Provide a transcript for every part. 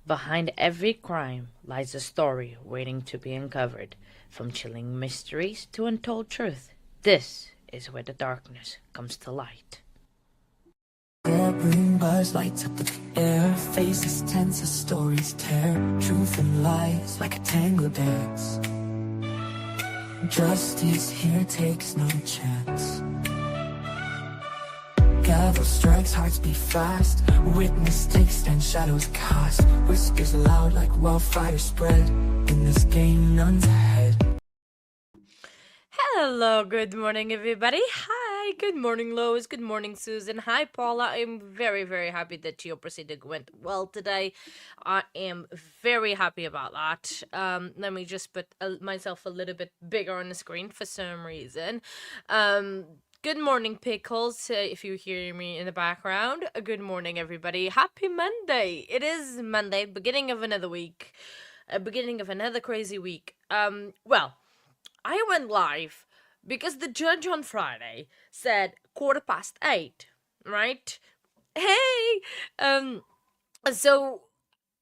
Behind every crime lies a story waiting to be uncovered, from chilling mysteries to untold truth. This is where the darkness comes to light. Green buzz lights up the air, faces tense as stories tear, truth and lies like a tangled dance. Justice here takes no chance. Gavel strikes, hearts beat fast. Witness takes stand, shadows cast. Whispers loud like wildfire spread. In this game, none's ahead. Hello, good morning, everybody. Hi, good morning, Lois. Good morning, Susan. Hi, Paula. I'm very, very happy that your proceeding went well today. I am very happy about that. Let me just put myself a little bit bigger on the screen for some reason. Good morning, Pickles, if you hear me in the background. Good morning, everybody. Happy Monday. It is Monday, beginning of another week. Beginning of another crazy week. Well, I went live because the judge on Friday said 8:15, right? Hey! So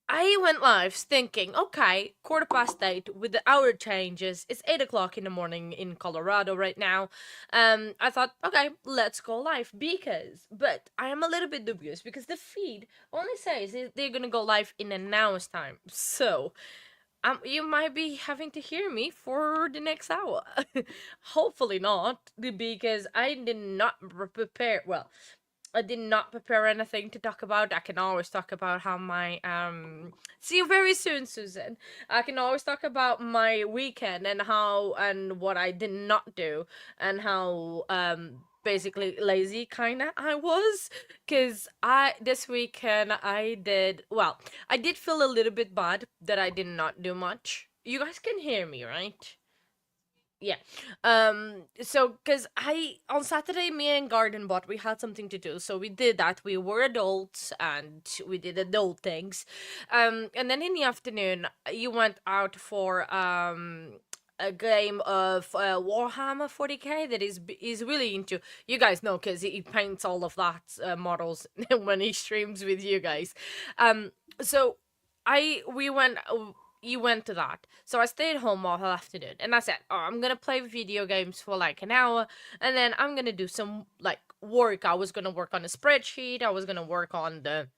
I went live thinking, okay, 8:15 with the hour changes. It's 8 o'clock in the morning in Colorado right now. I thought, okay, let's go live but I am a little bit dubious because the feed only says they're gonna go live in an hour's time. So, you might be having to hear me for the next hour. Hopefully not, because I did not prepare. Well, I did not prepare anything to talk about. I can always talk about how my See you very soon, Susan. I can always talk about my weekend and what I did not do and how basically lazy kinda I was, because this weekend I did feel a little bit bad that I did not do much. You guys can hear me, right? Yeah. So, because on Saturday, me and Garden Bot, we had something to do. So we did that. We were adults and we did adult things. And then in the afternoon, you went out for, a game of Warhammer 40k that is really into. You guys know because he paints all of that models when he streams with you guys. So I we went you went to that. So I stayed home all afternoon and I said, oh, I'm gonna play video games for like an hour and then I'm gonna do some like work. I was gonna work on a spreadsheet, I was gonna work on the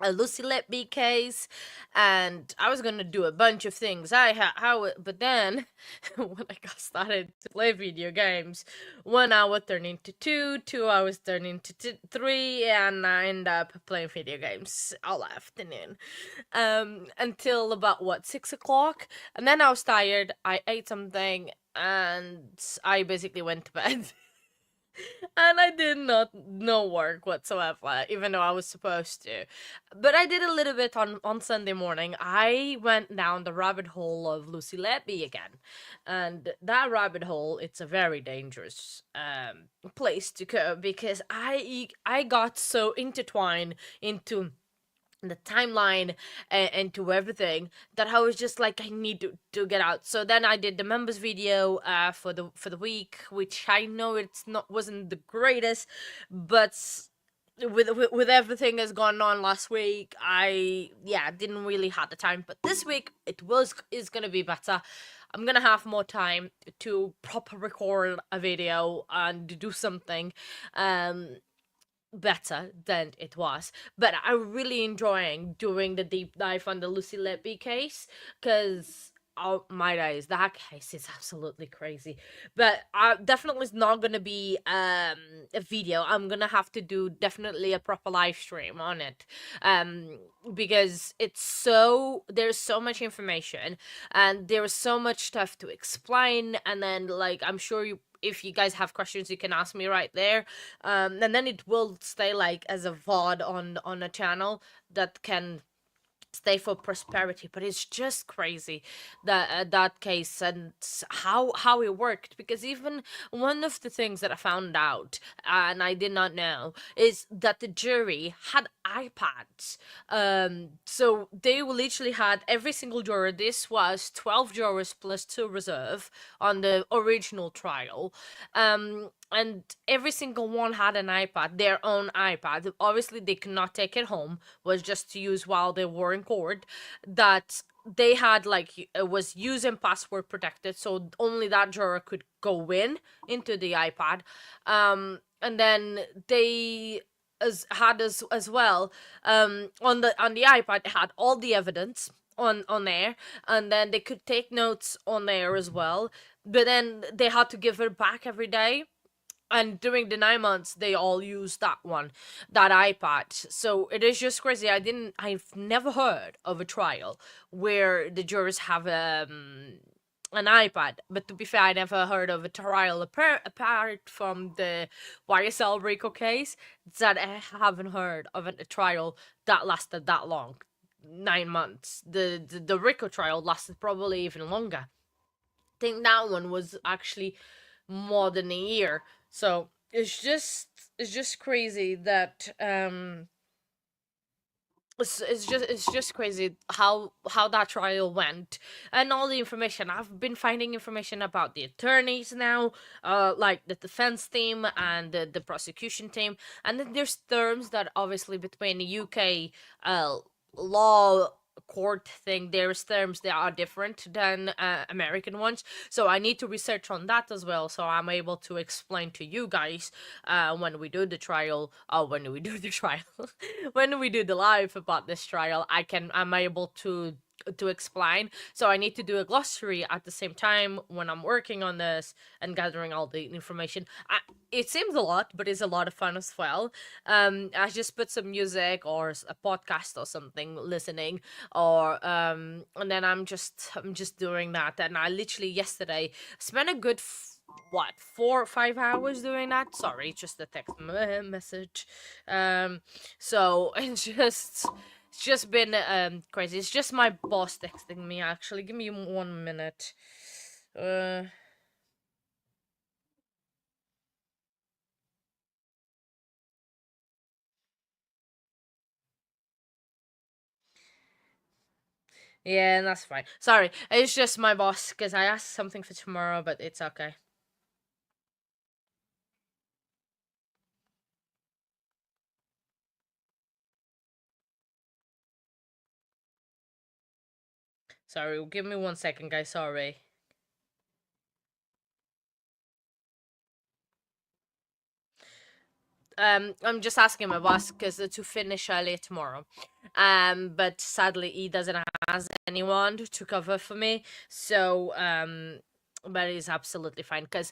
a Lucy Let Be case, and I was gonna do a bunch of things. But then when I got started to play video games, 1 hour turned into 2, 2 hours turned into 3, and I ended up playing video games all afternoon, until about 6 o'clock, and then I was tired. I ate something, and I basically went to bed. And I did not no work whatsoever, even though I was supposed to. But I did a little bit on Sunday morning. I went down the rabbit hole of Lucy Letby again. And that rabbit hole, it's a very dangerous place to go because I got so intertwined into the timeline and to everything that I was just like I need to get out. So then I did the members video for the week, which I know it's not wasn't the greatest, but with everything that's gone on last week, I didn't really have the time. But this week is gonna be better. I'm gonna have more time to proper record a video and do something. Better than it was, but I'm really enjoying doing the deep dive on the Lucy Letby case because oh my days, that case is absolutely crazy. But definitely it's not gonna be a video. I'm gonna have to do definitely a proper live stream on it, because there's so much information and there's so much stuff to explain, and then like I'm sure if you guys have questions, you can ask me right there. And then it will stay like as a VOD on a channel that can stay for prosperity. But it's just crazy that that case and how it worked, because even one of the things that I found out and I did not know is that the jury had iPads. So they literally had every single juror. This was 12 jurors plus two reserve on the original trial. And every single one had an iPad, their own iPad. Obviously, they could not take it home, was just to use while they were in court. That they had like it was use and password protected, so only that juror could go in into the iPad. And then they as well, on the iPad it had all the evidence on there, and then they could take notes on there as well, but then they had to give it back every day. And during the 9 months they all used that iPad. So it is just crazy. I've never heard of a trial where the jurors have an iPad. But to be fair, I never heard of a trial apart from the YSL Rico case, that I haven't heard of a trial that lasted that long. 9 months. The Rico trial lasted probably even longer. I think that one was actually more than a year. So it's just crazy that it's just crazy how that trial went, and all the information I've been finding information about the attorneys now, like the defense team and the prosecution team. And then there's terms that obviously between the UK law court thing, there's terms that are different than American ones, so I need to research on that as well, so I'm able to explain to you guys when we do the trial, or when we do the trial, when we do the live about this trial. I'm able to explain. So I need to do a glossary at the same time when I'm working on this and gathering all the information. It seems a lot, but it's a lot of fun as well. I just put some music or a podcast or something listening, or and then I'm just doing that. And I literally yesterday spent a good what 4 or 5 hours doing that. Sorry, just a text message. So it's just been crazy. It's just my boss texting me, actually. Give me 1 minute. Uh yeah, that's fine. Sorry, it's just my boss because I asked something for tomorrow, but it's okay. Sorry, give me 1 second, guys. Sorry. I'm just asking my boss because to finish early tomorrow. But sadly he doesn't has anyone to cover for me. So but it's absolutely fine because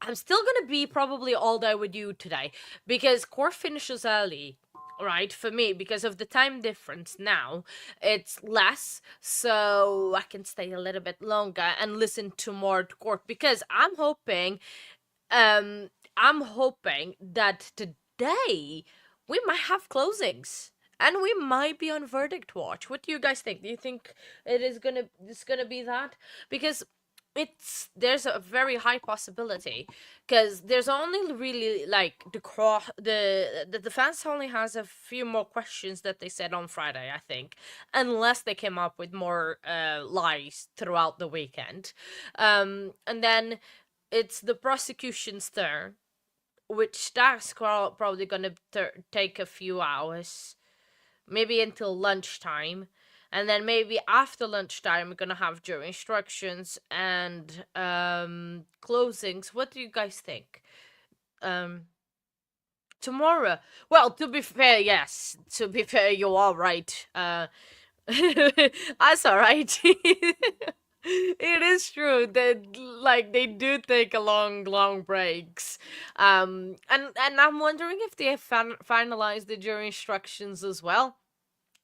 I'm still gonna be probably all day with you today because court finishes early, right? For me, because of the time difference now, it's less, so I can stay a little bit longer and listen to more court because I'm hoping that today we might have closings. And we might be on verdict watch. What do you guys think? Do you think it's gonna be that? Because there's a very high possibility, because there's only really like the defense only has a few more questions that they said on Friday, I think, unless they came up with more lies throughout the weekend. And then it's the prosecution's turn, which that's probably gonna take a few hours, maybe until lunchtime. And then maybe after lunchtime we're gonna have jury instructions and closings. What do you guys think? um Tomorrow, well, to be fair, yes, to be fair, you are right. That's all right. It is true that like they do take a long breaks. And I'm wondering if they have finalized the jury instructions as well,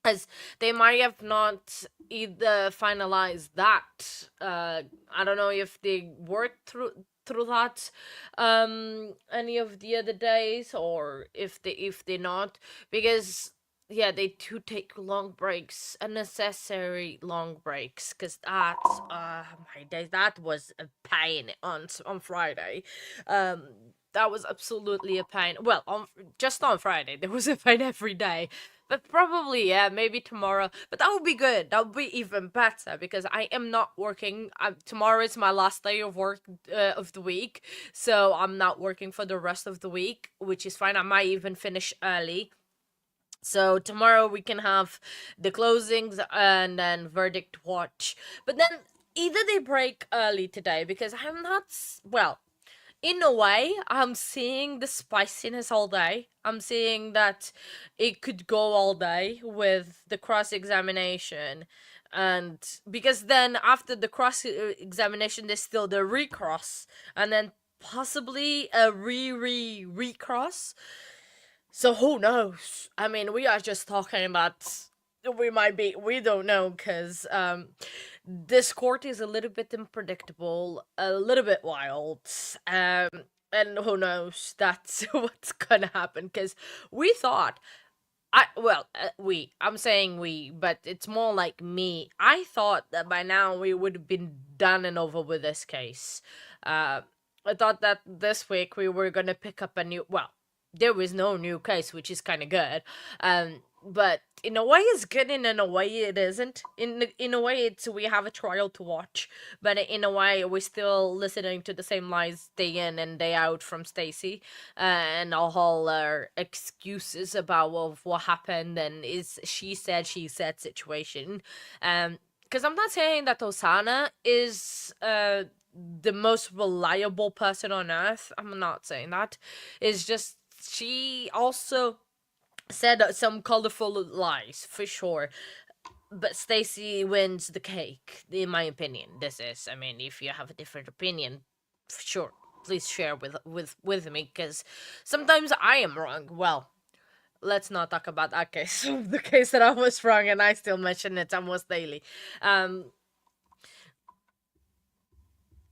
as they might have not either finalized that. I don't know if they worked through that any of the other days, or if they not, because yeah, they do take long breaks, unnecessary long breaks, because that my days, that was a pain on Friday. um that was absolutely a pain. Well, just on Friday there was a pain every day. But probably, yeah, maybe tomorrow. But that would be good. That would be even better because I am not working. Tomorrow is my last day of work of the week. So I'm not working for the rest of the week, which is fine. I might even finish early. So tomorrow we can have the closings and then verdict watch. But then either they break early today because I'm not. Well, in a way, I'm seeing the spiciness all day. I'm seeing that it could go all day with the cross examination. And because then after the cross examination, there's still the recross, and then possibly a recross. So who knows? I mean, we are just talking about we don't know because this court is a little bit unpredictable, a little bit wild, um, and who knows that's what's gonna happen because we thought I'm saying we, but it's more like me. I thought that by now we would have been done and over with this case. I thought that this week we were gonna pick up a new. Well, there was no new case, which is kind of good. But in a way, it's good, and in a way, it isn't. In a way, it's we have a trial to watch, but in a way, we're still listening to the same lies day in and day out from Stacy, and all her excuses about what happened and is she said situation. Because I'm not saying that Hosanna is the most reliable person on earth. I'm not saying that. It's just she also said some colorful lies for sure, but Stacy wins the cake in my opinion. This is, I mean, if you have a different opinion, sure, please share with me because sometimes I am wrong. Well, let's not talk about that case. The case that I was wrong and I still mention it almost daily.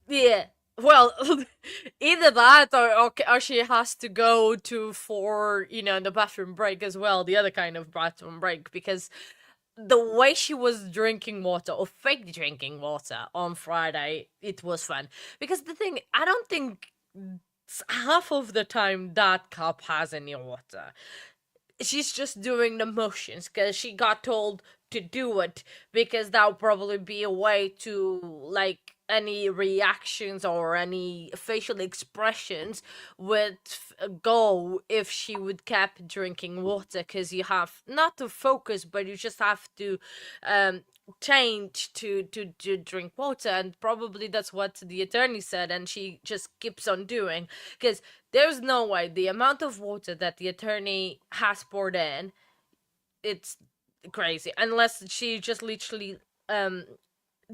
Yeah. Well, either that or she has to go to for the bathroom break as well, the other kind of bathroom break, because the way she was drinking water or fake drinking water on Friday, it was fun. Because the thing, I don't think half of the time that cup has any water. She's just doing the motions because she got told to do it because that would probably be a way to like any reactions or any facial expressions would go if she would keep drinking water because you have not to focus but you just have to change to drink water, and probably that's what the attorney said, and she just keeps on doing because there's no way the amount of water that the attorney has poured in, it's crazy. Unless she just literally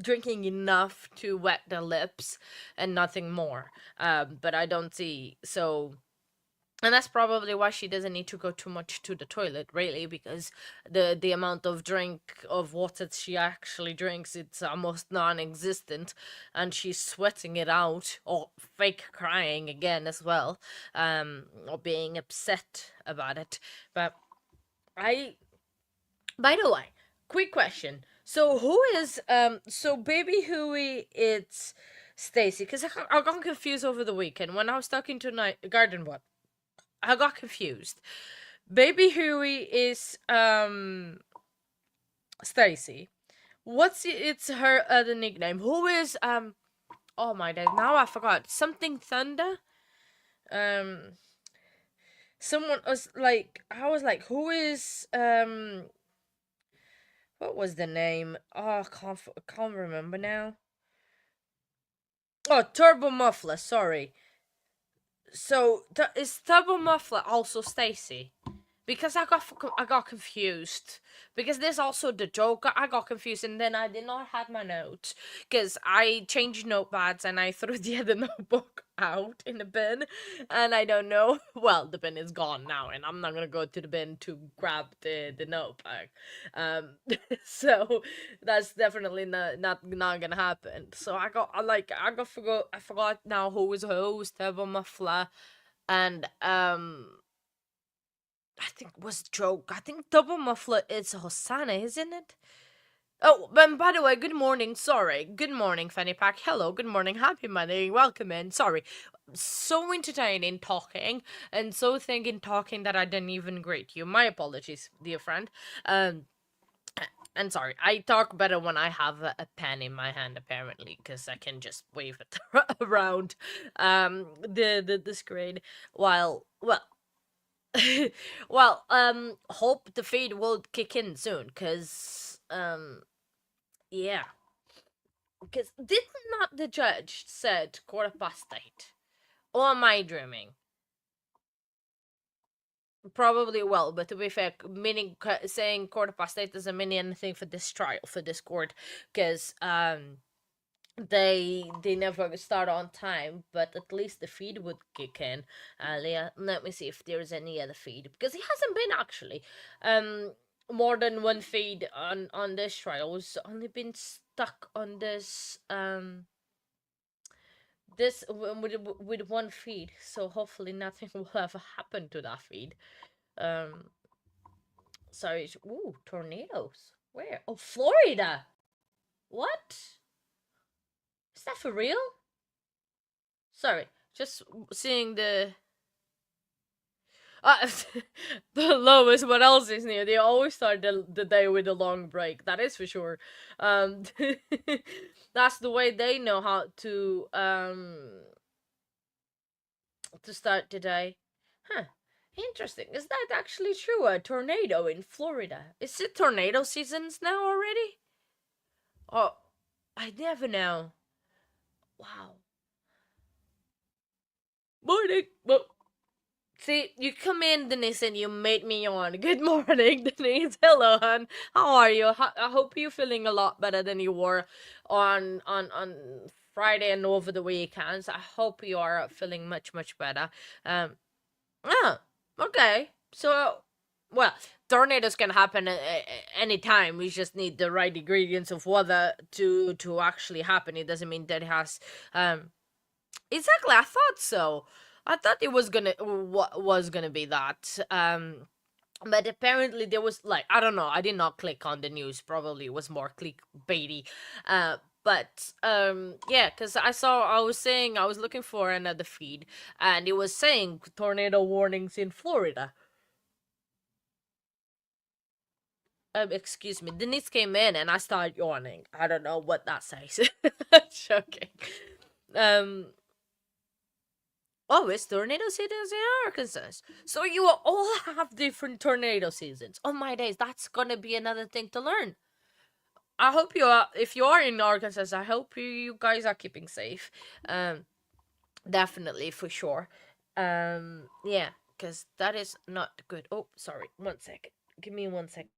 drinking enough to wet the lips and nothing more. But I don't see so. And that's probably why she doesn't need to go too much to the toilet, really, because the amount of drink of water she actually drinks, it's almost non-existent, and she's sweating it out or fake crying again as well, or being upset about it. But I, by the way, quick question. So who is so baby Huey? It's Stacy, because I got confused over the weekend when I was talking to Garden What. I got confused. Baby Huey is Stacy. What's it's her other nickname? Who is oh my god, now I forgot. Something Thunder? Um Someone was like I was like, who is what was the name? Oh, I can't remember now. Oh, Turbo Muffler, sorry. So is Turbo Muffler also Stacy? Because I got confused. Because there's also the Joker. I got confused, and then I did not have my notes because I changed notepads and I threw the other notebook out in the bin, and I don't know. Well, the bin is gone now, and I'm not gonna go to the bin to grab the notebook. So that's definitely not gonna happen. So I forgot now who was Turbo Muffler, and I think it was joke. I think double muffler is Hosanna, isn't it? Oh, but by the way, good morning. Sorry. Good morning, Fanny Pack. Hello, good morning. Happy Monday. Welcome in. Sorry. So entertaining talking, and so thinking talking that I didn't even greet you. My apologies, dear friend. Um, and sorry, I talk better when I have a pen in my hand, apparently, because I can just wave it around the screen while, well, well, hope the feed will kick in soon, because, yeah. Because did not the judge said 8:15? Or am I dreaming? Probably, well, but to be fair, meaning saying 8:15 doesn't mean anything for this trial, for this court, because they never start on time, but at least the feed would kick in. Leah, let me see if there's any other feed, because it hasn't been actually more than one feed on this trial. It's only been stuck on this with one feed, so hopefully nothing will ever happen to that feed. um Sorry. Ooh, tornadoes. Where? Oh, Florida. What? Is that for real? Sorry, just seeing uh, the lowest. What else is new? They always start the day with a long break. That is for sure. Um, that's the way they know how to start the day. Huh. Interesting. Is that actually true? A tornado in Florida. Is it tornado seasons now already? Oh, I never know. Wow. Morning. Well, see, you come in, Denise, and you made me yawn. Good morning, Denise. Hello, hon. How are you? I hope you're feeling a lot better than you were on Friday and over the weekends. I hope you are feeling much better. Um. Ah. Okay. So, well, tornadoes can happen anytime. We just need the right ingredients of weather to actually happen. It doesn't mean that it has exactly. I thought so. I thought it was gonna be that. But apparently there was, like, I don't know. I did not click on the news. Probably it was more clickbaity. But yeah, because I was saying I was looking for another feed, and it was saying tornado warnings in Florida. Excuse me. Denise came in and I started yawning. I don't know what that says. Joking. Um, Oh, it's tornado seasons in Arkansas. So you all have different tornado seasons. Oh my days, that's gonna be another thing to learn. I hope you are. If you are in Arkansas, I hope you guys are keeping safe. Um, definitely for sure. Yeah, because that is not good. Oh, sorry. 1 second. Give me 1 second.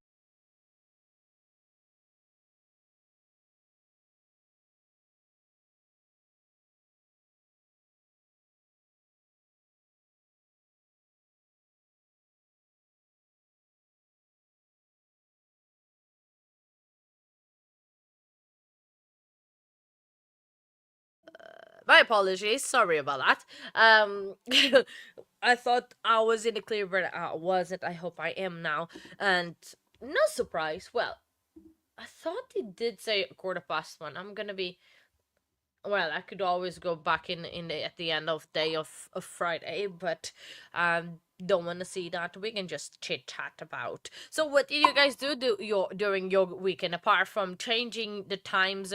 My apologies. Sorry about that. I thought I was in the clear, but I wasn't. I hope I am now. And no surprise. Well, I thought it did say 1:15. I'm gonna be, well, I could always go back in at the end of day of Friday, but don't want to see that. We can just chit chat about. So, what did you guys do during your weekend apart from changing the times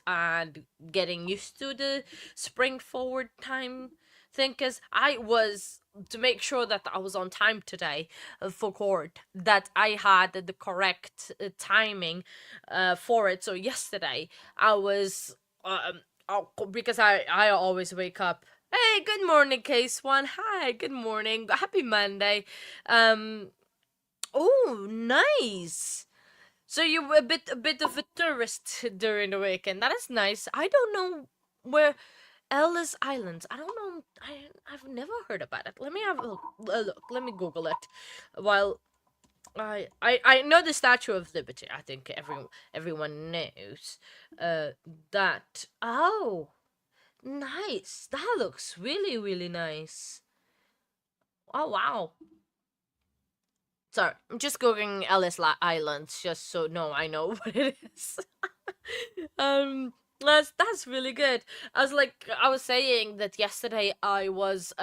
and getting used to the spring forward time thing? Cause I was, to make sure that I was on time today for court, that I had the correct timing for it. So yesterday I was because I always wake up. Hey, good morning, Case One. Hi, good morning. Happy Monday. Um. Oh, nice. So you were a bit of a tourist during the weekend. That is nice. I don't know where Ellis Islands. I don't know. I've never heard about it. Let me have a look. Let me Google it. While I know the Statue of Liberty. I think everyone knows that. Oh, nice. That looks really nice. Oh wow. Sorry, I'm just googling Islands just so no, I know what it is. um, that's really good. I was saying that yesterday I was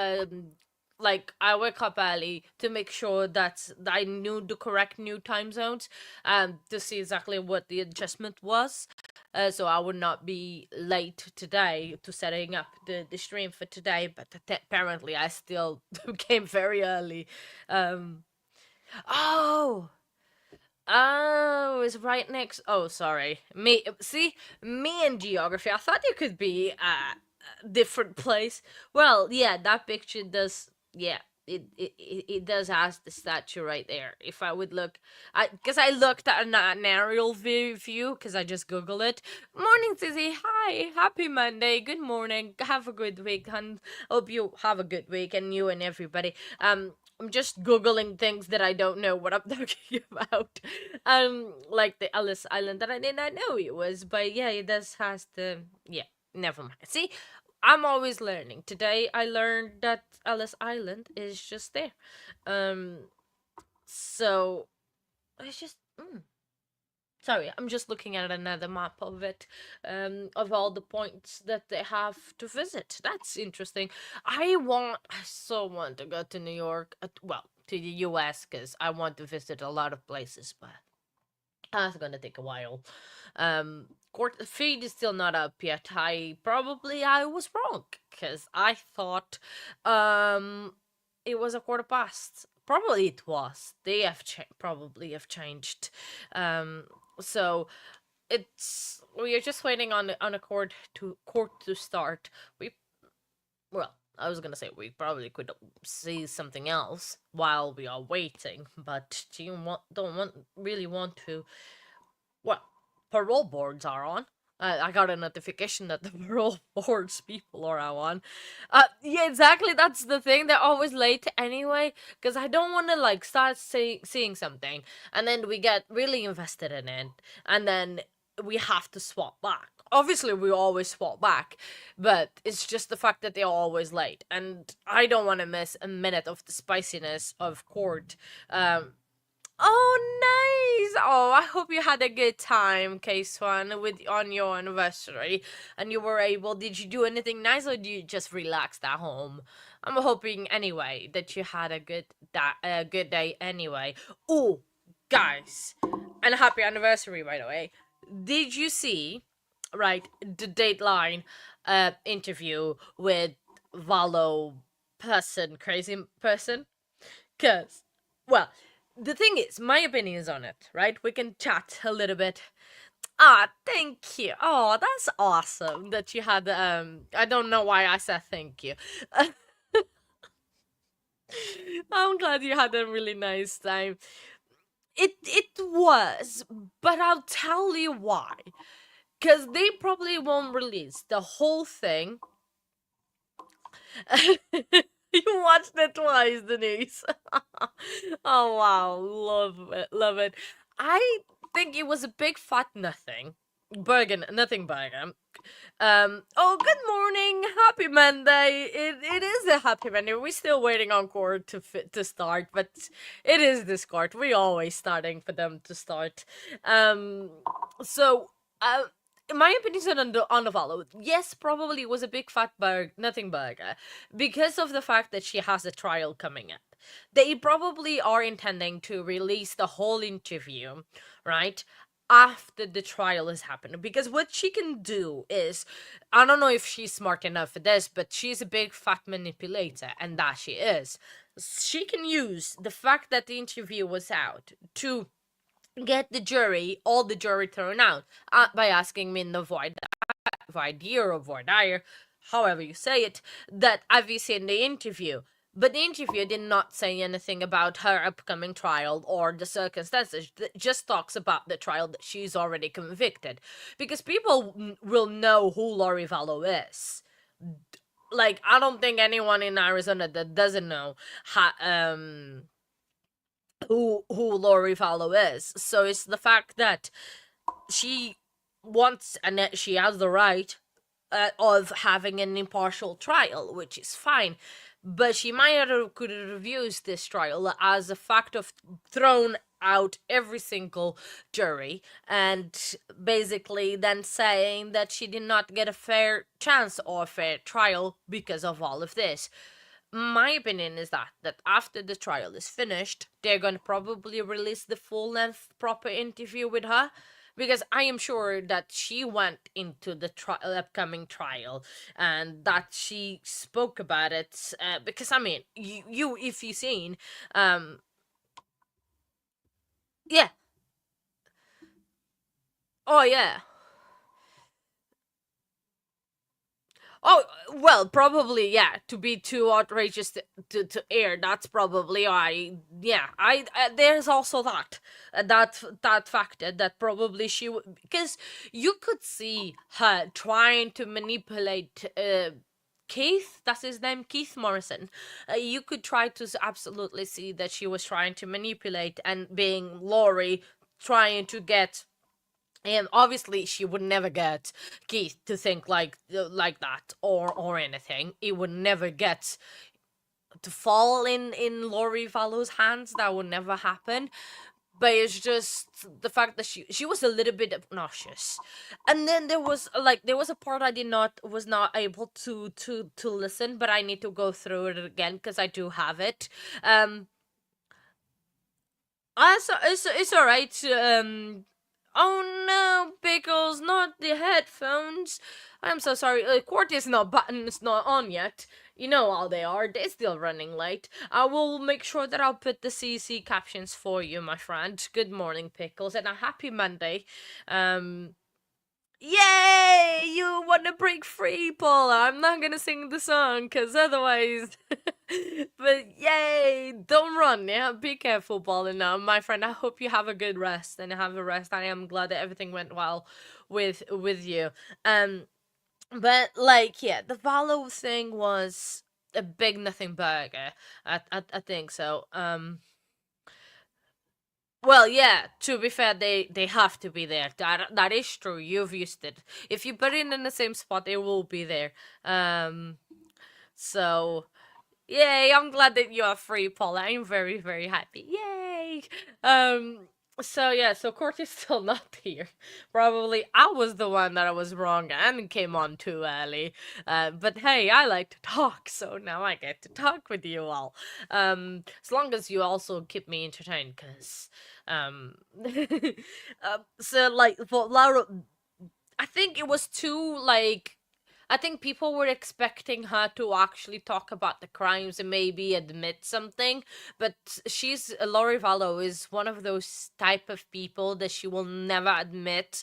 like I woke up early to make sure that I knew the correct new time zones, to see exactly what the adjustment was, so I would not be late today to setting up the stream for today. But apparently I still came very early. Um, oh. Oh, it's right next. Oh, sorry. Me and geography. I thought you could be a different place. Well, yeah, that picture does. Yeah, it does have the statue right there. If I would look, because I looked at an aerial view, because I just googled it. Morning, Sissy. Hi, happy Monday. Good morning. Have a good week, and hope you have a good week, and you and everybody. I'm just googling things that I don't know what I'm talking about. Like the Ellis Island that I did not know it was, but yeah, it does has the yeah. Never mind. See, I'm always learning. Today I learned that Ellis Island is just there. Um, so it's just. Sorry, I'm just looking at another map of it, of all the points that they have to visit. That's interesting. I so want to go to New York, well, to the US, because I want to visit a lot of places, but that's gonna take a while. Court feed is still not up yet. I was wrong, because I thought, it was a quarter past. Probably it was. They have probably have changed. So we are just waiting on a court to start. Well, I was gonna say we probably could see something else while we are waiting, but do you really want to? Well, parole boards are on. I got a notification that the parole boards people are on. Yeah, exactly. That's the thing. They're always late anyway, because I don't want to like start seeing something, and then we get really invested in it, and then we have to swap back. Obviously, we always swap back, but it's just the fact that they're always late, and I don't want to miss a minute of the spiciness of court. Oh, nice! Oh, I hope you had a good time, K-Swan, on your anniversary, and you were able. Did you do anything nice, or did you just relax at home? I'm hoping anyway that you had a good day anyway. Oh, guys, and happy anniversary, by the way. Did you see, right, the Dateline interview with Valo crazy person? Cause, well, the thing is, my opinion is on it, right? We can chat a little bit. Ah, thank you. Oh, that's awesome that you had. I don't know why I said thank you. I'm glad you had a really nice time. It was, but I'll tell you why. Cause they probably won't release the whole thing. You watched it twice, Denise. Oh wow, love it, love it. I think it was a big fat nothing. Nothing burger. Oh, good morning, happy Monday. It is a happy Monday. We're still waiting on court to start, but it is this court. We always starting for them to start. So my opinion is on the follow. Yes, probably was a big fat nothing burger, because of the fact that she has a trial coming up. They probably are intending to release the whole interview, right? After the trial has happened, because what she can do is, I don't know if she's smart enough for this, but she's a big fat manipulator, and that she is. She can use the fact that the interview was out to get all the jury thrown out, by asking me in the void year or void dire, however you say it, that have you seen the interview? But the interview did not say anything about her upcoming trial or the circumstances. It just talks about the trial that she's already convicted. Because people will know who Lori Vallow is. Like, I don't think anyone in Arizona that doesn't know who Lori Vallow is. So it's the fact that she wants, and that she has the right of having an impartial trial, which is fine. but she might have could have used this trial as a fact of thrown out every single jury, and basically then saying that she did not get a fair chance or a fair trial because of all of this. My opinion is that after the trial is finished, they're going to probably release the full length proper interview with her, because I am sure that she went into the upcoming trial and that she spoke about it. Because I mean, you if you seen, um, yeah, oh yeah. Oh, well, probably, yeah. To be too outrageous to air, that's probably yeah. There's also that factor that probably because you could see her trying to manipulate Keith, that's his name, Keith Morrison. You could try to absolutely see that she was trying to manipulate, and being Laurie trying to get, and obviously she would never get Keith to think like that or anything. It would never get to fall in Lori Vallow's hands. That would never happen. But it's just the fact that she was a little bit obnoxious. And then there was a part I was not able to listen, but I need to go through it again because I do have it. It's all right. Oh no, Pickles, not the headphones. I'm so sorry. Court is not button's not on yet. You know how they are. They're still running late. I will make sure that I'll put the CC captions for you, my friend. Good morning, Pickles, and a happy Monday. Um, Yay! You want to break free, Paula. I'm not gonna sing the song, because otherwise... but yay! Don't run, yeah? Be careful, Paula. Now, my friend, I hope you have a good rest, and have a rest. I am glad that everything went well with you. But, like, yeah, the Valo thing was a big nothing burger. I think so. Well, yeah. To be fair, they have to be there. That is true. You've used it. If you put it in the same spot, they will be there. So yay! I'm glad that you are free, Paula. I'm very very happy. Yay! So yeah, so Court is still not here. Probably I was the one that I was wrong and came on too early. But hey, I like to talk, so now I get to talk with you all. As long as you also keep me entertained, cause so like for Laura, I think it was too like. I think people were expecting her to actually talk about the crimes and maybe admit something, but Lori Vallow is one of those type of people that she will never admit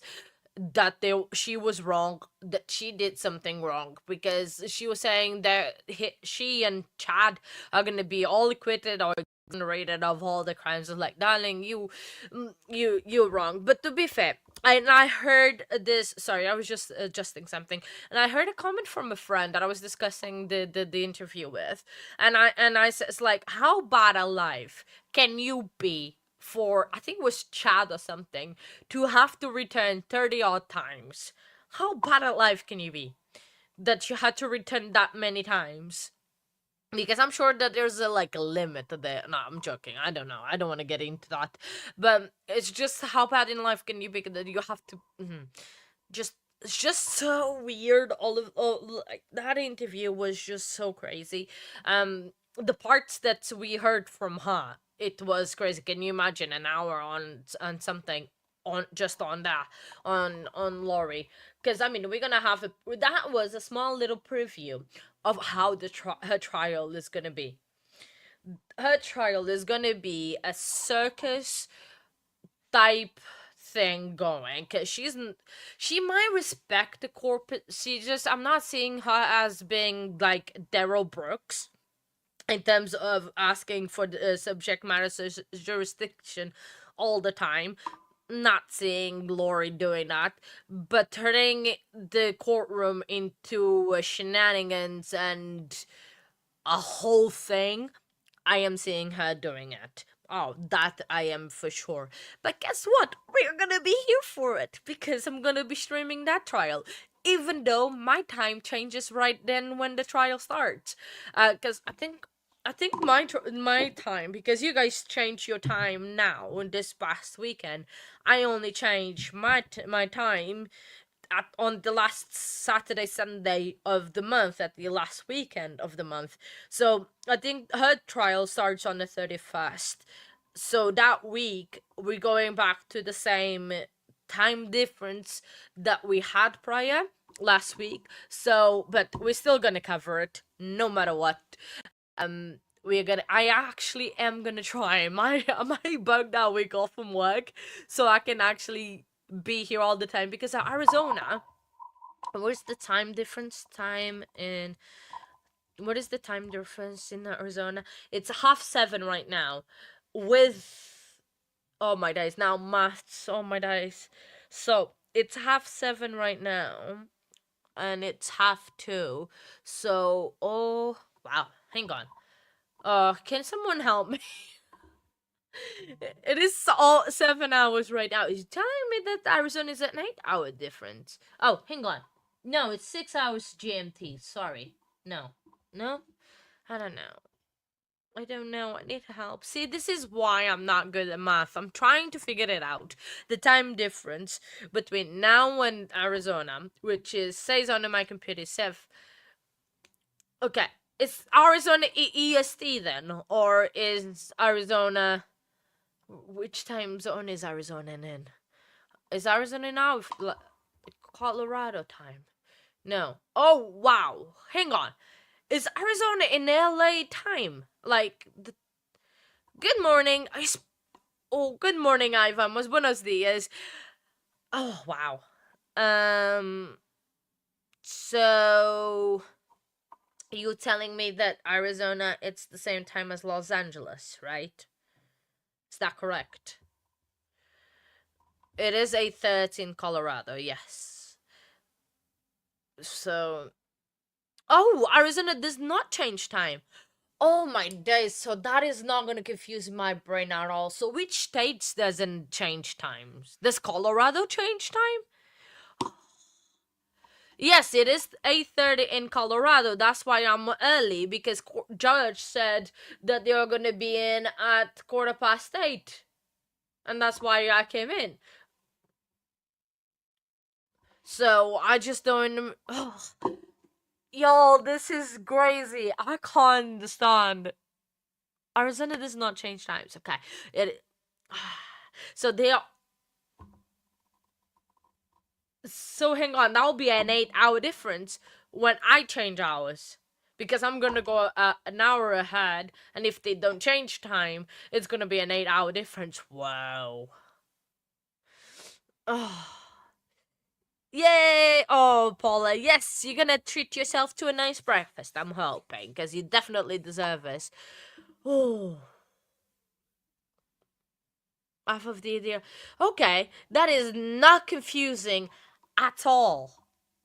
that she was wrong, that she did something wrong, because she was saying that she and Chad are gonna be all acquitted or exonerated of all the crimes. Of like, darling, you're wrong. But to be fair, I heard this. Sorry, I was just adjusting something, and I heard a comment from a friend that I was discussing the interview with, and I said, it's like, how bad a life can you be for, I think it was Chad or something, to have to return 30 odd times? How bad a life can you be that you had to return that many times? Because I'm sure that there's a limit to that. No, I'm joking. I don't know. I don't want to get into that. But it's just, how bad in life can you be that you have to just, it's just so weird. Like, that interview was just so crazy. The parts that we heard from her, it was crazy. Can you imagine an hour on something on just on that on Laurie? Because I mean, we're gonna have that was a small little preview of how her trial is gonna be. Her trial is gonna be a circus type thing going, because she might respect the corporate. I'm not seeing her as being like Daryl Brooks in terms of asking for the subject matter jurisdiction all the time. Not seeing Lori doing that, but turning the courtroom into shenanigans and a whole thing, I am seeing her doing it. Oh, that I am for sure. But guess what? We're gonna be here for it, because I'm gonna be streaming that trial. even though my time changes right then when the trial starts. Because I think my time, because you guys change your time now in this past weekend, I only change my time on the last Saturday, Sunday of the month, at the last weekend of the month. So I think her trial starts on the 31st. So that week, we're going back to the same time difference that we had prior last week. So, but we're still gonna cover it no matter what. I actually am gonna try my bug that week off from work so I can actually be here all the time, because Arizona, what's the time difference? What is the time difference in Arizona? It's 7:30 right now. With, oh my days, now maths, oh my days. So it's 7:30 right now, and it's 2:30. So, oh wow, hang on. Can someone help me? It is all 7 hours right now. Is telling me that Arizona is an 8-hour difference. Oh, hang on. No, it's 6 hours GMT. Sorry. No. No? I don't know. I don't know. I need help. See, this is why I'm not good at math. I'm trying to figure it out. The time difference between now and Arizona, which is, says on my computer, okay. Is Arizona EST then? Or is Arizona... Which time zone is Arizona in? Is Arizona now Colorado time? No. Oh, wow. Hang on. Is Arizona in LA time? Like, good morning. Good morning, Ivan. Mas buenos dias. Oh, wow. So you telling me that Arizona, it's the same time as Los Angeles, right? Is that correct? It is 8:30 in Colorado, yes. So, oh, Arizona does not change time. Oh my days, so that is not gonna confuse my brain at all. So which states doesn't change times? Does Colorado change time? Yes, it is 8:30 in Colorado. That's why I'm early, because judge said that they are gonna be in at 8:15. And that's why I came in. So I just don't. Oh, y'all, this is crazy. I can't understand. Arizona does not change times. Okay, it. So they are. So hang on, that will be an 8-hour difference when I change hours, because I'm gonna go an hour ahead, and if they don't change time, it's gonna be an 8-hour difference. Wow. Oh. Yay! Oh, Paula, yes, you're gonna treat yourself to a nice breakfast, I'm hoping, because you definitely deserve this. Oh. Half of the idea. Okay, that is not confusing at all.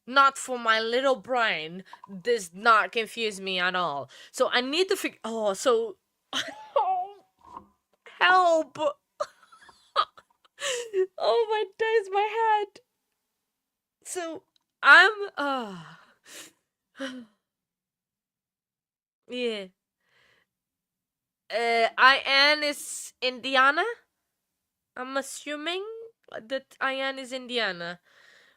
Not for my little brain. Does not confuse me at all. So I need to figure. Oh, so. Help! Oh my days, my head. So I'm. Yeah. IN is Indiana. I'm assuming that IN is Indiana.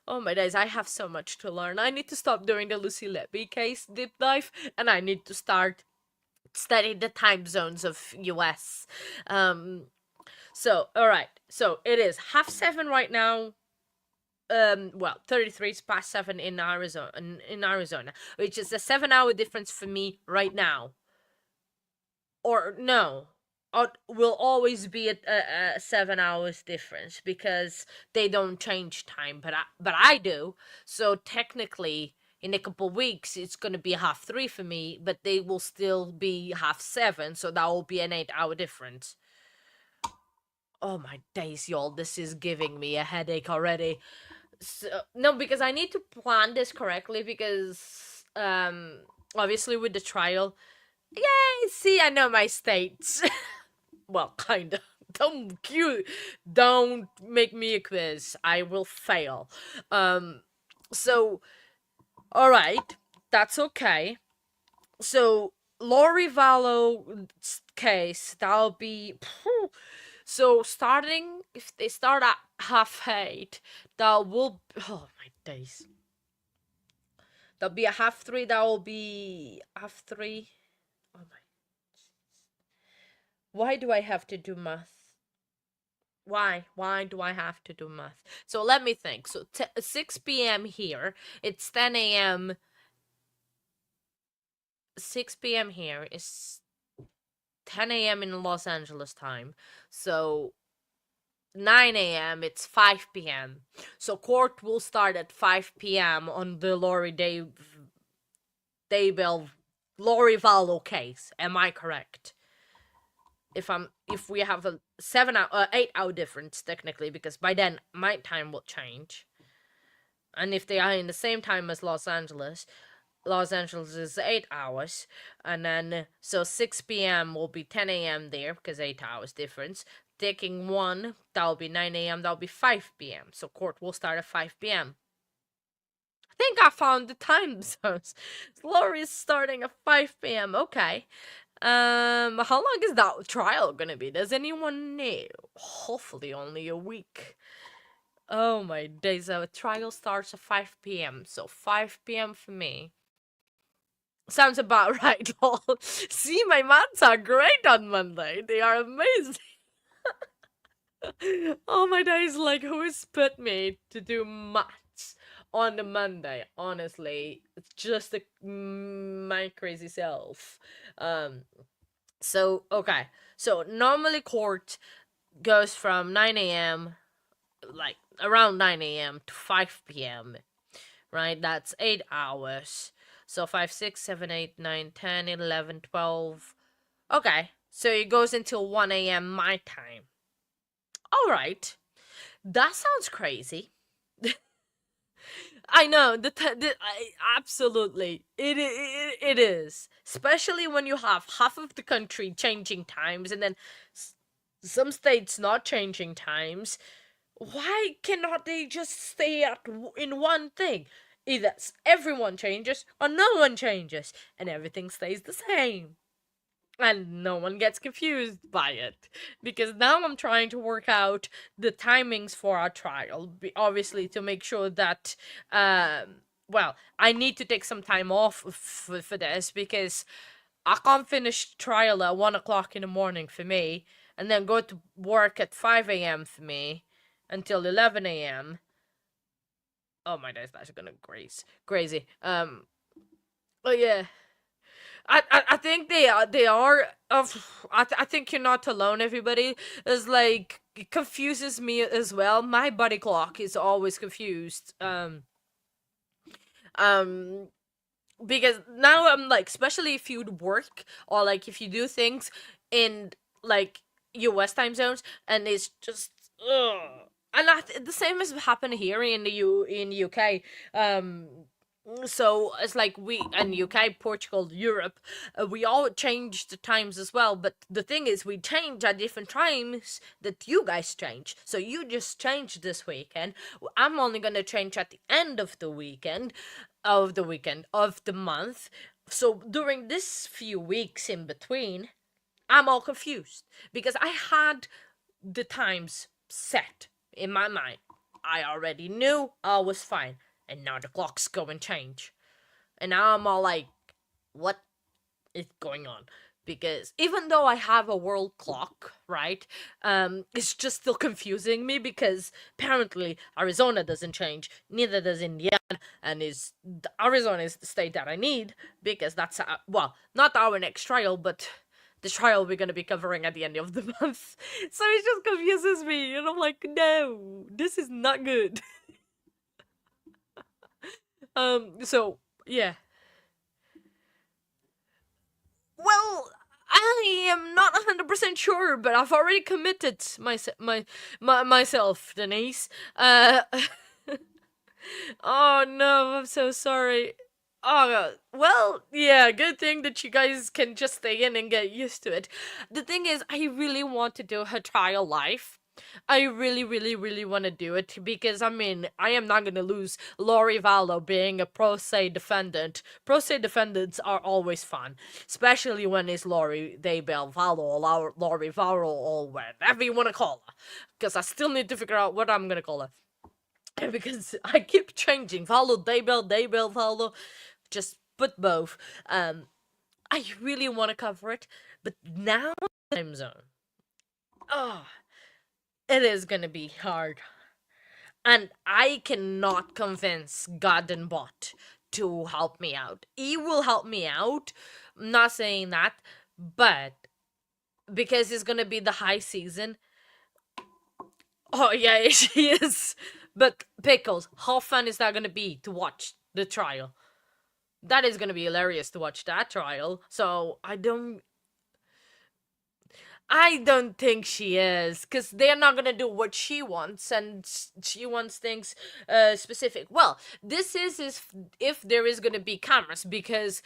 Oh my days, I have so much to learn. I need to stop doing the Lucy Levy case deep dive, and I need to start studying the time zones of US. So, alright. So, it is 7:30 right now. Well, 33 past 7 in Arizona, which is a 7-hour difference for me right now. Or, no. It will always be a 7 hours difference, because they don't change time, but I do. So technically, in a couple weeks, it's gonna be 3:30 for me, but they will still be 7:30, so that will be an 8-hour difference. Oh my days, y'all! This is giving me a headache already. So, no, because I need to plan this correctly, because obviously with the trial. Yay! See, I know my states. Well, kinda. Don't make me a quiz. I will fail. So All right, that's okay. So Lori Vallo's case, that'll be so starting if they start at 8:30, that will oh my days. That'll be a 3:30. That will be 3:30. Oh my! Why do I have to do math? Why? Why do I have to do math? So let me think. So 6 p.m. here. It's 10 a.m. 6 p.m. here is 10 a.m. in Los Angeles time. So 9 a.m. it's 5 p.m. So court will start at 5 p.m. on the Lori Vallow case. Am I correct? If we have a 8 hour difference technically, because by then my time will change. And if they are in the same time as Los Angeles is 8 hours, and then so 6 p.m. will be 10 a.m. there because 8 hours difference. Taking one, that'll be 9 a.m. That'll be 5 p.m. So court will start at 5 p.m. I think I found the time zones. Lori is starting at 5 p.m. Okay. How long is that trial gonna be? Does anyone know? Hopefully only a week. Oh my days, our trial starts at 5 p.m. So 5 p.m. for me. Sounds about right, lol. See, my maths are great on Monday. They are amazing. Oh my days, like, who has put me to do maths on the Monday? Honestly, it's just my crazy self. So, okay. So, normally court goes from 9 a.m., like, around 9 a.m. to 5 p.m., right? That's 8 hours. So 5, 6, 7, 8, 9, 10, 11, 12. Okay, so it goes until 1 a.m. my time. All right, that sounds crazy. I know absolutely it is, especially when you have half of the country changing times and then some states not changing times. Why cannot they just stay in one thing? Either everyone changes or no one changes, and everything stays the same. And no one gets confused by it. Because now I'm trying to work out the timings for our trial. Obviously, to make sure that, well, I need to take some time off for this because I can't finish trial at 1 o'clock in the morning for me, and then go to work at 5 a.m. for me until 11 a.m. Oh my days, that's gonna crazy. But yeah, I think they are. I think you're not alone. Everybody is like, it confuses me as well. My body clock is always confused. Because now I'm like, especially if you work or like if you do things in like U.S. time zones, and it's just ugh. And the same has happened here in in UK. So it's like we in UK, Portugal, Europe, we all change the times as well. But the thing is, we change at different times that you guys change. So you just changed this weekend. I'm only gonna change at the end of the weekend, of the month. So during this few weeks in between, I'm all confused because I had the times set in my mind. I already knew I was fine, and now the clocks go and change. And now I'm all like, what is going on? Because even though I have a world clock, right, it's just still confusing me because apparently Arizona doesn't change, neither does Indiana, and Arizona is the state that I need because that's, well, not our next trial, but the trial we're going to be covering at the end of the month. So it just confuses me, and I'm like, no, this is not good. So, yeah. Well, I am not 100% sure, but I've already committed myself, Denise. Oh no, I'm so sorry. Oh, well, yeah, good thing that you guys can just stay in and get used to it. The thing is, I really want to do her trial live. I really, really, really want to do it because, I mean, I am not going to lose Lori Vallow being a pro se defendant. Pro se defendants are always fun, especially when it's Lori Daybell Vallow or Lori Vallow or whatever you want to call her. Because I still need to figure out what I'm going to call her. Because I keep changing. Vallow, Daybell, Daybell, Vallow. Just put both. I really want to cover it, but now time zone. Oh, it is gonna be hard. And I cannot convince God and Bot to help me out. He will help me out. I'm not saying that, but because it's gonna be the high season. Oh yeah, she is. But Pickles, how fun is that gonna be to watch the trial? That is gonna be hilarious to watch that trial. So I don't think she is, because they're not gonna do what she wants, and she wants things specific. Well, this is if there is gonna be cameras, because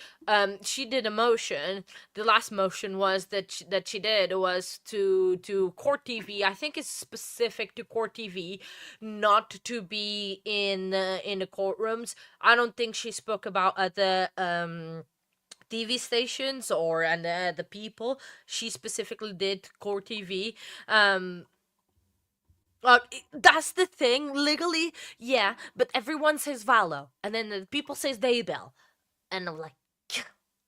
she did a motion. The last motion was that she did was to court TV. I think it's specific to court TV, not to be in the courtrooms. I don't think she spoke about the TV stations or and the people. She specifically did core TV. That's the thing. Legally, yeah, but everyone says Valo, and then the people says Daybell, and I'm like,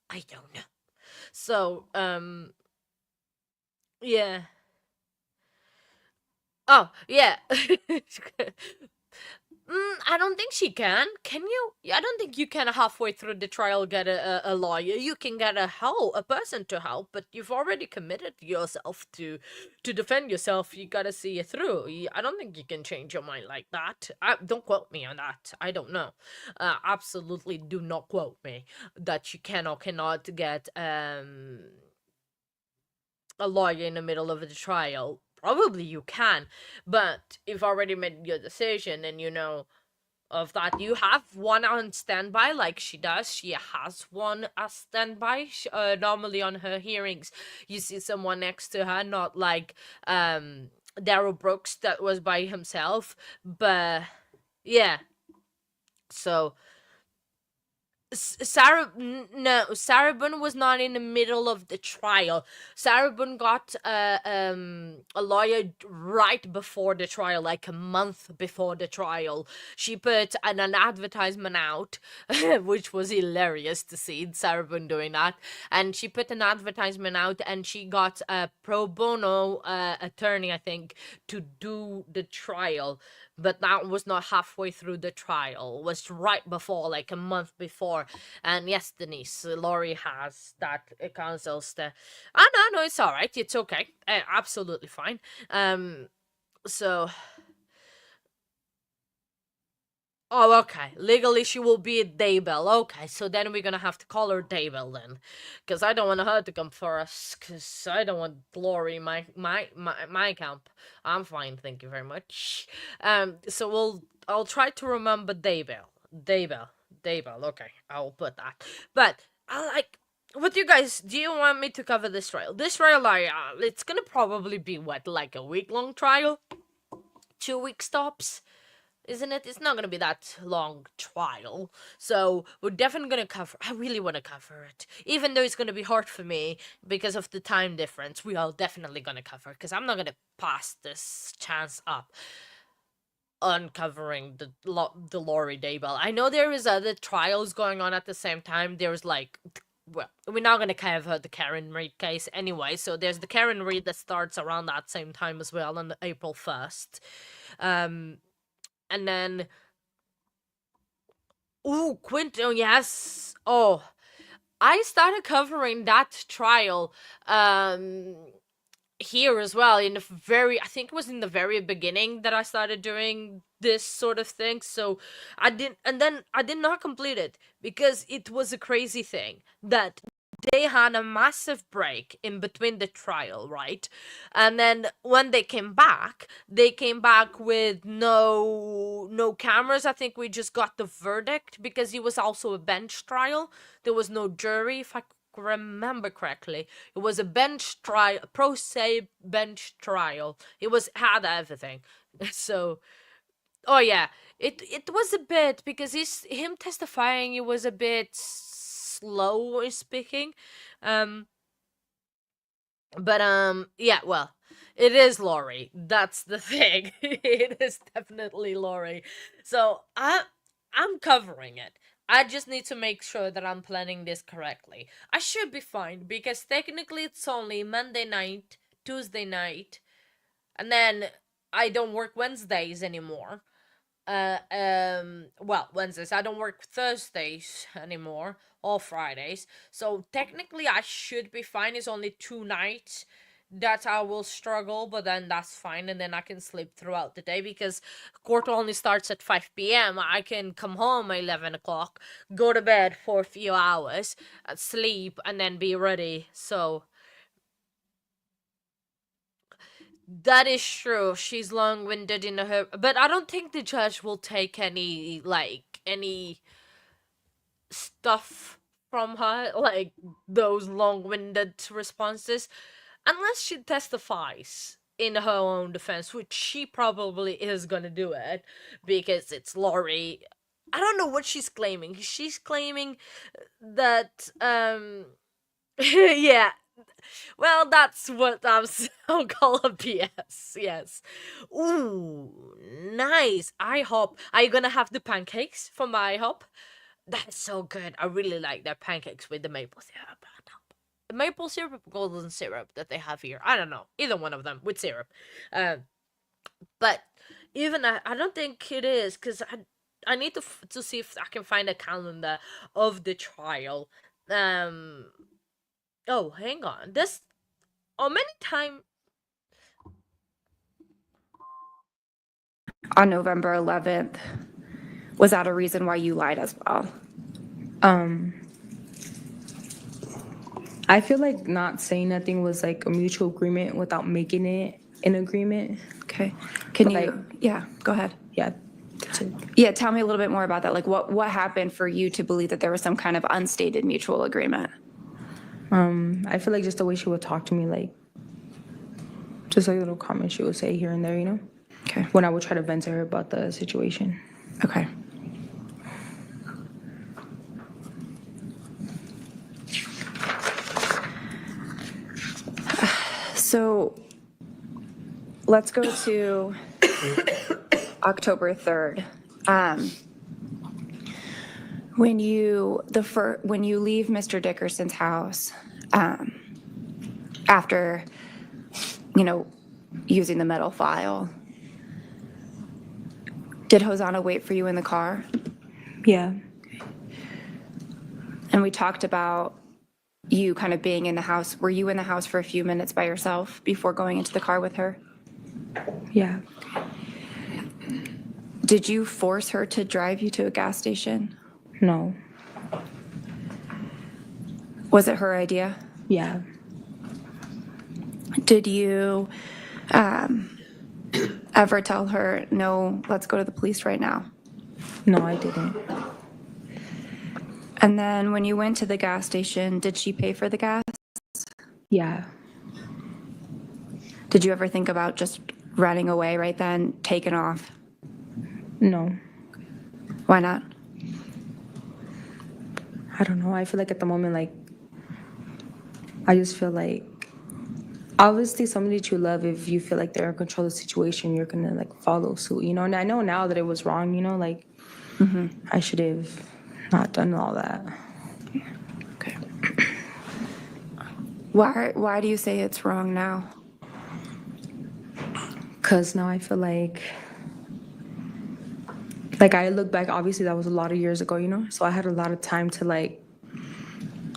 I don't know. So, yeah. Oh, yeah. I don't think she can. Can you? I don't think you can halfway through the trial get a lawyer. You can get a person to help, but you've already committed yourself to defend yourself. You gotta see it through. I don't think you can change your mind like that. Don't quote me on that. I don't know. Absolutely do not quote me that you can or cannot get a lawyer in the middle of the trial. Probably you can, but you've already made your decision, and you know of that. You have one on standby, like she does. She has one as standby. Normally on her hearings, you see someone next to her, not like Daryl Brooks that was by himself. But yeah, so Sarah Boone was not in the middle of the trial. Sarah Boone got a lawyer right before the trial, like a month before the trial. She put an advertisement out, which was hilarious to see Sarah Boone doing that. And she put an advertisement out, and she got a pro bono attorney, I think, to do the trial. But that was not halfway through the trial. It was right before, like a month before. And yes, Denise, Laurie has that counsel. No, it's all right. It's okay. Absolutely fine. So. Oh, okay. Legally, she will be Daybell. Okay, so then we're gonna have to call her Daybell then, because I don't want her to come for us. Because I don't want Glory my camp. I'm fine, thank you very much. So I'll try to remember Daybell. Daybell. Okay, I'll put that. But I like. What do you guys? Do you want me to cover this trial? This trial, it's gonna probably be what, like a week-long trial, 2 week stops. Isn't it? It's not gonna be that long trial, so we're definitely gonna cover. I really want to cover it, even though it's gonna be hard for me because of the time difference. We are definitely gonna cover, because I'm not gonna pass this chance up uncovering the Lori Daybell. I know there is other trials going on at the same time. There's like. Well, we're not gonna cover the Karen Reed case anyway. So there's the Karen Reed that starts around that same time as well, on April 1st. And then, Quinton, oh, yes. Oh, I started covering that trial here as well, in the I think it was in the very beginning that I started doing this sort of thing. So I did not complete it because it was a crazy thing that they had a massive break in between the trial, right? And then when they came back with no cameras. I think we just got the verdict because it was also a bench trial. There was no jury, if I remember correctly, it was a bench trial, pro se bench trial. It had everything. So, oh yeah, it was a bit, because him testifying. It was a bit slow in speaking, um, but yeah. Well, it is Lori. That's the thing. It is definitely Lori. So I'm covering it. I just need to make sure that I'm planning this correctly. I should be fine, because technically it's only Monday night, Tuesday night, and then I don't work Wednesdays anymore. Well, Wednesdays. I don't work Thursdays anymore, or Fridays. So technically I should be fine. It's only 2 nights that I will struggle, but then that's fine, and then I can sleep throughout the day, because court only starts at 5 p.m. I can come home at 11 o'clock, go to bed for a few hours, sleep, and then be ready. So that is true. She's long-winded in her, but I don't think the judge will take any stuff from her, like those long-winded responses, unless she testifies in her own defense, which she probably is gonna do it, because it's Lori. I don't know what she's claiming. She's claiming that yeah. Well, that's what I'm so call a PS. Yes. Ooh, nice. IHOP. Are you gonna have the pancakes from IHOP? That's so good. I really like their pancakes with the maple syrup. The maple syrup or golden syrup that they have here. I don't know. Either one of them with syrup. But even I don't think it is, because I need to see if I can find a calendar of the trial. Oh, hang on. This many time. On November 11th, was that a reason why you lied as well? I feel like not saying nothing was like a mutual agreement without making it an agreement. Okay. Can But, you, yeah, go ahead. Yeah, that's it. Yeah, tell me a little bit more about that. Like what happened for you to believe that there was some kind of unstated mutual agreement? I feel like just the way she would talk to me, like just like little comments she would say here and there, you know? Okay. When I would try to vent to her about the situation. Okay. So let's go to October 3rd. When you leave Mr. Dickerson's house, after, using the metal file, did Hosanna wait for you in the car? Yeah. And we talked about you kind of being in the house. Were you in the house for a few minutes by yourself before going into the car with her? Yeah. Did you force her to drive you to a gas station? No. Was it her idea? Yeah. Did you ever tell her, no, let's go to the police right now? No, I didn't. And then when you went to the gas station, did she pay for the gas? Yeah. Did you ever think about just running away right then, taking off? No. Why not? I don't know. I feel like at the moment, like, I just feel like, obviously somebody that you love, if you feel like they're in control of the situation, you're gonna like follow suit, you know? And I know now that it was wrong, you know, like, I should have not done all that. Okay. Why do you say it's wrong now? Because now I feel like I look back, obviously that was a lot of years ago, you know? So I had a lot of time to like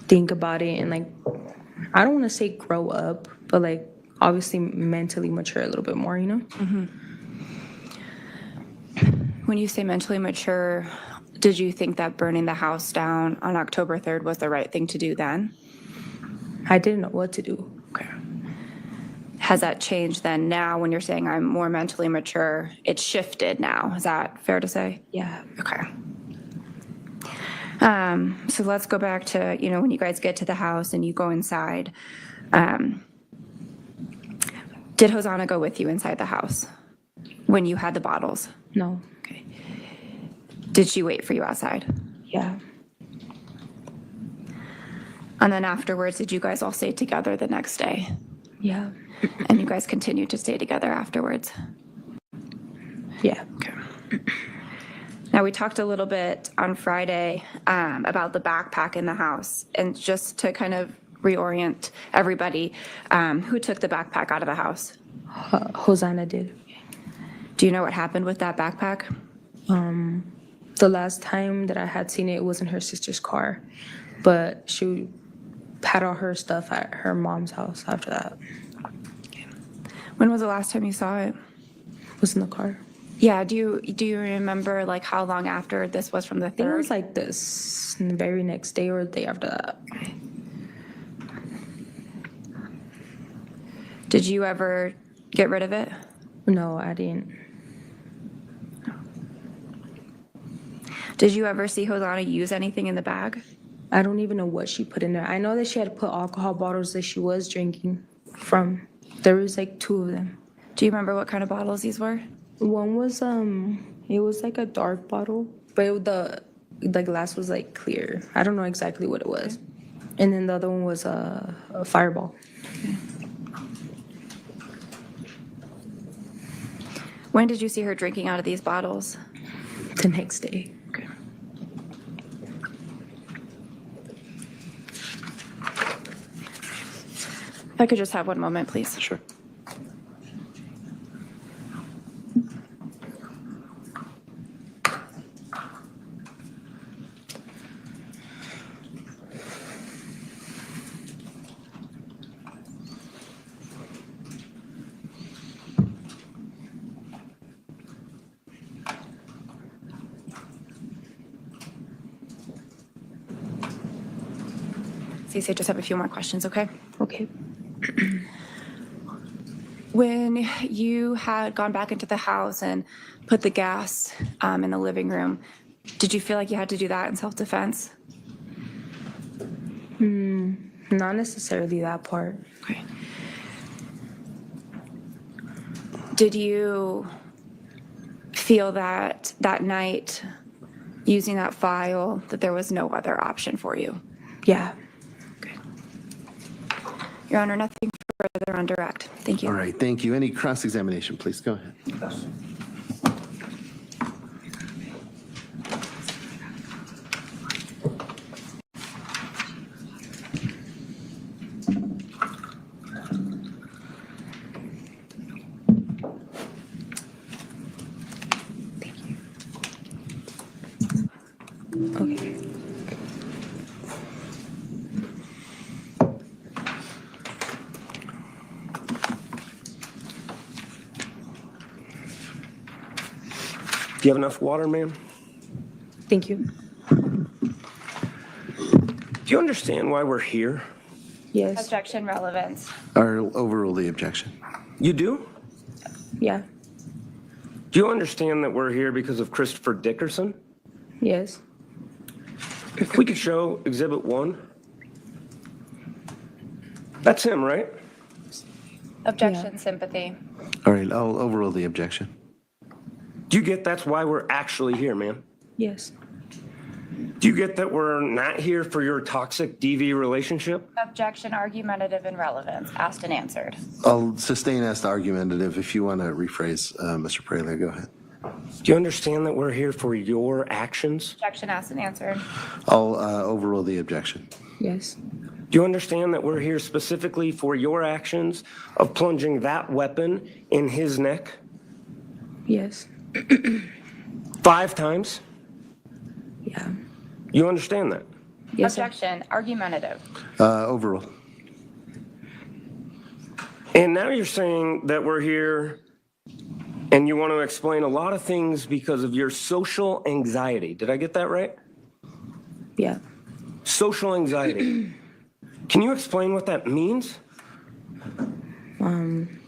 think about it and like, I don't want to say grow up, but like obviously mentally mature a little bit more, you know? When you say mentally mature, did you think that burning the house down on October 3rd was the right thing to do then? I didn't know what to do. Okay. Has that changed then now when you're saying I'm more mentally mature? It's shifted now. Is that fair to say? Yeah. Okay. So let's go back to, when you guys get to the house and you go inside. Did Hosanna go with you inside the house when you had the bottles? No. Okay. Did she wait for you outside? Yeah. And then afterwards, did you guys all stay together the next day? Yeah. And you guys continued to stay together afterwards? Yeah. Now, we talked a little bit on Friday about the backpack in the house. And just to kind of reorient everybody, who took the backpack out of the house? Hosanna did. Do you know what happened with that backpack? The last time that I had seen it, it was in her sister's car. But she had all her stuff at her mom's house after that. When was the last time you saw it? It was in the car. Yeah, do you remember like how long after this was from the I think it third? was like this the very next day or the day after that. Did you ever get rid of it? No, I didn't. Did you ever see Hosanna use anything in the bag? I don't even know what she put in there. I know that she had put alcohol bottles that she was drinking from. There was like 2 of them. Do you remember what kind of bottles these were? One was it was like a dark bottle, but the glass was like clear. I don't know exactly what it was. And then the other one was a Fireball. When did you see her drinking out of these bottles? The next day. Okay. If I could just have one moment, please. Sure. Cece, I just have a few more questions, okay? Okay. When you had gone back into the house and put the gas in the living room, did you feel like you had to do that in self-defense? Not necessarily that part. Okay. Did you feel that that night, using that file, that there was no other option for you? Yeah. Okay. Your Honor, nothing further on direct. Thank you. All right, thank you. Any cross-examination, please go ahead. Okay. Do you have enough water, ma'am? Thank you. Do you understand why we're here? Yes. Objection, relevance. Or overrule the objection. You do? Yeah. Do you understand that we're here because of Christopher Dickerson? Yes. If we could show Exhibit 1. That's him, right? Objection, sympathy. All right, I'll overrule the objection. Do you get that's why we're actually here, ma'am? Yes. Do you get that we're not here for your toxic DV relationship? Objection, argumentative, and relevance. Asked and answered. I'll sustain as the argumentative. If you want to rephrase, Mr. Praler, go ahead. Do you understand that we're here for your actions? Objection, asked and answered. I'll overrule the objection. Yes. Do you understand that we're here specifically for your actions of plunging that weapon in his neck Yes. 5 times? Yeah. You understand that? Yes. Sir. Objection, argumentative. Overrule. And now you're saying that we're here and you want to explain a lot of things because of your social anxiety. Did I get that right? Yeah. Social anxiety. Can you explain what that means?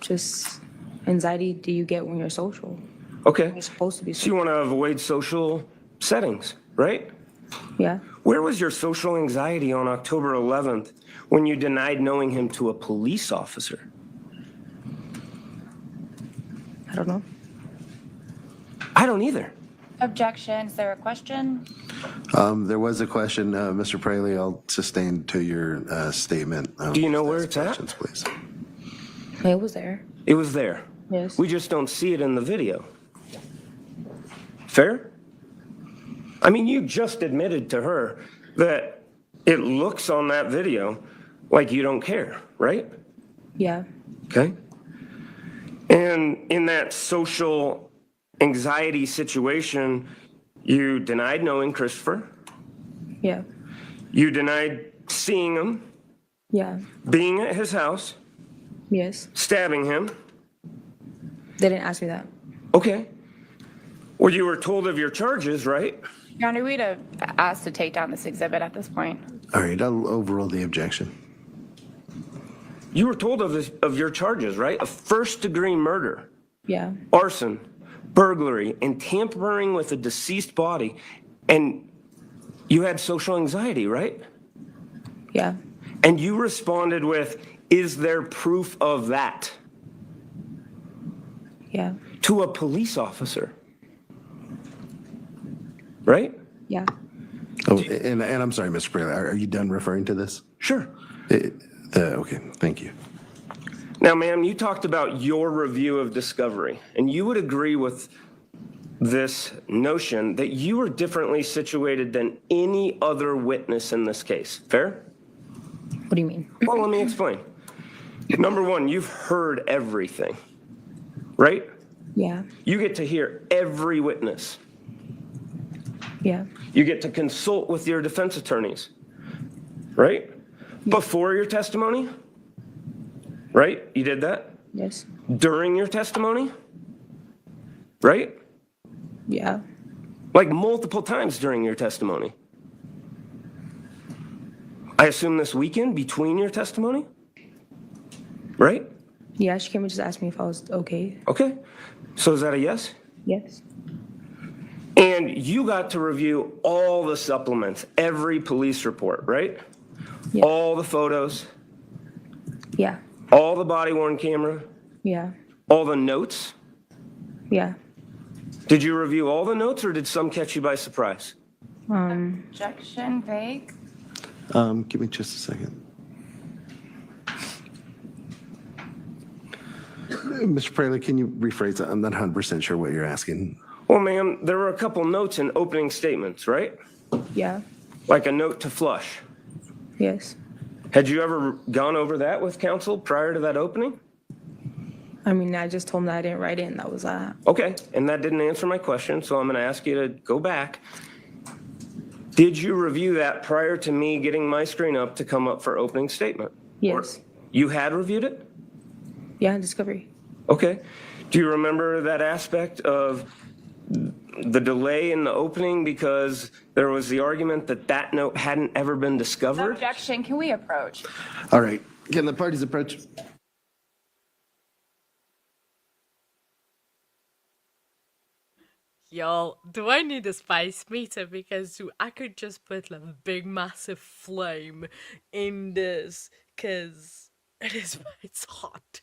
Just anxiety do you get when you're social? Okay. You're supposed to be So you social. want to avoid social settings, right? Yeah. Where was your social anxiety on October 11th when you denied knowing him to a police officer? I don't know. I don't either. Objection. Is there a question? There was a question, Mr. Praley, I'll sustain to your statement. Do you know Just where ask it's at? questions, please. It was there. It was there. Yes. We just don't see it in the video. Fair? I mean, you just admitted to her that it looks on that video like you don't care, right? Yeah. Okay. And in that social anxiety situation, you denied knowing Christopher. Yeah. You denied seeing him, Yeah. being at his house, Yes. stabbing him. They didn't ask me that. Okay. Well, you were told of your charges, right? Your Honor, we'd have asked to take down this exhibit at this point. All right, I'll overrule the objection. You were told of your charges, right? A first-degree murder, Yeah. arson, burglary, and tampering with a deceased body. And you had social anxiety, right? Yeah. And you responded with, "Is there proof of that?" Yeah. to a police officer. Right? Yeah. Oh, and I'm sorry, Mr. Praley, are you done referring to this? Sure. Okay, thank you. Now, ma'am, you talked about your review of discovery, and you would agree with this notion that you were differently situated than any other witness in this case. Fair? What do you mean? Well, let me explain. Number one, you've heard everything, right? Yeah. You get to hear every witness. Yeah. You get to consult with your defense attorneys, right? Before your testimony, right? You did that? Yes. During your testimony, right? Yeah. Like multiple times during your testimony. I assume this weekend between your testimony, right? Yeah. She came and just asked me if I was okay. Okay. So is that a yes? Yes. And you got to review all the supplements, every police report, right? Yeah. All the photos, Yeah. all the body-worn camera, Yeah. all the notes. Yeah. Did you review all the notes or did some catch you by surprise? Objection. Vague. Give me just a second. Mr. Praley, can you rephrase that? I'm not 100% sure what you're asking. Well, ma'am, there were a couple notes in opening statements, right? Yeah. Like a note to flush. Yes. Had you ever gone over that with counsel prior to that opening? I mean, I just told him that I didn't write it, and that was that. Okay, and that didn't answer my question, so I'm going to ask you to go back. Did you review that prior to me getting my screen up to come up for opening statement? Yes. You had reviewed it? Yeah. Discovery. Okay. Do you remember that aspect of the delay in the opening because there was the argument that that note hadn't ever been discovered? Objection. Can we approach? All right, can the parties approach? Yo, do I need a spice meter? Because I could just put like a big massive flame in this, cause it's hot.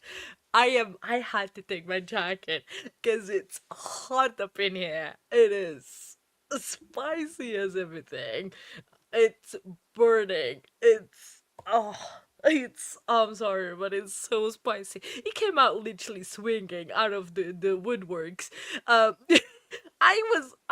I had to take my jacket because it's hot up in here. It is spicy as everything. It's burning. I'm sorry, but it's so spicy. It came out literally swinging out of the woodworks.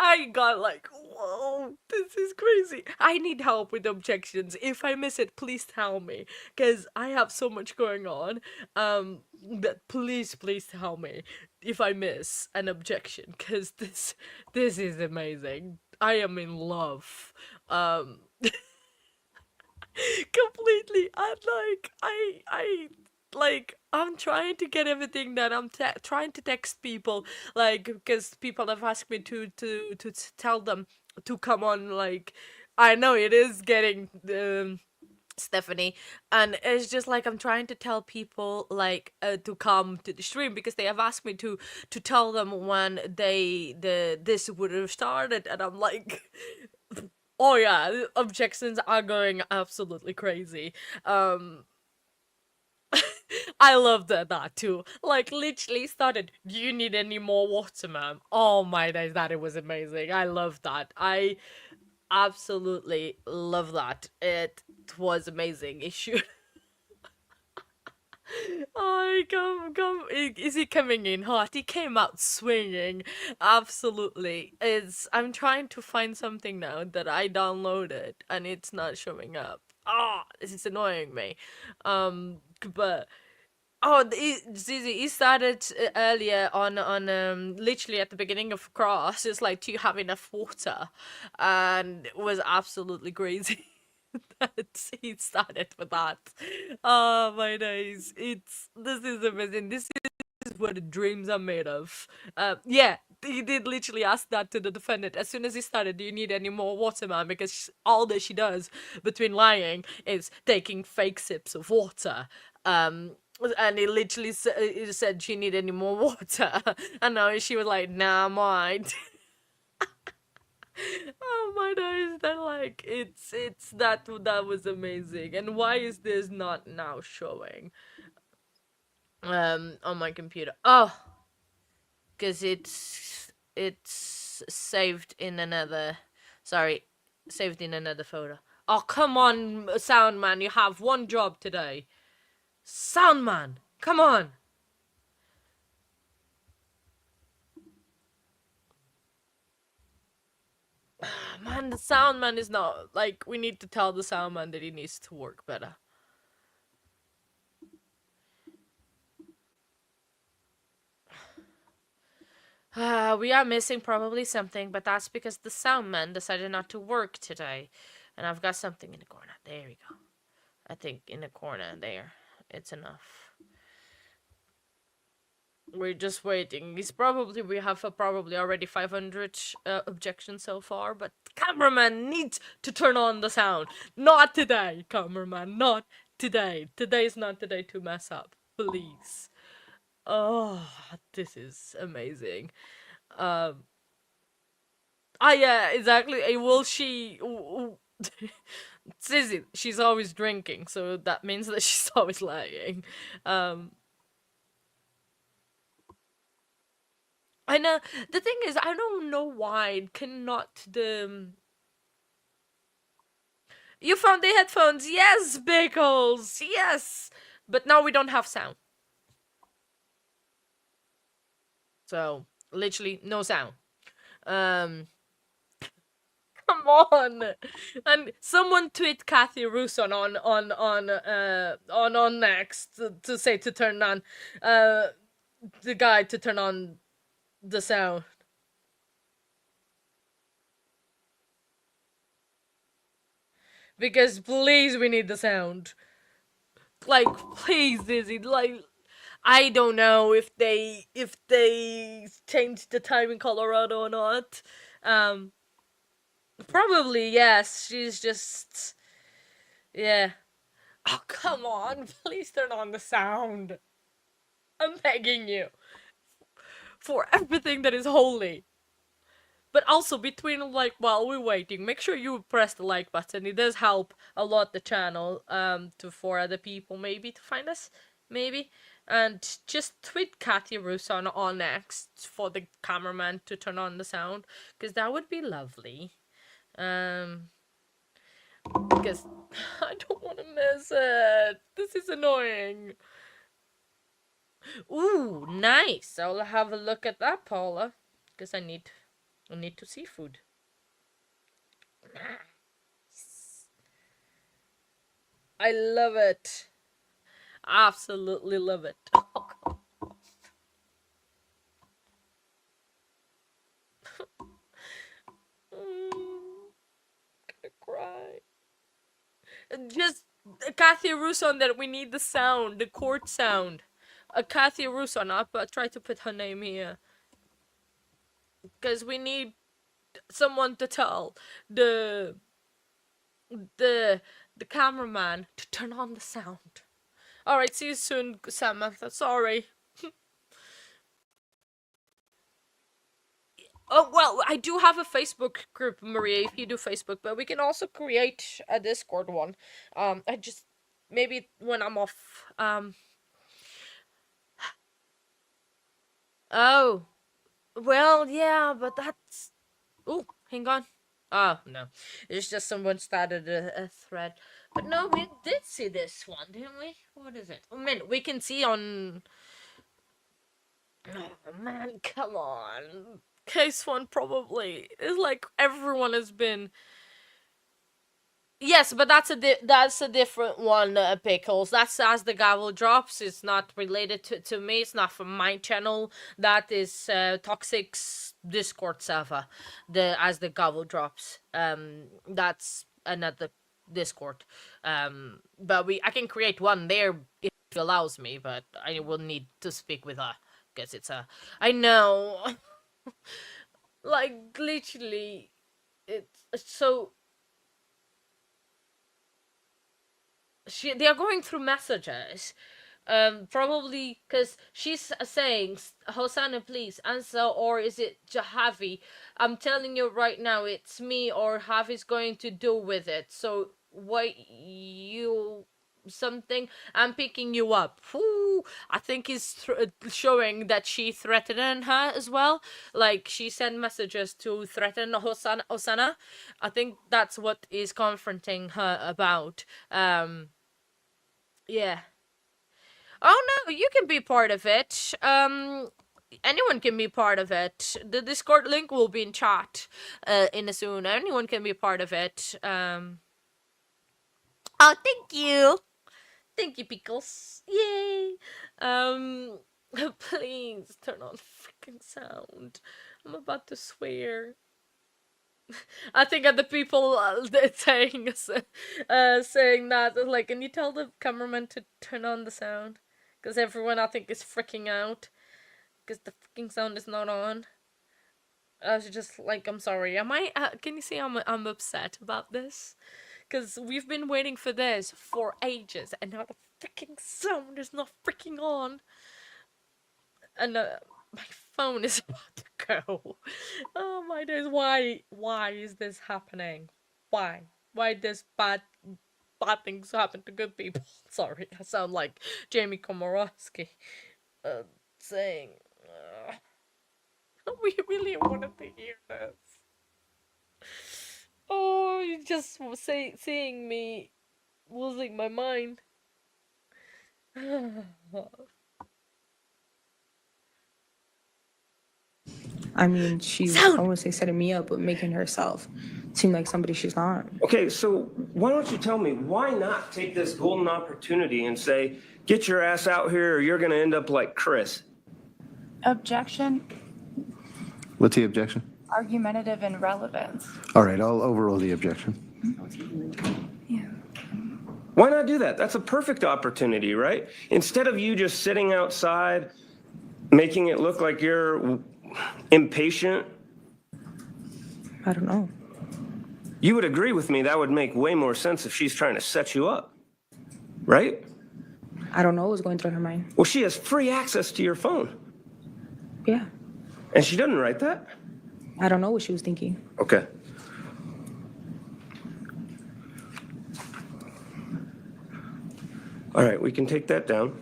I got like, whoa, this is crazy. I need help with objections. If I miss it, please tell me, because I have so much going on. But please tell me if I miss an objection, because this is amazing. I am in love. Completely. I'm trying to get everything that I'm trying to text people, like, because people have asked me to tell them to come on. Like, I know it is getting Stephanie, and it's just like I'm trying to tell people like to come to the stream because they have asked me to tell them when this would have started, and I'm like Oh yeah, the objections are going absolutely crazy. I love that too. Like literally started. Do you need any more water, ma'am? Oh my days, that it was amazing. I love that. I absolutely love that. It was amazing. It should. Oh, come! Is he coming in hot? He came out swinging. Absolutely. I'm trying to find something now that I downloaded and it's not showing up. Ah, this is annoying me. But Zizi, he started earlier on literally at the beginning of class. It's like, do you have enough water? And it was absolutely crazy. That he started with that. Oh my days! This is amazing. This is what the dreams are made of. Yeah, he did literally ask that to the defendant as soon as he started. Do you need any more water, man? Because all that she does between lying is taking fake sips of water. And he literally he said she need any more water, and now she was like, "Nah, mine." Oh my days, they're like, it's that was amazing. And why is this not now showing on my computer? Oh, because it's saved in another, sorry, saved in another folder. Oh, come on, sound man, you have one job today. Sound man, come on. Man, the sound man is not, like, we need to tell the sound man that he needs to work better. We are missing probably something, but that's because the sound man decided not to work today. And I've got something in the corner. There we go. I think in the corner there. It's enough. We're just waiting. We have probably already 500 objections so far, but cameraman needs to turn on the sound. Not today, cameraman. Not today. Today's not the day to mess up. Please. Oh, this is amazing. Yeah, exactly. Will she? Sissy, she's always drinking, so that means that she's always lying. I know. The thing is, I don't know why cannot the. You found the headphones, yes, Bickles, yes, but now we don't have sound. So literally no sound. Come on, and someone tweet Kathy Russo on next to say to turn on the guy to turn on the sound. Because please, we need the sound. Like, please, Dizzy. Like, I don't know if they changed the time in Colorado or not. Probably yes. She's just, yeah. Oh, come on! Please turn on the sound. I'm begging you for everything that is holy. But also between, like, while we're waiting, make sure you press the like button. It does help a lot the channel for other people maybe to find us, maybe. And just tweet Kathy Russo on next for the cameraman to turn on the sound, because that would be lovely. Because I don't want to miss it. This is annoying. Ooh, nice. I'll have a look at that, Paula, because I need to see food. Nice. I love it. Absolutely love it. Gonna cry. Just Kathy Russo, that we need the sound, the court sound. Kathy Russo, not but try to put her name here. Because we need someone to tell the cameraman to turn on the sound. Alright, see you soon, Samantha. Sorry. Oh, well, I do have a Facebook group, Maria, if you do Facebook, but we can also create a Discord one. I just, maybe when I'm off, oh, well, yeah, but that's, oh, hang on. Oh, no. It's just someone started a thread. But no, we did see this one, didn't we? What is it? I mean, we can see on, oh man, come on. Case one probably is like everyone has been. Yes, but that's a different one, Pickles. That's as the gavel drops. It's not related to me. It's not from my channel. That is Toxic's Discord server. The as the gavel drops. That's another Discord. But I can create one there if it allows me. But I will need to speak with her because it's a. I know, like literally, it's so. They are going through messages, probably because she's saying, Hosanna, please answer, or is it Jahavi? I'm telling you right now, it's me or Javi's going to do with it. So what you something, I'm picking you up. Ooh, I think it's showing that she threatened her as well. Like she sent messages to threaten Hosanna. I think that's what is confronting her about. Yeah. Oh no, you can be part of it. Anyone can be part of it. The Discord link will be in chat in a soon. Anyone can be part of it. Oh, thank you. Thank you, Pickles. Yay. Please turn on freaking sound. I'm about to swear. I think of the people saying saying that, like, can you tell the cameraman to turn on the sound? Because everyone, I think, is freaking out because the freaking sound is not on. I was just like, I'm sorry. Am I? Can you see I'm upset about this? Because we've been waiting for this for ages, and now the freaking sound is not freaking on. And my phone is about to go. Oh my days! Why is this happening? Why? Why does bad things happen to good people? Sorry, I sound like Jamie Komorowski saying. We really wanted to hear this. Oh, you just seeing me losing my mind. I mean, she's, I wouldn't say setting me up, but making herself seem like somebody she's not. Okay, so why don't you tell me, why not take this golden opportunity and say, get your ass out here or you're going to end up like Chris? Objection, What's the objection? argumentative irrelevance. All right, I'll overrule the objection. Why not do that? That's a perfect opportunity, right? Instead of you just sitting outside, making it look like you're impatient. I don't know. You would agree with me that would make way more sense if she's trying to set you up, right? I don't know what's going through her mind. Well, she has free access to your phone. Yeah. And she doesn't write that? I don't know what she was thinking. Okay. All right, we can take that down.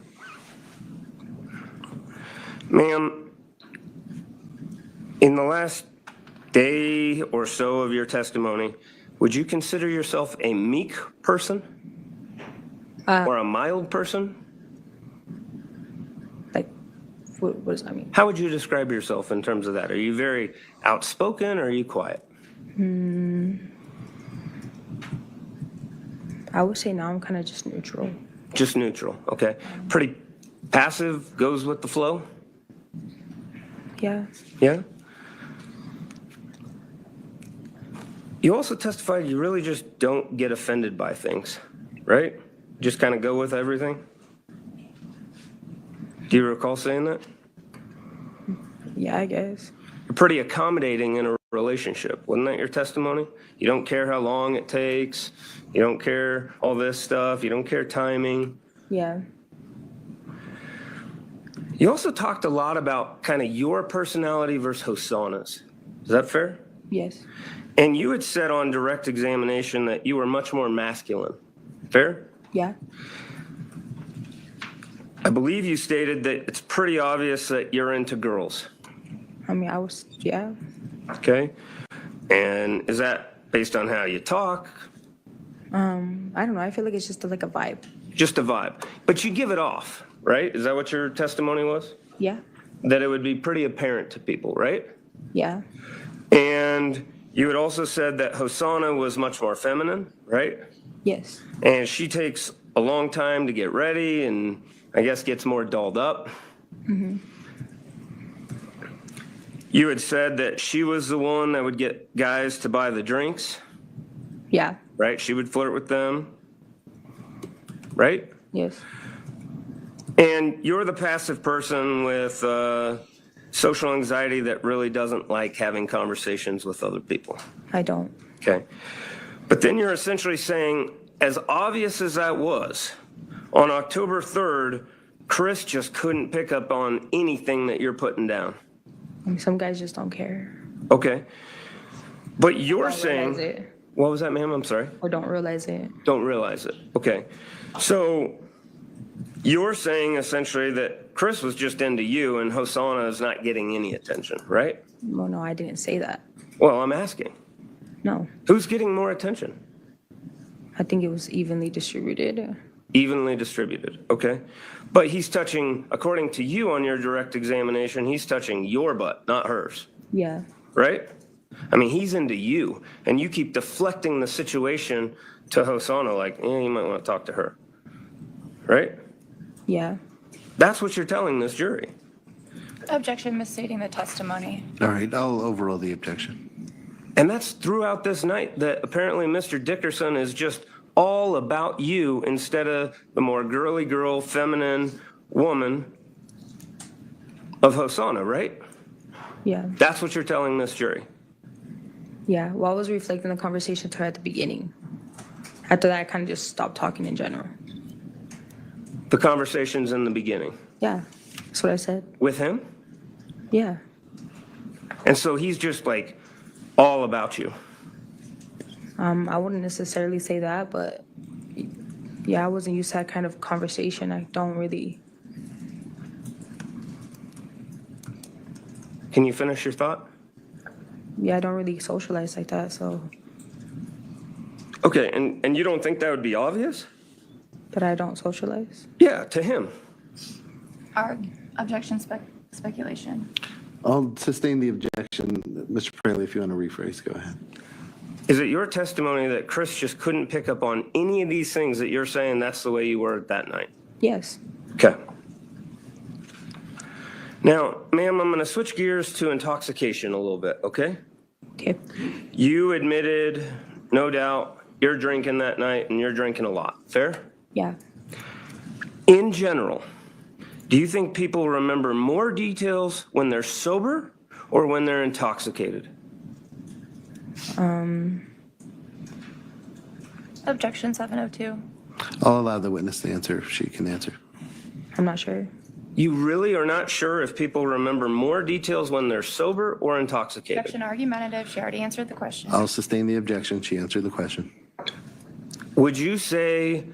Ma'am, in the last day or so of your testimony, would you consider yourself a meek person? Or a mild person? Like, what does that mean? How would you describe yourself in terms of that? Are you very outspoken or are you quiet? I would say now I'm kind of just neutral. Just neutral, okay. Pretty passive, goes with the flow? Yeah. Yeah? You also testified you really just don't get offended by things, right? Just kind of go with everything? Do you recall saying that? Yeah, I guess. You're pretty accommodating in a relationship. Wasn't that your testimony? You don't care how long it takes. You don't care all this stuff. You don't care timing. Yeah. You also talked a lot about kind of your personality versus Hosanna's. Is that fair? Yes. And you had said on direct examination that you were much more masculine. Fair? Yeah. I believe you stated that it's pretty obvious that you're into girls. I mean, yeah. Okay? And is that based on how you talk? I don't know. I feel like it's just like a vibe. Just a vibe. But you give it off, right? Is that what your testimony was? Yeah. That it would be pretty apparent to people, right? Yeah. And you had also said that Hosanna was much more feminine, right? Yes. And she takes a long time to get ready and I guess gets more dolled up. Mm-hmm. You had said that she was the one that would get guys to buy the drinks, Yeah. right? She would flirt with them, right? Yes. And you're the passive person with social anxiety that really doesn't like having conversations with other people. I don't. Okay. But then you're essentially saying, as obvious as that was, on October 3rd, Chris just couldn't pick up on anything that you're putting down. I mean, some guys just don't care. Okay. But you're Don't realize saying, it. what was that, ma'am? I'm sorry. Or don't realize it. Don't realize it. Okay. So you're saying essentially that Chris was just into you and Hosanna is not getting any attention, right? Well, no, I didn't say that. Well, I'm asking. No. Who's getting more attention? I think it was evenly distributed. Evenly distributed. Okay. But he's touching, according to you on your direct examination, he's touching your butt, not hers, Yeah. right? I mean, he's into you, and you keep deflecting the situation to Hosanna like, you might want to talk to her, right? Yeah. That's what you're telling this jury. Objection, misstating the testimony. All right, I'll overrule the objection. And that's throughout this night that apparently Mr. Dickerson is just all about you instead of the more girly girl, feminine woman of Hosanna, right? Yeah. That's what you're telling this jury. Yeah. Well, I was reflecting the conversation to her at the beginning. After that, I kind of just stopped talking in general. The conversation's in the beginning. Yeah. That's what I said. With him? Yeah. And so he's just like all about you. I wouldn't necessarily say that, but yeah, I wasn't used to that kind of conversation. I don't really. Can you finish your thought? Yeah, I don't really socialize like that, so. Okay, and you don't think that would be obvious? But I don't socialize. Yeah, to him. Objection, speculation. I'll sustain the objection. Mr. Praley, if you want to rephrase, go ahead. Is it your testimony that Chris just couldn't pick up on any of these things that you're saying that's the way you were that night? Yes. Okay. Now, ma'am, I'm going to switch gears to intoxication a little bit, okay? Okay. You admitted, no doubt, you're drinking that night and you're drinking a lot. Fair? Yeah. In general, do you think people remember more details when they're sober or when they're intoxicated? Objection 702. I'll allow the witness to answer if she can answer. I'm not sure. You really are not sure if people remember more details when they're sober or intoxicated? Objection argumentative. She already answered the question. I'll sustain the objection. She answered the question. Would you say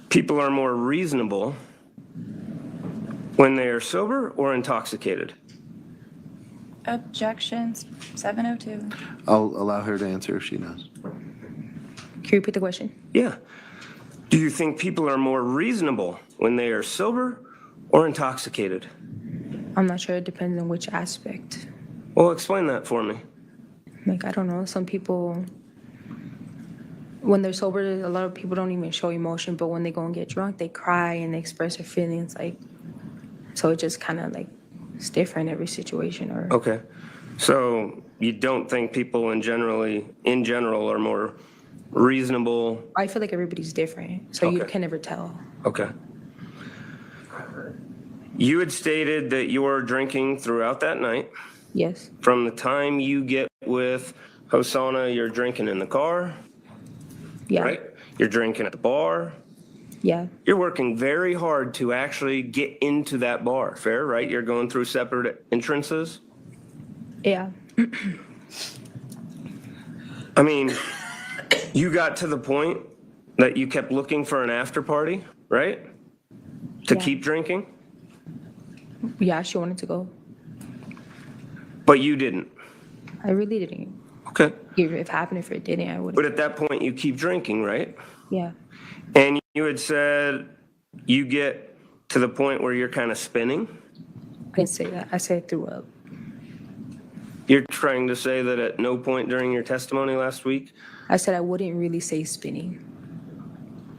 people are more reasonable when they are sober or intoxicated? Objections 702. I'll allow her to answer if she knows. Can you repeat the question? Yeah. Do you think people are more reasonable when they are sober or intoxicated? I'm not sure. It depends on which aspect. Well, explain that for me. Like, I don't know. Some people, when they're sober, a lot of people don't even show emotion, but when they go and get drunk, they cry and they express their feelings. Like, so it just kind of like, it's different in every situation. Or Okay. So you don't think people in general are more reasonable? I feel like everybody's different, so you Okay. can never tell. Okay. You had stated that you were drinking throughout that night. Yes. From the time you get with Hosanna, you're drinking in the car, Yeah. right? You're drinking at the bar. Yeah. You're working very hard to actually get into that bar, fair, right? You're going through separate entrances. Yeah. I mean, you got to the point that you kept looking for an after party, right? To Yeah. keep drinking, Yeah, she wanted to go. but you didn't. I really didn't. Okay. If it happened, if it didn't, I would. But at that point, you keep drinking, right? Yeah. And you had said you get to the point where you're kind of spinning. I didn't say that. I said I threw up. You're trying to say that at no point during your testimony last week I said I wouldn't really say spinning.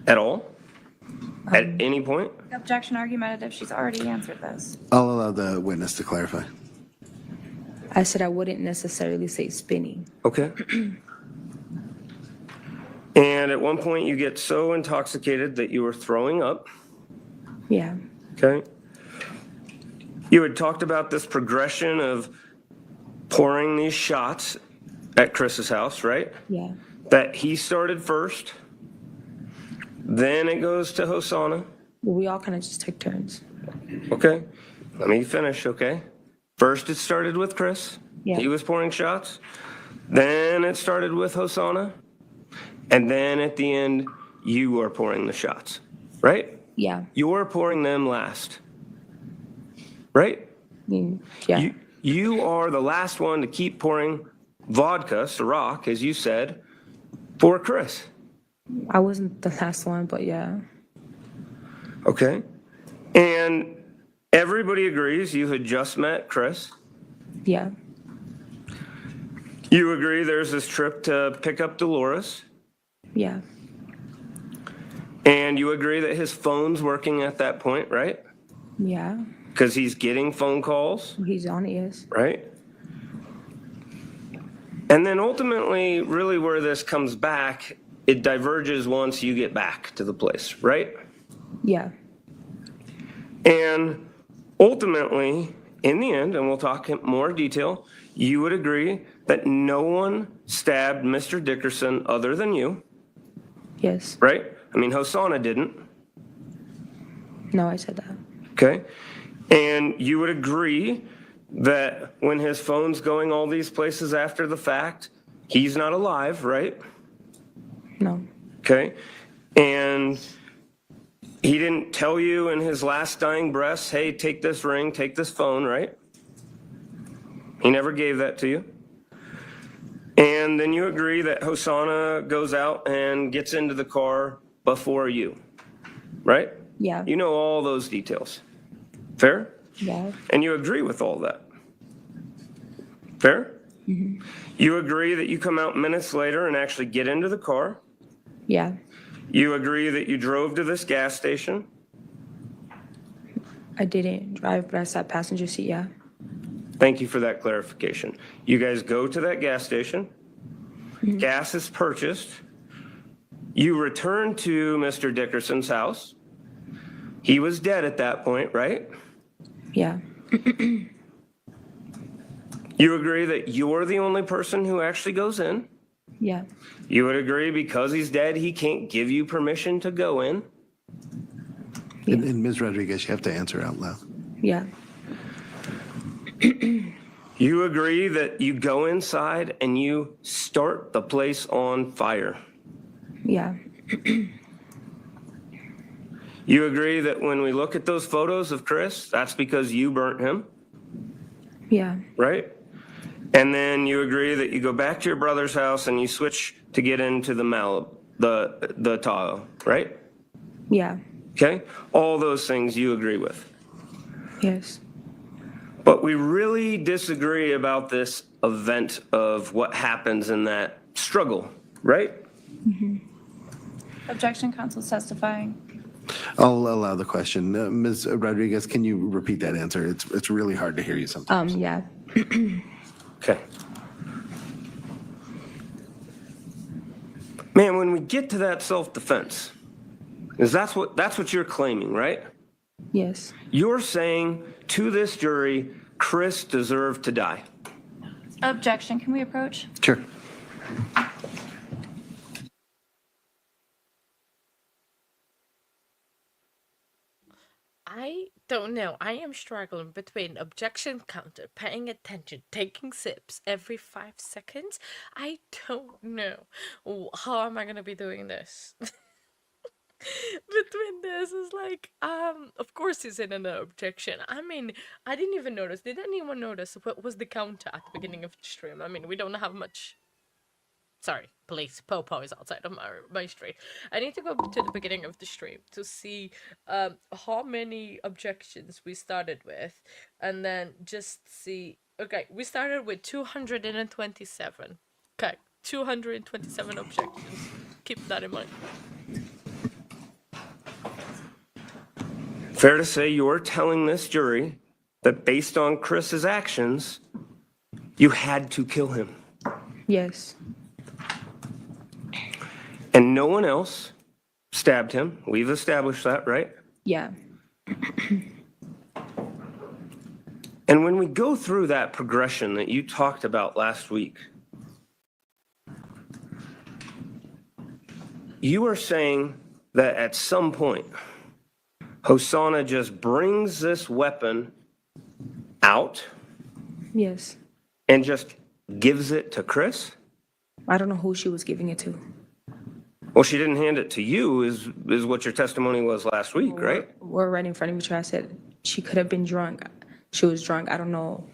at all? At any point? Objection argumentative. She's already answered this. I'll allow the witness to clarify. I said I wouldn't necessarily say spinning. Okay. And at one point, you get so intoxicated that you were throwing up. Yeah. Okay. You had talked about this progression of pouring these shots at Chris's house, right? Yeah. That he started first. Then it goes to Hosanna. We all kind of just took turns. Okay. Let me finish, okay? First, it started with Chris. Yeah. He was pouring shots. Then it started with Hosanna. And then at the end, you are pouring the shots, right? Yeah. You're pouring them last, right? Yeah. You are the last one to keep pouring vodka, Ciroc, as you said, for Chris. I wasn't the last one, but yeah. Okay. And everybody agrees you had just met Chris. Yeah. You agree there's this trip to pick up Dolores. Yeah. And you agree that his phone's working at that point, right? Yeah. Because he's getting phone calls, He's on it, yes. right? And then ultimately, really where this comes back, it diverges once you get back to the place, right? Yeah. And ultimately, in the end, and we'll talk in more detail, you would agree that no one stabbed Mr. Dickerson other than you, Yes. right? I mean, Hosanna didn't, No, I said that. okay? And you would agree that when his phone's going all these places after the fact, he's not alive, right? No. Okay? And he didn't tell you in his last dying breaths, hey, take this ring, take this phone, right? He never gave that to you. And then you agree that Hosanna goes out and gets into the car before you, right? Yeah. You know all those details. Fair? Yeah. And you agree with all that. Fair? Mm-hmm. You agree that you come out minutes later and actually get into the car. Yeah. You agree that you drove to this gas station. I didn't drive, but I sat passenger seat, yeah. Thank you for that clarification. You guys go to that gas station. Gas is purchased. You return to Mr. Dickerson's house. He was dead at that point, right? Yeah. You agree that you're the only person who actually goes in. Yeah. You would agree because he's dead, he can't give you permission to go in. And Ms. Rodriguez, you have to answer out loud. Yeah. You agree that you go inside and you start the place on fire. Yeah. You agree that when we look at those photos of Chris, that's because you burnt him, Yeah. right? And then you agree that you go back to your brother's house and you switch to get into the Tahoe, right? Yeah. Okay? All those things you agree with. Yes. But we really disagree about this event of what happens in that struggle, right? Objection, counsel's testifying. I'll allow the question. Ms. Rodriguez, can you repeat that answer? It's really hard to hear you sometimes. Yeah. Okay. Man, when we get to that self-defense, is that's what you're claiming, right? Yes. You're saying to this jury, Chris deserved to die. Objection, can we approach? Sure. I don't know. I am struggling between objection counter, paying attention, taking sips every 5 seconds. I don't know. How am I gonna be doing this? Between this is like, of course he's in an objection. I mean, I didn't even notice. Did anyone notice what was the counter at the beginning of the stream? I mean, we don't have much. Sorry, police. Popo is outside of my street. I need to go to the beginning of the stream to see how many objections we started with, and then just see. Okay, we started with 227. Okay, 227 objections. Keep that in mind. Fair to say you're telling this jury that based on Chris's actions, you had to kill him. Yes. And no one else stabbed him. We've established that, right? Yeah. And when we go through that progression that you talked about last week, you are saying that at some point, Hosanna just brings this weapon out Yes. and just gives it to Chris? I don't know who she was giving it to. Well, she didn't hand it to you, is what your testimony was last week, right? We're right in front of each other. I said she could have been drunk. She was drunk. I don't know.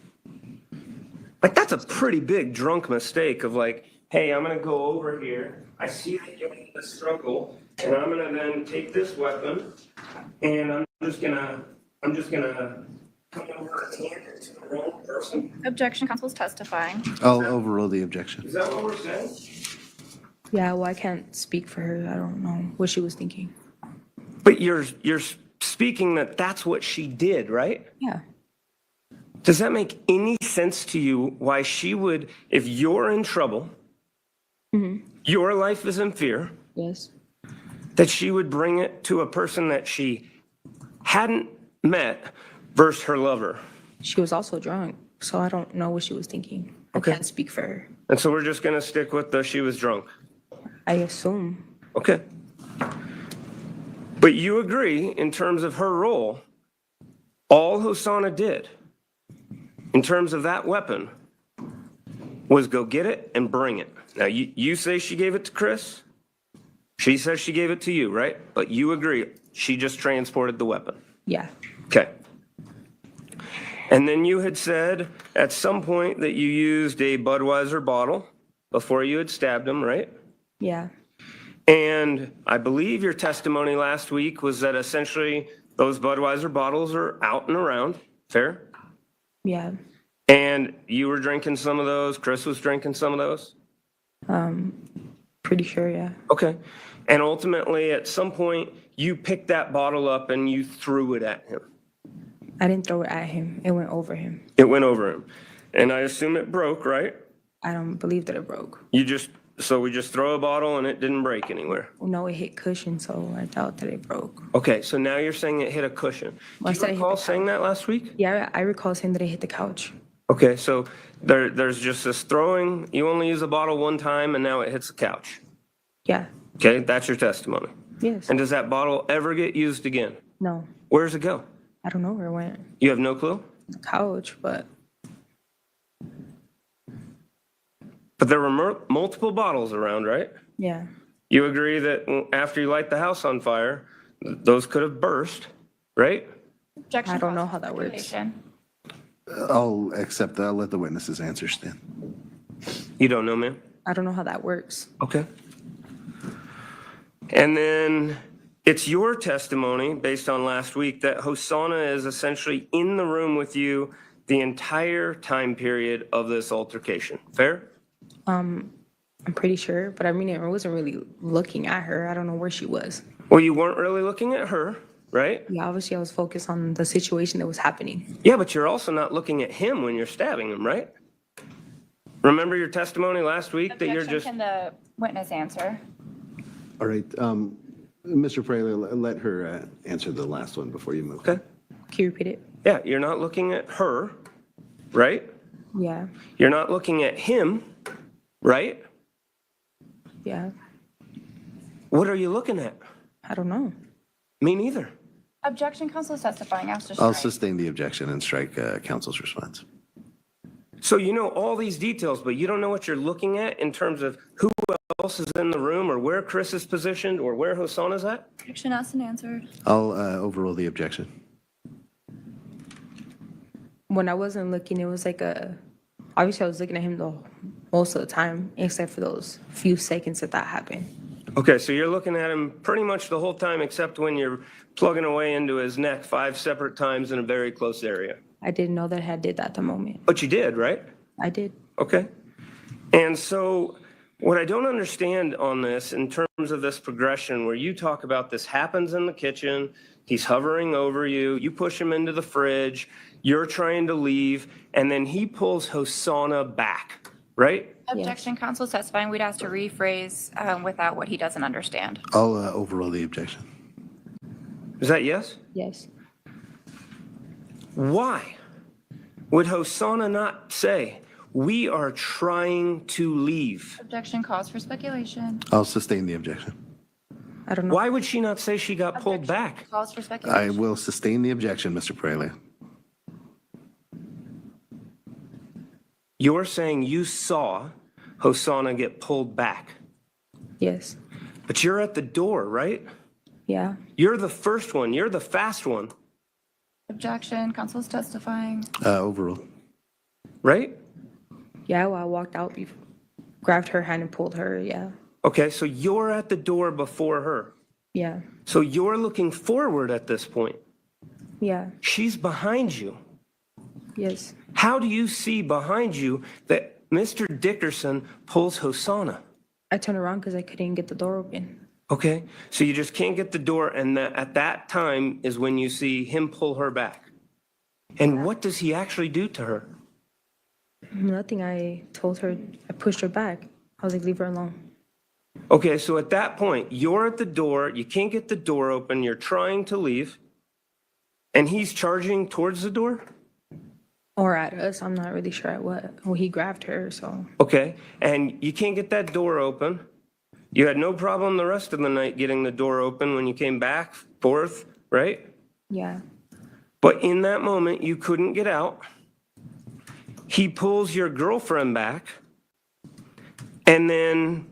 Like, that's a pretty big drunk mistake of like, hey, I'm gonna go over here. I see that you're in a struggle, and I'm gonna then take this weapon, and I'm just gonna come over and hand it to the wrong person. Objection, counsel's testifying. I'll overrule the objection. Is that what we're saying? Yeah, well, I can't speak for her. I don't know what she was thinking. But you're speaking that that's what she did, right? Yeah. Does that make any sense to you why she would, if you're in trouble, your life is in fear, Yes. that she would bring it to a person that she hadn't met versus her lover? She was also drunk, so I don't know what she was thinking. Okay. I can't speak for her. And so we're just going to stick with the she was drunk. I assume. Okay. But you agree, in terms of her role, all Hosanna did, in terms of that weapon, was go get it and bring it. Now, you say she gave it to Chris. She says she gave it to you, right? But you agree, she just transported the weapon. Yeah. Okay. And then you had said at some point that you used a Budweiser bottle before you had stabbed him, right? Yeah. And I believe your testimony last week was that essentially those Budweiser bottles are out and around. Fair? Yeah. And you were drinking some of those. Chris was drinking some of those. Pretty sure, yeah. Okay. And ultimately, at some point, you picked that bottle up and you threw it at him. I didn't throw it at him. It went over him. It went over him. And I assume it broke, right? I don't believe that it broke. So we just throw a bottle and it didn't break anywhere. No, it hit cushion, so I doubt that it broke. Okay, so now you're saying it hit a cushion. Well, I Do said you it hit recall the saying that last week? Yeah, I recall saying that it hit the couch. Okay, so there's just this throwing, you only use a bottle one time and now it hits the couch. Yeah. Okay, that's your testimony. Yes. And does that bottle ever get used again? No. Where does it go? I don't know where it went. You have no clue? The couch, but But there were multiple bottles around, right? yeah. You agree that after you light the house on fire, those could have burst, right? Objection, I don't know counsel's how that works. speculation. I'll accept that. I'll let the witnesses answer, Stan. You don't know, man? I don't know how that works. Okay. And then it's your testimony, based on last week, that Hosanna is essentially in the room with you the entire time period of this altercation. Fair? I'm pretty sure, but I mean, I wasn't really looking at her. I don't know where she was. Well, you weren't really looking at her, right? Yeah, obviously I was focused on the situation that was happening. Yeah, but you're also not looking at him when you're stabbing him, right? Remember your testimony last week that you're Objection, just... can the witness answer? All right, Mr. Fraley, let her answer the last one before you move. Okay. Can you repeat it? Yeah, you're not looking at her, right? Yeah. You're not looking at him, right? Yeah. What are you looking at? I don't know. Me neither. Objection, counsel is testifying. Asked to I'll strike. sustain the objection and strike counsel's response. So you know all these details, but you don't know what you're looking at in terms of who else is in the room or where Chris is positioned or where Hosanna's at? Objection asked and answered. I'll overrule the objection. When I wasn't looking, it was like obviously I was looking at him most of the time, except for those few seconds that happened. Okay, so you're looking at him pretty much the whole time except when you're plugging away into his neck 5 separate times in a very close area. I didn't know that I did that at the moment. But you did, right? I did. Okay. And so what I don't understand on this in terms of this progression where you talk about this happens in the kitchen, he's hovering over you, you push him into the fridge, you're trying to leave, and then he pulls Hosanna back, right? Objection, counsel is testifying. We'd ask to rephrase without what he doesn't understand. I'll overrule the objection. Is that yes? Yes. Why would Hosanna not say, we are trying to leave? Objection calls for speculation. I'll sustain the objection. I don't know. Why would she not say she got pulled back? Calls for I speculation. will sustain the objection, Mr. Pereira. You're saying you saw Hosanna get pulled back, Yes. but you're at the door, right? Yeah. You're the first one. You're the fast one, Objection, counsel is testifying. Overrule. right? Yeah, well, I walked out, grabbed her hand and pulled her. Yeah. Okay, so you're at the door before her. Yeah. So you're looking forward at this point. Yeah. She's behind you. Yes. How do you see behind you that Mr. Dickerson pulls Hosanna? I turned around because I couldn't get the door open. Okay, so you just can't get the door, and at that time is when you see him pull her back. And what does he actually do to her? Nothing. I told her, I pushed her back. I was like, leave her alone. Okay, so at that point, you're at the door, you can't get the door open, you're trying to leave, and he's charging towards the door? Or at us. I'm not really sure at what. Well, he grabbed her, so. Okay, and you can't get that door open. You had no problem the rest of the night getting the door open when you came back, forth, right? Yeah. But in that moment, you couldn't get out. He pulls your girlfriend back, and then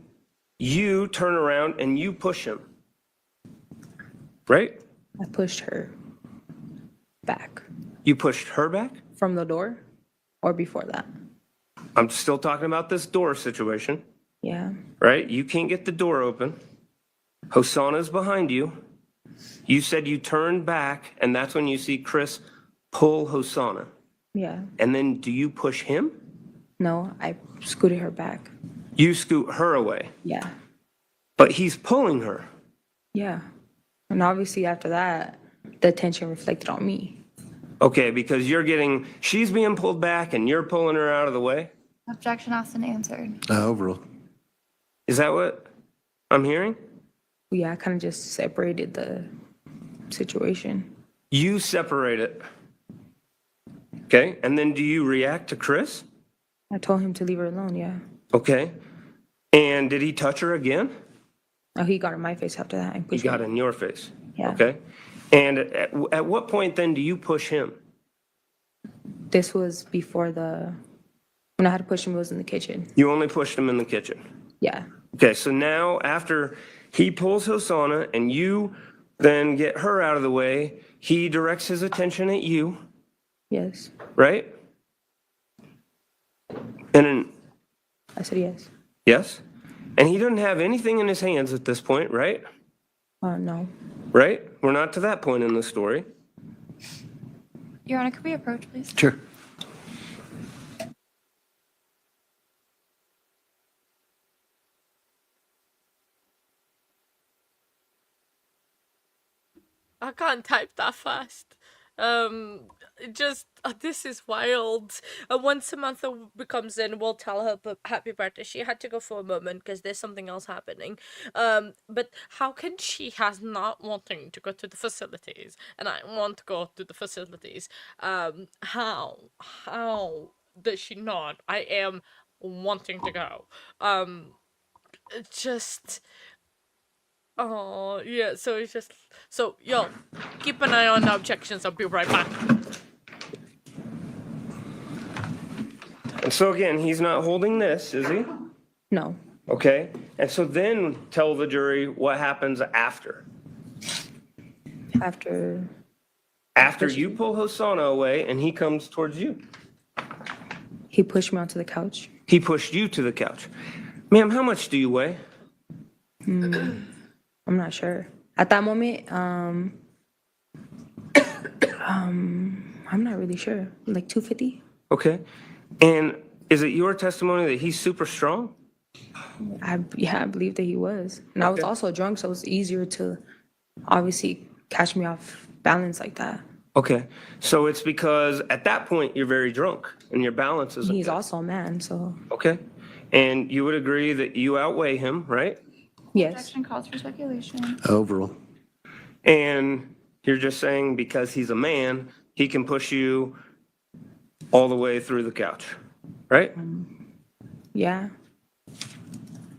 you turn around and you push him, right? I pushed her back. You pushed her back? From the door or before that? I'm still talking about this door situation, Yeah. right? You can't get the door open. Hosanna's behind you. You said you turned back, and that's when you see Chris pull Hosanna. Yeah. And then do you push him? No, I scooted her back. You scoot her away, Yeah. but he's pulling her. Yeah. And obviously after that, the attention reflected on me. Okay, because she's being pulled back and you're pulling her out of the way? Objection asked and answered. Overrule. Is that what I'm hearing? Yeah, I kind of just separated the situation. You separate it. Okay, and then do you react to Chris? I told him to leave her alone, yeah. Okay, and did he touch her again? Oh, he got in my face after that and He pushed got me. in your face. Yeah. Okay, and at what point then do you push him? This was before when I had to push him, it was in the kitchen. You only pushed him in the kitchen. Yeah. Okay, so now after he pulls Hosanna and you then get her out of the way, he directs his attention at you, Yes. right? And then, I said yes. yes? And he doesn't have anything in his hands at this point, right? No. Right? We're not to that point in the story. Your Honor, could we approach, please? Sure. I can't type that fast. This is wild. Once Samantha comes in, we'll tell her happy birthday. She had to go for a moment because there's something else happening. But how can she has not wanting to go to the facilities, and I want to go to the facilities? How does she not? I am wanting to go. Just Oh, yeah, so it's just... So, yo, keep an eye on the objections. I'll be right back. And so again, he's not holding this, is he? No. Okay. And so then tell the jury what happens after. After you pull Hosanna away and he comes towards you. He pushed me onto the couch. He pushed you to the couch. Ma'am, how much do you weigh? I'm not sure. At that moment, I'm not really sure. Like 250? Okay. And is it your testimony that he's super strong? I believe that he was. And I was also drunk, so it was easier to obviously catch me off balance like that. Okay. So it's because at that point you're very drunk and your balance isn't He's good. also a man, so Okay. And you would agree that you outweigh him, right? yes. Objection calls for speculation. Overrule. And you're just saying because he's a man, he can push you all the way through the couch, right? Yeah.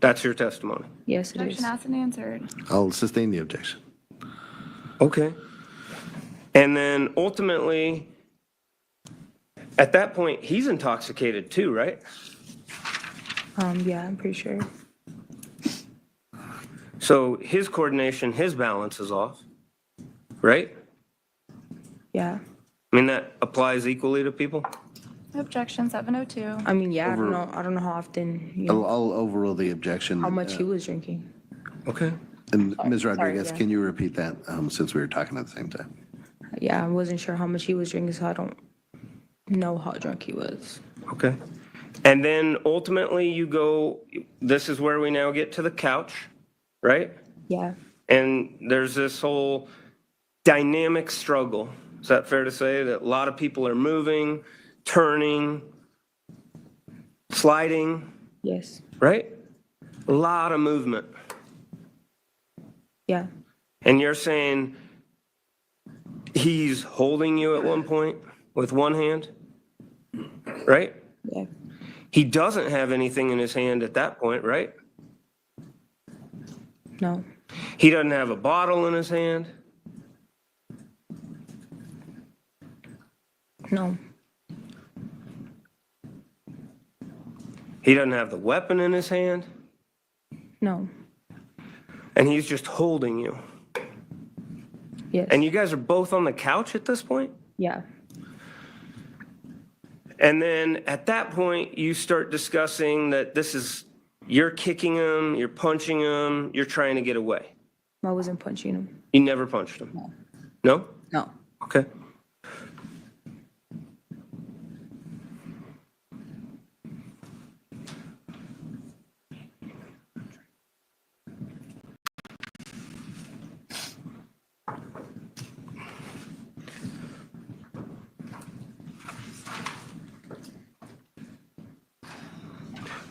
That's your testimony. Yes, it is. Objection asked and answered. I'll sustain the objection. Okay. And then ultimately, at that point, he's intoxicated too, right? Yeah, I'm pretty sure. So his coordination, his balance is off, right? Yeah. I mean, that applies equally to people? Objection 702. I mean, yeah, I don't know how often, you know, I'll overrule the objection. how much he was drinking. Okay. And Ms. Rodriguez, yeah. can you repeat that since we were talking at the same time? Yeah, I wasn't sure how much he was drinking, so I don't know how drunk he was. Okay. And then ultimately you go, this is where we now get to the couch, right? Yeah. And there's this whole dynamic struggle. Is that fair to say that a lot of people are moving, turning, sliding, Yes. right? A lot of movement. Yeah. And you're saying he's holding you at one point with one hand, right? Yeah. He doesn't have anything in his hand at that point, right? No. He doesn't have a bottle in his hand. No. He doesn't have the weapon in his hand. No. And he's just holding you. Yes. And you guys are both on the couch at this point? Yeah. And then at that point, you start discussing that you're kicking him, you're punching him, you're trying to get away. I wasn't punching him. You never punched him? No. No? No. Okay.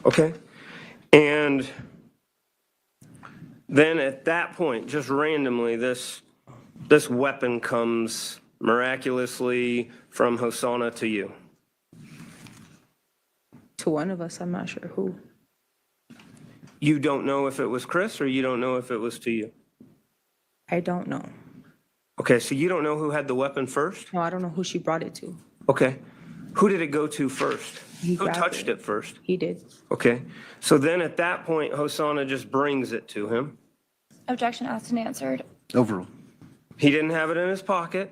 Okay. And then at that point, just randomly, this weapon comes miraculously from Hosanna to you. To one of us, I'm not sure who. You don't know if it was Chris or you don't know if it was to you? I don't know. Okay, so you don't know who had the weapon first? No, I don't know who she brought it to. Okay. Who did it go to first? He Who grabbed touched it first? He did. Okay. So then at that point, Hosanna just brings it to him. Objection asked and answered. Overrule. He didn't have it in his pocket,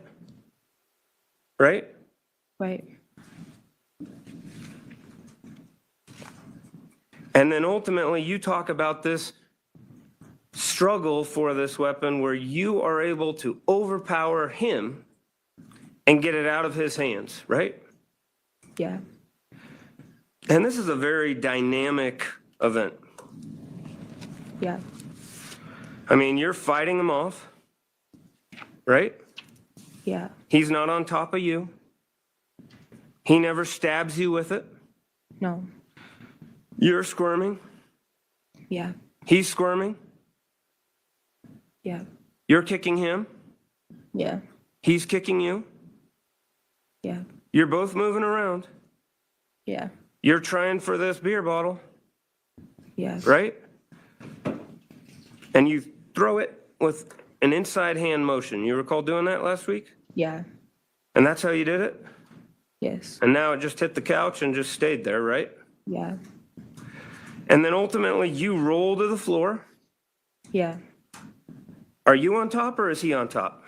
right? Right. And then ultimately, you talk about this struggle for this weapon where you are able to overpower him and get it out of his hands, right? Yeah. And this is a very dynamic event. Yeah. I mean, you're fighting him off, right? Yeah. He's not on top of you. He never stabs you with it. No. You're squirming. Yeah. He's squirming. Yeah. You're kicking him. Yeah. He's kicking you. Yeah. You're both moving around. Yeah. You're trying for this beer bottle, Yeah. right? And you throw it with an inside hand motion. You recall doing that last week? Yeah. And that's how you did it? Yes. And now it just hit the couch and just stayed there, right? Yeah. And then ultimately you roll to the floor. Yeah. Are you on top or is he on top?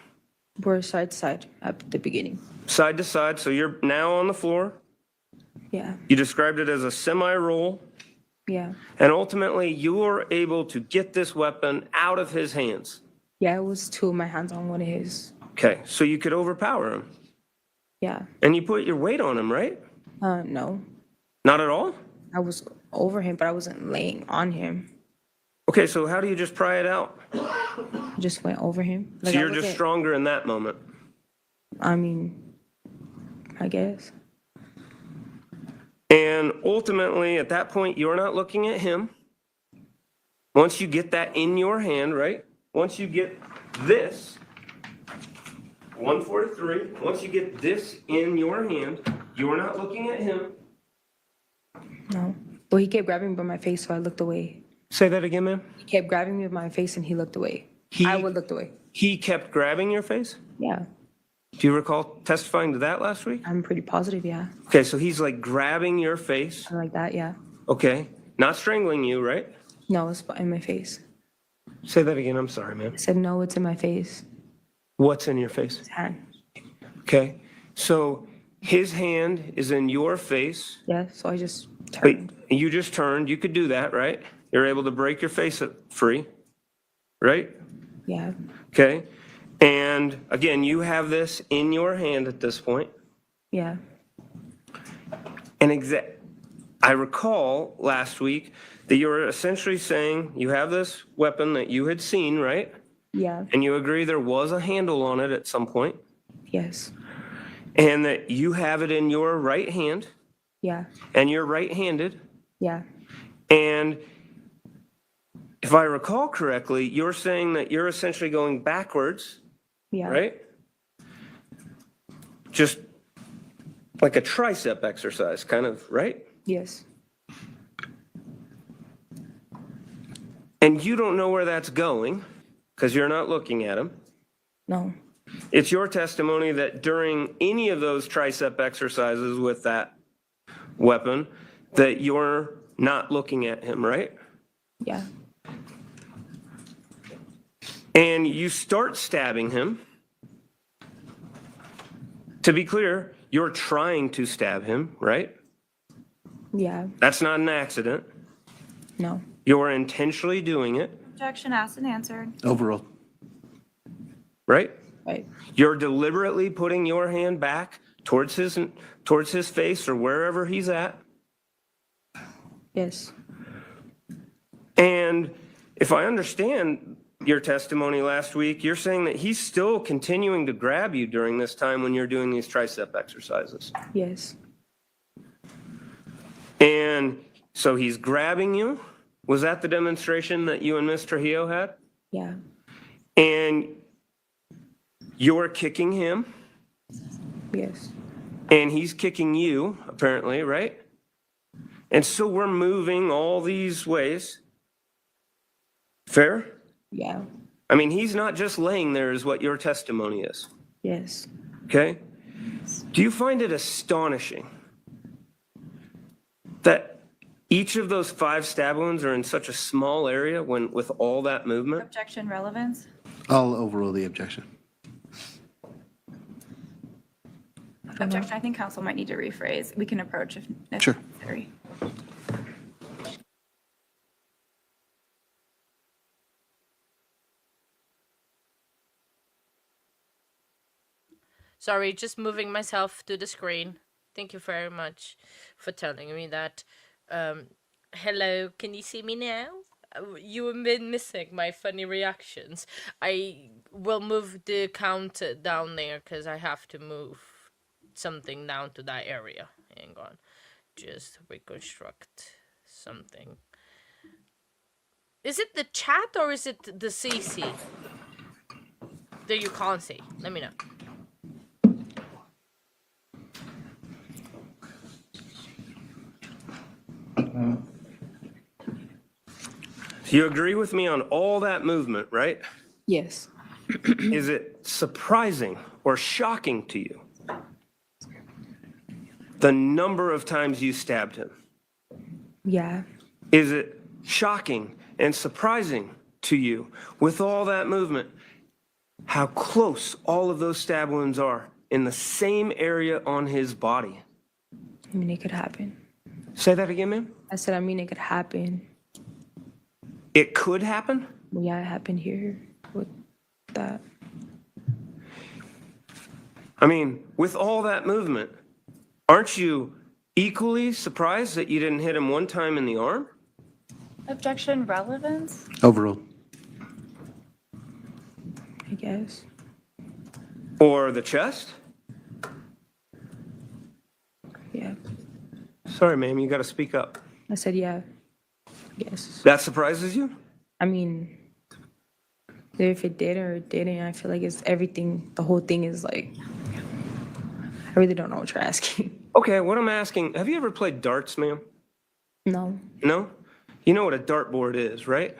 We're side to side at the beginning. Side to side, so you're now on the floor. Yeah. You described it as a semi-roll. Yeah. And ultimately you were able to get this weapon out of his hands. Yeah, it was two of my hands on one of his. Okay, so you could overpower him. Yeah. And you put your weight on him, right? No. Not at all? I was over him, but I wasn't laying on him. Okay, so how do you just pry it out? I just went over him. So you're just stronger in that moment. I mean, I guess. And ultimately, at that point, you're not looking at him. Once you get that in your hand, right? Once you get this, 143, once you get this in your hand, you're not looking at him. No. Well, he kept grabbing me by my face, so I looked away. Say that again, ma'am. He kept grabbing me by my face, and he looked away. I would look away. He kept grabbing your face? Yeah. Do you recall testifying to that last week? I'm pretty positive, yeah. Okay, so he's like grabbing your face. I like that, yeah. Okay, not strangling you, right? No, it's in my face. Say that again, I'm sorry, ma'am. I said, no, it's in my face. What's in your face? His hand. Okay, so his hand is in your face. Yeah, so I just But turned. you just turned, you could do that, right? You're able to break your face free, right? Yeah. Okay, and again, you have this in your hand at this point. Yeah. And I recall last week that you were essentially saying you have this weapon that you had seen, right? Yeah. And you agree there was a handle on it at some point, Yes. and that you have it in your right hand, Yeah. and you're right-handed. Yeah. And if I recall correctly, you're saying that you're essentially going backwards, Yeah. right? Just like a tricep exercise, kind of, right? Yes. And you don't know where that's going because you're not looking at him. No. It's your testimony that during any of those tricep exercises with that weapon, that you're not looking at him, right? Yeah. And you start stabbing him. To be clear, you're trying to stab him, right? Yeah. That's not an accident. No. You're intentionally doing it, Objection asked and answered. Overruled. right? Right. You're deliberately putting your hand back towards his face or wherever he's at. Yes. And if I understand your testimony last week, you're saying that he's still continuing to grab you during this time when you're doing these tricep exercises. Yes. And so he's grabbing you. Was that the demonstration that you and Ms. Trujillo had? Yeah. And you're kicking him, Yes. and he's kicking you, apparently, right? And so we're moving all these ways. Fair? Yeah. I mean, he's not just laying there, is what your testimony is. Yes. Okay? Do you find it astonishing that each of those 5 stab wounds are in such a small area when with all that movement? Objection relevance. I'll overrule the objection. Objection, I think council might need to rephrase. We can approach if Sure. necessary. Sorry, just moving myself to the screen. Thank you very much for telling me that. Hello, can you see me now? You have been missing my funny reactions. I will move the count down there because I have to move something down to that area. Hang on. Just reconstruct something. Is it the chat or is it the CC that you can't see? Let me know. So you agree with me on all that movement, right? Yes. Is it surprising or shocking to you the number of times you stabbed him? Yeah. Is it shocking and surprising to you with all that movement how close all of those stab wounds are in the same area on his body? I mean, it could happen. Say that again, ma'am. I said, I mean, it could happen. It could happen? Well, yeah, it happened here with that. I mean, with all that movement, aren't you equally surprised that you didn't hit him one time in the arm? Objection relevance? Overruled. I guess. Or the chest? Yeah. Sorry, ma'am, you got to speak up. I said, yeah. Yes. That surprises you? I mean, if it did or it didn't, I feel like it's everything. The whole thing is like, I really don't know what you're asking. Okay, what I'm asking, have you ever played darts, ma'am? No. No? You know what a dartboard is, right?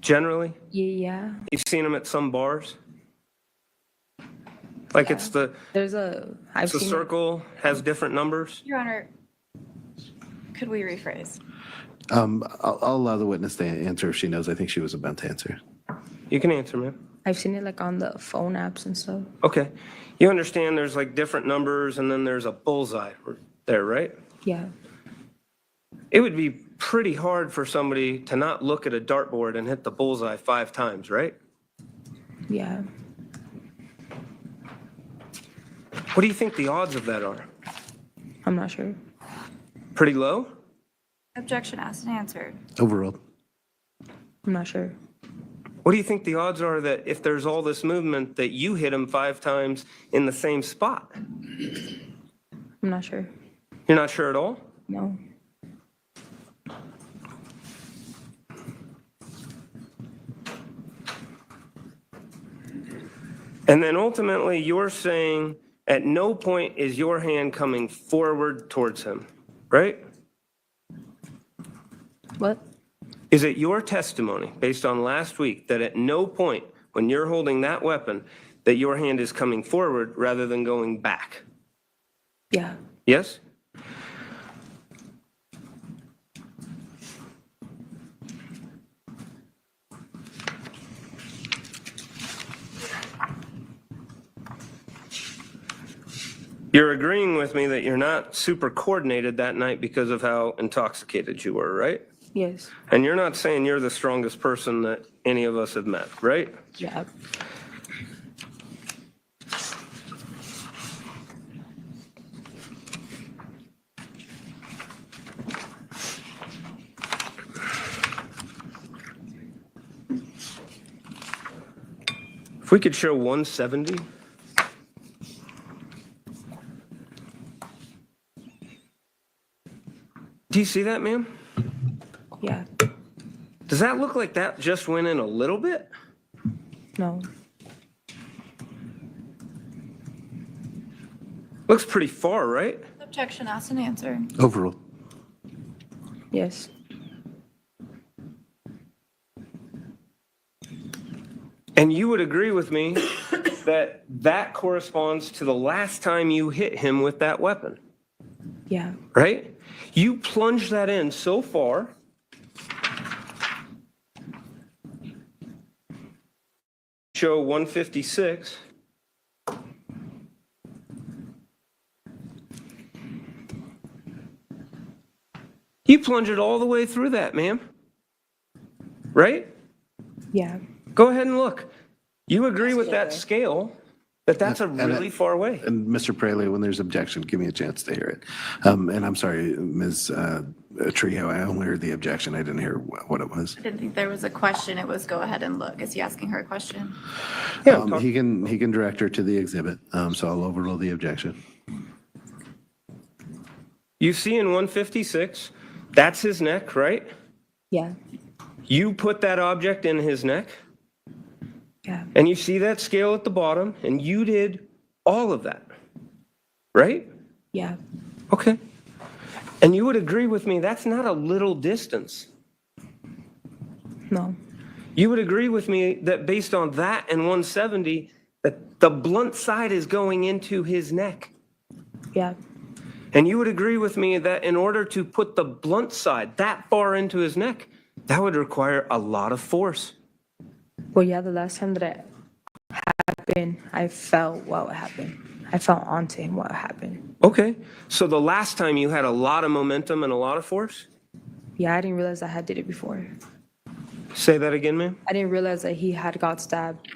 Generally? Yeah. You've seen them at some bars? Like Yeah. it's the I've seen it. circle, has different numbers? Your Honor, could we rephrase? I'll allow the witness to answer if she knows. I think she was about to answer. You can answer, ma'am. I've seen it like on the phone apps and stuff. Okay. You understand there's like different numbers and then there's a bullseye there, right? Yeah. It would be pretty hard for somebody to not look at a dartboard and hit the bullseye 5 times, right? Yeah. What do you think the odds of that are? I'm not sure. Pretty low? Objection asked and answered. Overruled. I'm not sure. What do you think the odds are that if there's all this movement that you hit him 5 times in the same spot? I'm not sure. You're not sure at all? No. And then ultimately you're saying at no point is your hand coming forward towards him, right? What? Is it your testimony based on last week that at no point when you're holding that weapon that your hand is coming forward rather than going back? Yeah. Yes? You're agreeing with me that you're not super coordinated that night because of how intoxicated you were, right? Yes. And you're not saying you're the strongest person that any of us have met, right? Yeah. If we could show 170. Do you see that, ma'am? Yeah. Does that look like that just went in a little bit? No. Looks pretty far, right? Objection asked and answered. Overruled. Yes. And you would agree with me that that corresponds to the last time you hit him with that weapon, Yeah. right? You plunged that in so far. Show 156. You plunge it all the way through that, ma'am. Right? Yeah. Go ahead and look. You agree with that scale that that's a really far way. And Mr. Praley, when there's objection, give me a chance to hear it. And I'm sorry, Ms. Trejo, I only heard the objection. I didn't hear what it was. I didn't think there was a question. It was go ahead and look. Is he asking her a question? Yeah, He can direct her to the exhibit, so I'll overrule the objection. you see in 156, that's his neck, right? Yeah. You put that object in his neck, Yeah. and you see that scale at the bottom, and you did all of that, right? No. You would agree with me that based on that and 170, that the blunt side is going into his neck. Yeah. And you would agree with me that in order to put the blunt side that far into his neck, that would require a lot of force. Well, yeah, the last time that it happened, I felt what happened. I felt onto him what happened. Okay. So the last time you had a lot of momentum and a lot of force? Yeah, I didn't realize I had did it before. Say that again, ma'am. I didn't realize that he had got stabbed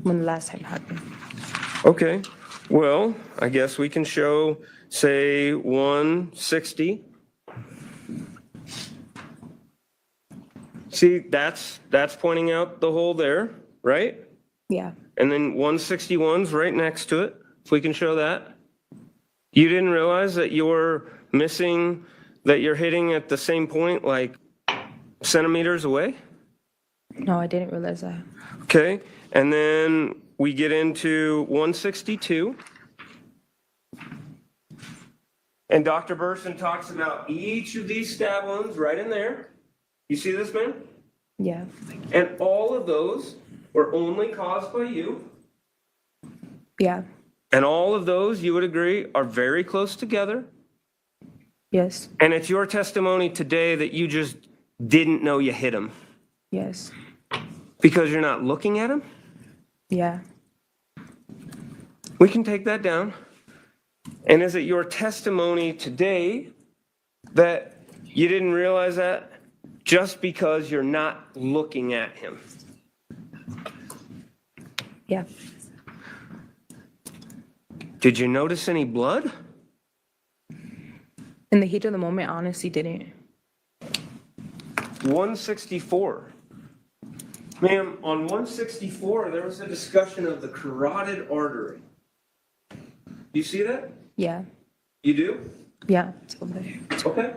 when the last time happened. Okay. Well, I guess we can show, say, 160. See, that's pointing out the hole there, right? Yeah. And then 161's right next to it, if we can show that. You didn't realize that you're missing, that you're hitting at the same point, like centimeters away? No, I didn't realize that. Okay, and then we get into 162. And Dr. Burson talks about each of these stab wounds right in there. You see this, man? Yeah. And all of those were only caused by you. Yeah. And all of those, you would agree, are very close together. Yes. And it's your testimony today that you just didn't know you hit him Yes. because you're not looking at him. Yeah. We can take that down. And is it your testimony today that you didn't realize that just because you're not looking at him? Yeah. Did you notice any blood? In the heat of the moment, I honestly didn't. 164. Ma'am, on 164, there was a discussion of the carotid artery. You see that? Yeah. You do? Yeah. It's over there. Okay.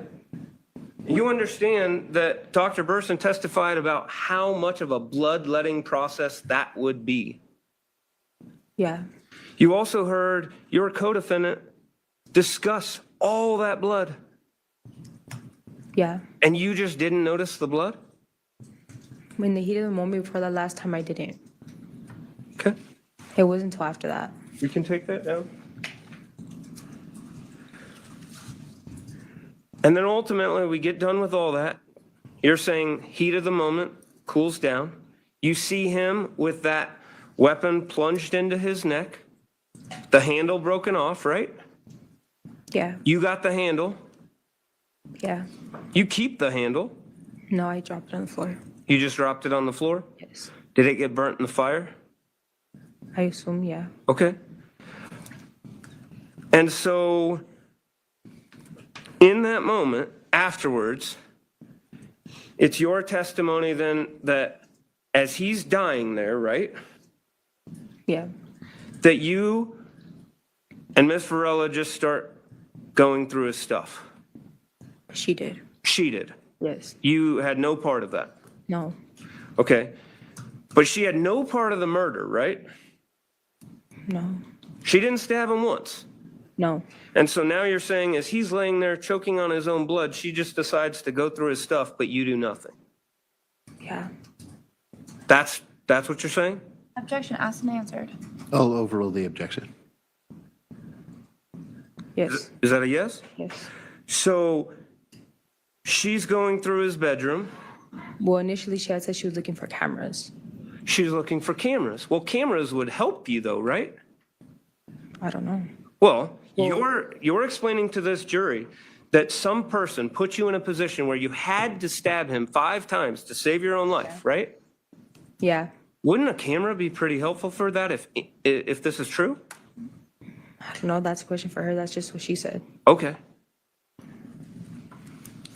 You understand that Dr. Burson testified about how much of a bloodletting process that would be. Yeah. You also heard your co-defendant discuss all that blood, Yeah. and you just didn't notice the blood? In the heat of the moment before the last time, I didn't. Okay. It wasn't until after that. We can take that down. And then ultimately, we get done with all that. You're saying heat of the moment, cools down. You see him with that weapon plunged into his neck, the handle broken off, right? Yeah. You got the handle. Yeah. You keep the handle. No, I dropped it on the floor. You just dropped it on the floor? Yes. Did it get burnt in the fire? I assume, yeah. Okay. And so, in that moment, afterwards, it's your testimony then that as he's dying there, right, Yeah. that you and Miss Varela just start going through his stuff. She did. She did. Yes. You had no part of that. No. Okay. But she had no part of the murder, right? No. She didn't stab him once. No. And so now you're saying as he's laying there choking on his own blood, she just decides to go through his stuff, but you do nothing. Yeah. That's what you're saying? Objection asked and answered. I'll overrule the objection. Yes. Is that a yes? Yes. So she's going through his bedroom. Well, initially she had said she was looking for cameras. She's looking for cameras. Well, cameras would help you though, right? I don't know. Well, you're explaining to this jury that some person put you in a position where you had to stab him 5 times to save your own life, right? Yeah. Wouldn't a camera be pretty helpful for that if this is true? I don't know. That's a question for her. That's just what she said. Okay.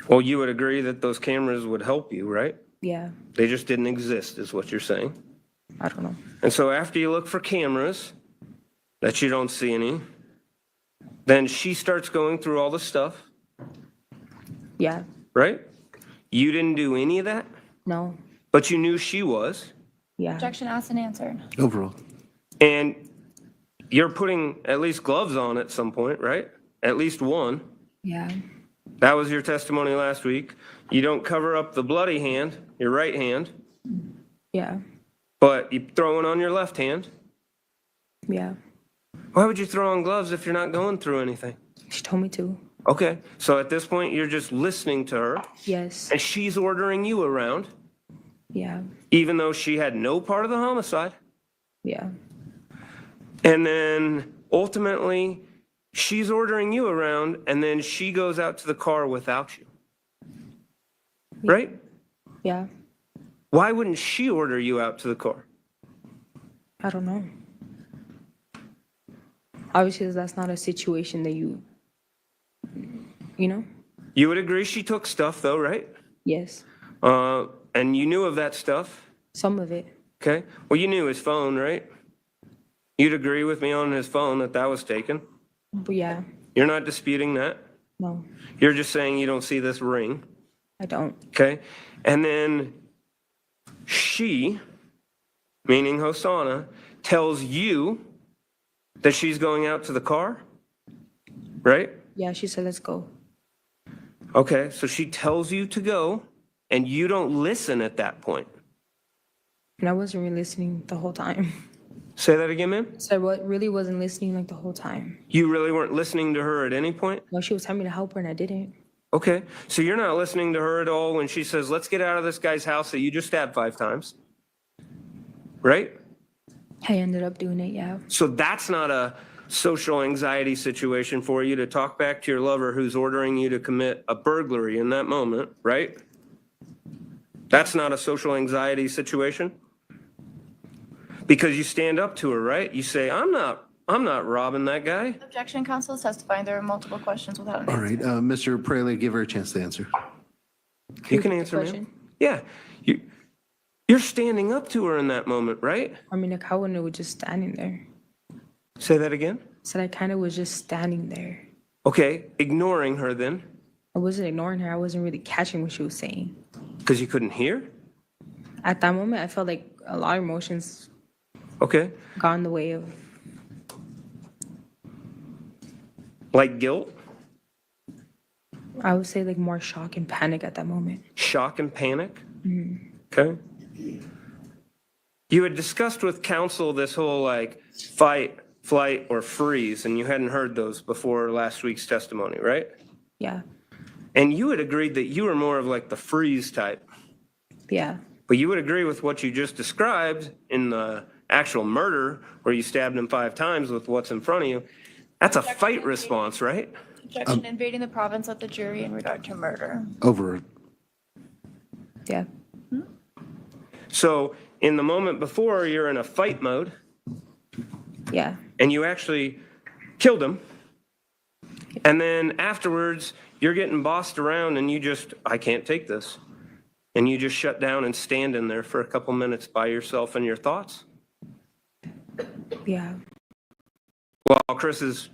Well, you would agree that those cameras would help you, right? Yeah. They just didn't exist, is what you're saying. I don't know. And so after you look for cameras, that you don't see any, then she starts going through all the stuff, Yeah. right? You didn't do any of that, No. but you knew she was. Yeah. Objection asked and answered. Overruled. And you're putting at least gloves on at some point, right? At least one. Yeah. That was your testimony last week. You don't cover up the bloody hand, your right hand, Yeah. but you throw it on your left hand. Yeah. Why would you throw on gloves if you're not going through anything? She told me to. Okay, so at this point, you're just listening to her, Yes. and she's ordering you around, Yeah. even though she had no part of the homicide. Yeah. And then ultimately, she's ordering you around, and then she goes out to the car without you. Right? Yeah. Why wouldn't she order you out to the car? I don't know. Obviously, that's not a situation that you know? You would agree she took stuff, though, right? Yes. And you knew of that stuff? Some of it. Okay. Well, you knew his phone, right? You'd agree with me on his phone that that was taken? But yeah. You're not disputing that? No, You're just saying you don't see this ring? I don't. Okay. And then she, meaning Hosanna, tells you that she's going out to the car, right? Yeah, she said, let's go. Okay, so she tells you to go, and you don't listen at that point. And I wasn't really listening the whole time. Say that again, ma'am? So I really wasn't listening like the whole time. You really weren't listening to her at any point? No, she was telling me to help her and I didn't. Okay, so you're not listening to her at all when she says, let's get out of this guy's house that you just stabbed 5 times, right? I ended up doing it, yeah. So that's not a social anxiety situation for you to talk back to your lover who's ordering you to commit a burglary in that moment, right? That's not a social anxiety situation? Because you stand up to her, right? You say, I'm not robbing that guy. Objection, counsel is testifying. There are multiple questions without an All answer. right, Mr. Praley, give her a chance to answer. You can answer, ma'am. Question? Yeah, you're standing up to her in that moment, right? I mean, like, I wouldn't have was just standing there. Say that again? So I kind of was just standing there. Okay, ignoring her then, I wasn't ignoring her. I wasn't really catching what she was saying. because you couldn't hear? At that moment, I felt like a lot of emotions Okay, got in the way of, like guilt, I would say, like more shock and panic at that moment. shock and panic? Okay. You had discussed with counsel this whole like fight, flight, or freeze, and you hadn't heard those before last week's testimony, right? Yeah. And you had agreed that you were more of like the freeze type. Yeah. But you would agree with what you just described in the actual murder where you stabbed him 5 times with what's in front of you. That's a fight response, right? Objection, invading the province of the jury in regard to murder. Over. Yeah. So in the moment before, you're in a fight mode Yeah. and you actually killed him. And then afterwards, you're getting bossed around and you just, I can't take this. And you just shut down and stand in there for a couple minutes by yourself and your thoughts Yeah. while Chris is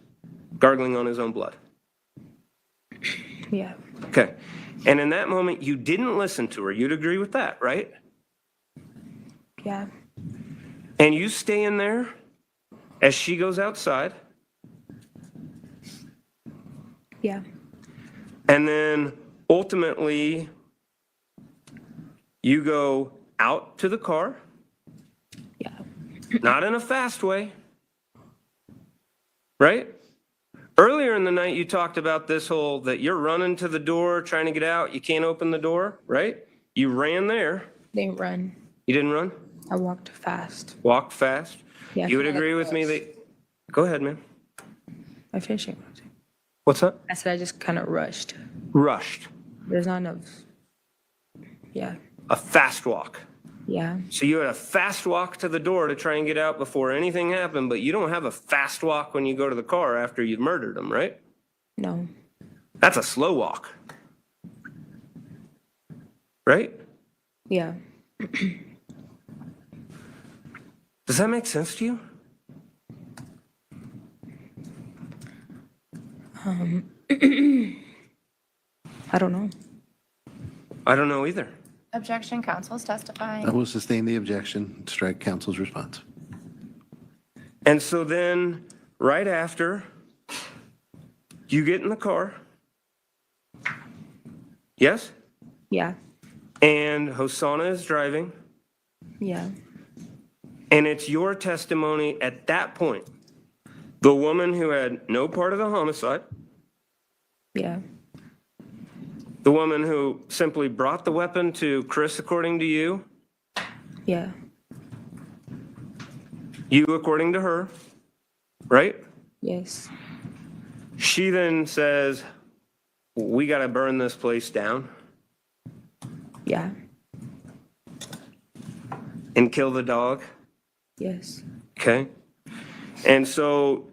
gargling on his own blood. Yeah. Okay. And in that moment, you didn't listen to her. You'd agree with that, right? Yeah. And you stay in there as she goes outside. Yeah. And then ultimately, you go out to the car, Yeah. not in a fast way, right? Earlier in the night, you talked about this whole that you're running to the door, trying to get out. You can't open the door, right? You ran there. Didn't run. You didn't run? I walked fast. Walked fast? Yeah. You would agree with me that, go ahead, man. I finished it. What's that? I said I just kind of rushed. Rushed. There's not enough. Yeah. A fast walk. Yeah. So you had a fast walk to the door to try and get out before anything happened, but you don't have a fast walk when you go to the car after you've murdered him, right? No. That's a slow walk. Right? Yeah. Does that make sense to you? I don't know. I don't know either. Objection, counsel is testifying. I will sustain the objection, strike counsel's response. And so then, right after, you get in the car, Yes? Yeah. And Hosanna is driving. Yeah. And it's your testimony at that point, the woman who had no part of the homicide, Yeah. the woman who simply brought the weapon to Chris according to you, Yeah. you according to her, right? Yes. She then says, we got to burn this place down Yeah. and kill the dog. Yes. Okay. And so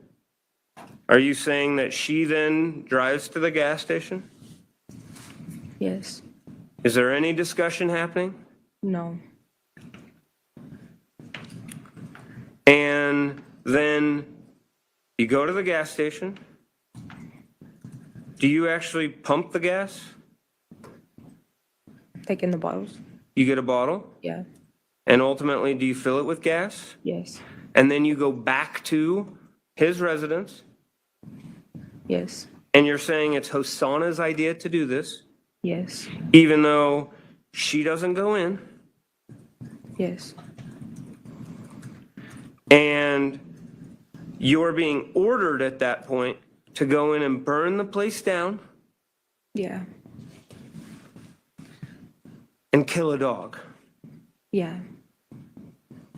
are you saying that she then drives to the gas station? Yes. Is there any discussion happening? No. And then you go to the gas station. Do you actually pump the gas? Like in the bottles? You get a bottle, Yeah. and ultimately, do you fill it with gas? Yes. And then you go back to his residence, Yes. and you're saying it's Hosanna's idea to do this, Yes. even though she doesn't go in, Yes. and you're being ordered at that point to go in and burn the place down Yeah. and kill a dog. Yeah.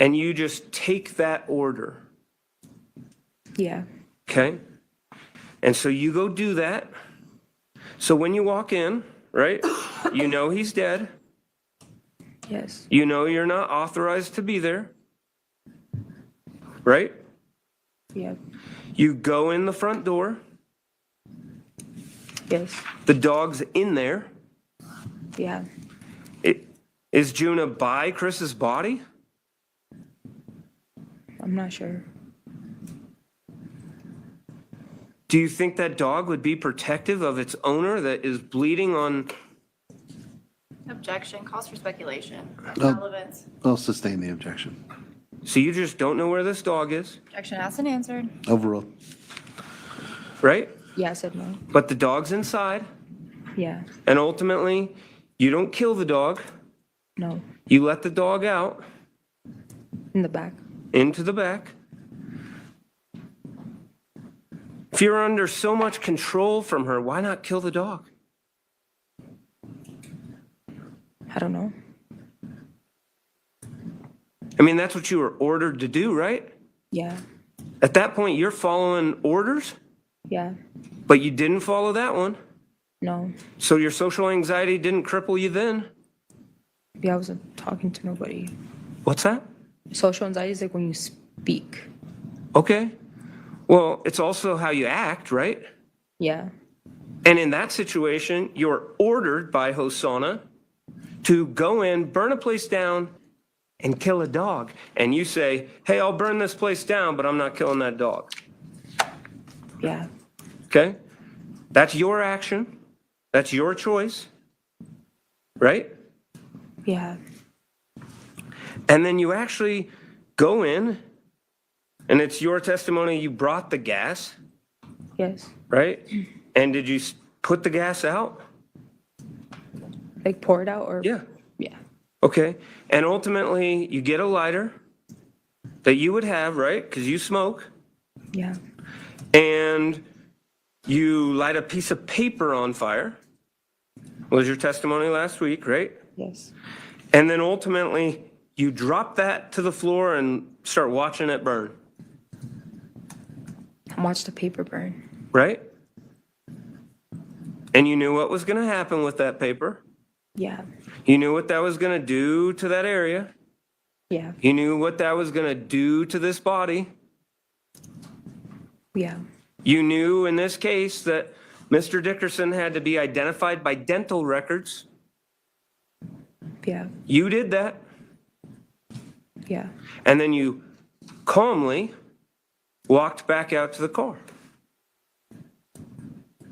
And you just take that order, Yeah. okay? And so you go do that. So when you walk in, right, you know he's dead. Yes. You know you're not authorized to be there, right? Yeah. You go in the front door. Yes. The dog's in there. Yeah. Is Juna by Chris's body? I'm not sure. Do you think that dog would be protective of its owner that is bleeding on? Objection, calls for speculation. Oh. Relevance. I'll sustain the objection. So you just don't know where this dog is, Objection asked and answered. Overruled. right? Yeah, I said no. But the dog's inside, Yeah. and ultimately, you don't kill the dog. No. You let the dog out In the back. into the back. If you're under so much control from her, why not kill the dog? I don't know. I mean, that's what you were ordered to do, right? Yeah. At that point, you're following orders, Yeah. but you didn't follow that one. No. So your social anxiety didn't cripple you then. Yeah, I wasn't talking to nobody. What's that? Social anxiety is like when you speak. Okay. Well, it's also how you act, right? Yeah. And in that situation, you're ordered by Hosanna to go in, burn a place down, and kill a dog. And you say, hey, I'll burn this place down, but I'm not killing that dog. Yeah. Okay? That's your action. That's your choice. Right? Yeah. And then you actually go in, and it's your testimony you brought the gas, Yes. right? And did you put the gas out? Like pour it out or? Yeah. Yeah. Okay. And ultimately, you get a lighter that you would have, right? Because you smoke. Yeah. And you light a piece of paper on fire. Was your testimony last week, right? Yes. And then ultimately, you drop that to the floor and start watching it burn, And watch the paper burn. right? And you knew what was going to happen with that paper. Yeah. You knew what that was going to do to that area. Yeah. You knew what that was going to do to this body. Yeah. You knew in this case that Mr. Dickerson had to be identified by dental records. Yeah. You did that. Yeah. And then you calmly walked back out to the car.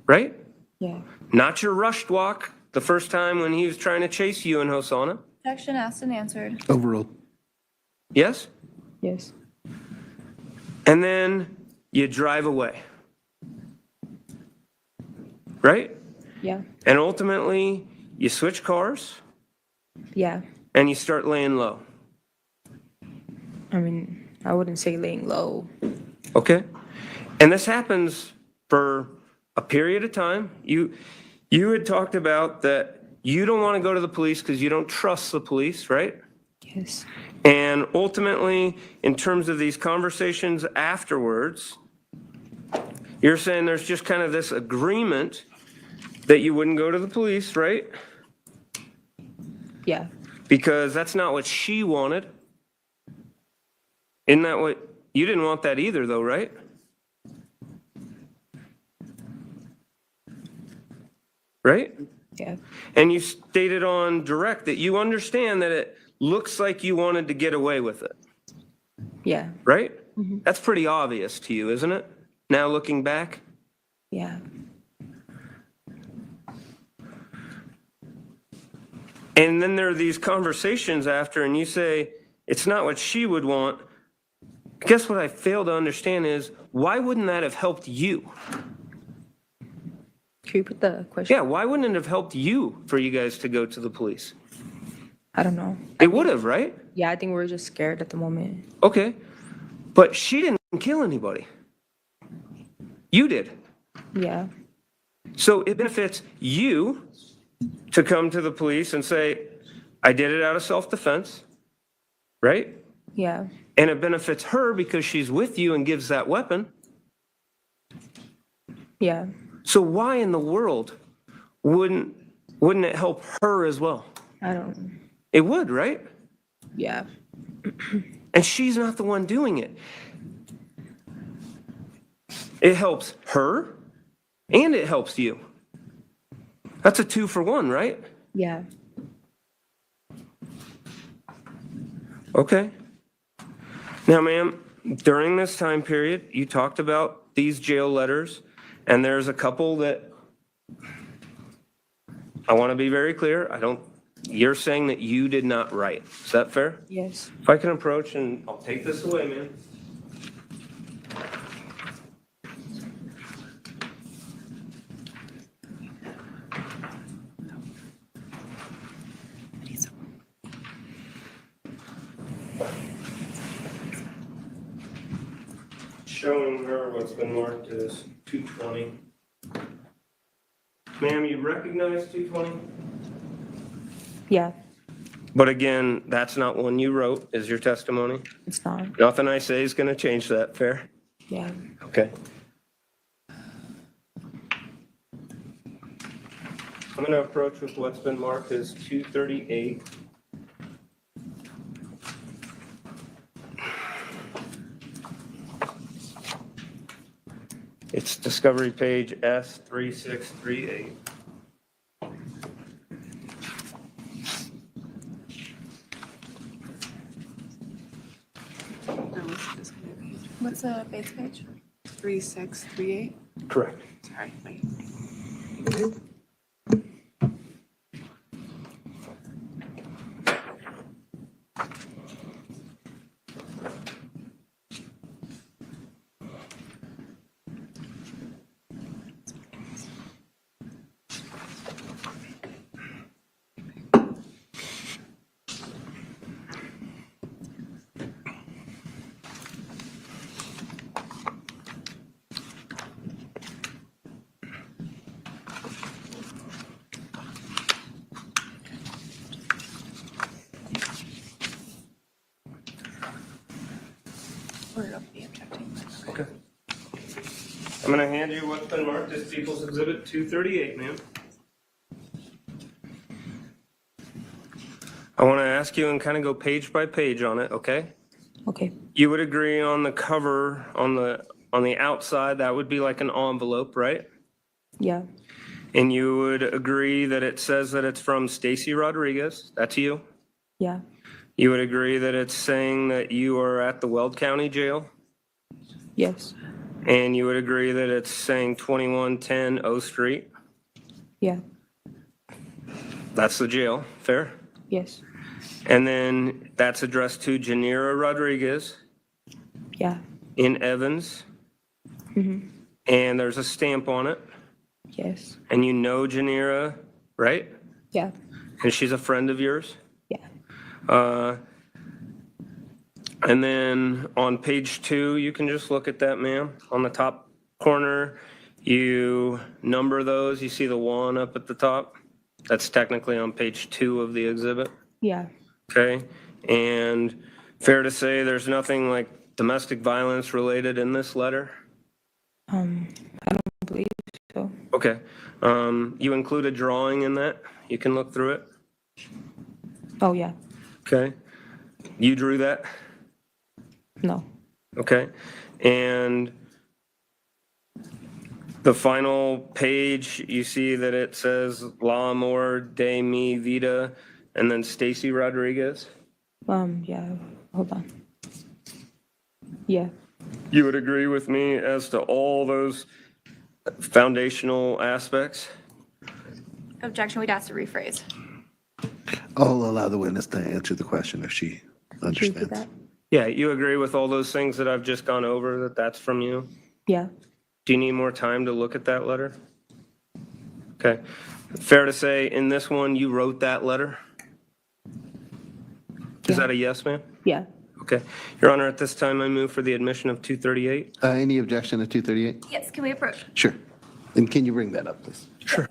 Right? Yeah. Not your rushed walk the first time when he was trying to chase you in Hosanna. Objection asked and answered. Overruled. Yes? Yes. And then you drive away. Right? Yeah. And ultimately, you switch cars Yeah. and you start laying low. I mean, I wouldn't say laying low. Okay? And this happens for a period of time. You had talked about that you don't want to go to the police because you don't trust the police, right? Yes. And ultimately, in terms of these conversations afterwards, you're saying there's just kind of this agreement that you wouldn't go to the police, right? Yeah. Because that's not what she wanted. Isn't that what, you didn't want that either though, right? Right? Yeah. And you stated on direct that you understand that it looks like you wanted to get away with it, Yeah. right? That's pretty obvious to you, isn't it? Now looking back? Yeah. And then there are these conversations after, and you say, it's not what she would want. Guess what I fail to understand is, why wouldn't that have helped you? Can you repeat the question? Yeah, why wouldn't it have helped you for you guys to go to the police? I don't know. It would have, right? Yeah, I think we're just scared at the moment. Okay. But she didn't kill anybody. You did. Yeah. So it benefits you to come to the police and say, I did it out of self-defense, right? Yeah. And it benefits her because she's with you and gives that weapon. Yeah. So why in the world wouldn't it help her as well? I don't. It would, right? Yeah. And she's not the one doing it. It helps her and it helps you. That's a 2-for-1, right? Yeah. Okay. Now, ma'am, during this time period, you talked about these jail letters, and there's a couple that I want to be very clear. You're saying that you did not write. Is that fair? Yes. If I can approach, and I'll take this away, ma'am. Showing her what's been marked as 220. Ma'am, you recognize 220? Yeah. But again, that's not one you wrote, is your testimony? It's not. Nothing I say is going to change that, fair? Yeah. Okay. I'm going to approach with what's been marked as 238. It's discovery page S3638. What's the base page? 3638? Correct. Sorry, wait. Or it'll be objecting. Okay. I'm going to hand you what's been marked as People's Exhibit 238, ma'am. I want to ask you and kind of go page by page on it, okay? Okay. You would agree on the cover, on the outside, that would be like an envelope, right? Yeah. And you would agree that it says that it's from Stacy Rodriguez. That's you. Yeah. You would agree that it's saying that you are at the Weld County Jail. Yes. And you would agree that it's saying 2110 O Street. Yeah. That's the jail, fair? Yes. And then that's addressed to Janira Rodriguez Yeah. in Evans. Mm-hmm. And there's a stamp on it. Yes. And you know Janira, right? Yeah. And she's a friend of yours? Yeah. And then on page 2, you can just look at that, ma'am. On the top corner, you number those. You see the 1 up at the top? That's technically on page 2 of the exhibit. Yeah. Okay. And fair to say there's nothing like domestic violence related in this letter? I don't believe so. Okay. You include a drawing in that? You can look through it? Oh, yeah. Okay. You drew that? No. Okay. And the final page, you see that it says La Amor de mi vida and then Stacy Rodriguez? Yeah. Hold on. Yeah. You would agree with me as to all those foundational aspects? Objection, we'd ask to rephrase. I'll allow the witness to answer the question if she Should we do understands. that? Yeah, you agree with all those things that I've just gone over, that that's from you? Yeah. Do you need more time to look at that letter? Okay. Fair to say, in this one, you wrote that letter? Is Yeah. that a yes, ma'am? Yeah. Okay. Your Honor, at this time, I move for the admission of 238. Any objection to 238? Yes, can we approach? Sure. And can you bring that up, please? Sure.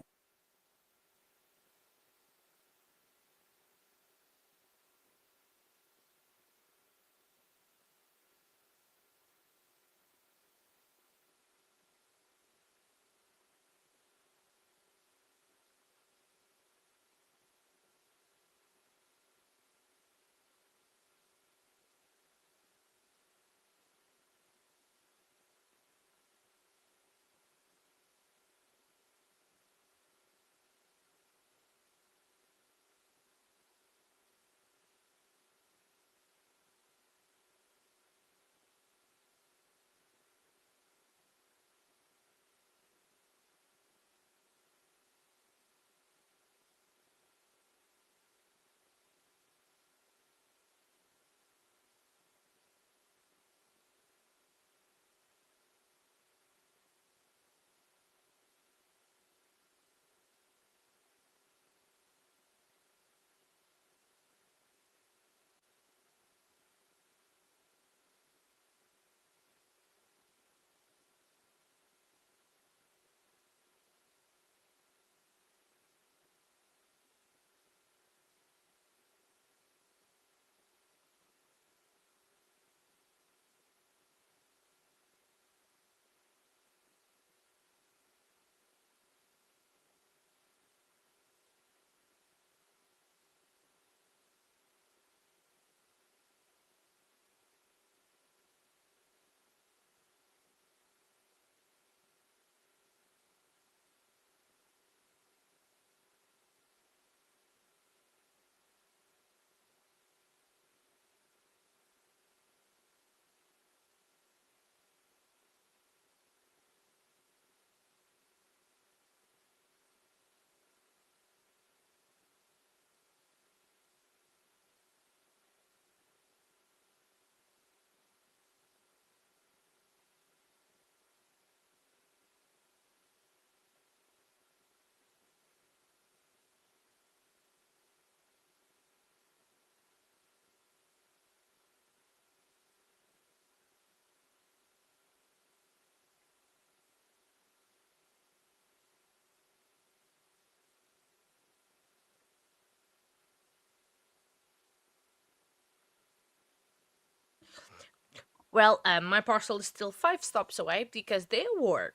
Well, my parcel is still 5 stops away because they were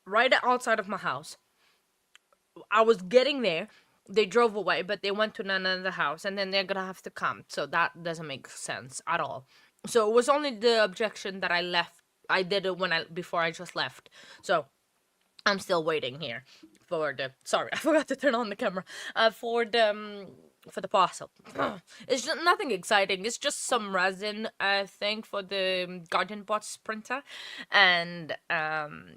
right outside of my house. I was getting there. They drove away, but they went to another house, and then they're gonna have to come. So that doesn't make sense at all. So it was only the objection that I left. I did it before I just left. So I'm still waiting here for the. Sorry, I forgot to turn on the camera. For the parcel. It's just nothing exciting. It's just some resin, I think, for the garden pots printer, and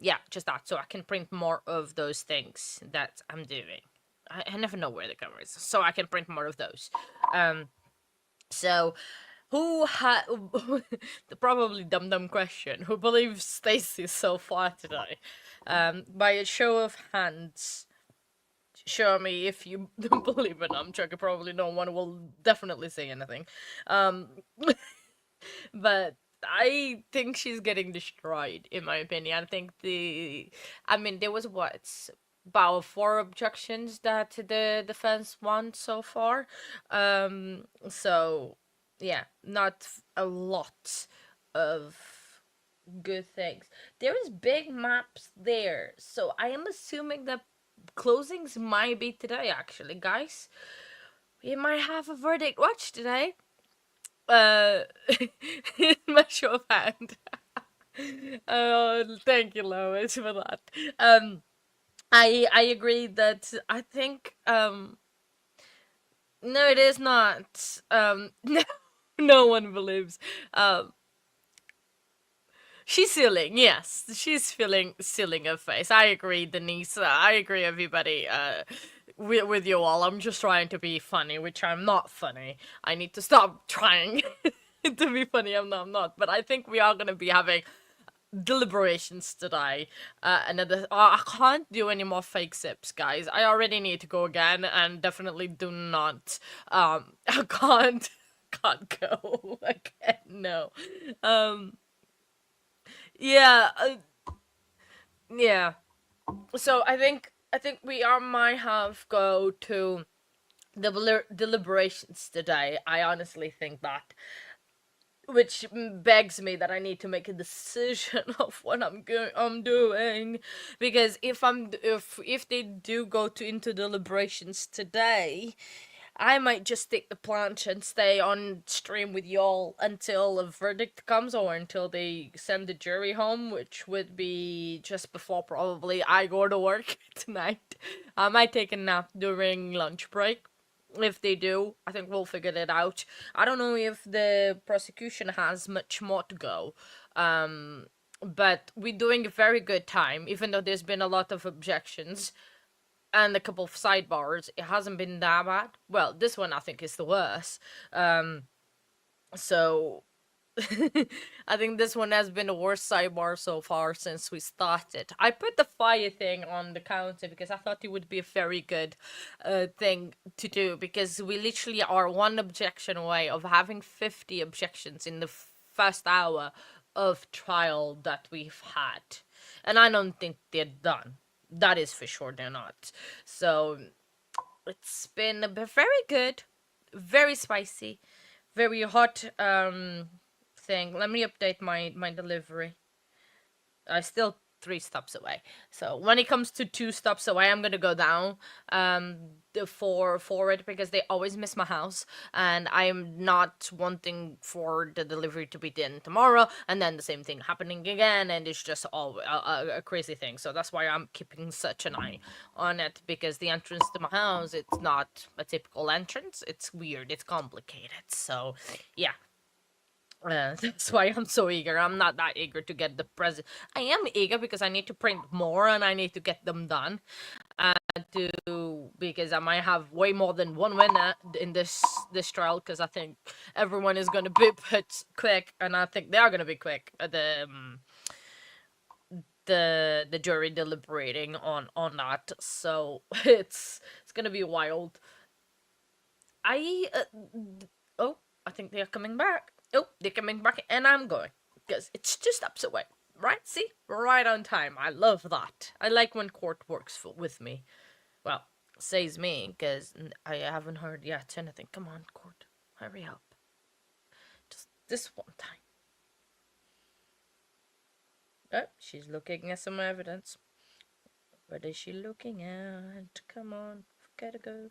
yeah, just that. So I can print more of those things that I'm doing. I never know where the camera is, so I can print more of those. So who had the probably dumb question? Who believes Stacy so far today? By a show of hands. show me if you don't believe it. I'm sure probably no one will definitely say anything. Um, but I think she's getting destroyed, in my opinion. I think I mean, there was about 4 objections that the defense won so far. So yeah, not a lot of good things. There is big maps there, so I am assuming that closings might be today. Actually, guys, we might have a verdict watch today. In my show of hand. Oh, thank you, Lois, for that. I agree that I think no, it is not. No, no one believes. Um, she's sealing. Yes, she's sealing her face. I agree, Denise. I agree, everybody. With you all. I'm just trying to be funny, which I'm not funny. I need to stop trying to be funny. I'm not. But I think we are gonna be having deliberations today. I can't do any more fake sips, guys. I already need to go again, and definitely do not. I can't go again. No. Um. Yeah. Yeah. So I think we are might have go to the deliberations today. I honestly think that, which begs me that I need to make a decision of what I'm doing, because if they do go into deliberations today, I might just take the plunge and stay on stream with y'all until a verdict comes, or until they send the jury home, which would be just before probably I go to work tonight. I might take a nap during lunch break. If they do, I think we'll figure it out. I don't know if the prosecution has much more to go. But we're doing a very good time, even though there's been a lot of objections and a couple of sidebars. It hasn't been that bad. Well, this one I think is the worst. So I think this one has been the worst sidebar so far since we started. I put the fire thing on the counter because I thought it would be a very good thing to do, because we literally are one objection away of having 50 objections in the first hour of trial that we've had. And I don't think they're done. That is for sure they're not. So it's been a very good, very spicy, very hot thing. Let me update my delivery. I still 3 stops away. So when it comes to 2 stops away, I'm gonna go down for it, because they always miss my house, and I'm not wanting for the delivery to be done tomorrow and then the same thing happening again, and it's just all a crazy thing. So that's why I'm keeping such an eye on it, because the entrance to my house, it's not a typical entrance. It's weird, it's complicated. So yeah, that's why I'm so eager. I'm not that eager to get the present. I am eager because I need to print more and I need to get them done. Because I might have way more than one winner in this trial. Because I think everyone is gonna be put quick, and I think they are gonna be quick. The jury deliberating on that. So it's gonna be wild. Oh, I think they are coming back. Oh, they're coming back, and I'm going, because it's 2 stops away. Right? See? Right on time. I love that. I like when court works with me. Well, says me, because I haven't heard yet anything. Come on, court. Hurry up. Just this one time. Oh, she's looking at some evidence. What is she looking at? Come on. Gotta go.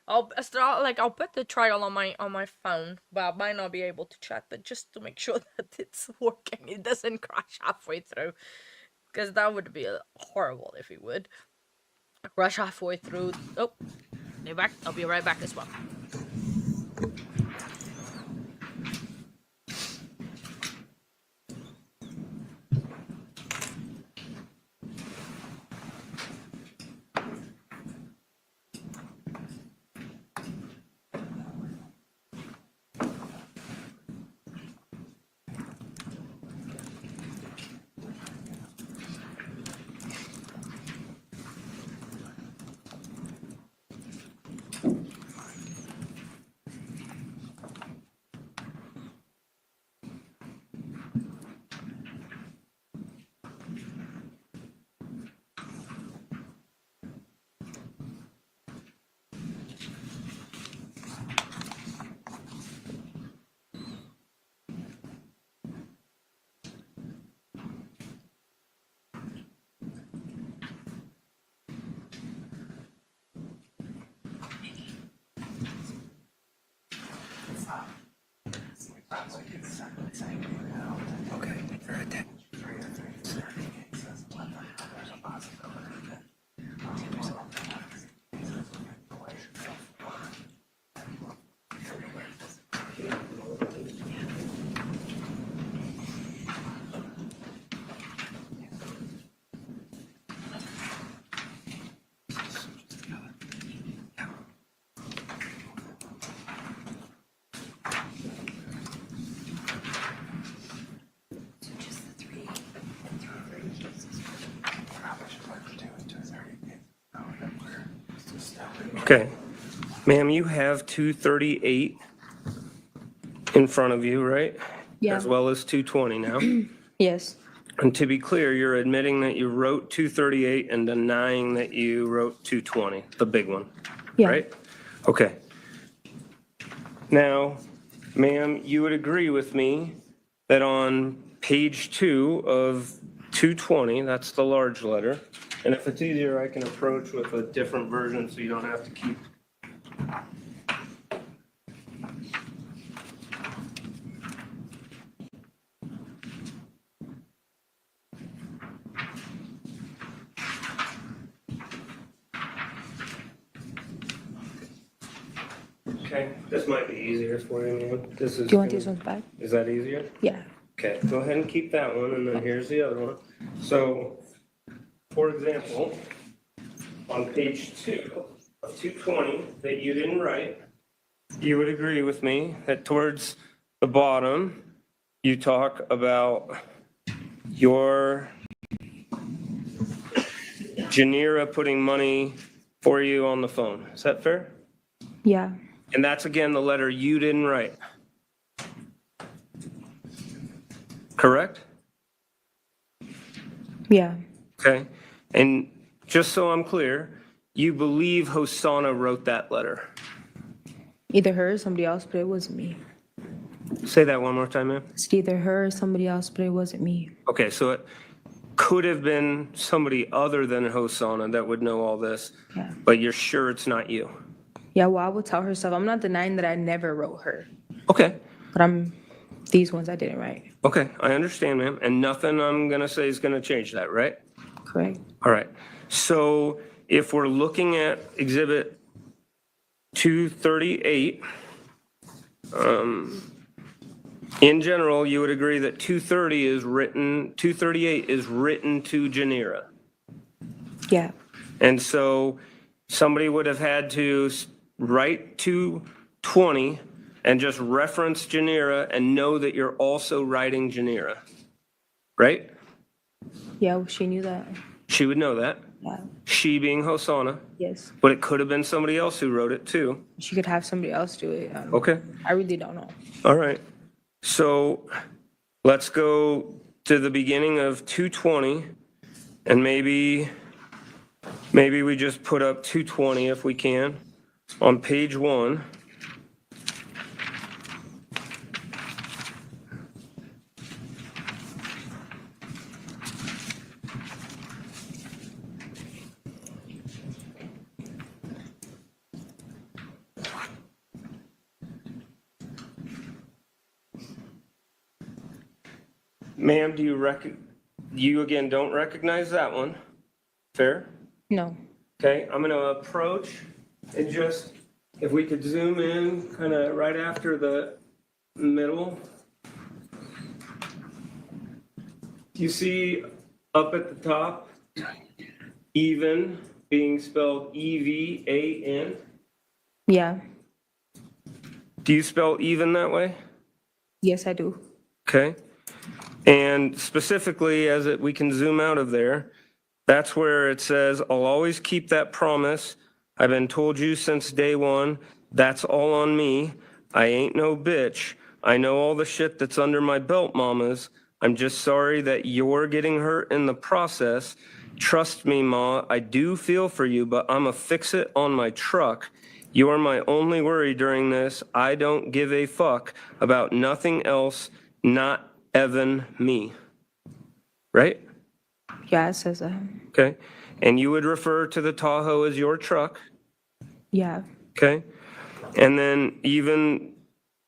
I'll put the trial on my phone, but I might not be able to chat, but just to make sure that it's working, it doesn't crash halfway through, because that would be horrible if it would crash halfway through. Oh, they're back. I'll be right back as well. Okay, right there. Okay. Ma'am, you have 238 in front of you, right? Yeah. As well as 220 now. Yes. And to be clear, you're admitting that you wrote 238 and denying that you wrote 220, the big one, Yeah. right? Okay. Now, ma'am, you would agree with me that on page 2 of 220, that's the large letter, and if it's easier, I can approach with a different version so you don't have to keep. Okay, this might be easier for you, man. This is. Do you want these ones back? Is that easier? Yeah. Okay, go ahead and keep that one, and then here's the other one. So, for example, on page 2 of 220 that you didn't write, you would agree with me that towards the bottom, you talk about your Janira putting money for you on the phone. Is that fair? Yeah. And that's, again, the letter you didn't write. Correct? Yeah. Okay. And just so I'm clear, you believe Hosanna wrote that letter? Either her or somebody else, but it wasn't me. Say that one more time, ma'am. It's either her or somebody else, but it wasn't me. Okay, so it could have been somebody other than Hosanna that would know all this, Yeah. but you're sure it's not you? Yeah, well, I would tell her stuff. I'm not denying that I never wrote her, Okay. but these ones I didn't write. Okay, I understand, ma'am. And nothing I'm going to say is going to change that, right? Correct. All right. So if we're looking at Exhibit 238, in general, you would agree that 238 is written to Janira. Yeah. And so somebody would have had to write 220 and just reference Janira and know that you're also writing Janira, right? Yeah, well, she knew that. She would know that. Yeah. She being Hosanna, Yes. but it could have been somebody else who wrote it too. She could have somebody else do it. Okay. I really don't know. All right. So let's go to the beginning of 220 and maybe we just put up 220 if we can on page 1. Ma'am, you again don't recognize that one? Fair? No. Okay, I'm gonna approach and just, if we could zoom in kind of right after the middle. You see up at the top, even being spelled E-V-A-N? Yeah. Do you spell even that way? Yes, I do. Okay. And specifically, we can zoom out of there, that's where it says, I'll always keep that promise. I've been told you since day one, that's all on me. I ain't no bitch. I know all the shit that's under my belt, mamas. I'm just sorry that you're getting hurt in the process. Trust me, ma, I do feel for you, but I'm a fix it on my truck. You are my only worry during this. I don't give a fuck about nothing else, not Evan, me. Right? Yeah, it says that. Okay. And you would refer to the Tahoe as your truck. Yeah. Okay. And then even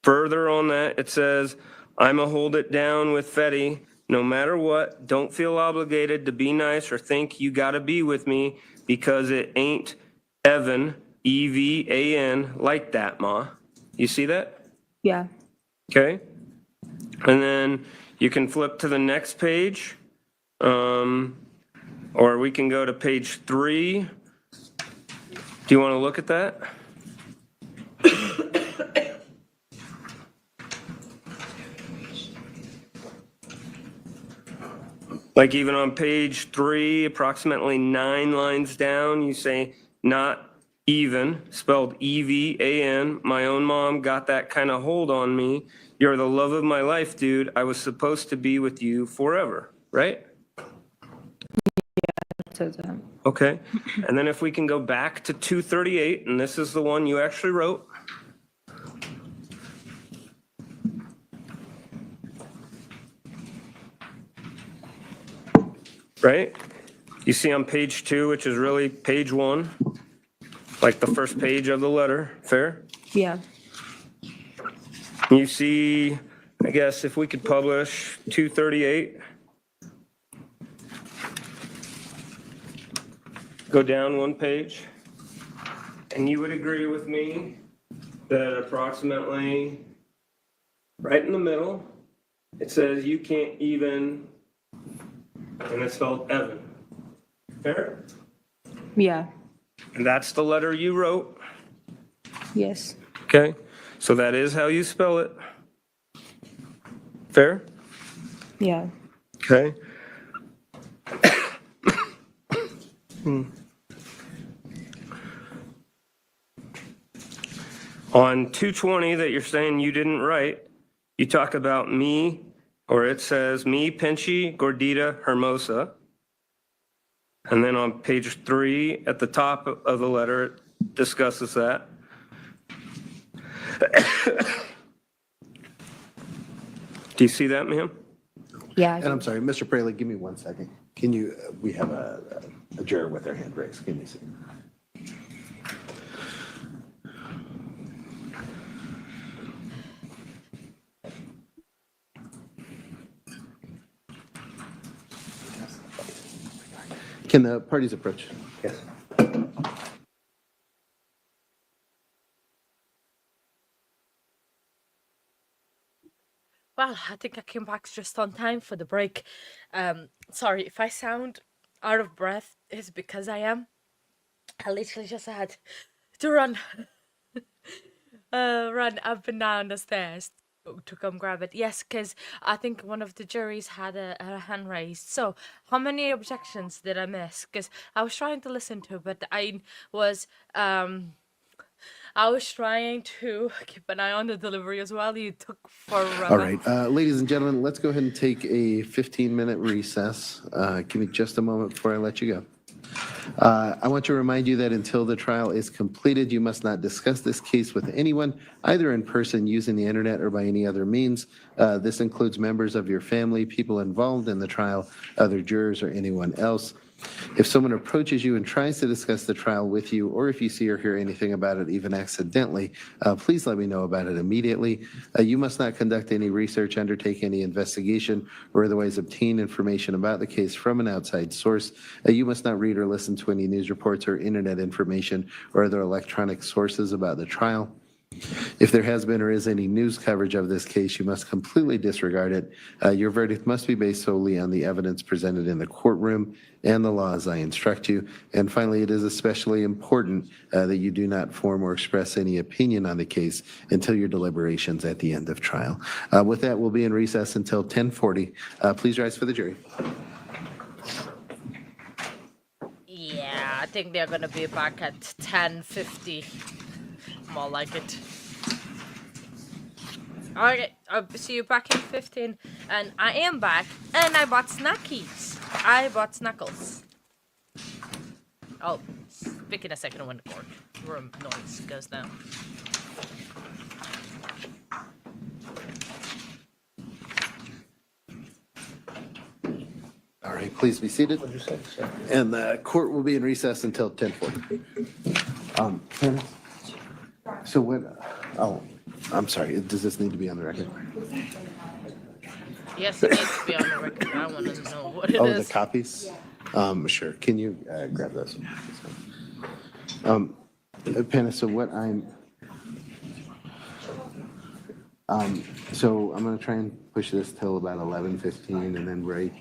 further on that, it says, I'ma hold it down with Fetty. No matter what, don't feel obligated to be nice or think you gotta be with me because it ain't Evan, E-V-A-N, like that, Ma. You see that? Yeah. Okay? And then you can flip to the next page, or we can go to page 3. Do you want to look at that? Like even on page 3, approximately 9 lines down, you say, not even, spelled E-V-A-N. My own mom got that kind of hold on me. You're the love of my life, dude. I was supposed to be with you forever, right? It says that. Okay. And then if we can go back to 238, and this is the one you actually wrote. Right? You see on page 2, which is really page 1, like the first page of the letter, fair? Yeah. You see, I guess if we could publish 238. Go down 1 page. And you would agree with me that approximately right in the middle, it says you can't even, and it's spelled Evan. Fair? Yeah. And that's the letter you wrote. Yes. Okay? So that is how you spell it. Fair? Yeah. Okay? On 220 that you're saying you didn't write, you talk about me, or it says me, Pinchy, Gordita, Hermosa. And then on page 3 at the top of the letter, it discusses that. Do you see that, ma'am? Yeah. And I'm sorry, Mr. Praley, give me 1 second. Can you, we have a juror with their hand raised. Give me a second. Can the parties approach? Yes. Well, I think I came back just on time for the break. Sorry if I sound out of breath, it's because I am. I literally just had to run, run up and down the stairs to come grab it. Yes, because I think one of the juries had a hand raised. So, how many objections did I miss? Because I was trying to listen to, but I was trying to keep an eye on the delivery as well. You took forever. All right, ladies and gentlemen, let's go ahead and take a 15-minute recess. Give me just a moment before I let you go. I want to remind you that until the trial is completed, you must not discuss this case with anyone, either in person, using the internet, or by any other means. This includes members of your family, people involved in the trial, other jurors, or anyone else. If someone approaches you and tries to discuss the trial with you, or if you see or hear anything about it, even accidentally, please let me know about it immediately. You must not conduct any research, undertake any investigation, or otherwise obtain information about the case from an outside source. You must not read or listen to any news reports or internet information or other electronic sources about the trial. If there has been or is any news coverage of this case, you must completely disregard it. Your verdict must be based solely on the evidence presented in the courtroom and the law as I instruct you. And finally, it is especially important that you do not form or express any opinion on the case until your deliberations at the end of trial. With that, we'll be in recess until 10:40. Please rise for the jury. Yeah, I think they're gonna be back at 10:50. More like it. Alright, I'll see you back in 15. And I am back, and I bought snackies. I bought Snuckles. I'll speak in a second when the courtroom noise goes down. All right, please be seated. And the court will be in recess until 10:40. So what, oh, I'm sorry, does this need to be on the record? Yes, it needs to be on the record. I want to know what it Oh, is. the copies? Sure. Can you grab those? Panna, so what so I'm going to try and push this till about 11:15 and then break.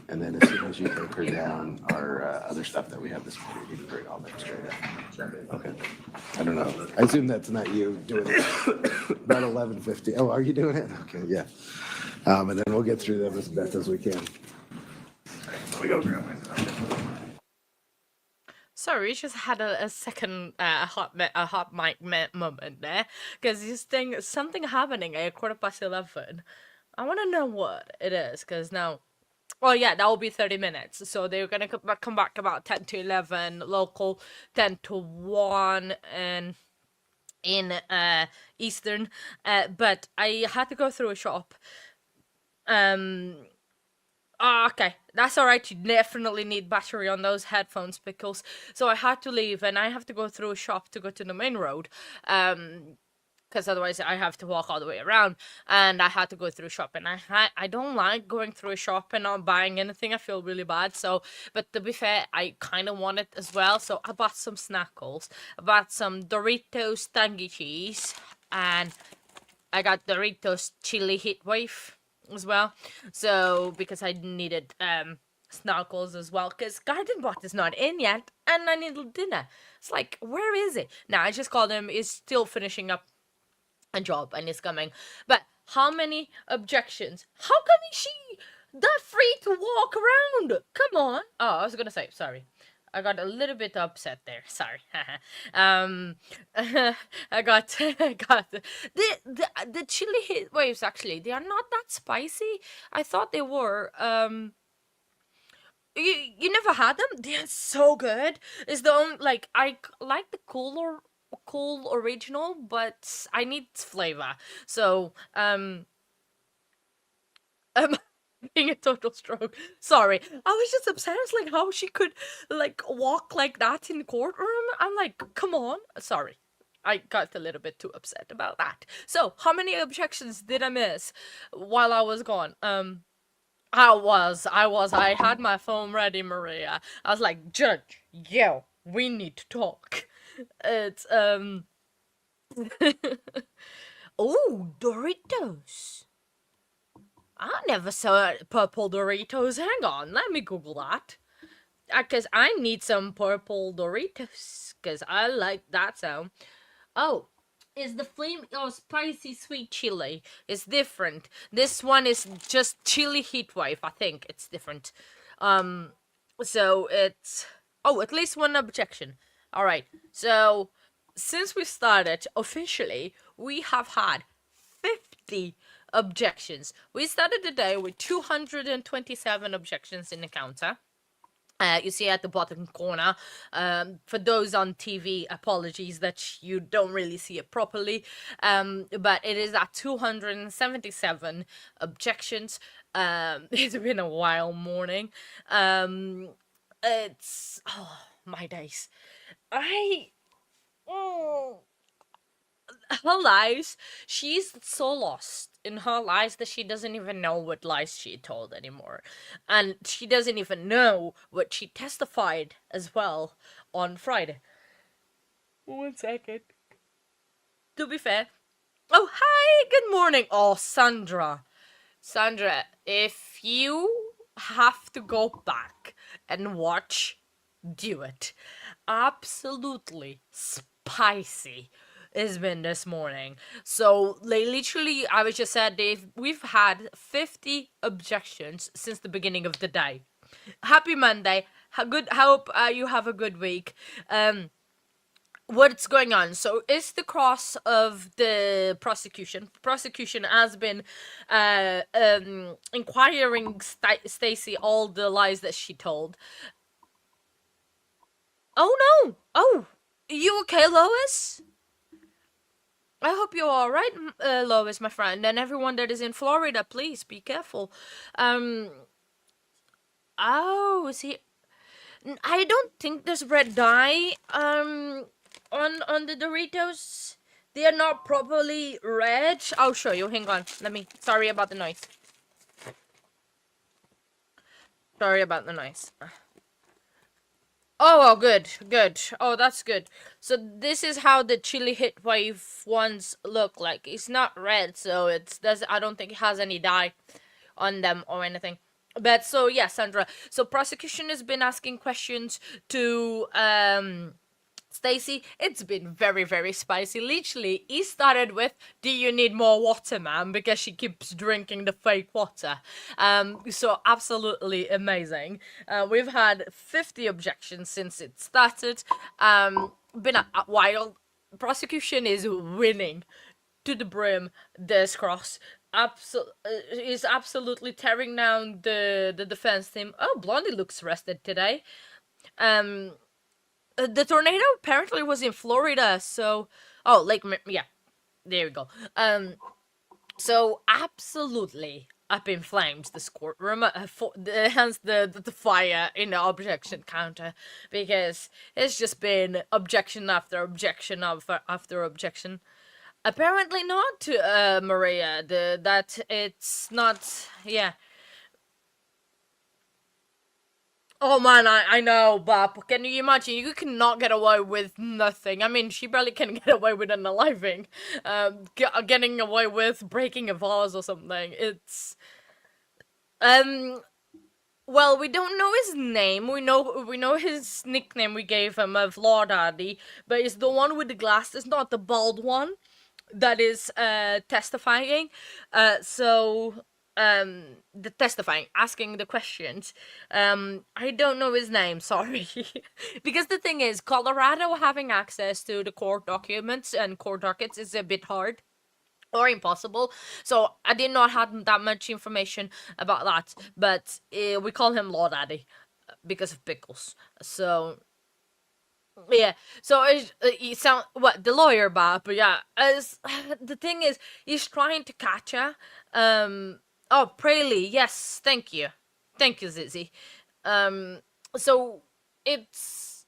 And then as soon as you take her down, our other stuff that we have this morning, you can bring all that straight up. Okay. I don't know. I assume that's not you doing it. About 11:50. Oh, are you doing it? Okay, yeah. And then we'll get through them as best as we can. We go, Grandma. Sorry, we just had a second hot mic moment there because this thing something happening at 11:15. I want to know what it is because now, well, yeah, that will be 30 minutes. So they're gonna come back about 10 to 11 local, 10 to 1 and in Eastern. But I had to go through a shop. Okay, that's all right. You definitely need battery on those headphones, Pickles. So I had to leave, and I have to go through a shop to go to the main road. Because otherwise I have to walk all the way around, and I had to go through a shop, and I don't like going through a shop and not buying anything. I feel really bad. So, but to be fair, I kind of want it as well. So I bought some snackles. I bought some Doritos tangy cheese, and I got Doritos chili heat wave as well. So because I needed snorkels as well, because Garden Bot is not in yet, and I needed dinner. It's like, where is it? Now I just called him. He's still finishing up a job and is coming. But how many objections? How come is she that free to walk around? Come on. Oh, I was gonna say sorry. I got a little bit upset there. Sorry. I got the chili heat waves. Actually, they are not that spicy. I thought they were. You never had them? They're so good. It's the only like like the cool original, but I need flavor. So being a total stroke. Sorry. I was just upset. It's like how she could like walk like that in the courtroom. I'm like, come on. Sorry. I got a little bit too upset about that. So, how many objections did I miss while I was gone? I had my phone ready, Maria. I was like, Judge, yo, we need to talk. It's, oh, Doritos. I never saw purple Doritos. Hang on, let me Google that. Because I need some purple Doritos. Because I like that sound. Oh, is the flame... Oh, spicy sweet chili. It's different. This one is just chili heat wave. I think it's different. So it's... Oh, at least one objection. Alright, so... Since we started, officially, we have had 50 objections. We started the day with 227 objections in the counter. You see at the bottom corner. For those on TV, apologies that you don't really see it properly. But it is at 277 objections. It's been a wild morning. It's... Oh, my days. Her lies, she's so lost in her lies that she doesn't even know what lies she told anymore. And she doesn't even know what she testified as well on Friday. 1 second. To be fair. Oh, hi, good morning. Oh, Sandra. Sandra, if you have to go back and watch, do it. Absolutely spicy it's been this morning. So literally, I was just said, Dave, we've had 50 objections since the beginning of the day. Happy Monday. Hope you have a good week. What's going on? So it's the cross of the prosecution. Prosecution has been inquiring Stacy all the lies that she told. Oh no! Oh, you okay, Lois? I hope you're all right, Lois, my friend, and everyone that is in Florida. Please be careful. Oh, is he? I don't think there's red dye. On the Doritos, they are not properly red. I'll show you. Hang on. Let me. Sorry about the noise. Sorry about the noise. Oh, well, good. Oh, that's good. So this is how the chili hit wave ones look like. It's not red, so I don't think it has any dye on them or anything. But so yeah, Sandra. So prosecution has been asking questions to Stacy. It's been very, very spicy. Literally, he started with, "Do you need more water, ma'am?" Because she keeps drinking the fake water. So absolutely amazing. We've had 50 objections since it started. Been a while. Prosecution is winning to the brim this cross. Is absolutely tearing down the defense team. Oh, Blondie looks rested today. The tornado apparently was in Florida, so yeah, there we go. So absolutely up in flames this courtroom, hence the fire in the objection counter, because it's just been objection after objection after objection. Apparently not, Maria. That it's not. Yeah. Oh man, I know, but can you imagine? You cannot get away with nothing. I mean, she barely can get away with unaliving. Getting away with breaking a vase or something. It's well, we don't know his name. We know his nickname we gave him of Law Daddy, but it's the one with the glasses, not the bald one that is testifying. The testifying, asking the questions. I don't know his name, sorry. Because the thing is, Colorado having access to the court documents and court dockets is a bit hard or impossible. So I did not have that much information about that, but we call him Law Daddy because of pickles. So yeah, so you sound what the lawyer, Bob, but yeah, as the thing is, he's trying to catch her. Oh, Praley, yes, thank you, Zizzy. So it's,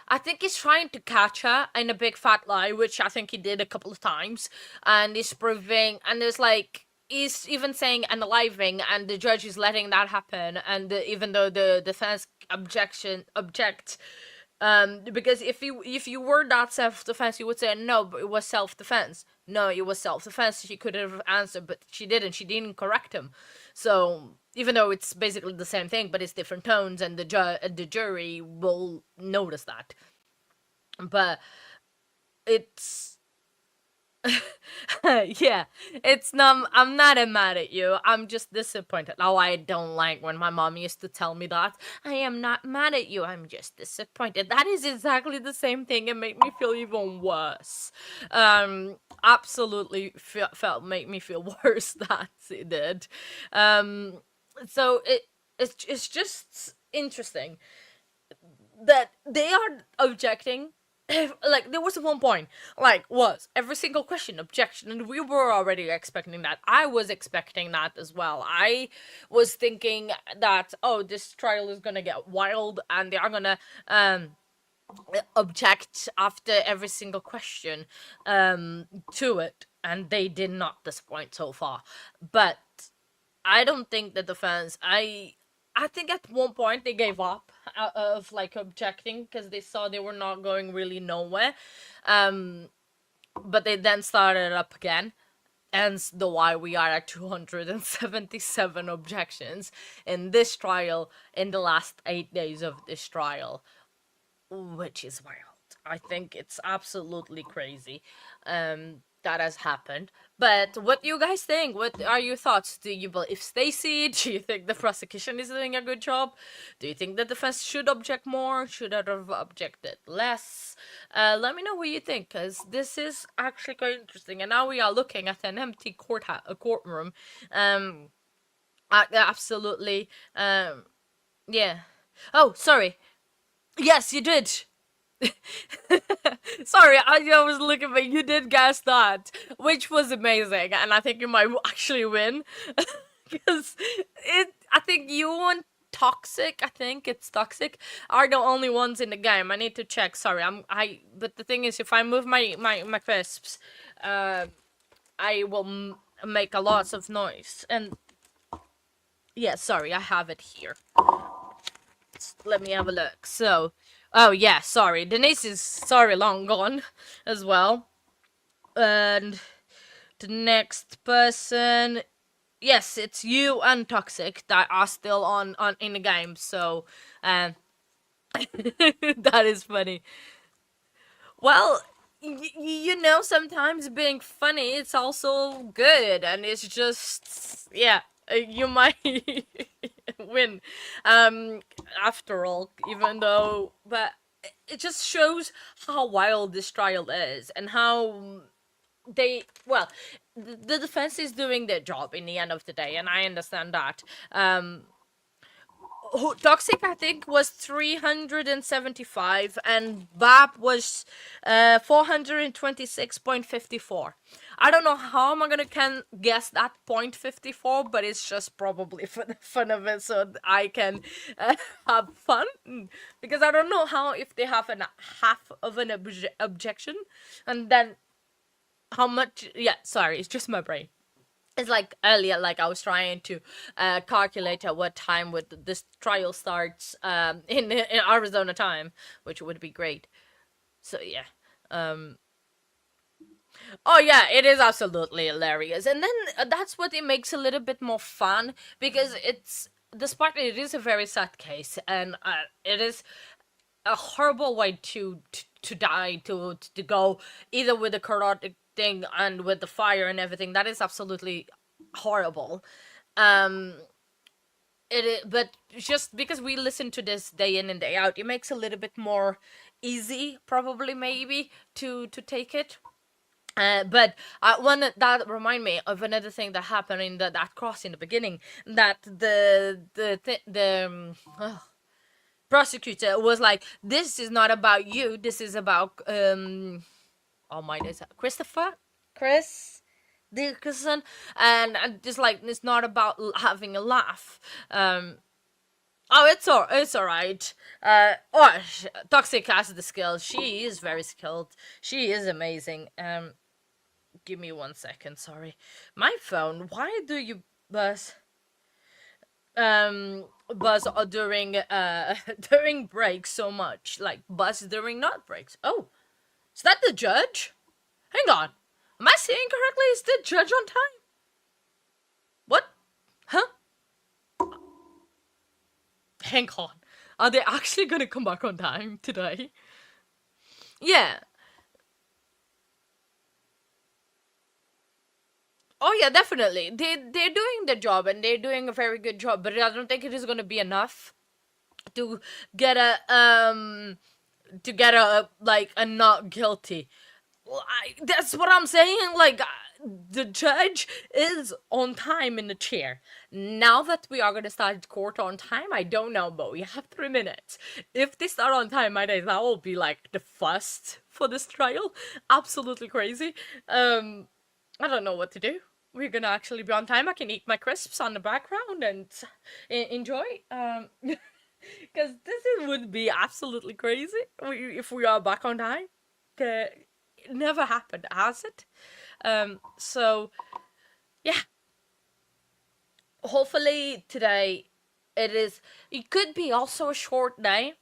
I think he's trying to catch her in a big fat lie, which I think he did a couple of times, and he's proving, and there's like. He's even saying unaliving, and the judge is letting that happen, and even though the defense object. Because if you were not self-defense, you would say no, but it was self-defense. No, it was self-defense. She could have answered, but she didn't. She didn't correct him. So even though it's basically the same thing, but it's different tones, and the jury will notice that. But it's yeah, it's I'm not mad at you. I'm just disappointed. Oh, I don't like when my mom used to tell me that. I am not mad at you. I'm just disappointed. That is exactly the same thing. It made me feel even worse. Absolutely made me feel worse. That it did. So it's just interesting that they are objecting. Like, there was one point, like, was every single question objection, and we were already expecting that. I was expecting that as well. I was thinking that, oh, this trial is gonna get wild, and they are gonna object after every single question to it, and they did not disappoint so far. But I don't think the defense, I think at one point they gave up of like objecting because they saw they were not going really nowhere. But they then started up again. Hence the why we are at 277 objections in this trial in the last 8 days of this trial, which is wild. I think it's absolutely crazy. That has happened. But what do you guys think? What are your thoughts? Do you believe Stacy? Do you think the prosecution is doing a good job? Do you think the defense should object more? Should it have objected less? Let me know what you think, because this is actually quite interesting. And now we are looking at an empty courtroom. Absolutely. Yeah. Oh, sorry. Yes, you did. Sorry, I was looking, but you did guess that, which was amazing, and I think you might actually win because I think you and Toxic, I think it's Toxic, are the only ones in the game. I need to check. Sorry, but the thing is, if I move my crisps, I will make a lot of noise, and Yeah, sorry, I have it here. Let me have a look. So, oh yeah, sorry. Denise is sorry long gone as well. And the next person, yes, it's you and Toxic that are still on in the game. So, that is funny. Well, you know, sometimes being funny, it's also good, and it's just, yeah, you might win, after all, even though, but it just shows how wild this trial is, and how well, the defense is doing their job in the end of the day, and I understand that. Toxic, I think, was 375, and BAP was 426.54. I don't know how am I gonna can guess that 0.54, but it's just probably for the fun of it, so I can have fun. Because I don't know how if they have a half of an objection, and then how much. Yeah, sorry, it's just my brain. It's like earlier, like I was trying to calculate at what time would this trial starts in Arizona time, which would be great. So yeah. Oh yeah, it is absolutely hilarious, and then that's what it makes a little bit more fun, because it's, despite it is a very sad case, and it is a horrible way to die, to go either with the carotid thing and with the fire and everything. That is absolutely horrible. um but just because we listen to this day in and day out, it makes a little bit more easy, probably, maybe, to take it. But one that remind me of another thing that happened in that cross in the beginning, that prosecutor was like, this is not about you, this is about oh my days, Chris Dickerson, and just like, it's not about having a laugh. Oh, it's all right. Toxic has the skills. She is very skilled. She is amazing. Give me 1 second. Sorry, my phone. Why do you buzz? Buzz during during breaks so much, like buzz during not breaks. Oh, is that the judge? Hang on, am I seeing correctly? Is the judge on time? What? Huh? Hang on, are they actually gonna come back on time today? Yeah. Oh yeah, definitely. They're doing their job, and they're doing a very good job, but I don't think it is gonna be enough to get a like a not guilty. That's what I'm saying. Like, the judge is on time in the chair. Now that we are gonna start court on time, I don't know, but we have 3 minutes. If they start on time, my days, that will be like the first for this trial. Absolutely crazy. I don't know what to do. We're gonna actually be on time. I can eat my crisps on the background and enjoy. Because would be absolutely crazy if we are back on time. It never happened, has it? So yeah. Hopefully today it could be also a short day.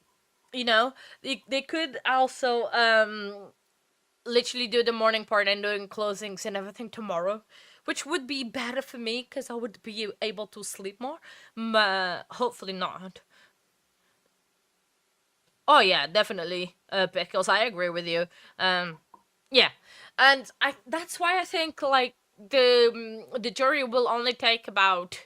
You know, they could also literally do the morning part and doing closings and everything tomorrow, which would be better for me because I would be able to sleep more. But hopefully not. Oh yeah, definitely, Pickles. I agree with you. Yeah, and that's why I think like the jury will only take about,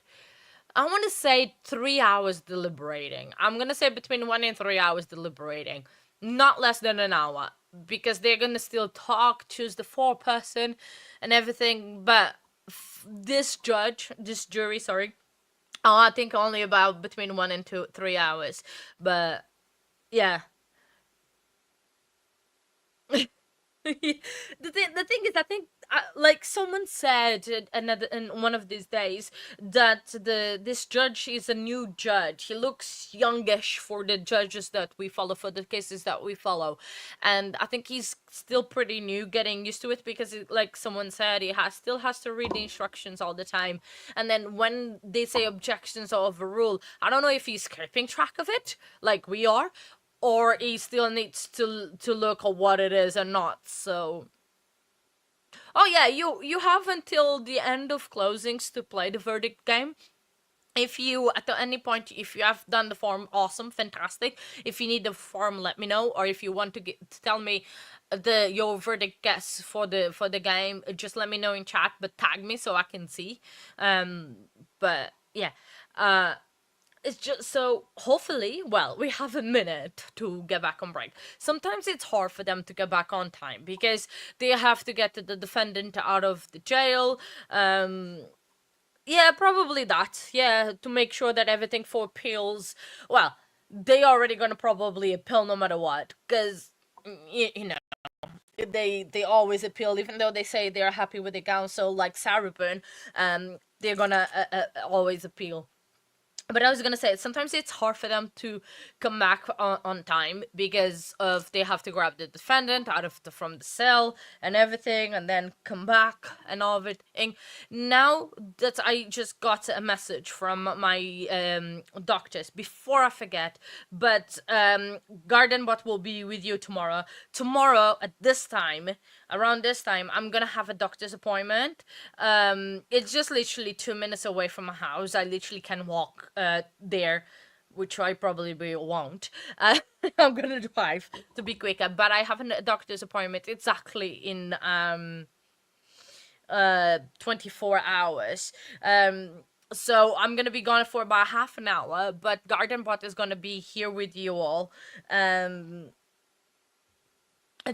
I want to say, 3 hours deliberating. I'm gonna say between 1 and 3 hours deliberating, not less than an hour, because they're gonna still talk, choose the foreperson, and everything. But this jury, sorry, I think only about between 1 and 3 hours. But yeah. the thing is, I think like someone said in one of these days that this judge is a new judge. He looks youngish for the judges that we follow, for the cases that we follow, and I think he's still pretty new, getting used to it, because like someone said, he still has to read the instructions all the time, and then when they say objections or overrule, I don't know if he's keeping track of it like we are, or he still needs to look at what it is and not. So oh yeah, you have until the end of closings to play the verdict game. If you at any point, if you have done the form, awesome, fantastic. If you need the form, let me know, or if you want to tell me your verdict guess for the game, just let me know in chat, but tag me so I can see. But yeah, it's just so hopefully, well, we have a minute to get back on break. Sometimes it's hard for them to get back on time because they have to get the defendant out of the jail. Yeah, probably that. Yeah, to make sure that everything for appeals, well, they already gonna probably appeal no matter what, because you know, they always appeal, even though they say they're happy with the council, like Sarabun, they're gonna always appeal. But I was gonna say, sometimes it's hard for them to come back on time because of they have to grab the defendant out of from the cell and everything, and then come back and all of it. And now that I just got a message from my doctors, before I forget, but Gardenbot will be with you tomorrow. Tomorrow at this time, around this time, I'm gonna have a doctor's appointment. It's just literally 2 minutes away from my house. I literally can walk there, which I probably won't. I'm gonna drive to be quicker, but I have a doctor's appointment exactly in 24 hours. So I'm gonna be gone for about half an hour, but Gardenbot is gonna be here with you all.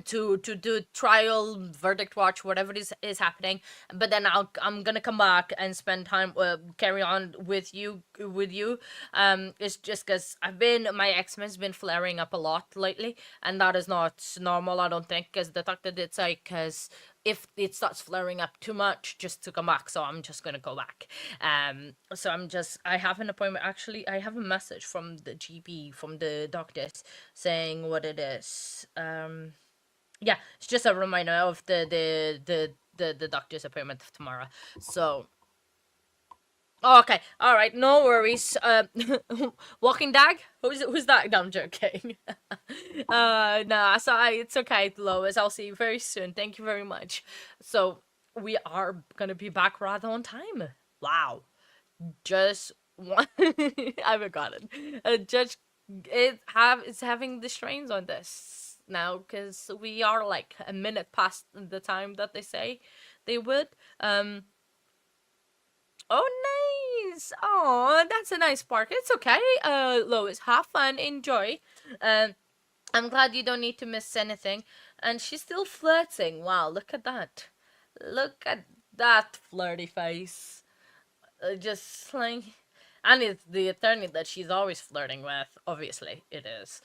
To do trial, verdict watch, whatever is happening, but then I'm gonna come back and spend time carry on with you. It's just because my eczema's been flaring up a lot lately, and that is not normal, I don't think, because the doctor did say, because if it starts flaring up too much, just to come back, so I'm just gonna go back. So I have an appointment. Actually, I have a message from the GP, from the doctors, saying what it is. Yeah, it's just a reminder of the doctor's appointment tomorrow. So okay, all right, no worries. Walking dog? Who's that? No, I'm joking. No, it's okay, Lois. I'll see you very soon. Thank you very much. So we are gonna be back rather on time. Wow, just one. I forgot it. Judge is having the strains on this now, because we are like a minute past the time that they say they would. Oh, nice. Oh, that's a nice park. It's okay. Lois, have fun, enjoy. I'm glad you don't need to miss anything. And she's still flirting. Wow, look at that. Look at that flirty face. Just like, and it's the attorney that she's always flirting with. Obviously, it is.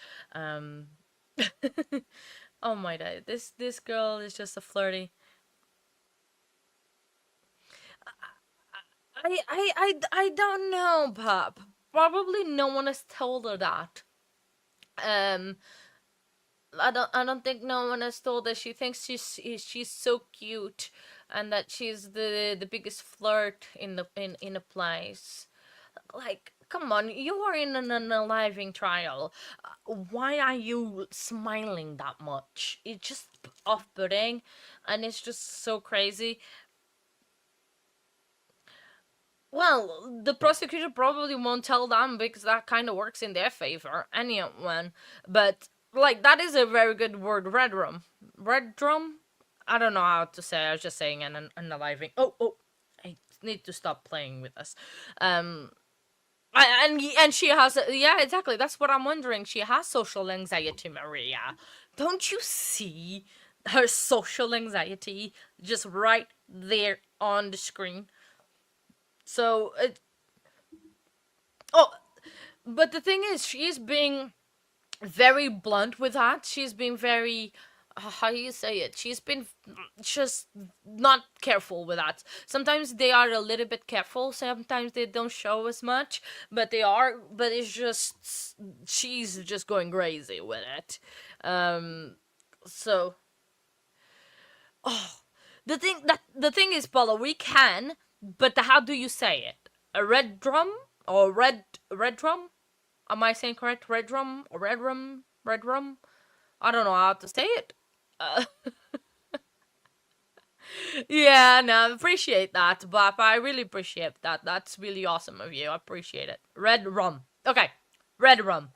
Oh my god, this girl is just a flirty. I don't know, Pop. Probably no one has told her that. I don't think no one has told her. She thinks she's so cute, and that she's the biggest flirt in a place. Like, come on, you are in an unaliving trial. Why are you smiling that much? It's just off-putting, and it's just so crazy. Well, the prosecutor probably won't tell them because that kind of works in their favor. Anyone. But, like, that is a very good word. Red drum. Red drum? I don't know how to say. I was just saying an unaliving. Oh. I need to stop playing with us. And she has, yeah, exactly. That's what I'm wondering. She has social anxiety, Maria. Don't you see her social anxiety just right there on the screen? So, but the thing is, she's being very blunt with that. She's being very, how you say it, she's been just not careful with that. Sometimes they are a little bit careful, sometimes they don't show as much, but they are, but it's just she's just going crazy with it. So the thing is, Paula, we can, but how do you say it? A red drum or red drum? Am I saying correct? Red drum or red rum? Red rum? I don't know how to say it. Uh, yeah, no, I appreciate that, Bob. I really appreciate that. That's really awesome of you. I appreciate it. Red rum. Okay, red rum.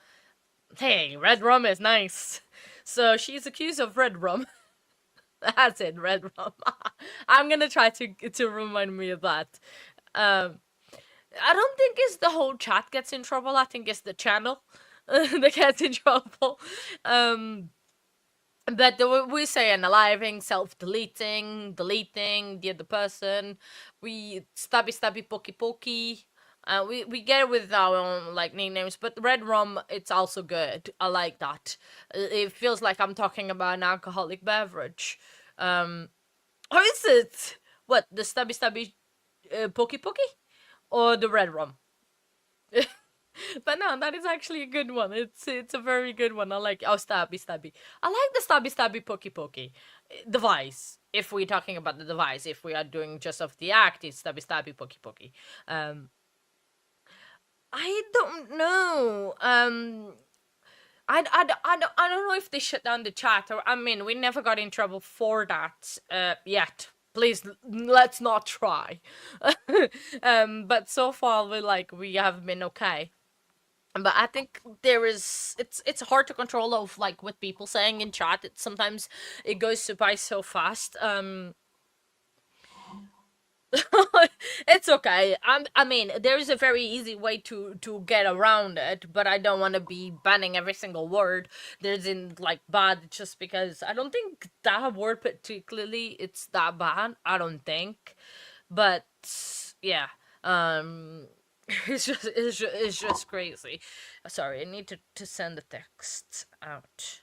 Hey, red rum is nice. So she's accused of red rum. That's it, red rum. I'm gonna try to remind me of that. Um, I don't think it's the whole chat gets in trouble. I think it's the channel that gets in trouble. Um, but we say unaliving, self-deleting, deleting the other person. We stabby, pokey. We get it with our own like nicknames, but red rum, it's also good. I like that. It feels like I'm talking about an alcoholic beverage. Or is it what the stabby, pokey, or the red rum? But no, that is actually a good one. It's a very good one. I like stabby. I like the stabby pokey. Device. If we're talking about the device, if we are doing just of the act, it's stabby pokey. I don't know. I don't know if they shut down the chat, or I mean, we never got in trouble for that yet. Please, let's not try. But so far we have been okay. But I think it's hard to control of like what people saying in chat. Sometimes it goes by so fast. It's okay. I mean, there is a very easy way to get around it, but I don't want to be banning every single word there's in like bad just because I don't think that word particularly it's that bad. I don't think, but yeah. It's just crazy. Sorry, I need to send the text out.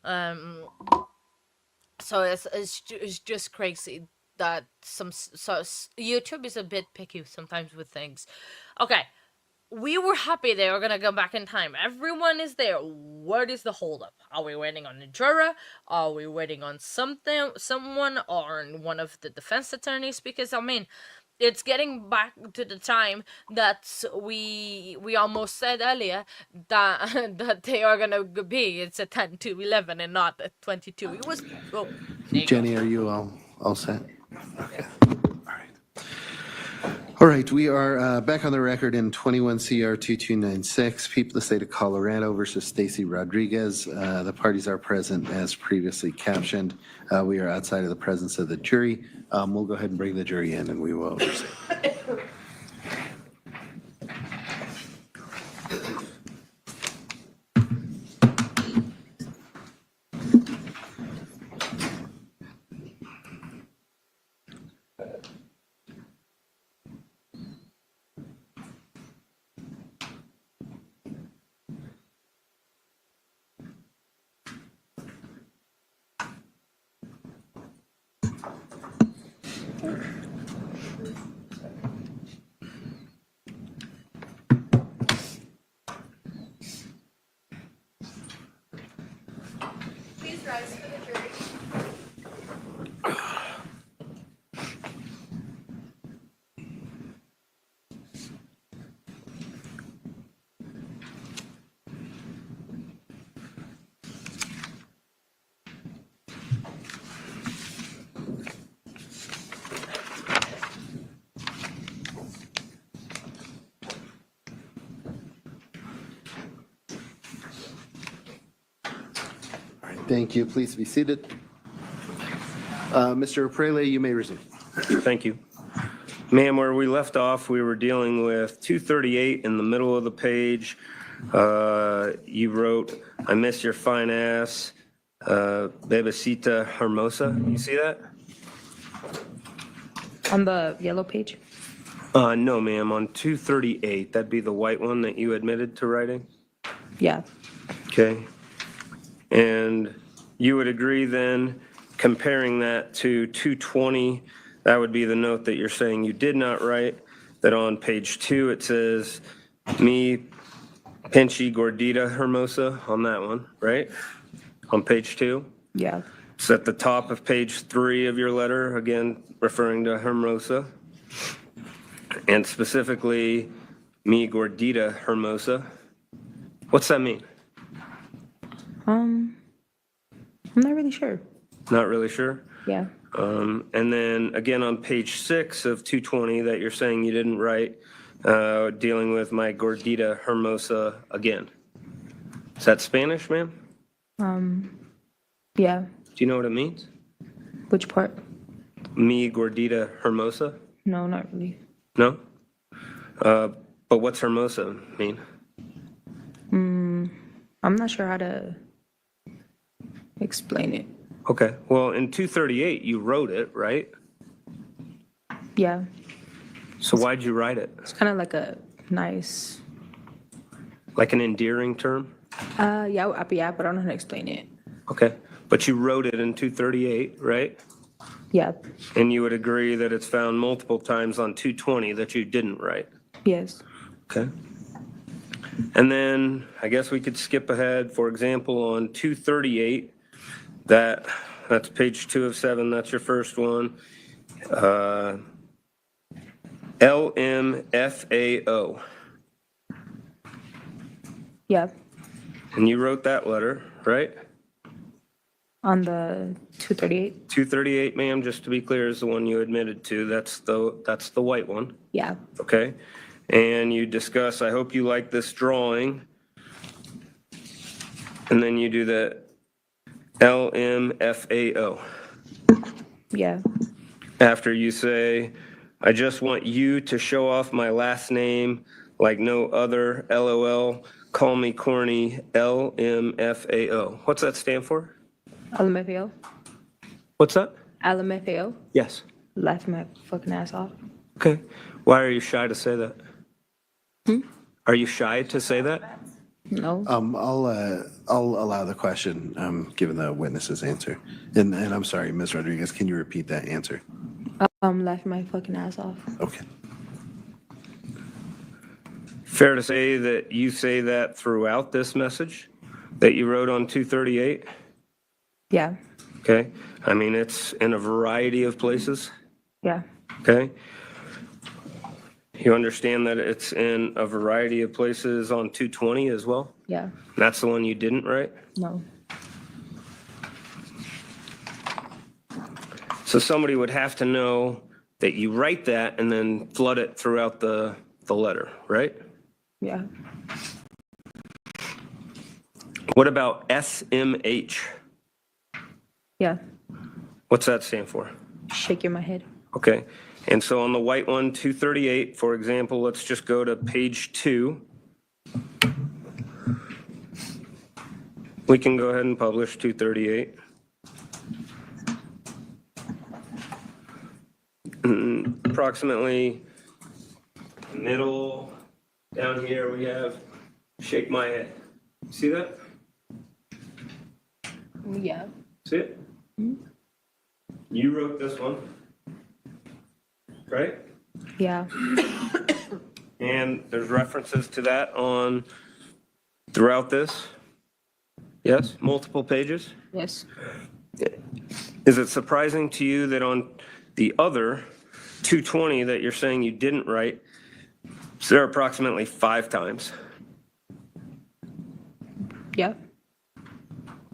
Um so it's just crazy that YouTube is a bit picky sometimes with things. Okay, we were happy they were gonna go back in time. Everyone is there. What is the holdup? Are we waiting on a juror? Are we waiting on someone, or one of the defense attorneys? Because I mean, it's getting back to the time that we almost said earlier that that they are gonna be. It's a 10 to 11 and not a 22. It was. Oh, Jenny, are you all set? Okay. All right, we are back on the record in 21 CR 2296, People of the State of Colorado versus Stacy Rodriguez. The parties are present as previously captioned. We are outside of the presence of the jury. We'll go ahead and bring the jury in and we will proceed. Please rise for the jury. Thank you. Please be seated. Mr. Prele, you may resume. Thank you. Ma'am, where we left off, we were dealing with 238 in the middle of the page. You wrote, "I miss your fine ass, bebecita hermosa." You see that? On the yellow page? No, ma'am, on 238, that'd be the white one that you admitted to writing? Yeah. Okay. And you would agree then, comparing that to 220, that would be the note that you're saying you did not write, that on page 2 it says, me, Pinchy, Gordita, Hermosa, on that one, right? On page 2? Yeah. It's at the top of page 3 of your letter, again, referring to Hermosa. And specifically, me, Gordita, Hermosa. What's that mean? I'm not really sure. Not really sure? Yeah. And then again on page 6 of 220 that you're saying you didn't write, dealing with my Gordita Hermosa again. Is that Spanish, ma'am? Yeah. Do you know what it means? Which part? Me Gordita Hermosa? No, not really. No? But what's Hermosa mean? I'm not sure how to explain it. Okay, well, in 238, you wrote it, right? Yeah. So why'd you write it? It's kind of like a nice. Like an endearing term? Yeah, but I don't know how to explain it. Okay, but you wrote it in 238, right? Yeah. And you would agree that it's found multiple times on 220 that you didn't write? Yes. Okay. And then I guess we could skip ahead, for example, on 238, that's page 2 of 7, that's your first one. LMFAO. Yeah. And you wrote that letter, right? On the 238. 238, ma'am, just to be clear, is the one you admitted to. That's the white one. Yeah. Okay. And you discuss, I hope you like this drawing. And then you do the LMFAO. Yeah. After you say, I just want you to show off my last name like no other, LOL, call me corny, LMFAO. What's that stand for? LMFAO. What's that? LMFAO. Yes. Laugh my fucking ass off. Okay. Why are you shy to say that? Are you shy to say that? No. I'll allow the question, given the witness's answer. And I'm sorry, Ms. Rodriguez, can you repeat that answer? Laugh my fucking ass off. Okay. Fair to say that you say that throughout this message that you wrote on 238? Yeah. Okay. I mean, it's in a variety of places. Yeah. Okay. You understand that it's in a variety of places on 220 as well? Yeah. That's the one you didn't write? No. So somebody would have to know that you write that and then flood it throughout the letter, right? Yeah. What about SMH? Yeah. What's that stand for? Shaking my head. Okay. And so on the white one, 238, for example, let's just go to page 2. We can go ahead and publish 238. Approximately middle down here, we have shake my head. See that? Yeah. See it? You wrote this one, right? Yeah. And there's references to that on throughout this? Yes, multiple pages? Yes. Is it surprising to you that on the other 220 that you're saying you didn't write, there are approximately 5 times? Yeah.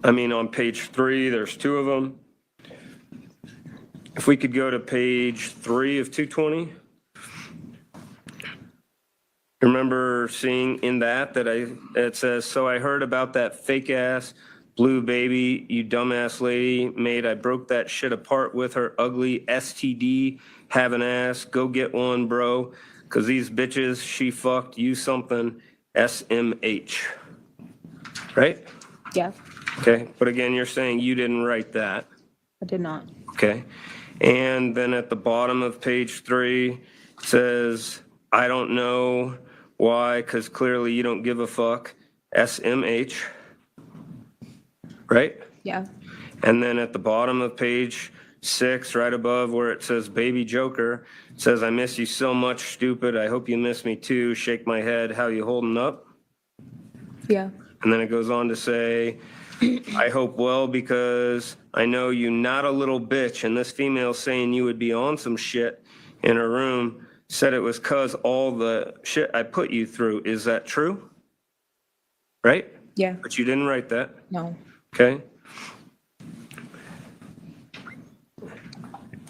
I mean, on page 3, there's 2 of them. If we could go to page 3 of 220. Remember seeing in that it says, so I heard about that fake ass blue baby you dumbass lady made. I broke that shit apart with her ugly STD having ass. Go get one, bro. Cause these bitches, she fucked you something SMH. Right? Yeah. Okay. But again, you're saying you didn't write that. I did not. Okay. And then at the bottom of page 3, says, I don't know why, because clearly you don't give a fuck, SMH, right? Yeah. And then at the bottom of page 6, right above where it says Baby Joker, it says, I miss you so much, stupid. I hope you miss me too. Shake my head. How you holding up? Yeah. And then it goes on to say, I hope well because I know you not a little bitch. And this female saying you would be on some shit in her room said it was cause all the shit I put you through. Is that true? Right? Yeah. But you didn't write that. No. Okay.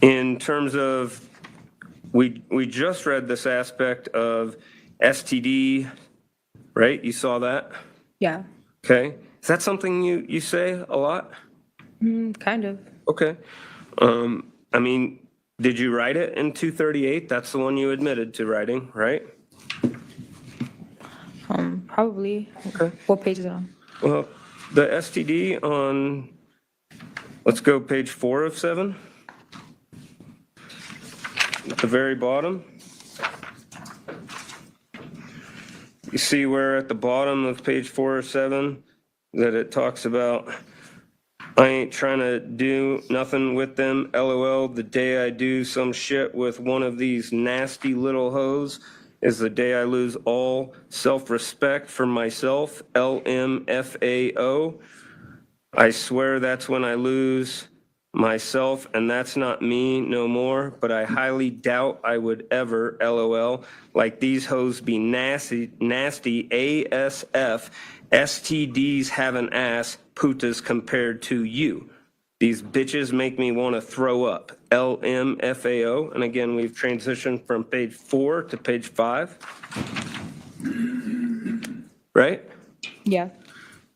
In terms of, we just read this aspect of STD, right? You saw that? Yeah. Okay. Is that something you say a lot? Kind of. Okay. I mean, did you write it in 238? That's the one you admitted to writing, right? Probably. Okay. What page is it on? Well, the STD on, let's go page 4 of 7. At the very bottom. You see where at the bottom of page 4 of 7 that it talks about, I ain't trying to do nothing with them, LOL. The day I do some shit with one of these nasty little hoes is the day I lose all self-respect for myself, LMFAO. I swear that's when I lose myself, and that's not me no more, but I highly doubt I would ever, LOL, like these hoes be nasty, ASF, STDs have an ass, putas compared to you. These bitches make me want to throw up, LMFAO. And again, we've transitioned from page 4 to page 5. Right? Yeah.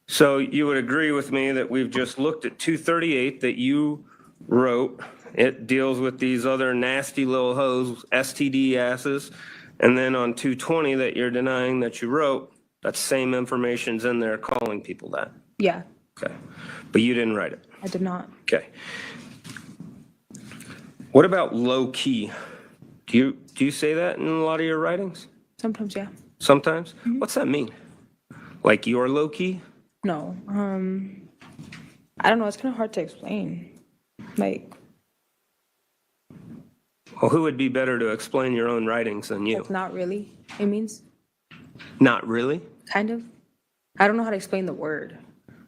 So you would agree with me that we've just looked at 238 that you wrote. It deals with these other nasty little hoes, STD asses. And then on 220 that you're denying that you wrote, that same information's in there calling people that. Yeah. Okay. But you didn't write it. I did not. Okay. What about low key? Do you say that in a lot of your writings? Sometimes, yeah. Sometimes? What's that mean? Like you're low key? No. I don't know. It's kind of hard to explain. Like, Well, who would be better to explain your own writings than you? like not really. It means Not really? kind of. I don't know how to explain the word.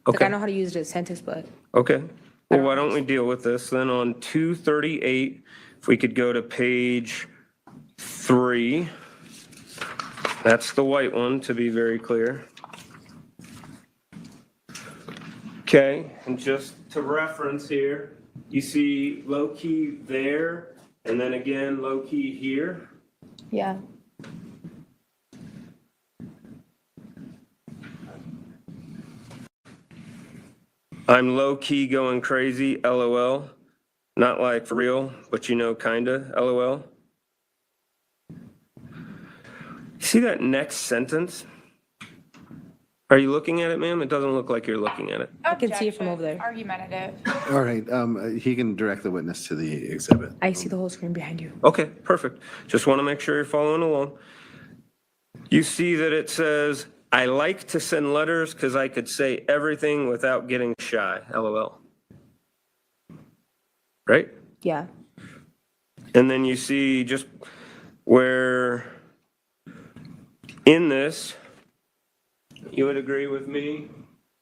Like, Okay. I know how to use it in a sentence, but Okay. Well, why don't we deal with this then on 238? If we could go to page 3. That's the white one, to be very clear. Okay, and just to reference here, you see low key there, and then again low key here. yeah. I'm low key going crazy, LOL. Not like for real, but you know, kinda, LOL. See that next sentence? Are you looking at it, ma'am? It doesn't look like you're looking at it. I can see it from over there. Argumentative. All right, he can direct the witness to the exhibit. I see the whole screen behind you. Okay, perfect. Just want to make sure you're following along. You see that it says, I like to send letters because I could say everything without getting shy, LOL. Right? Yeah. And then you see just where in this, you would agree with me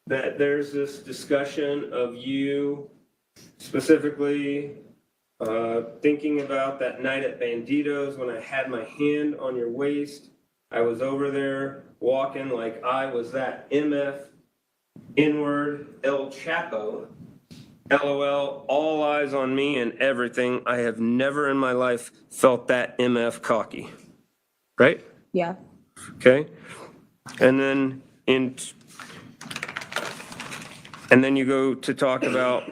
that there's this discussion of you specifically thinking about that night at Banditos when I had my hand on your waist. I was over there walking like I was that MF inward El Chapo. LOL, all eyes on me and everything. I have never in my life felt that MF cocky. Right? Yeah. Okay? And then you go to talk about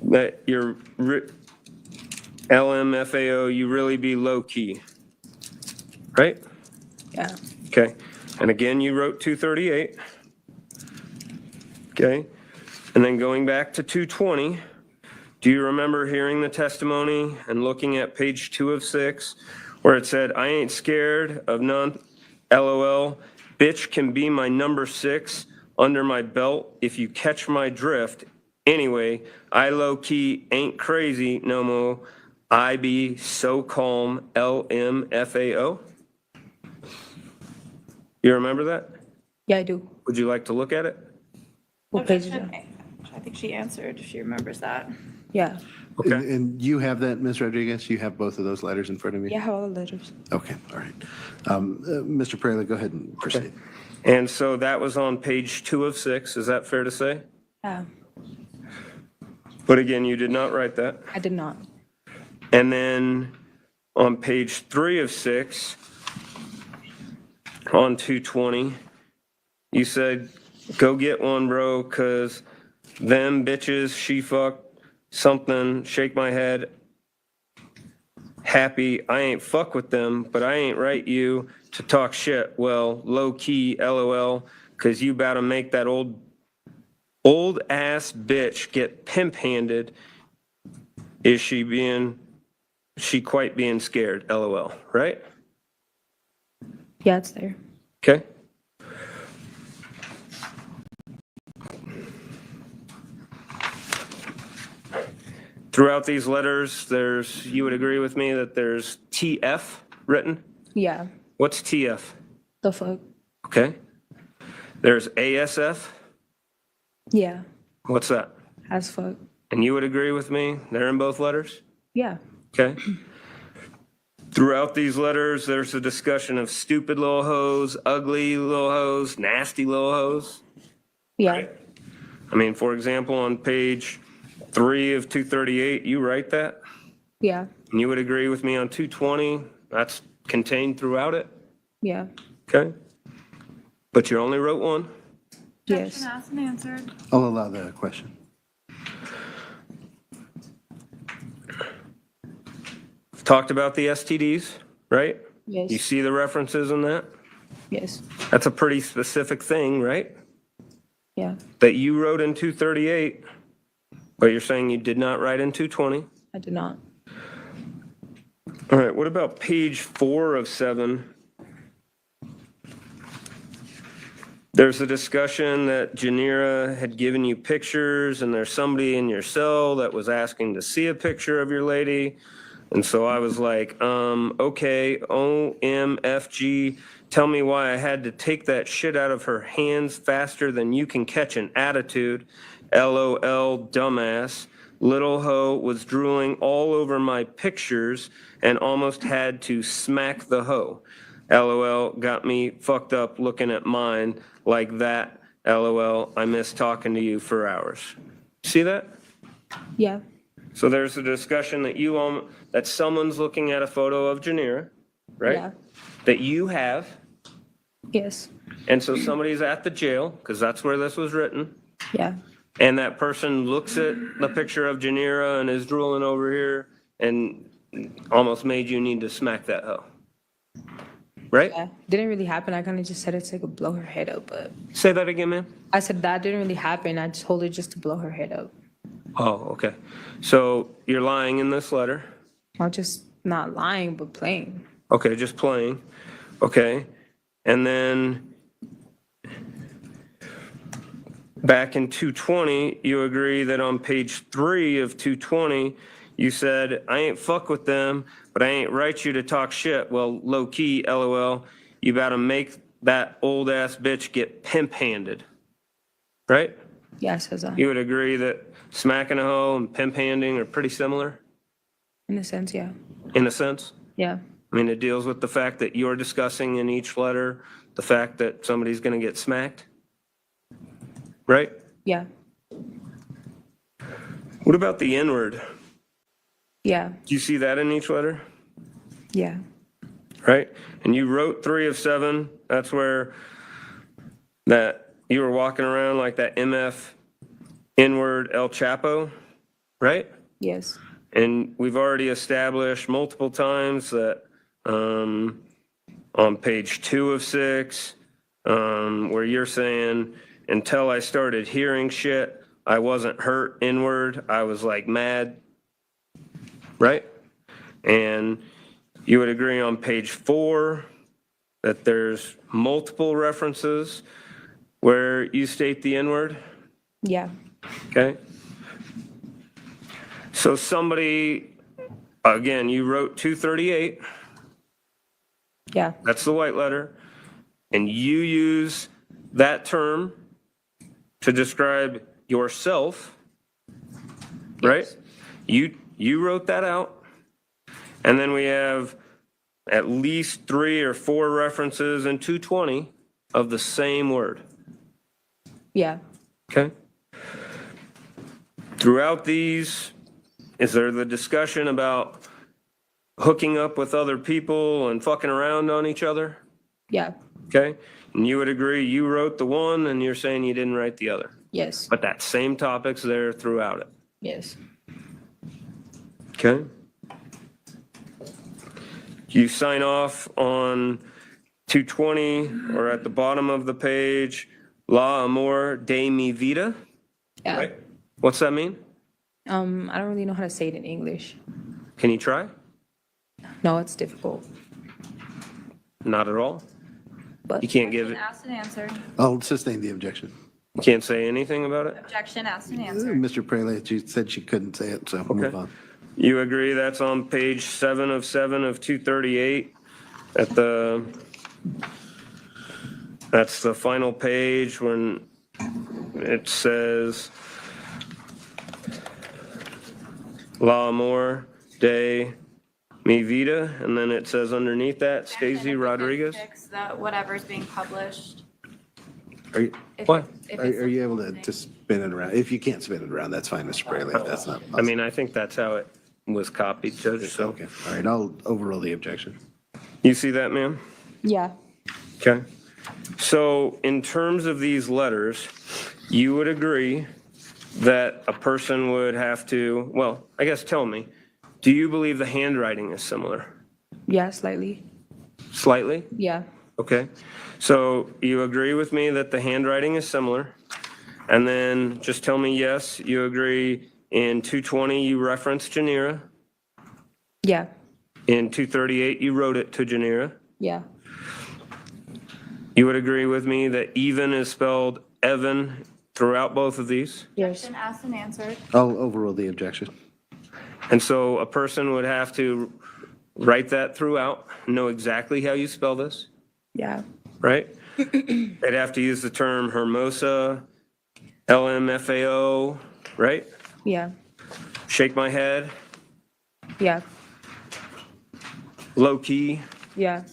that your LMFAO, you really be low key. Right? Yeah. Okay. And again, you wrote 238. Okay. And then going back to 220, do you remember hearing the testimony and looking at page 2 of 6, where it said, I ain't scared of none, LOL. Bitch can be my number 6 under my belt if you catch my drift. Anyway, I low-key ain't crazy no more. I be so calm, LMFAO. You remember that? Yeah, I do. Would you like to look at it? What page is it? I think she answered, if she remembers that. Yeah. Okay. And you have that, Ms. Rodriguez? You have both of those letters in front of you? Yeah, I have all the letters. Okay, all right. Mr. Praley, go ahead and proceed. And so that was on page 2 of 6. Is that fair to say? Yeah, But again, you did not write that. I did not. And then on page 3 of 6, on 220, you said, go get one, bro, because them bitches, she fucked something, shake my head, happy, I ain't fuck with them, but I ain't write you to talk shit. Well, low key, LOL, because you about to make that old ass bitch get pimp handed. Is she quite being scared, LOL, right? Yeah, it's there. Okay. Throughout these letters, you would agree with me that there's TF written? Yeah. What's TF? The fuck? Okay. There's ASF? Yeah. What's that? As fuck. And you would agree with me? They're in both letters? Yeah. Okay. Throughout these letters, there's a discussion of stupid little hoes, ugly little hoes, nasty little hoes. Yeah. I mean, for example, on page 3 of 238, you write that? Yeah. And you would agree with me on 220? That's contained throughout it? Yeah. Okay. But you only wrote one? Yes. Asked and answered. I'll allow the question. Talked about the STDs, right? Yes. You see the references in that? Yes. That's a pretty specific thing, right? Yeah. That you wrote in 238, but you're saying you did not write in 220. I did not. All right, what about page 4 of 7? There's a discussion that Janira had given you pictures, and there's somebody in your cell that was asking to see a picture of your lady. And so I was like, okay, OMFG, tell me why I had to take that shit out of her hands faster than you can catch an attitude. LOL, dumbass. Little hoe was drooling all over my pictures and almost had to smack the hoe. LOL, got me fucked up looking at mine like that. LOL, I miss talking to you for hours. See that? Yeah. So there's a discussion that someone's looking at a photo of Janira, right? Yeah. That you have. Yes. And so somebody's at the jail, because that's where this was written. Yeah. And that person looks at the picture of Janira and is drooling over here and almost made you need to smack that hoe. Right? Yeah. Didn't really happen. I kind of just said it so I could blow her head up, but Say that again, man. I said that didn't really happen. I just told her just to blow her head up. Oh, okay. So you're lying in this letter. Or just not lying, but playing. Okay, just playing. Okay. And then back in 220, you agree that on page 3 of 220, you said, I ain't fuck with them, but I ain't write you to talk shit. Well, low key, LOL, you about to make that old ass bitch get pimp handed. Right? Yeah, it says that. You would agree that smacking a hoe and pimp handing are pretty similar In a sense, yeah. in a sense? Yeah. I mean, it deals with the fact that you're discussing in each letter the fact that somebody's going to get smacked. Right? Yeah. What about the N-word? Yeah. Do you see that in each letter? Yeah. Right? And you wrote 3 of 7. That's where that you were walking around like that MF N-word El Chapo, right? Yes. And we've already established multiple times that on page 2 of 6, where you're saying, until I started hearing shit, I wasn't hurt inward. I was like mad, right? And You would agree on page 4 that there's multiple references where you state the N-word? Yeah. Okay. So somebody, again, you wrote 238. Yeah. That's the white letter. And you use that term to describe yourself, right? You wrote that out. And then we have at least 3 or 4 references in 220 of the same word. Yeah. Okay. Throughout these, is there the discussion about hooking up with other people and fucking around on each other? Yeah. Okay. And you would agree you wrote the one and you're saying you didn't write the other. Yes. But that same topic's there throughout it. Yes. Okay. You sign off on 220 or at the bottom of the page, La Amor de mi vida. Yeah. Right? What's that mean? I don't really know how to say it in English. Can you try? No, it's difficult. Not at all. But You can't give it. Asked and answered. I'll sustain the objection. You can't say anything about it? Objection asked and answered. Mr. Praley, she said she couldn't say it, so move on. You agree that's on page 7 of 238 at that's the final page when it says La Amor de mi vida, and then it says underneath that, Stacy Rodriguez. Fix that whatever's being published. Are you, What? are you able to spin it around? If you can't spin it around, that's fine, Mr. Praley, if that's not possible. I mean, I think that's how it was copied, Judge, so. Okay, all right, I'll overrule the objection. You see that, ma'am? yeah. Okay. So in terms of these letters, you would agree that a person would have to, well, I guess tell me, do you believe the handwriting is similar? Yeah, slightly. Slightly? Yeah. Okay. So you agree with me that the handwriting is similar? And then just tell me, yes, you agree in 220 you referenced Janira. Yeah. In 238 you wrote it to Janira. Yeah. You would agree with me that even is spelled Evan throughout both of these? Yes. Objection asked and answered. I'll overrule the objection. And so a person would have to write that throughout, know exactly how you spell this, Yeah. right? They'd have to use the term Hermosa, LMFAO, right? Yeah. Shake my head, Yeah. low key, Yeah.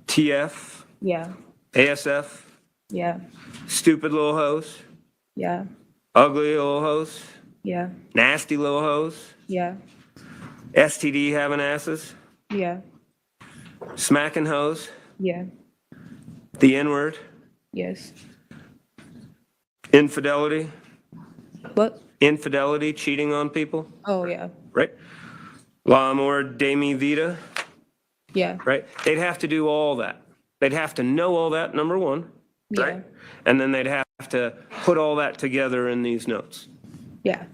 TF, Yeah. ASF, Yeah. stupid little hoes, Yeah. ugly little hoes, Yeah. nasty little hoes, Yeah. STD having asses, Yeah. smacking hoes, Yeah. the N-word, Yes. infidelity, What? infidelity, cheating on people, Oh, yeah. right? La amor de mi vida, Yeah. right? They'd have to do all that. They'd have to know all that, number one, right? Yeah. And then they'd have to put all that together in these notes. Yeah.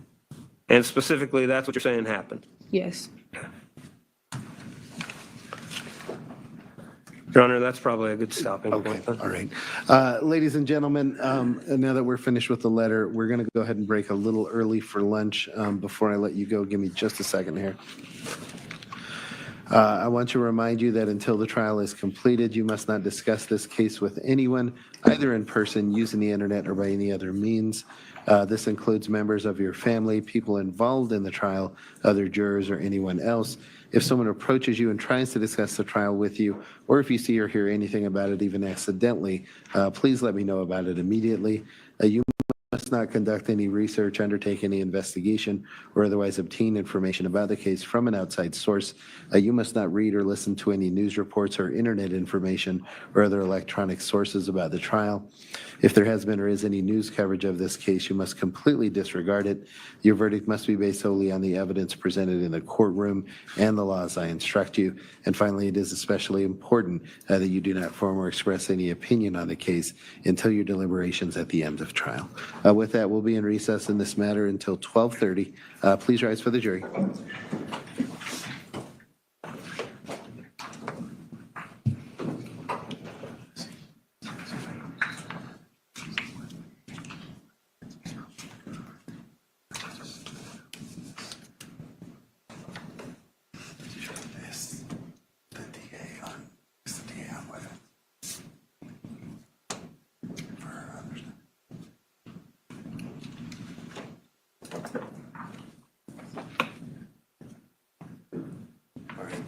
And specifically, that's what you're saying happened. Yes. Your Honor, that's probably a good stopping Okay, point. all right. Ladies and gentlemen, now that we're finished with the letter, we're going to go ahead and break a little early for lunch. Before I let you go, give me just a second here. I want to remind you that until the trial is completed, you must not discuss this case with anyone, either in person, using the internet, or by any other means. This includes members of your family, people involved in the trial, other jurors, or anyone else. If someone approaches you and tries to discuss the trial with you, or if you see or hear anything about it, even accidentally, please let me know about it immediately. You must not conduct any research, undertake any investigation, or otherwise obtain information about the case from an outside source. You must not read or listen to any news reports or internet information or other electronic sources about the trial. If there has been or is any news coverage of this case, you must completely disregard it. Your verdict must be based solely on the evidence presented in the courtroom and the laws I instruct you. And finally, it is especially important that you do not form or express any opinion on the case until your deliberations at the end of trial. With that, we'll be in recess in this matter until 12:30. Please rise for the jury.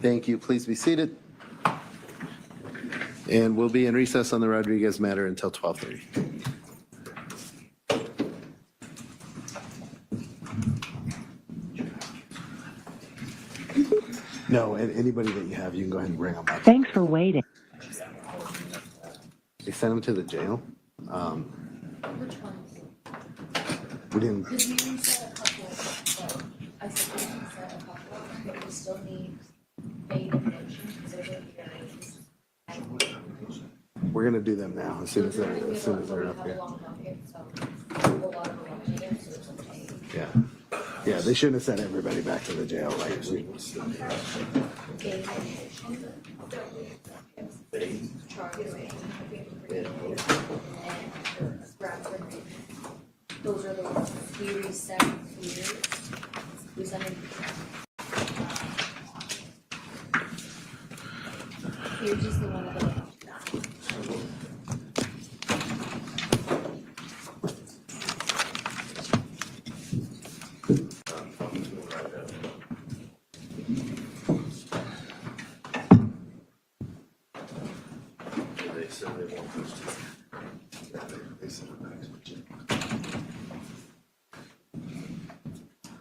Thank you. Please be seated. And we'll be in recess on the Rodriguez matter until 12:30. No, and anybody that you have, you can go ahead and bring them up. Thanks for waiting. They sent them to the jail. We didn't. Because we reset a couple, but I said we reset a couple, but we still need paid eviction, because those are various. We're gonna do them now as soon as they're up here. Yeah, yeah. They shouldn't have sent everybody back to the jail. Like Those are the ones we reset for years. We send them. Here's just the one of the.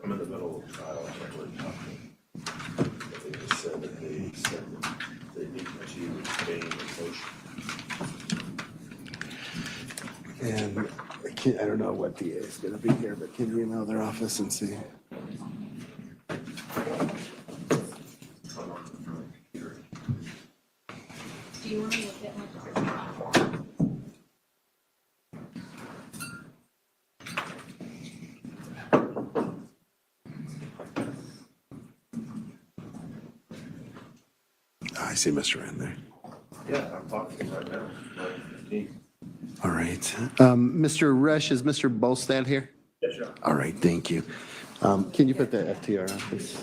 I'm in the middle of trial. I can't really talk. They just said that they need to gain a motion. And I don't know what DA is going to be here, but can you email their office and see? Do you want to look at my? I see Mr. Rand there. Yeah, I'm talking to him right now. All right. Mr. Rush, is Mr. Bolstad here? Yes, sir. All right, thank you. Can you put the FTR on, please?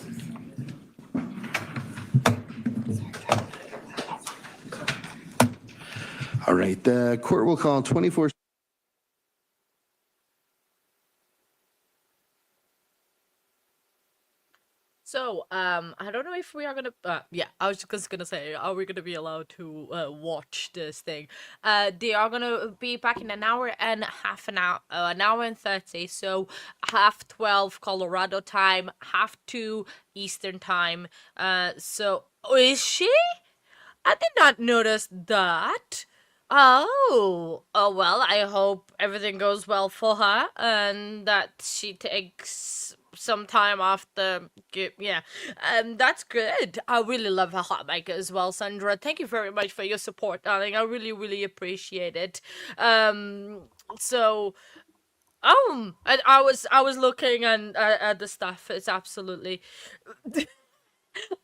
All right, the court will call 24. So, I don't know if we are gonna. Yeah, I was just gonna say, are we gonna be allowed to watch this thing? They are gonna be back in an hour and an hour and 30. So 12:30 Colorado time, 2:30 Eastern time. So is she? I did not notice that. Oh, well, I hope everything goes well for her and that she takes some time off yeah. That's good. I really love her hot mic as well, Sandra. Thank you very much for your support, darling. I really, really appreciate it. So, I was looking and at the stuff. It's absolutely.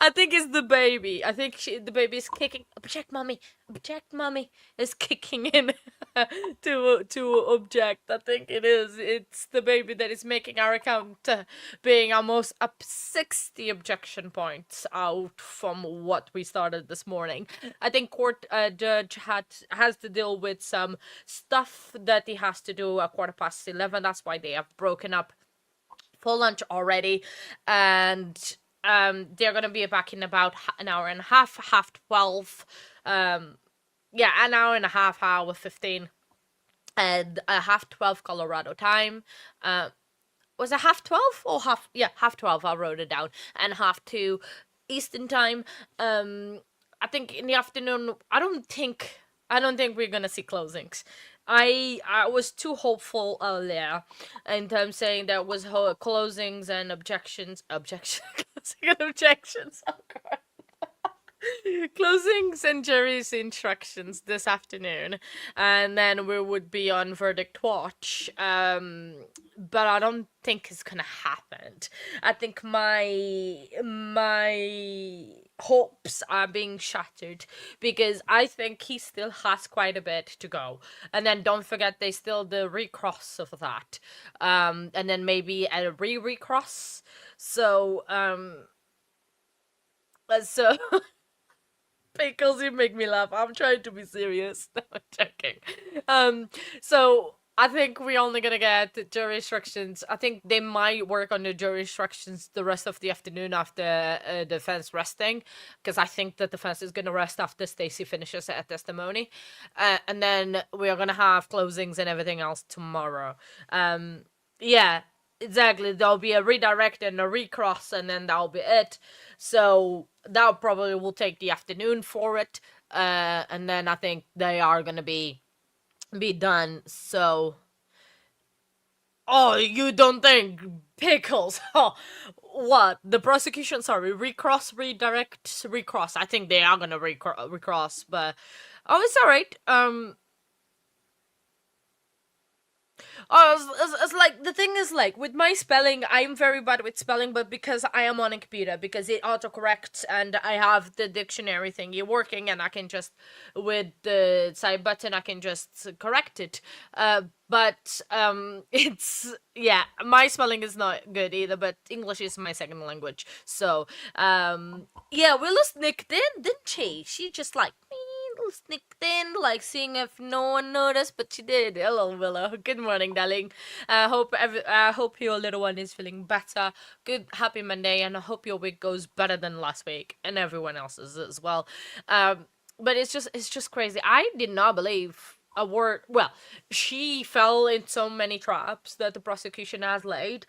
I think it's the baby. I think the baby is kicking. Object, mommy. Object, mommy is kicking in to object. I think it is. It's the baby that is making our account being almost up 60 objection points out from what we started this morning. I think court judge has to deal with some stuff that he has to do at 11:15. That's why they have broken up for lunch already, and they're gonna be back in about an hour and a half, 12:30. Yeah, an hour and a half, hour 15, and 12:30 Colorado time. Was it 12:30 or half? Yeah, 12:30. I wrote it down, and 2:30 Eastern time. I think in the afternoon. I don't think we're gonna see closings. I was too hopeful earlier in terms saying there was closings and objections. Closing and objections. Oh god. Closings and jury's instructions this afternoon, and then we would be on verdict watch. But I don't think it's gonna happen. I think my hopes are being shattered because I think he still has quite a bit to go. And then don't forget there's still the recross of that. And then maybe a recross. So Pickles, you make me laugh. I'm trying to be serious. No, I'm joking. So I think we're only gonna get the jury instructions. I think they might work on the jury instructions the rest of the afternoon after the defense resting, because I think the defense is gonna rest after Stacy finishes her testimony, and then we are gonna have closings and everything else tomorrow. Yeah, exactly. There'll be a redirect and a recross, and then that'll be it. So that probably will take the afternoon for it, and then I think they are gonna be done. So, oh, you don't think pickles? Oh, what the prosecution? Sorry, recross, redirect, recross. I think they are gonna recross, but oh, it's all right. Oh, it's like, the thing is, like, with my spelling, I'm very bad with spelling, but because I am on a computer, because it autocorrects, and I have the dictionary thingy working, and I can just, with the side button, I can just correct it. But it's, yeah, my spelling is not good either, but English is my second language. So, yeah, Willow sneaked in, didn't she? She just, like, sneaked in, like, seeing if no one noticed, but she did. Hello, Willow. Good morning, darling. I hope your little one is feeling better. Good, happy Monday, and I hope your week goes better than last week, and everyone else's as well. But it's just crazy. I did not believe a word. Well, she fell in so many traps that the prosecution has laid,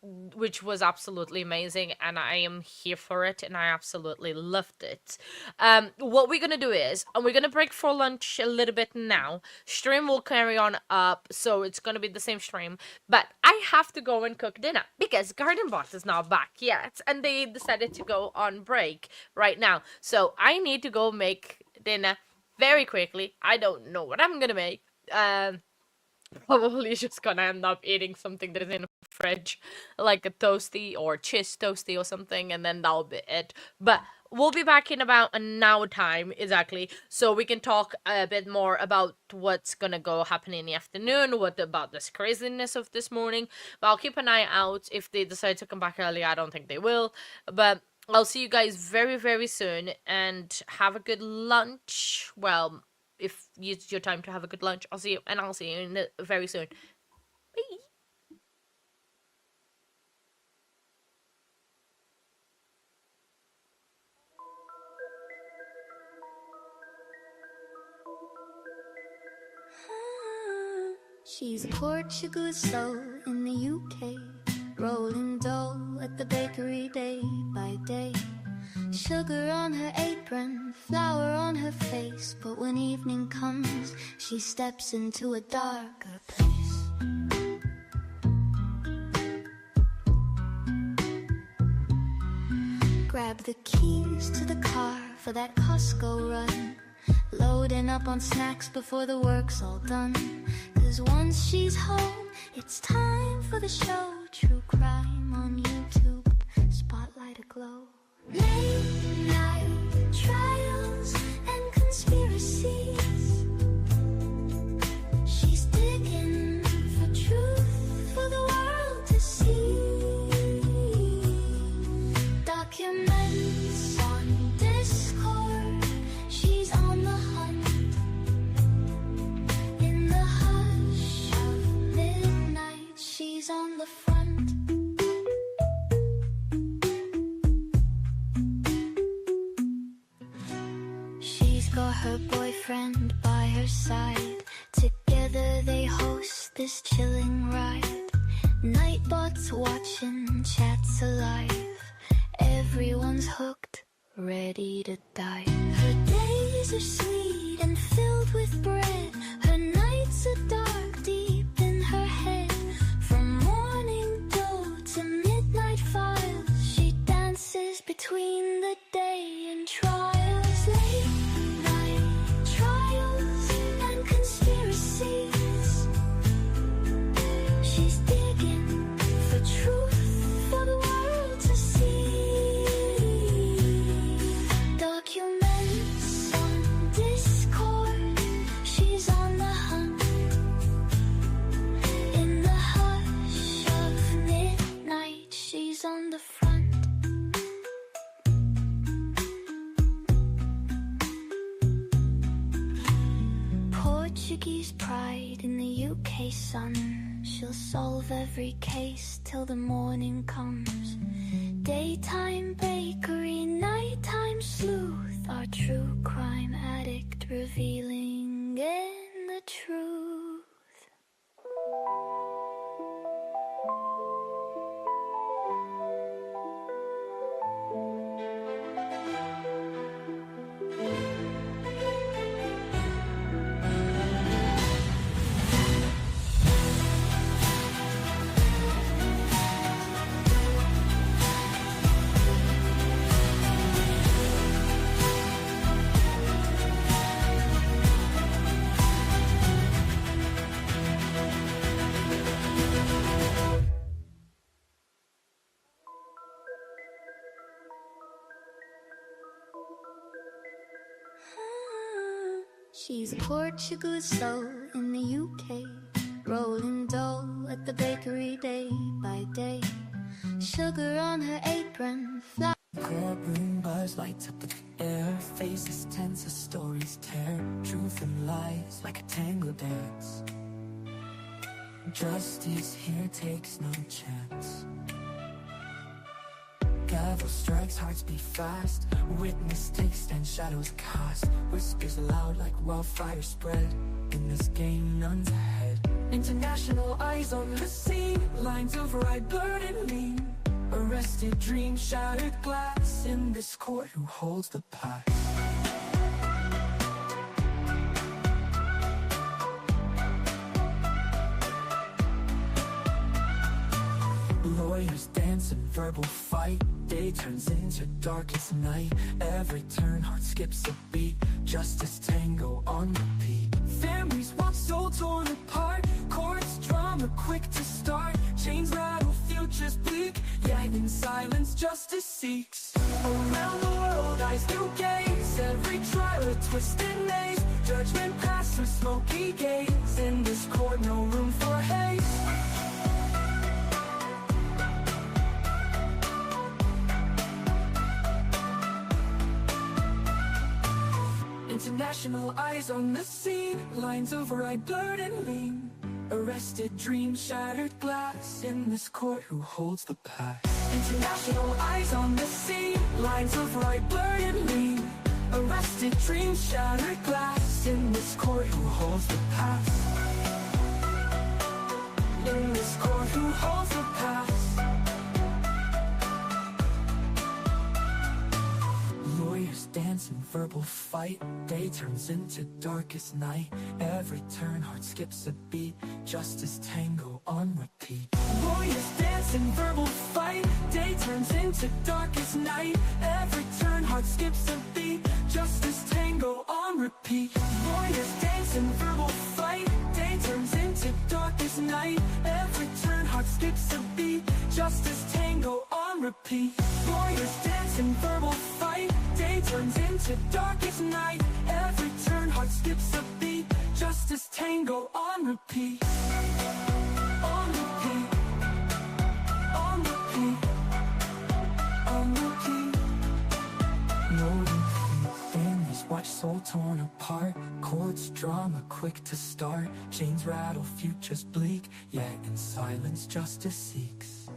which was absolutely amazing, and I am here for it, and I absolutely loved it. What we're gonna do is, we're gonna break for lunch a little bit now. Stream will carry on up, so it's gonna be the same stream, but I have to go and cook dinner, because Garden Bot is not back yet, and they decided to go on break right now, so I need to go make dinner very quickly. I don't know what I'm gonna make. Probably just gonna end up eating something that is in the fridge, like a toasty or cheese toasty or something, and then that'll be it. But we'll be back in about an hour time, exactly, so we can talk a bit more about what's gonna go happen in the afternoon, what about this craziness of this morning. But I'll keep an eye out. If they decide to come back early, I don't think they will, but I'll see you guys very, very soon, and have a good lunch. Well, if it's your time to have a good lunch, I'll see you very soon. Bye. She's a Portuguese soul in the UK, rolling dough at the bakery day by day. Sugar on her apron, flour on her face, but when evening comes, she steps into a darker place. Grab the keys to the car for that Costco run, loading up on snacks before the work's all done. 'Cause once she's home, it's time for the show. True crime on YouTube, spotlight aglow. Late night trials and conspiracies. She's digging for truth for the world to see. Documents on Discord. She's on the hunt. In the hush of midnight, she's on the front. Got her boyfriend by her side. Together they host this chilling ride. Nightbots watching, chats alive. Everyone's hooked, ready to die. Her days are sweet and filled with bread. Her nights are dark, deep in her head. From morning dough to midnight files, she dances between the day and trials. Late she's digging for truth for the world to see. Documents Portuguese pride in the UK sun. She'll solve every case till the morning comes. Daytime bakery, nighttime sleuth, our true crime addict revealing in the truth. She's a Portuguese soul in the UK, rolling dough at the bakery day by day. Sugar on her apron, flour. Courtroom buzz lights up the air. Faces tense as stories tear. Truth and lies like a tango dance. Justice here takes no chance. Gavel strikes, hearts beat fast. Witness takes stand, shadows cast. Whispers loud like wildfire spread. In this game, none's ahead. International eyes on the scene. Lines of right blurred and lean. Arrested dreams, shattered glass. In this court, who holds the past? Lawyers dance and verbal fight. Day turns into darkest night. Every turn, heart skips a beat. Justice tango on repeat. Families watch, soul torn apart. Courts drama quick to start. Chains rattle, futures bleak. Yet in silence, justice seeks. Around the world, eyes do gaze. Every trial a twisted maze. Judgment passed through smoky gaze. In this court, no room for haste. International eyes on the scene. Lines of right blurred and lean. Arrested dreams, shattered glass. In this court, who holds the past? International eyes on the scene. Lines of right blurred and lean. Arrested dreams, shattered glass. In this court, who holds the past? In this court, who holds the past? Lawyers dance in verbal fight. Day turns into darkest night. Every turn, heart skips a beat. Justice tango on repeat. Lawyers dance in verbal fight. Day turns into darkest night. Every turn, heart skips a beat. Justice tango on repeat. Lawyers dance in verbal fight. Day turns into darkest night. Every turn, heart skips a beat. Justice tango on repeat. Lawyers dance in verbal fight. Day turns into darkest night. Every turn, heart skips a beat. Justice tango on repeat. On repeat. On repeat. On repeat. No repeat. Families watch, soul torn apart. Courts drama quick to start. Chains rattle, futures bleak. Yet in silence, justice seeks.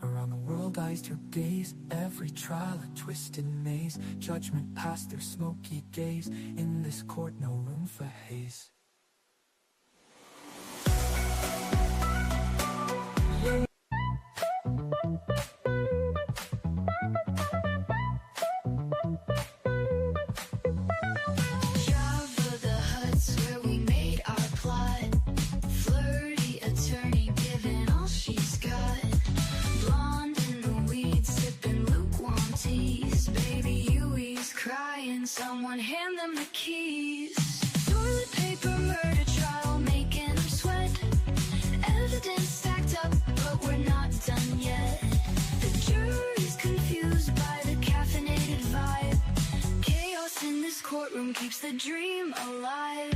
Around the world, eyes to gaze. Every trial a twisted maze. Judgment passed through smoky gaze. In this court, no room for haze. Java the huts where we made our plot. Flirty attorney giving all she's got. Blonde in the weeds sipping lukewarm teas. Baby Huey's crying, someone hand them the keys. Toilet paper murder trial making him sweat. Evidence stacked up, but we're not done yet. The jury's confused by the caffeinated vibe. Chaos in this courtroom keeps the dream alive.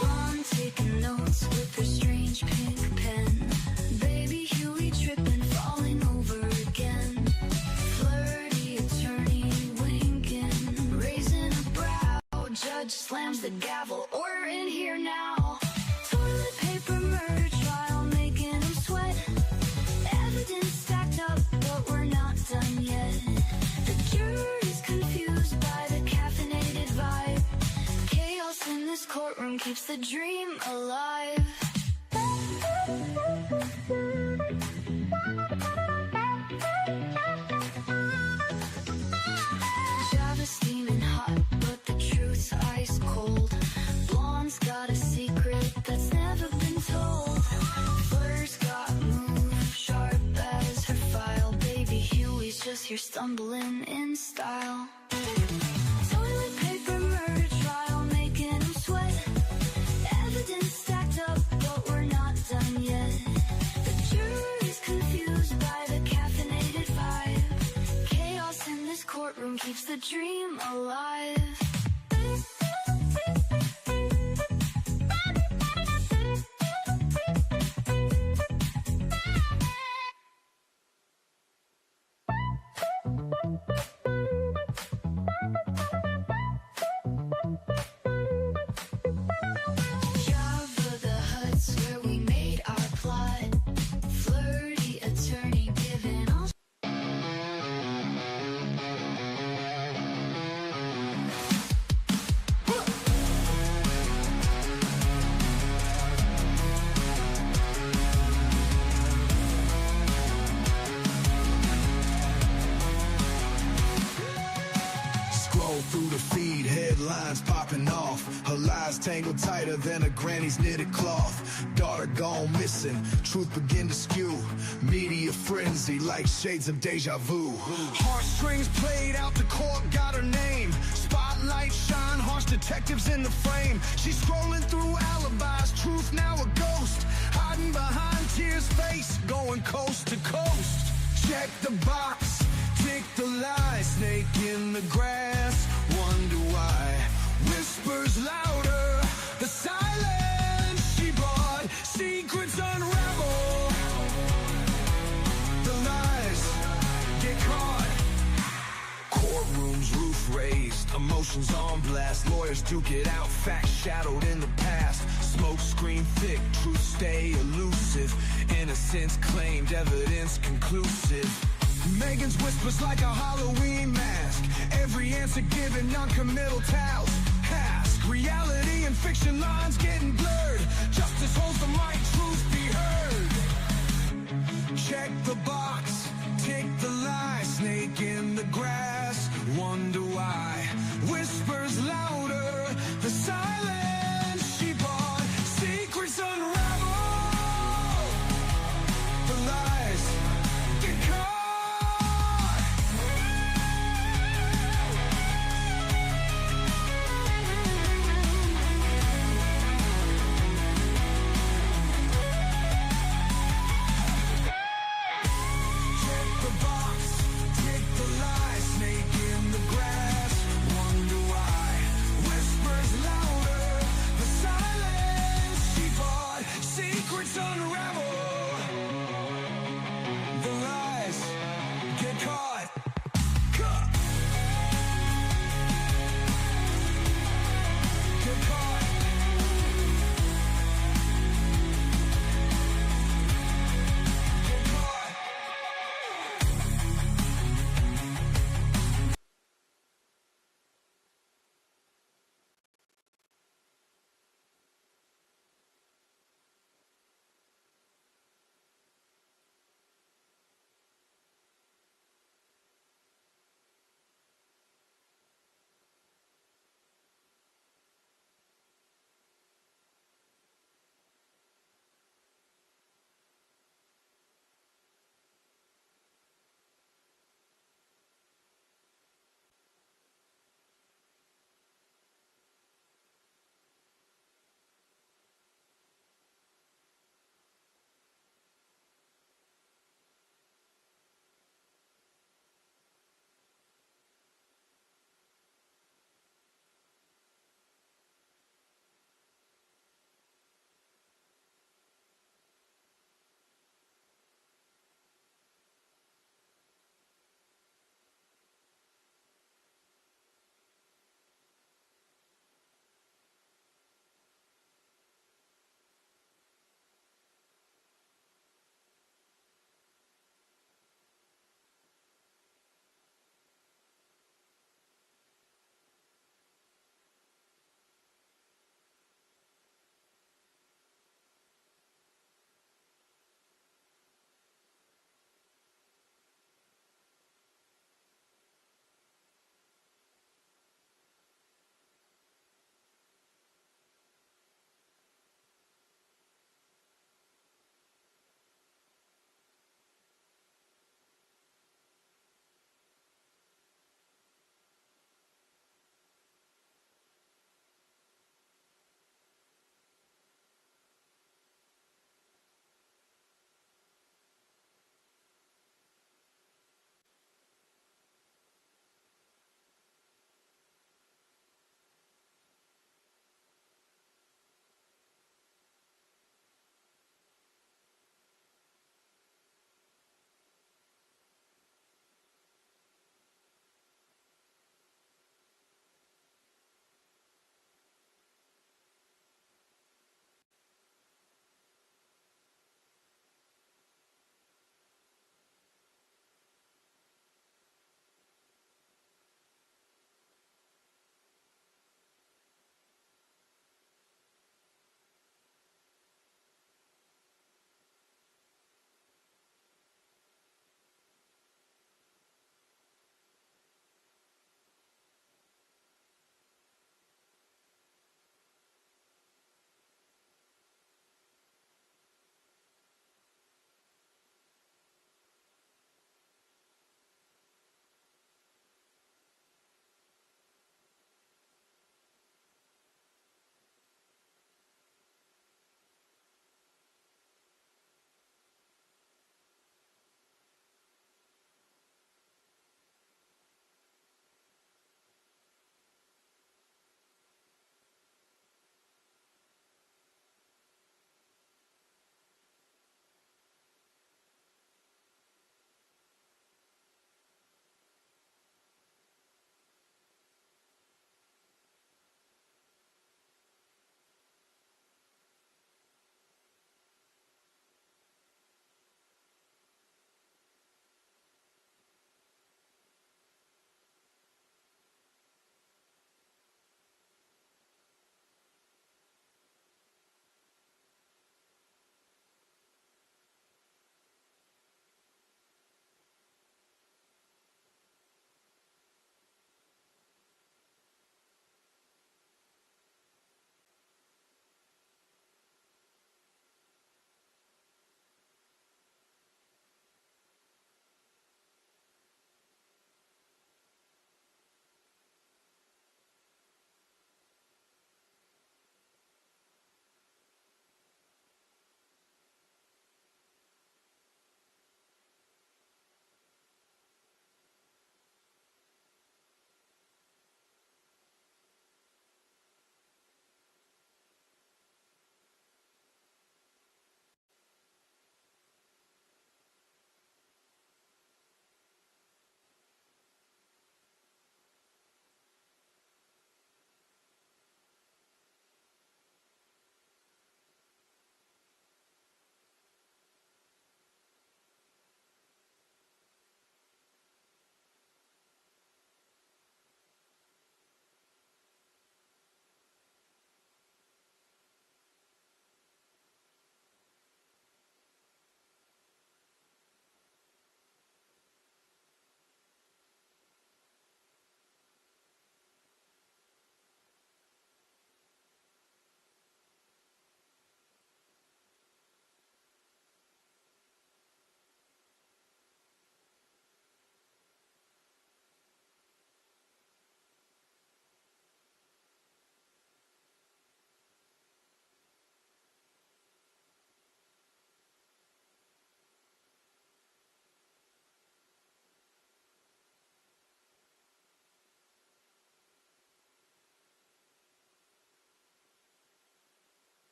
Blonde taking notes with her strange pink pen. Baby Huey tripping, falling over. slams the gavel. Order in here now. Toilet paper murder trial, making them sweat. Evidence stacked up, but we're not done yet. The jury's confused by the caffeinated vibe. Chaos in this courtroom keeps the dream alive. Java's steaming hot, but the truth's ice cold. Blonde's got a secret that's never been told. Flair's got moves sharp as her file. Baby Huey's just here stumbling in style. Toilet paper murder trial, making him sweat. Evidence stacked up, but we're not done yet. The jury's confused by the caffeinated vibe. Chaos in this courtroom keeps the dream alive. Java, the hut's where we made our plot. Flirty attorney giving all. Scroll through the feed, headlines popping off. Her lies tangled tighter than a granny's knitted cloth. Daughter gone missing, truth begin to skew. Media frenzy like shades of deja vu. Heartstrings played out, the court got her name. Spotlight shine, harsh detectives in the frame. She's scrolling through alibis, truth now a ghost. Hiding behind tears, face going coast to coast. Check the box, tick the lie, snake in the grass, wonder why. Whispers louder, the silence she brought, secrets unravel. The lies get caught. Courtrooms, roof raised, emotions on blast. Lawyers duke it out, facts shadowed in the past. Smoke screen thick, truth stay elusive. Innocence claimed, evidence conclusive. Megan's whispers like a Halloween mask. Every answer given, non-committal tales. Ask, reality and fiction lines getting blurred. Justice holds the mic, truth be heard. Check the box, tick the lie, snake in the grass, wonder why. Whispers louder, the silence she bought, secrets unravel. The lies get caught. Check the box, tick the lie, snake in the grass, wonder why. Whispers louder, the silence she bought, secrets unravel. The lies get caught. Cut. Get caught. Get caught.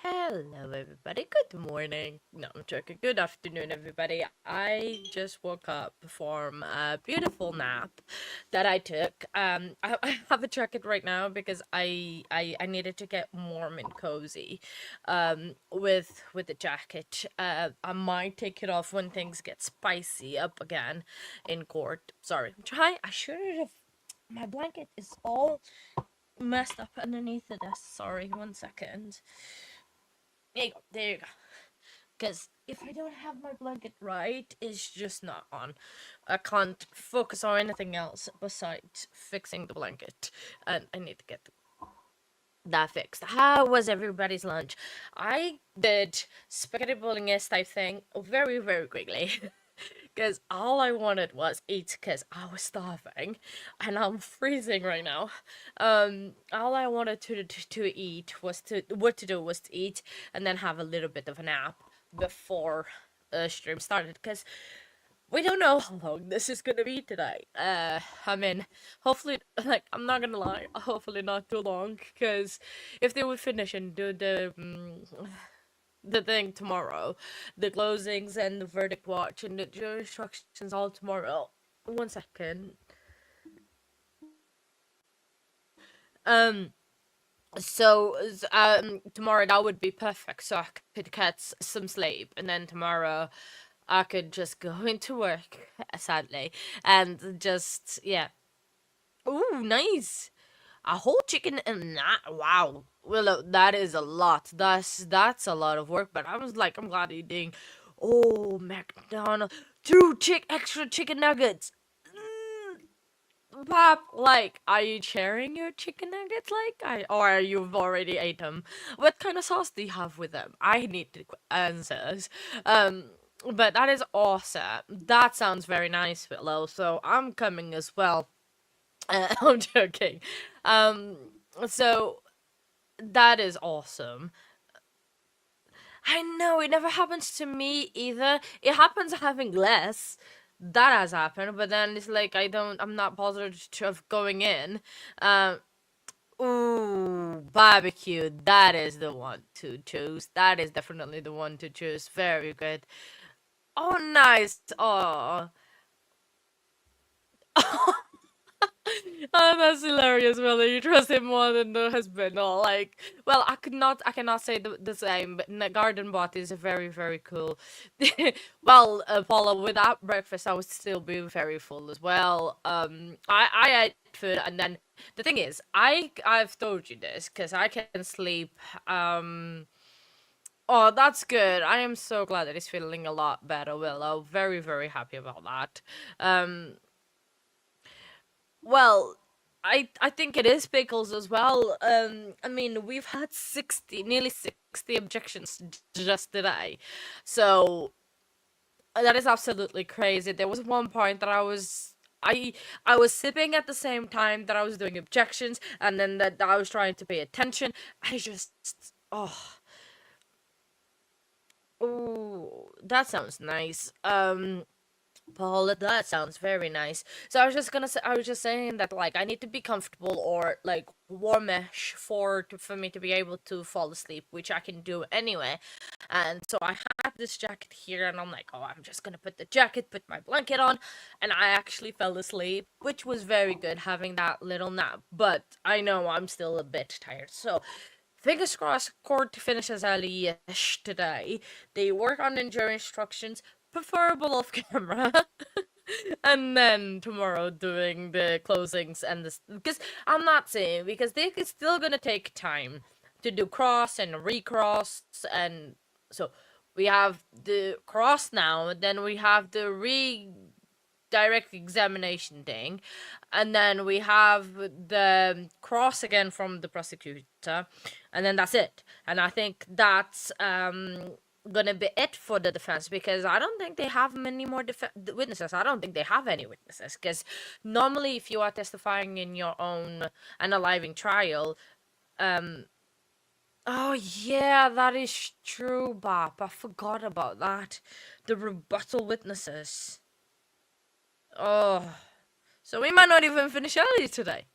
Hello, everybody. Good morning. No, I'm joking. Good afternoon, everybody. I just woke up from a beautiful nap that I took. I have a jacket right now because I needed to get warm and cozy, with the jacket. I might take it off when things get spicy up again in court. Sorry, I should have. My blanket is all messed up underneath the desk. Sorry, 1 second. There you go. There you go. Because if I don't have my blanket right, it's just not on. I can't focus on anything else besides fixing the blanket. And I need to get that fixed. How was everybody's lunch? I did spaghetti bolognese type thing very, very quickly. Because all I wanted was eat because I was starving and I'm freezing right now. All I wanted to eat was to eat and then have a little bit of a nap before the stream started because we don't know how long this is gonna be today. I mean, hopefully, like, I'm not gonna lie, hopefully not too long, because if they would finish and do the thing tomorrow, the closings and the verdict watch and the jury instructions all tomorrow. 1 second. Tomorrow that would be perfect, so I could get some sleep, and then tomorrow I could just go into work, sadly, and just, yeah. Ooh, nice. A whole chicken and that, wow. Well, that is a lot. That's a lot of work, but I'm glad eating. Oh, McDonald's. Two extra chicken nuggets. Pop, like, are you sharing your chicken nuggets, or you've already ate them? What kind of sauce do you have with them? I need the answers. But that is awesome. That sounds very nice, Willow. So I'm coming as well. I'm joking. So that is awesome. I know it never happens to me either. It happens having less. That has happened, but then it's like I'm not bothered of going in. Ooh, barbecue. That is the one to choose. That is definitely the one to choose. Very good. Oh, nice. Oh. Oh, that's hilarious, Willie. You trust him more than the husband. Oh, like, well, I cannot say the same, but the garden bot is very, very cool. Well, Paula, without breakfast, I would still be very full as well. I ate food, and then the thing is, I've told you this, because I can sleep, oh, that's good. I am so glad that he's feeling a lot better, Willow. Very, very happy about that. Well, I think it is pickles as well. I mean, we've had nearly 60 objections just today. So that is absolutely crazy. There was one point that I was sipping at the same time that I was doing objections, and then that I was trying to pay attention. I just, oh. Ooh, that sounds nice. Paul, that sounds very nice. So I was just saying that, like, I need to be comfortable or like warmish for me to be able to fall asleep, which I can do anyway. And so I have this jacket here, and I'm like, oh, I'm just gonna put the jacket, put my blanket on, and I actually fell asleep, which was very good having that little nap. But I know I'm still a bit tired, so. Fingers crossed, court finishes early-ish today. They work on the jury instructions, preferable off camera. And then tomorrow doing the closings and this, because I'm not saying, because it's still gonna take time to do cross and recross, and so we have the cross now, then we have the direct examination thing, and then we have the cross again from the prosecutor, and then that's it. And I think that's gonna be it for the defense, because I don't think they have many more witnesses. I don't think they have any witnesses, because normally if you are testifying in your own unaliving trial, oh yeah, that is true, Bob. I forgot about that. The rebuttal witnesses. Oh, so we might not even finish early today.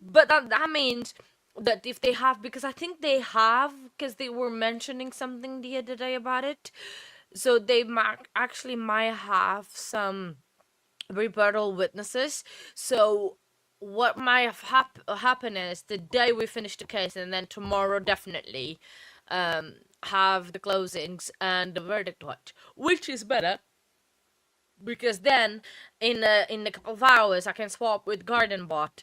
But that means that if they have, because I think they have, because they were mentioning something the other day about it, so they actually might have some rebuttal witnesses. So what might have happen is the day we finish the case, and then tomorrow definitely have the closings and the verdict watch, which is better because then in a couple of hours I can swap with Garden Bot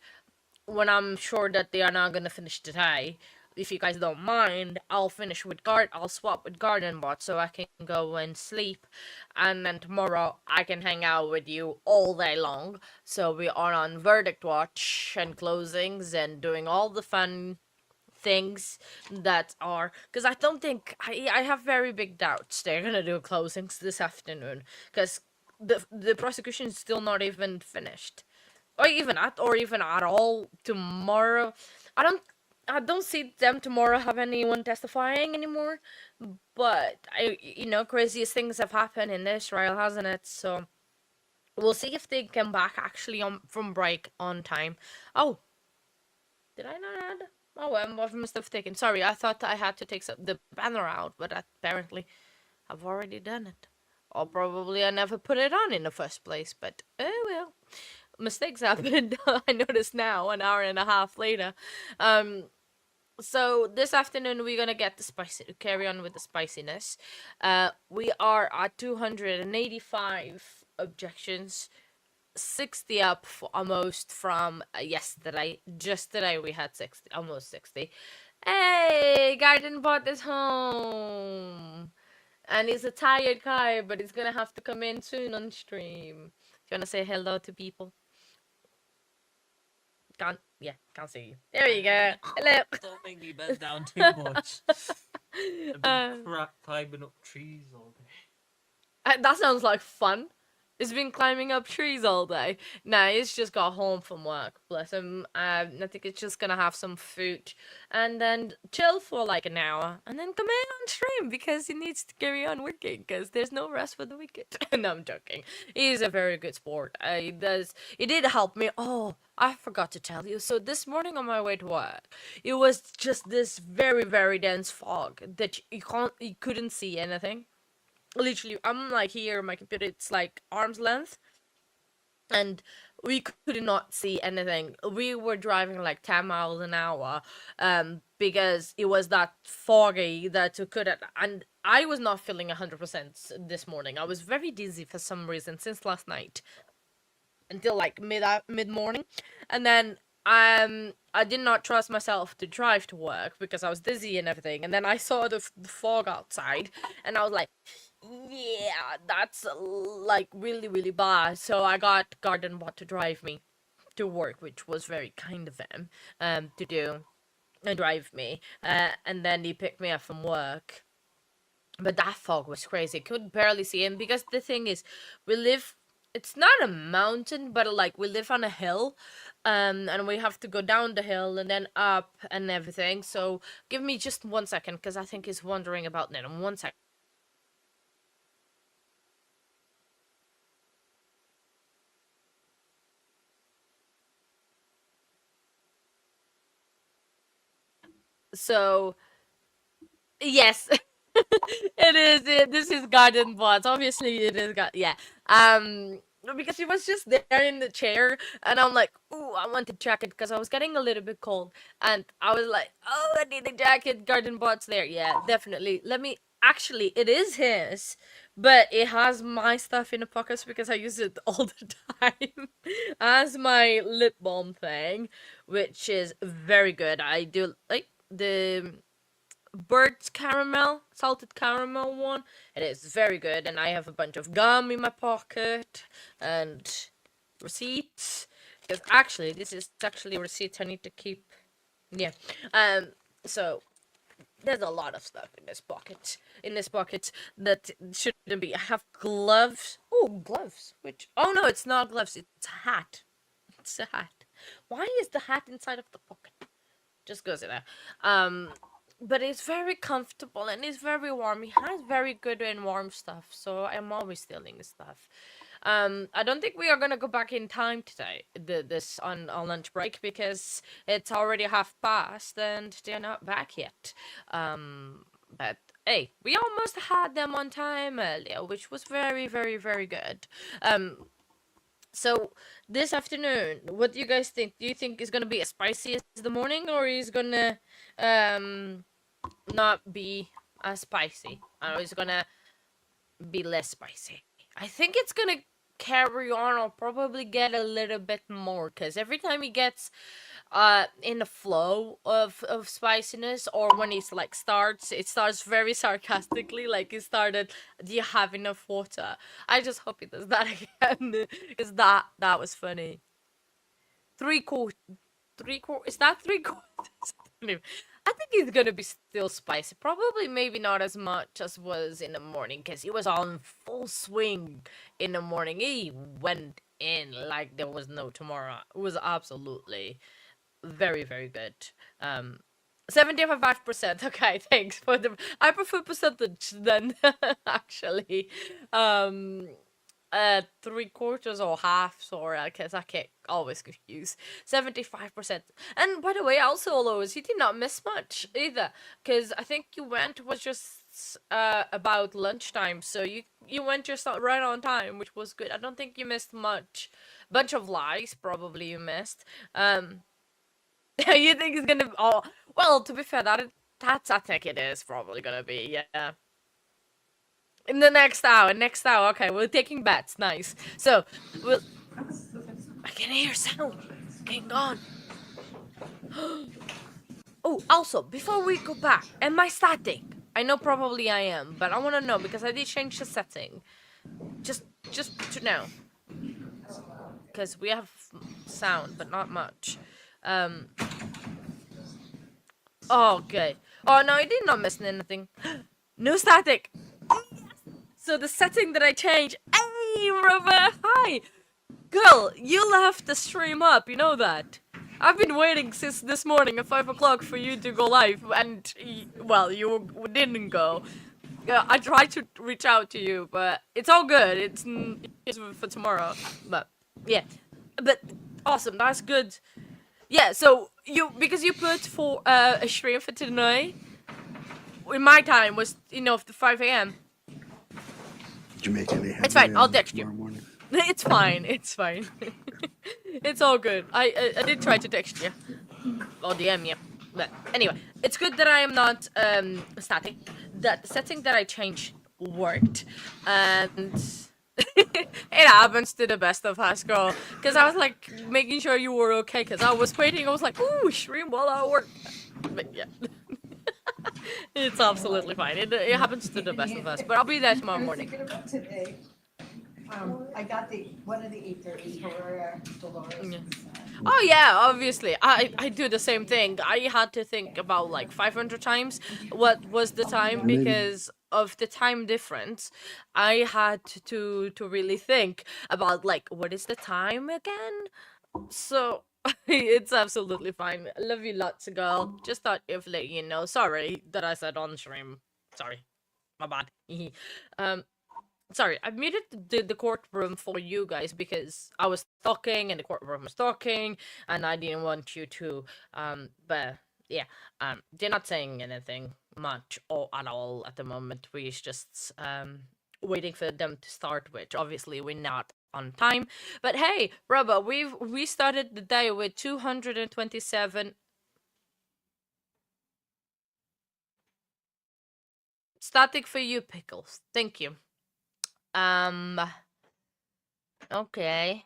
when I'm sure that they are not gonna finish today. If you guys don't mind, I'll finish with I'll swap with Garden Bot so I can go and sleep, and then tomorrow I can hang out with you all day long. So we are on verdict watch and closings and doing all the fun things that are, because I don't think I have very big doubts they're gonna do closings this afternoon, because the prosecution is still not even finished, or even at all tomorrow. I don't I don't see them tomorrow have anyone testifying anymore. But craziest things have happened in Israel, hasn't it? So we'll see if they come back actually on from break on time. Oh, did I not add? Oh, I must have taken. Sorry, I thought I had to take the banner out, but apparently I've already done it. Or probably I never put it on in the first place, but oh well. Mistakes happened. I notice now, an hour and a half later. So this afternoon we're gonna get the carry on with the spiciness. We are at 285 objections, 60 up almost from yesterday. Just today we had 60, almost 60. Hey, Garden Bot is home. And he's a tired guy, but he's gonna have to come in soon on stream. Do you wanna say hello to people? Can't see you. There you go. Hello. Don't make me bend down too much. I've been climbing up trees all day. That sounds like fun. He's been climbing up trees all day. Nah, he's just got home from work. Bless him. I think it's just gonna have some food and then chill for like an hour and then come in on stream because he needs to carry on working because there's no rest for the wicked. No, I'm joking. He's a very good sport. He did help me. Oh, I forgot to tell you. So this morning on my way to work, it was just this very, very dense fog that you couldn't see anything. Literally, I'm like here, my computer, it's like arm's length, and we could not see anything. We were driving like 10 miles an hour, because it was that foggy that you couldn't, and I was not feeling 100% this morning. I was very dizzy for some reason since last night until like mid morning, and then I did not trust myself to drive to work because I was dizzy and everything, and then I saw the fog outside, and I was like, yeah, that's like really, really bad. So I got Garden Bot to drive me to work, which was very kind of him to do and drive me. And then he picked me up from work. But that fog was crazy. Could barely see him because the thing is, it's not a mountain, but like we live on a hill, and we have to go down the hill and then up and everything. So give me just 1 second because I think he's wondering about that. 1 second. So, yes, it is. This is Garden Bots. Obviously, it is. Yeah. Because he was just there in the chair, and I'm like, "Ooh, I want the jacket," because I was getting a little bit cold, and I was like, "Oh, I need the jacket." Garden Bots there. Yeah, definitely. Let me. Actually, it is his, but it has my stuff in the pockets because I use it all the time as my lip balm thing, which is very good. I do like the Bird's caramel, salted caramel one. It is very good, and I have a bunch of gum in my pocket and receipts. Because actually, this is actually receipts I need to keep. Yeah. So there's a lot of stuff in this pocket. That shouldn't be. I have gloves. Oh, gloves. Oh no, it's not gloves. It's a hat. It's a hat. Why is the hat inside of the pocket? Just goes in there. But it's very comfortable and it's very warm. He has very good and warm stuff, so I'm always stealing his stuff. I don't think we are gonna go back in time today. This on lunch break because it's already half past and they're not back yet. But hey, we almost had them on time earlier, which was very, very, very good. So this afternoon, what do you guys think? Do you think it's gonna be as spicy as the morning, or is gonna not be as spicy? Or is gonna be less spicy? I think it's gonna carry on or probably get a little bit more because every time he gets in the flow of spiciness or when he's like starts it starts very sarcastically like he started, do you have enough water? I just hope he does that again because that was funny. Three quarter is that 3/4? I think he's gonna be still spicy. Probably maybe not as much as was in the morning because he was on full swing in the morning. He went in like there was no tomorrow. It was absolutely very, very good. 75%. Okay, thanks for the. I prefer percentage than actually. 3/4 or half, or because I get always confused. 75%. And by the way, also Lois, you did not miss much either, because I think you went was just about lunchtime, so you went just right on time, which was good. I don't think you missed much. Bunch of lies probably you missed. You think it's gonna? Oh, well, to be fair, that's I think it is probably gonna be, yeah. In the next hour. Okay, we're taking bets. Nice. So, we'll. I can hear sound. Hang on. Oh, also, before we go back, am I static? I know probably I am, but I want to know because I did change the setting. Just to know. Because we have sound, but not much. Oh, okay. Oh, no, I did not miss anything. No static. So the setting that I changed. Hey, Robert, hi. Girl, you left the stream up, you know that. I've been waiting since this morning at 5 o'clock for you to go live, and, well, you didn't go. I tried to reach out to you, but it's all good. It's for tomorrow. But, yeah. But, awesome, that's good. Yeah, so, because you put for a stream for tonight, in my time was, the 5 a.m. Jamaican. It's fine. I'll text you. It's fine. It's fine. It's all good. I did try to text you or DM you, but anyway, it's good that I am not static. That setting that I changed worked, and it happens to the best of us, girl. Because I was like making sure you were okay. Because I was waiting. I was like, ooh, stream while I work. But yeah. It's absolutely fine. It happens to the best of us. But I'll be there tomorrow morning. Today, I got one of the 8:30 for Dolores. Yeah. Oh yeah, obviously. I do the same thing. I had to think about like 500 times what was the time because of the time difference. I had to really think about like what is the time again? So it's absolutely fine. I love you lots, girl. Just thought if let you know. Sorry that I said on stream. Sorry. My bad. Sorry, I muted the courtroom for you guys because I was talking and the courtroom was talking and I didn't want you to but yeah, they're not saying anything much or at all at the moment. We're just waiting for them to start, which obviously we're not on time. But hey, Rubber, we started the day with 227 static for you, Pickles. Thank you. Okay.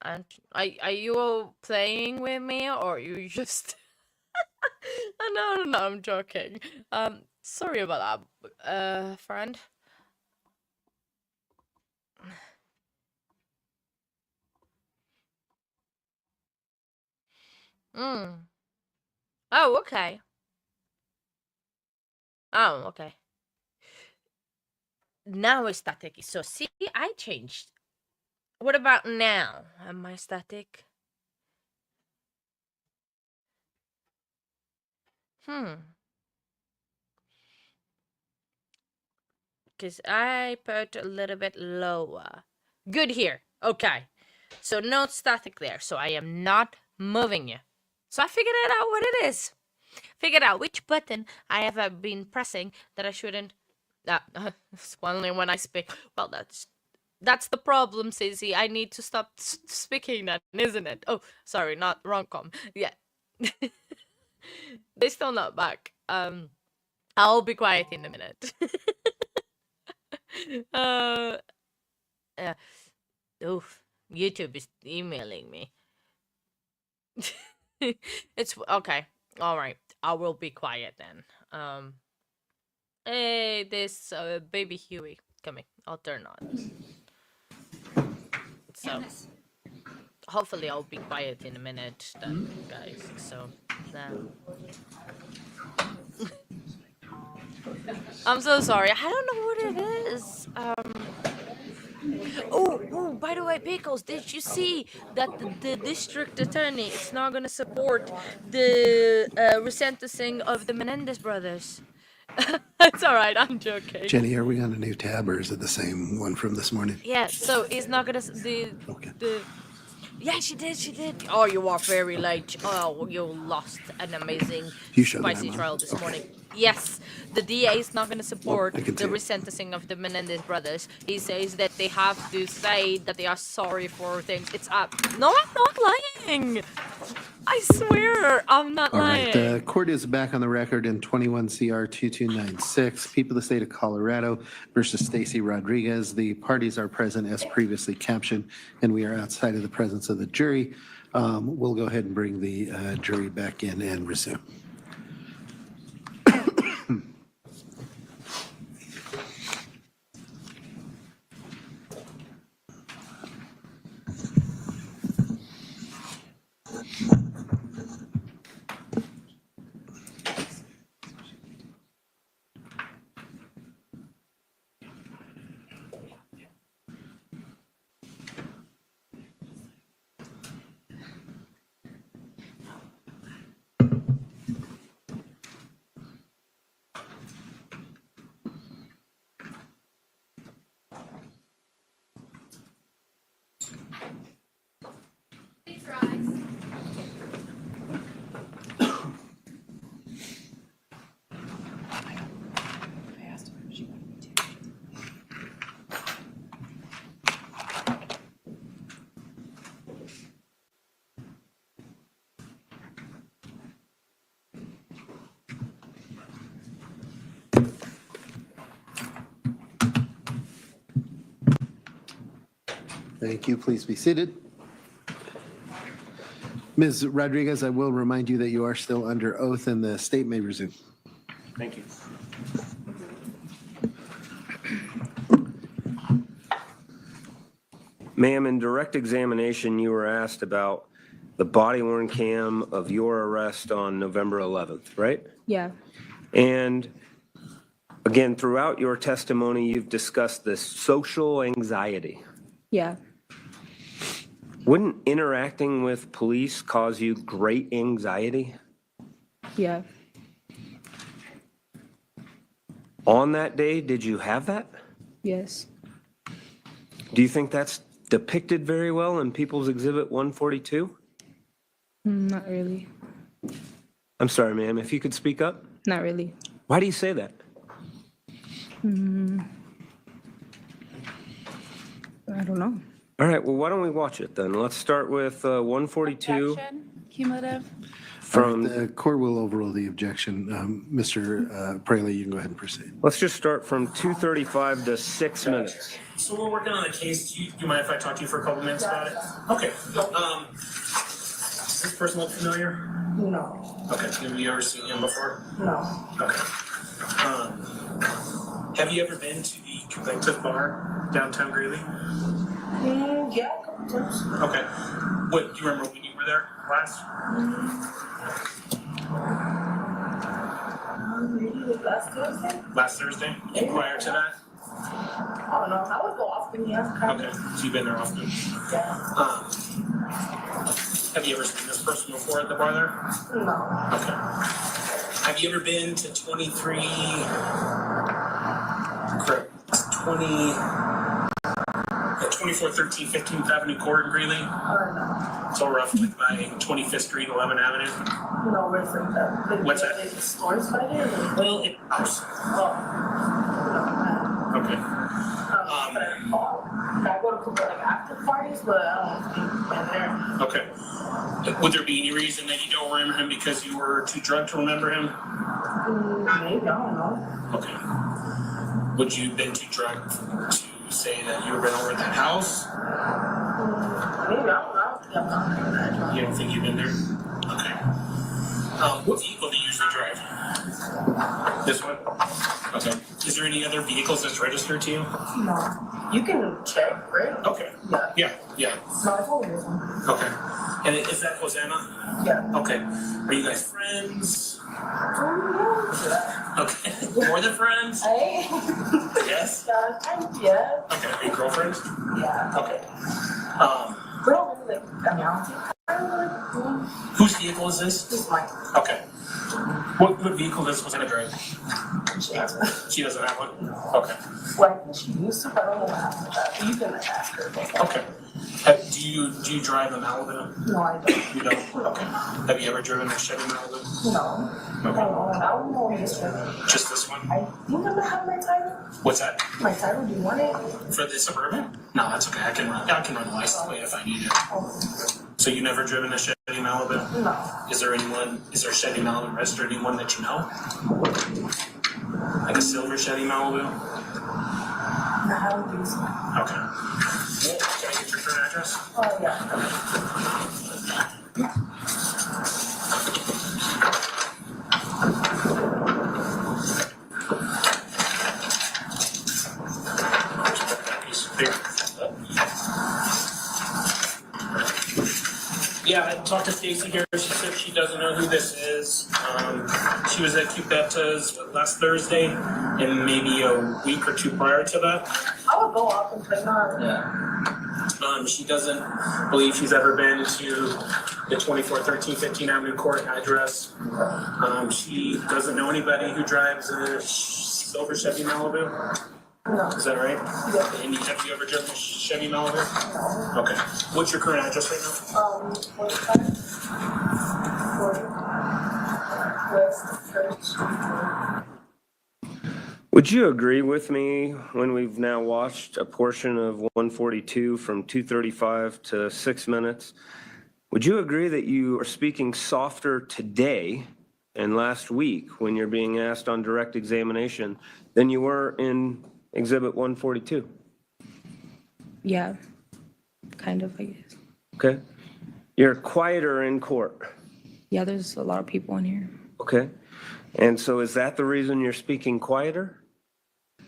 And are you all playing with me or you just no, I'm joking. Sorry about that, friend. Oh, okay. Oh, okay. Now it's static. So see, I changed. What about now? Am I static? Because I put a little bit lower. Good here. Okay. So no static there. So I am not moving you. So I figured it out what it is. Figured out which button I have been pressing that I shouldn't. Only when I speak. Well, that's the problem, Stacey. I need to stop speaking then, isn't it? Oh, sorry, not rom-com. Yeah. They're still not back. I'll be quiet in a minute. Oof. YouTube is emailing me. It's okay. All right. I will be quiet then. Hey, this baby Huey coming. I'll turn on. So hopefully I'll be quiet in a minute then, guys. So I'm so sorry. I don't know what it is. Oh, by the way, Pickles, did you see that the district attorney is not going to support the resentencing of the Menendez brothers? It's all right. I'm joking. Jenny, are we on a new tab or is it the same one from this morning? Yeah, so he's not going to... Yeah, she did. Oh, you are very late. Oh, you lost an amazing spicy trial this morning. Yes, the DA is not going to support the resentencing of the Menendez brothers. He says that they have to say that they are sorry for things. It's up. No, I'm not lying. I swear, I'm not lying. All right, the court is back on the record in 21 CR 2296, People of the State of Colorado versus Stacy Rodriguez. The parties are present as previously captioned, and we are outside of the presence of the jury. We'll go ahead and bring the jury back in and resume. Thank you. Please be seated. Ms. Rodriguez, I will remind you that you are still under oath and the state may resume. Thank you. Ma'am, in direct examination, you were asked about the body-worn cam of your arrest on November 11th, right? Yeah. And again, throughout your testimony, you've discussed this social anxiety. Yeah. Wouldn't interacting with police cause you great anxiety? Yeah. On that day, did you have that? Yes. Do you think that's depicted very well in People's Exhibit 142? Not really. I'm sorry, ma'am, if you could speak up? Not really. Why do you say that? I don't know. All right, well, why don't we watch it then? Let's start with 142. Cumulative. From the court will overrule the objection. Mr. Praley, you can go ahead and proceed. Let's just start from 2:35 to 6 minutes. So we're working on a case. Do you mind if I talk to you for a couple minutes about it? Okay. Does this person look familiar? No. Okay. Have you ever seen him before? No. Okay. Have you ever been to the Cliff Bar downtown Greeley? Yeah, a couple times. Okay. What do you remember when you were there last? Maybe last Thursday? Last Thursday? And prior to that? I don't know. I would go often, yeah. Okay. So you've been there often? Yeah. Have you ever seen this person before at the bar there? No. Okay. Have you ever been to 23 2413 15th Avenue Court in Greeley? No. So roughly by 25th Street, 11th Avenue? No, where's that? What's that? The stores by there? Well, it house. Okay. I go to couple like after parties, but I don't think been there. Okay. Would there be any reason that you don't remember him because you were too drunk to remember him? Maybe, I don't know. Okay. Would you have been too drunk to say that you were been over at that house? Maybe, I don't think I've gone there that drunk. You don't think you've been there? Okay. What vehicle do you usually drive? This one? Okay. Is there any other vehicles that's registered to you? No. You can check, right? Okay. Yeah. Yeah. No, I told you this one. Okay. And is that Hosanna? Yeah. Okay. Are you guys friends? Yeah. Okay. More than friends? Hey. Yes? Yeah. Okay. Are you girlfriends? Yeah. Okay. We don't really like announce it. Whose vehicle is this? It's mine. Okay. What vehicle does Hosanna drive? She has one. She doesn't have one? Okay. Well, I think she used to, but I don't know what happened to that. You can ask her. Okay. Do you drive a Malibu? No, I don't. You don't? Okay. Have you ever driven a Chevy Malibu? No. Okay. I don't know this one. Just this one? You remember have my title? What's that? My title, do you want it? For the Suburban? No, that's okay. I can run the license plate if I need it. So you never driven a Chevy Malibu? No. Is there a Chevy Malibu registered anyone that you know? Like a silver Chevy Malibu? No, I don't think so. Okay. Well, can I get your current address? Oh, yeah. Yeah, I talked to Stacy here. She said she doesn't know who this is. She was at Cubetta's last Thursday and maybe a week or two prior to that. I would go up and play on. Yeah. She doesn't believe she's ever been to the 2413 15th Avenue Court address. She doesn't know anybody who drives a silver Chevy Malibu. No. Is that right? Yeah. And have you ever driven a Chevy Malibu? No. Okay. What's your current address right now? 45. West Church. Would you agree with me when we've now watched a portion of 142 from 2:35 to 6 minutes? Would you agree that you are speaking softer today and last week when you're being asked on direct examination than you were in Exhibit 142? Yeah, kind of, I guess. Okay. You're quieter in court. Yeah, there's a lot of people in here. Okay. And so is that the reason you're speaking quieter?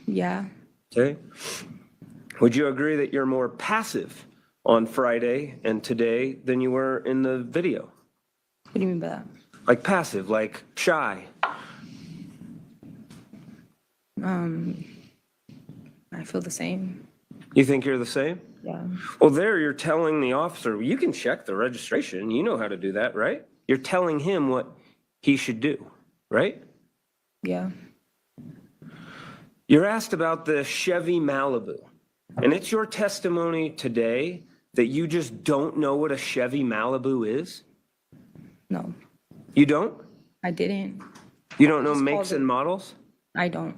Yeah. Okay. Would you agree that you're more passive on Friday and today than you were in the video? What do you mean by that? Like passive, like shy. I feel the same. You think you're the same? Yeah. Well, there you're telling the officer, you can check the registration. You know how to do that, right? You're telling him what he should do, right? Yeah. You're asked about the Chevy Malibu, and it's your testimony today that you just don't know what a Chevy Malibu is? No, You don't? I didn't. You don't know Just makes called it. and models? I don't.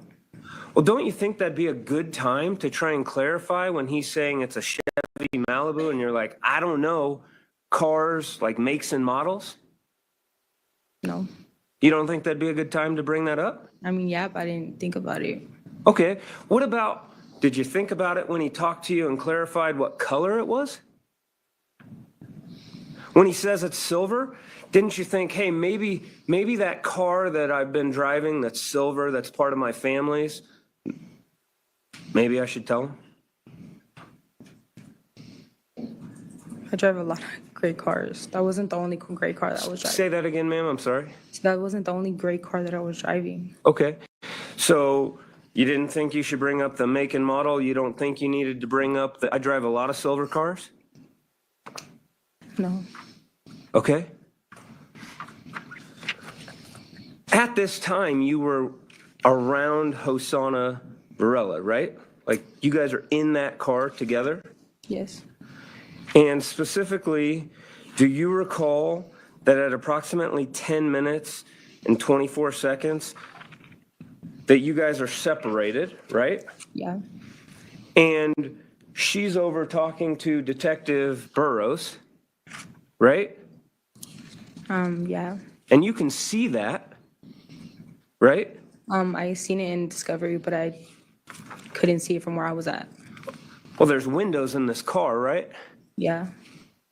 Well, don't you think that'd be a good time to try and clarify when he's saying it's a Chevy Malibu and you're like, I don't know cars like makes and models? No. You don't think that'd be a good time to bring that up? I mean, yeah, but I didn't think about it. Okay. What about, did you think about it when he talked to you and clarified what color it was? When he says it's silver, didn't you think, hey, maybe that car that I've been driving that's silver, that's part of my family's, maybe I should tell him? I drive a lot of great cars. That wasn't the only great car that I was driving. Say that again, ma'am, I'm sorry. That wasn't the only great car that I was driving. Okay. So you didn't think you should bring up the make and model? You don't think you needed to bring up I drive a lot of silver cars? No. Okay. At this time, you were around Hosanna Varela, right? Like, you guys are in that car together? Yes. And specifically, do you recall that at approximately 10 minutes and 24 seconds that you guys are separated, right? Yeah. And she's over talking to Detective Burrows, right? Yeah. And you can see that, right? I seen it in Discovery, but I couldn't see it from where I was at. Well, there's windows in this car, right? Yeah.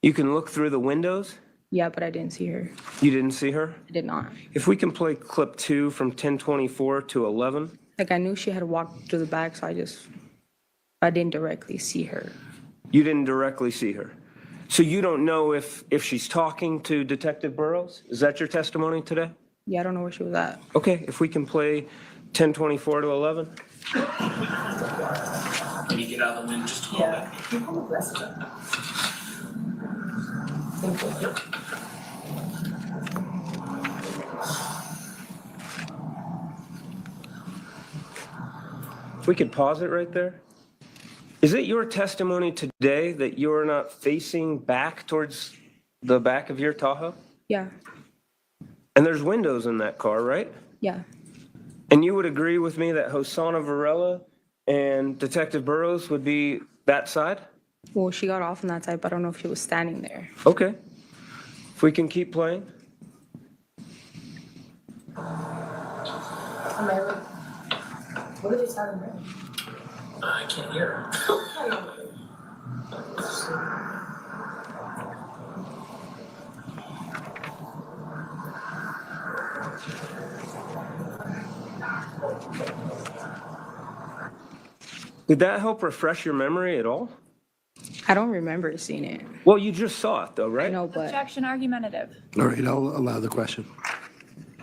You can look through the windows? Yeah, but I didn't see her. You didn't see her? I did not. If we can play clip 2 from 10:24 to 11. Like, I knew she had walked through the back, so I didn't directly see her. You didn't directly see her. So you don't know if she's talking to Detective Burrows? Is that your testimony today? Yeah, I don't know where she was at. Okay, if we can play 10:24 to 11. Can you get out of the wind just a little bit? Keep on the rest of it. Thank you. If we could pause it right there. Is it your testimony today that you are not facing back towards the back of your Tahoe? Yeah. And there's windows in that car, right? Yeah. And you would agree with me that Hosanna Varela and Detective Burrows would be that side? Well, she got off on that side, but I don't know if she was standing there. Okay. If we can keep playing. Amanda, what are they telling me? I can't hear. Did that help refresh your memory at all? I don't remember seeing it. Well, you just saw it though, right? I know, but Objection argumentative. All right, I'll allow the question.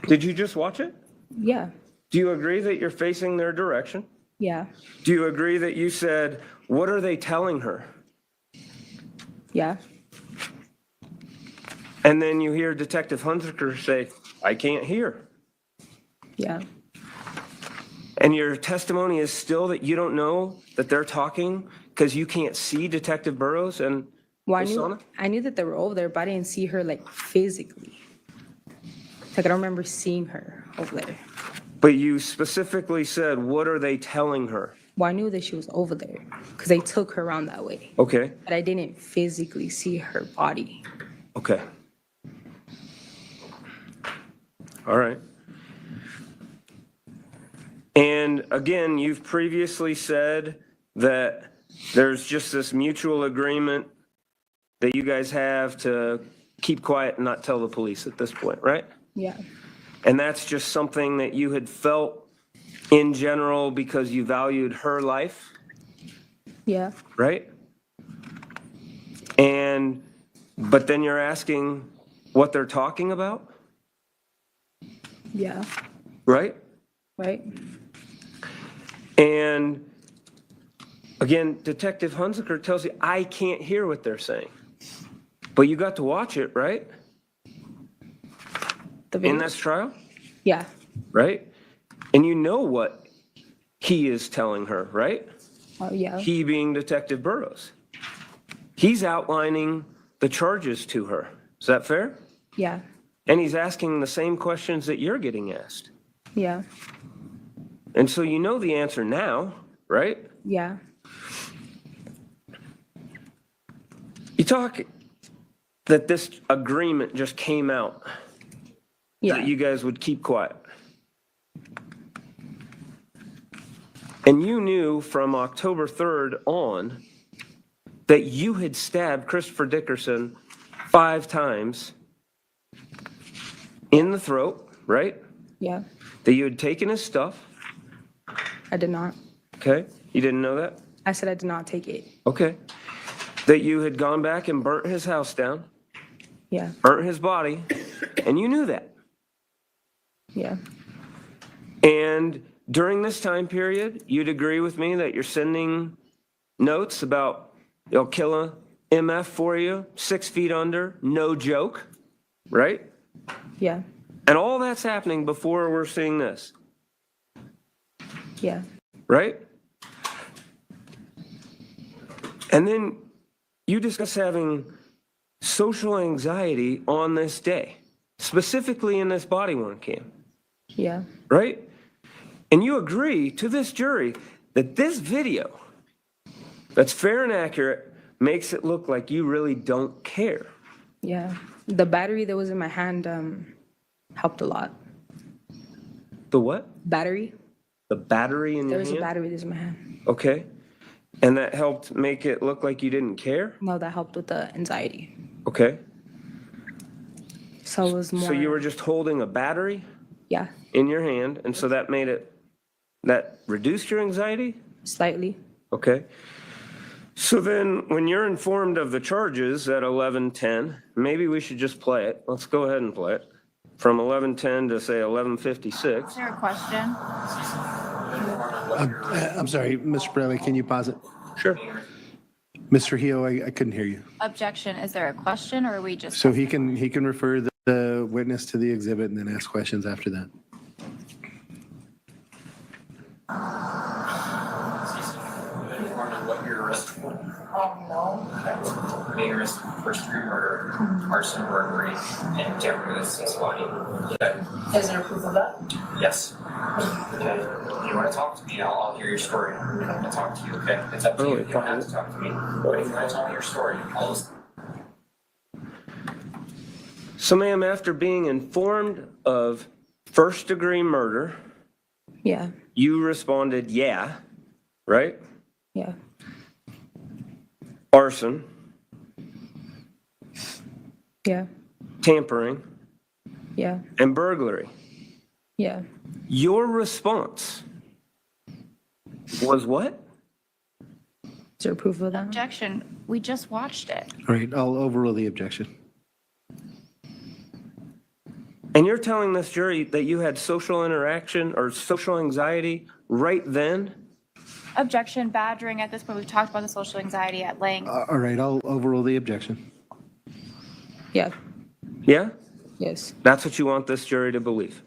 Did you just watch it? yeah. Do you agree that you're facing their direction? Yeah. Do you agree that you said, what are they telling her? Yeah. And then you hear Detective Hunziker say, I can't hear. Yeah. And your testimony is still that you don't know that they're talking because you can't see Detective Burrows and Well, Hosanna? I knew that they were over there, but I didn't see her like physically. Like, I don't remember seeing her over there. But you specifically said, what are they telling her? Well, I knew that she was over there because they took her around that way. Okay, But I didn't physically see her body. okay. All right. And again, you've previously said that there's just this mutual agreement that you guys have to keep quiet and not tell the police at this point, right? Yeah. And that's just something that you had felt in general because you valued her life, Yeah. right? But then you're asking what they're talking about, Yeah. right? Right. And again, Detective Hunziker tells you, I can't hear what they're saying. But you got to watch it, right? The video. In this trial, Yeah. right? And you know what he is telling her, right? Oh, yeah. He being Detective Burrows. He's outlining the charges to her. Is that fair? Yeah. And he's asking the same questions that you're getting asked. Yeah. And so you know the answer now, right? Yeah. You talk that this agreement just came out, Yeah. that you guys would keep quiet. And you knew from October 3rd on that you had stabbed Christopher Dickerson 5 times in the throat, right? Yeah. That you had taken his stuff, I did not. okay? You didn't know that? I said I did not take it. Okay. That you had gone back and burnt his house down, Yeah. burnt his body, and you knew that. Yeah. And during this time period, you'd agree with me that you're sending notes about they'll kill a MF for you, 6 feet under, no joke, right? Yeah. And all that's happening before we're seeing this, Yeah. right? And then you discuss having social anxiety on this day, specifically in this body-worn cam, Yeah. right? And you agree to this jury that this video that's fair and accurate makes it look like you really don't care. Yeah. The battery that was in my hand helped a lot. The what? Battery. The battery in There your was hand? a battery that was in my hand. Okay. And that helped make it look like you didn't care? No, that helped with the anxiety. Okay. So it was more. So you were just holding a battery Yeah, in your hand, and so that made it, that reduced your anxiety? slightly. Okay. So then, when you're informed of the charges at 11:10, maybe we should just play it. Let's go ahead and play it. From 11:10 to, say, 11:56. Is there a question? I'm sorry, Mr. Bradley, can you pause it? Sure. Mr. Hio, I couldn't hear you. Objection, is there a question or are we just? So he can refer the witness to the exhibit and then ask questions after that. What you're arrested for? No. Being arrested for first degree murder, arson, burglary, and tampering with his body. Yeah. Is there proof of that? Yes. Okay. You want to talk to me? I'll hear your story. I'll talk to you. Okay. It's up to you. You don't have to talk to me. But if you want to tell me your story, I'll listen. So, ma'am, after being informed of first degree murder, Yeah, you responded, yeah, right? yeah, Arson, yeah, tampering, yeah, and burglary. yeah. Your response was what? Is there proof of that? Objection, we just watched it. All right, I'll overrule the objection. And you're telling this jury that you had social interaction or social anxiety right then? Objection, badgering at this point, we've talked about the social anxiety at length. All right, I'll overrule the objection. Yeah, Yeah? yes. That's what you want this jury to believe.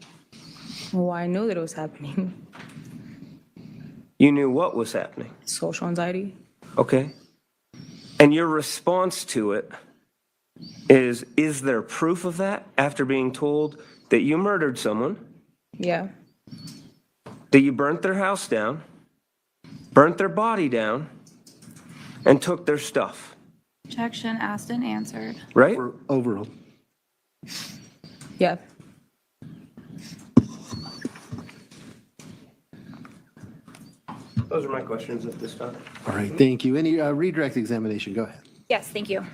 Well, I knew that it was happening. You knew what was happening. Social anxiety. Okay. And your response to it is there proof of that after being told that you murdered someone, Yeah, that you burnt their house down, burnt their body down, and took their stuff, Objection, asked and answered. right? Overruled. yeah. Those are my questions at this time. All right, thank you. Any redirect examination, go ahead. Yes, thank you.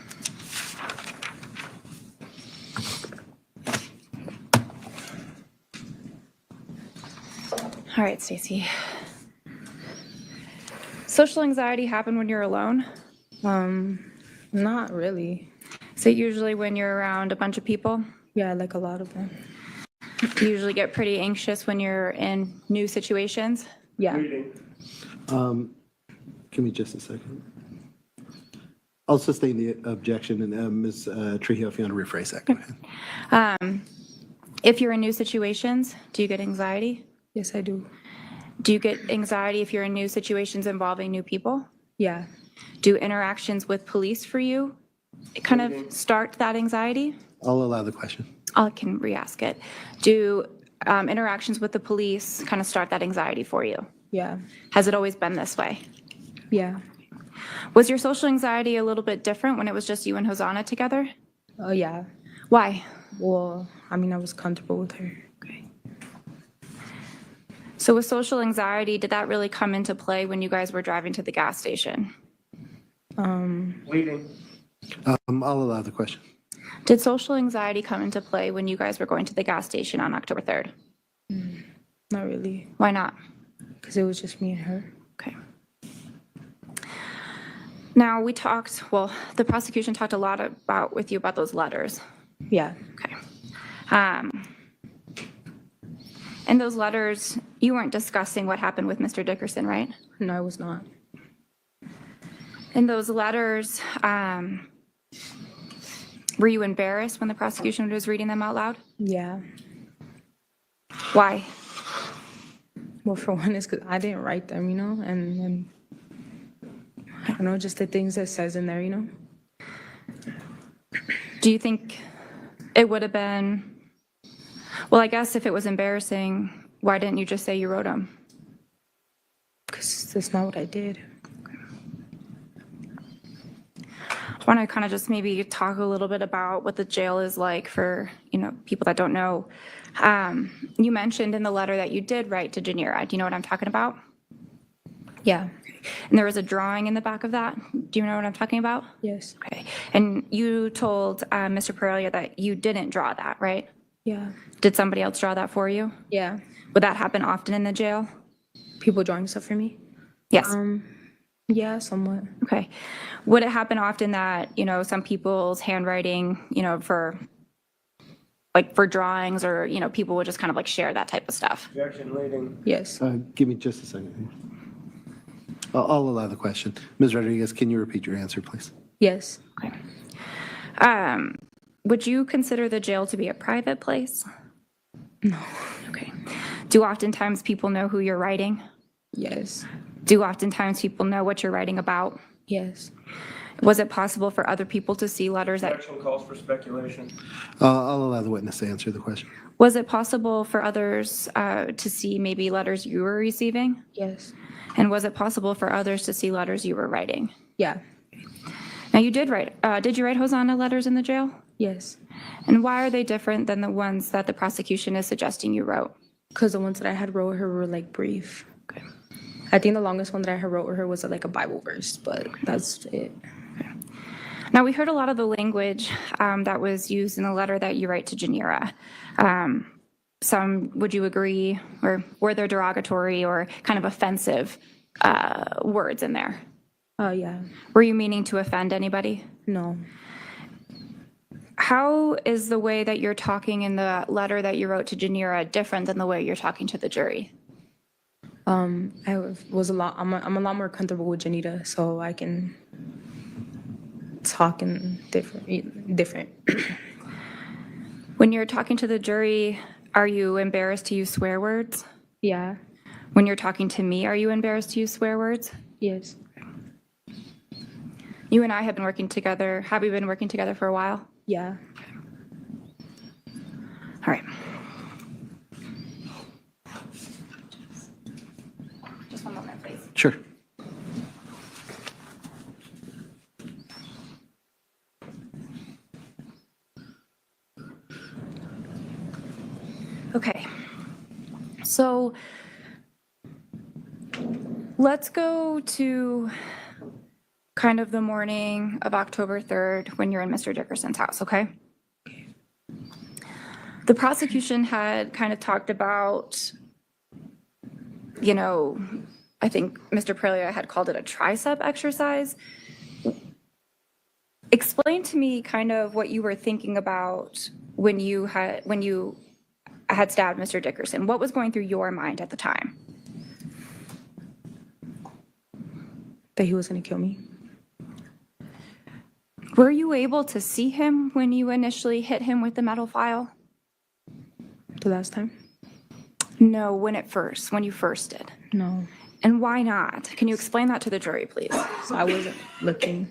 All right, Stacy. Social anxiety happen when you're alone? Not really. Is it usually when you're around a bunch of people? Yeah, like a lot of them. You usually get pretty anxious when you're in new situations? Yeah. Give me just a second. I'll sustain the objection, and Ms. Trujillo, if you want to rephrase that, go ahead. If you're in new situations, do you get anxiety? Yes, I do. Do you get anxiety if you're in new situations involving new people? Yeah. Do interactions with police for you kind of start that anxiety? I'll allow the question. I can re-ask it. Do interactions with the police kind of start that anxiety for you? Yeah. Has it always been this way? Yeah. Was your social anxiety a little bit different when it was just you and Hosanna together? Oh, yeah. Why? Well, I mean, I was comfortable with her. Okay. So with social anxiety, did that really come into play when you guys were driving to the gas station? Leading. I'll allow the question. Did social anxiety come into play when you guys were going to the gas station on October 3rd? Not really. Why not? Because it was just me and her. Okay. Now, we talked, well, the prosecution talked a lot with you about those letters. Yeah. Okay. In those letters, you weren't discussing what happened with Mr. Dickerson, right? No, I was not. In those letters, were you embarrassed when the prosecution was reading them out loud? Yeah. Why? Well, for one, it's because I didn't write them, you know, and I don't know, just the things that says in there, you know? Do you think it would have been, well, I guess if it was embarrassing, why didn't you just say you wrote them? Because that's not what I did. I want to kind of just maybe talk a little bit about what the jail is like for, people that don't know. You mentioned in the letter that you did write to Janira. Do you know what I'm talking about? Yeah. And there was a drawing in the back of that. Do you know what I'm talking about? Yes. Okay. And you told Mr. Perelia that you didn't draw that, right? Yeah. Did somebody else draw that for you? Yeah. Would that happen often in the jail? People drawing stuff for me? Yes. Yeah, somewhat. Okay. Would it happen often that, some people's handwriting, for drawings or, people would just kind of like share that type of stuff? Objection leading. Yes. Give me just a second. I'll allow the question. Ms. Rodriguez, can you repeat your answer, please? Yes. Okay. Would you consider the jail to be a private place? No. Okay. Do oftentimes people know who you're writing? Yes. Do oftentimes people know what you're writing about? Yes. Was it possible for other people to see letters that... Objection calls for speculation. I'll allow the witness to answer the question. Was it possible for others to see maybe letters you were receiving? Yes. And was it possible for others to see letters you were writing? Yeah. Now you did write, did you write Hosanna letters in the jail? Yes. And why are they different than the ones that the prosecution is suggesting you wrote? Because the ones that I had wrote her were like brief. Okay. I think the longest one that I had wrote her was like a Bible verse, but that's it. Okay. Now we heard a lot of the language that was used in the letter that you write to Janira. Some, would you agree, or were there derogatory or kind of offensive words in there? Yeah. Were you meaning to offend anybody? No. How is the way that you're talking in the letter that you wrote to Janira different than the way you're talking to the jury? I'm a lot more comfortable with Janita, so I can talk in different. When you're talking to the jury, are you embarrassed to use swear words? Yeah. When you're talking to me, are you embarrassed to use swear words? Yes. You and I have been working together. Have we been working together for a while? Yeah. All right. Just one moment, please. Sure. Okay. So let's go to kind of the morning of October 3rd when you're in Mr. Dickerson's house, okay? The prosecution had kind of talked about, I think Mr. Perelia had called it a tricep exercise. Explain to me kind of what you were thinking about when you had stabbed Mr. Dickerson. What was going through your mind at the time? That he was going to kill me. Were you able to see him when you initially hit him with the metal file? The last time? No, when you first did. No. And why not? Can you explain that to the jury, please? So I wasn't looking.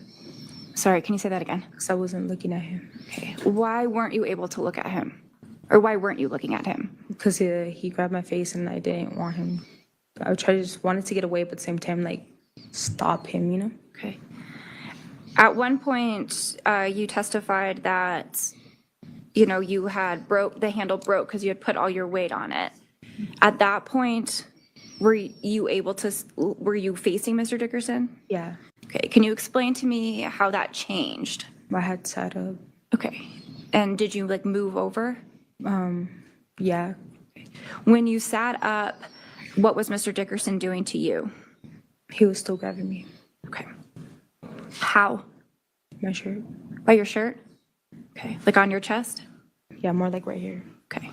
Sorry, can you say that again? Because I wasn't looking at him. Okay. Why weren't you able to look at him? Or why weren't you looking at him? Because he grabbed my face and I didn't want him. I just wanted to get away, but at the same time, stop him, Okay. At one point, you testified that, you had the handle broke because you had put all your weight on it. At that point, were you facing Mr. Dickerson? Yeah. Okay. Can you explain to me how that changed? I had sat up. Okay. And did you move over? Yeah. When you sat up, what was Mr. Dickerson doing to you? He was still grabbing me. Okay. How? My shirt. By your shirt? Okay. On your chest? Yeah, more right here. Okay.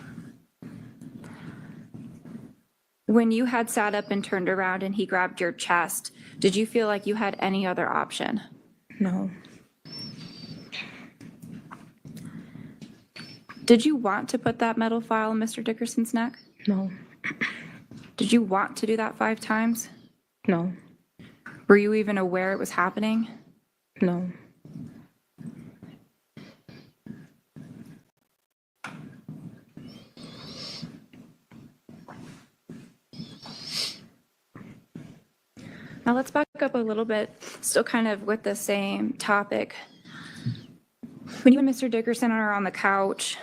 When you had sat up and turned around and he grabbed your chest, did you feel like you had any other option? No. Did you want to put that metal file in Mr. Dickerson's neck? No. Did you want to do that 5 times? No. Were you even aware it was happening? No. Now let's back up a little bit, still kind of with the same topic. When you and Mr. Dickerson are on the couch,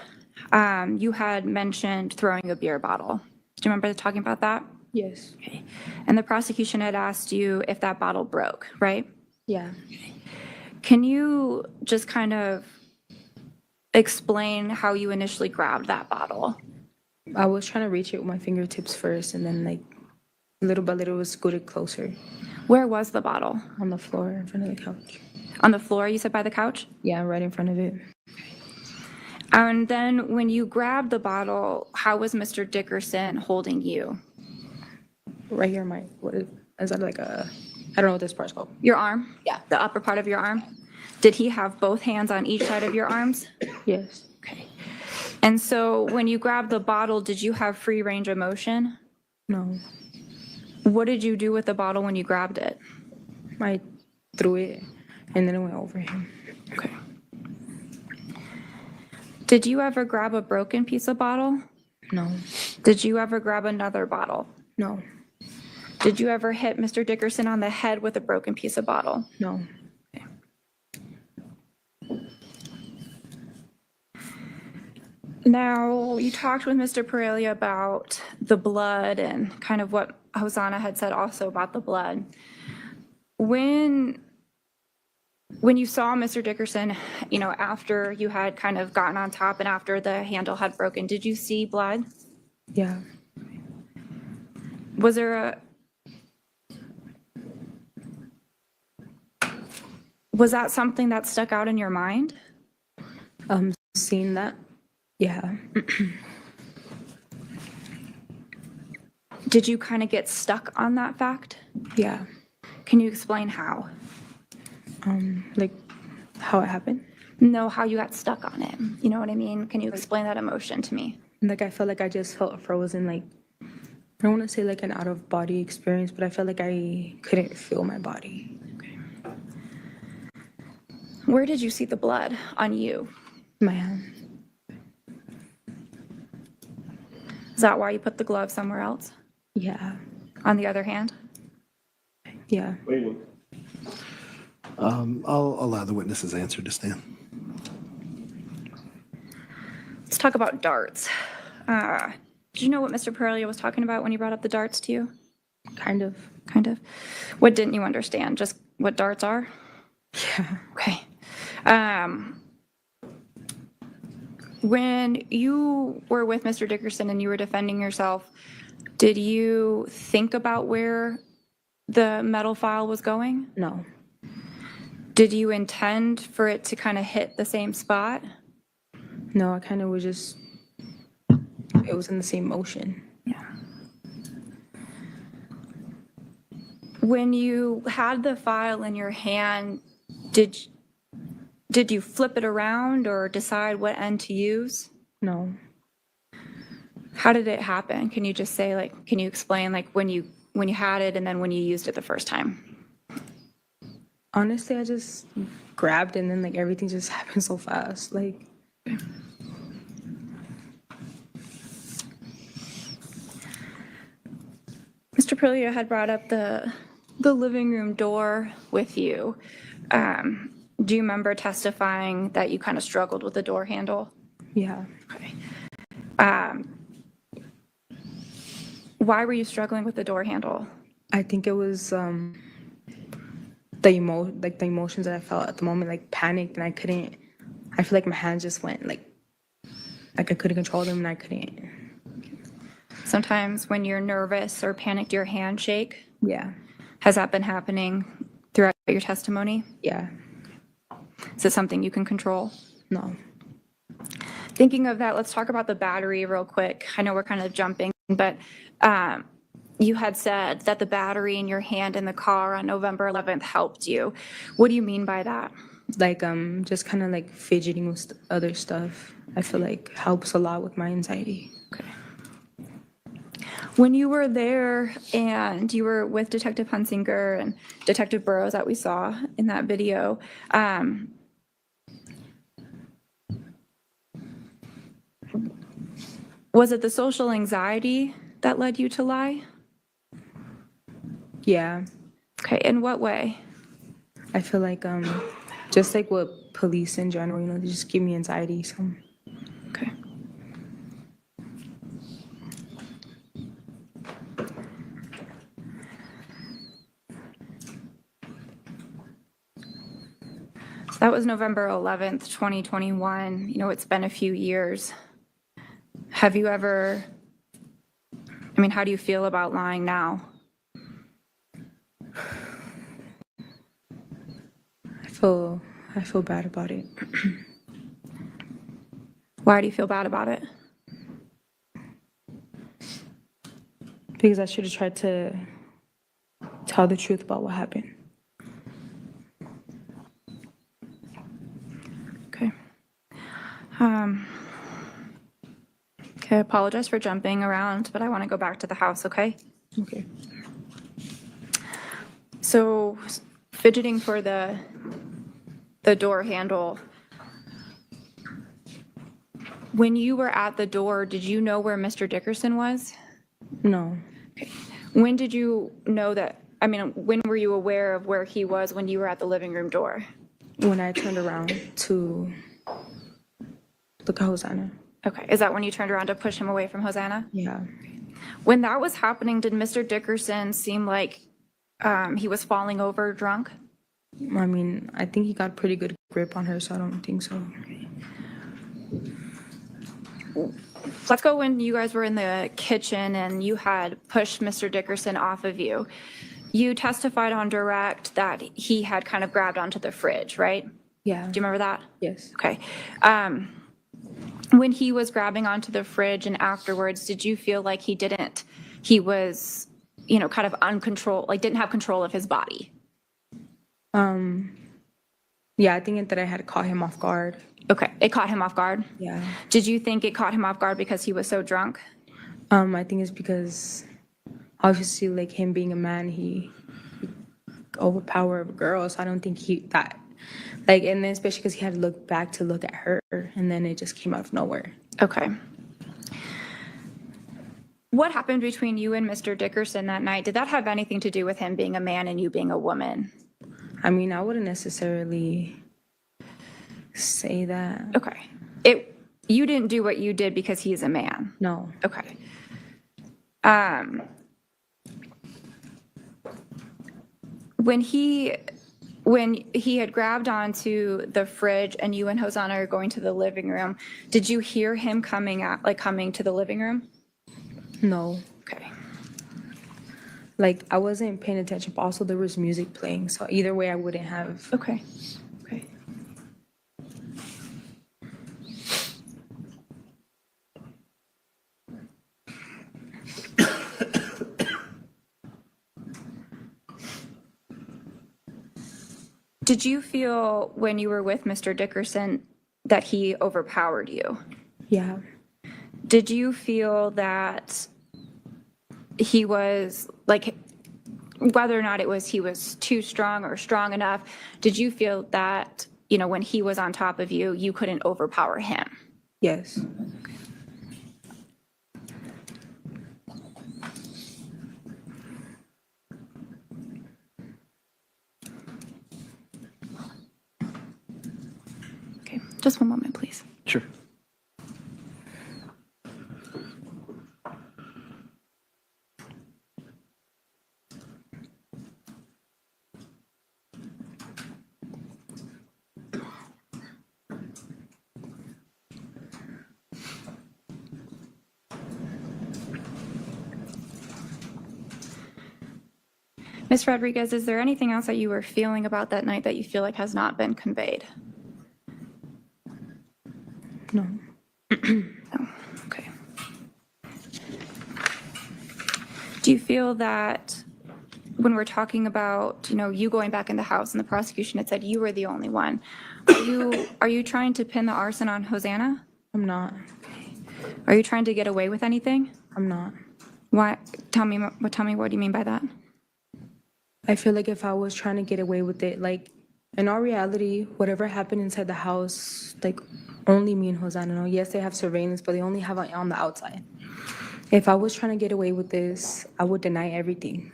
you had mentioned throwing a beer bottle. Do you remember talking about that? Yes. Okay. And the prosecution had asked you if that bottle broke, right? Yeah. Can you just kind of explain how you initially grabbed that bottle? I was trying to reach it with my fingertips first, and then like little by little it was scooted closer. Where was the bottle? On the floor in front of the couch. On the floor, you said by the couch? Yeah, right in front of it. And then when you grabbed the bottle, how was Mr. Dickerson holding you? Right here, is that like a, I don't know what this part's called. Your arm? Yeah. The upper part of your arm? Did he have both hands on each side of your arms? Yes. Okay. And so when you grabbed the bottle, did you have free range of motion? No. What did you do with the bottle when you grabbed it? I threw it, and then it went over him. Okay. Did you ever grab a broken piece of bottle? No. Did you ever grab another bottle? No. Did you ever hit Mr. Dickerson on the head with a broken piece of bottle? No. Okay. Now, you talked with Mr. Perelia about the blood and kind of what Hosanna had said also about the blood. When you saw Mr. Dickerson, you know, after you had kind of gotten on top and after the handle had broken, did you see blood? Yeah. Was there was that something that stuck out in your mind? Seeing that? Yeah. Did you kind of get stuck on that fact? Yeah. Can you explain how? Like how it happened? No, how you got stuck on it. You know what I mean? Can you explain that emotion to me? Like I felt like I just felt frozen, like I don't want to say like an out of body experience, but I felt like I couldn't feel my body. Okay. Where did you see the blood on you? My hand. Is that why you put the glove somewhere else? Yeah. On the other hand? Yeah. I'll allow the witness's answer to stand. Let's talk about darts. Did you know what Mr. Perelia was talking about when he brought up the darts to you? Kind of. Kind of. What didn't you understand? Just what darts are? Yeah. Okay. When you were with Mr. Dickerson and you were defending yourself, did you think about where the metal file was going? No. Did you intend for it to kind of hit the same spot? No, I kind of was just, it was in the same motion. Yeah. When you had the file in your hand, did you flip it around or decide what end to use? No. How did it happen? Can you just say, like, can you explain, like, when you had it and then when you used it the first time? Honestly, I just grabbed and then like everything just happened so fast. Like, Mr. Perelia had brought up the living room door with you. Do you remember testifying that you kind of struggled with the door handle? yeah. Okay. Why were you struggling with the door handle? I think it was the emotions that I felt at the moment, like panicked, and I feel like my hands just went like I couldn't control them and I couldn't. Sometimes when you're nervous or panicked, your hands shake. Yeah. Has that been happening throughout your testimony? Yeah. Is it something you can control? No. Thinking of that, let's talk about the battery real quick. I know we're kind of jumping, but you had said that the battery in your hand in the car on November 11th helped you. What do you mean by that? Like just kind of like fidgeting with other stuff. I feel like helps a lot with my anxiety. Okay. When you were there and you were with Detective Hunsinger and Detective Burrows that we saw in that video, was it the social anxiety that led you to lie? Yeah. Okay, in what way? I feel like just like what police in general, you know, they just give me anxiety. So. Okay. So that was November 11th, 2021. You know, it's been a few years. Have you ever, I mean, how do you feel about lying now? I feel bad about it. Why do you feel bad about it? Because I should have tried to tell the truth about what happened. Okay. Okay, I apologize for jumping around, but I want to go back to the house, okay? Okay. So, fidgeting for the door handle. When you were at the door, did you know where Mr. Dickerson was? No. Okay. When did you know that, I mean, when were you aware of where he was when you were at the living room door? When I turned around to look at Hosanna. Okay, is that when you turned around to push him away from Hosanna? Yeah. When that was happening, did Mr. Dickerson seem like he was falling over drunk? I mean, I think he got pretty good grip on her, so I don't think so. Let's go when you guys were in the kitchen and you had pushed Mr. Dickerson off of you. You testified on direct that he had kind of grabbed onto the fridge, right? Yeah. Do you remember that? Yes. Okay. When he was grabbing onto the fridge and afterwards, did you feel like he was, you know, kind of uncontrolled, like didn't have control of his body? Yeah, I think that I had caught him off guard. Okay, it caught him off guard? Yeah. Did you think it caught him off guard because he was so drunk? I think it's because obviously like him being a man, he overpowered a girl, so I don't think and then especially because he had to look back to look at her, and then it just came out of nowhere. Okay. What happened between you and Mr. Dickerson that night? Did that have anything to do with him being a man and you being a woman? I mean, I wouldn't necessarily say that. Okay. You didn't do what you did because he's a man? No. Okay. When he had grabbed onto the fridge and you and Hosanna are going to the living room, did you hear him coming to the living room? No. Okay. Like, I wasn't paying attention, but also there was music playing, so either way I wouldn't have. Okay. Okay. Did you feel when you were with Mr. Dickerson that he overpowered you? Yeah. Did you feel that he was like, whether or not he was too strong or strong enough, did you feel that, you know, when he was on top of you, you couldn't overpower him? Yes. Okay, just one moment, please. Sure. Ms. Rodriguez, is there anything else that you were feeling about that night that you feel like has not been conveyed? No. No. Okay. Do you feel that when we're talking about, you know, you going back in the house and the prosecution had said you were the only one, are you trying to pin the arson on Hosanna? I'm not. Are you trying to get away with anything? I'm not. Why? Tell me what do you mean by that? I feel like if I was trying to get away with it, like in all reality, whatever happened inside the house, like only me and Hosanna know. Yes, they have surveillance, but they only have it on the outside. If I was trying to get away with this, I would deny everything.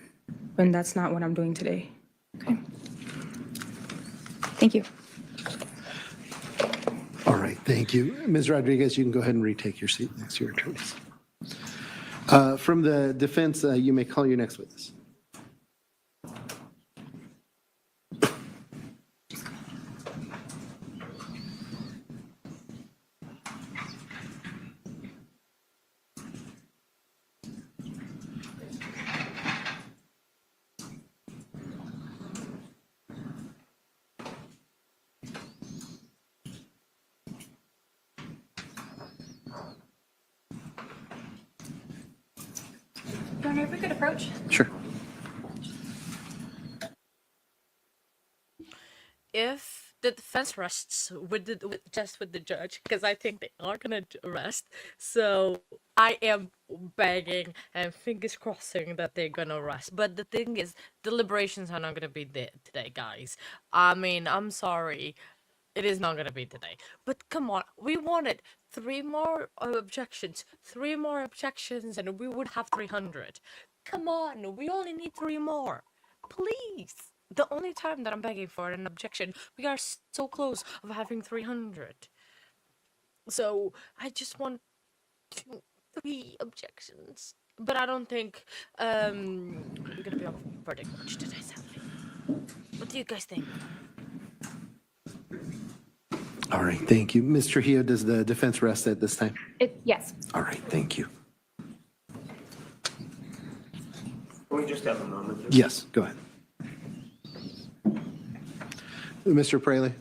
And that's not what I'm doing today. Okay. Thank you. All right, thank you. Ms. Rodriguez, you can go ahead and retake your seat next to your attorneys. From the defense, you may call your next witness. Your Honor, if we could approach. Sure. If the defense rests with the judge, because I think they are gonna rest, so I am begging and fingers crossing that they're gonna rest. But the thing is, deliberations are not gonna be there today, guys. I mean, I'm sorry. It is not gonna be today. But come on, we wanted 3 more objections, 3 more objections, and we would have 300. Come on, we only need 3 more. Please. The only time that I'm begging for an objection, we are so close of having 300. So I just want 3 objections. But I don't think we're gonna be able to predict much today, sadly. What do you guys think? All right, thank you. Ms. Trujillo, does the defense rest at this time? Yes. All right, thank you. Can we just have a moment? Yes, go ahead. Mr. Praley,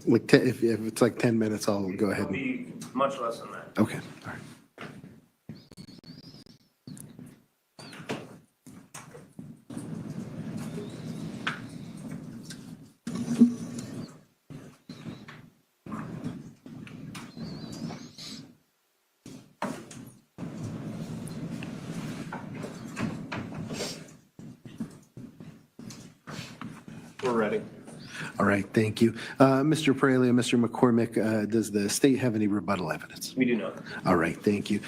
like if it's like 10 minutes, I'll go ahead. It'll be much less than that. Okay, all right. We're ready. All right, thank you. Mr. Praley and Mr. McCormick, does the state have any rebuttal evidence? We do not. All right, thank you.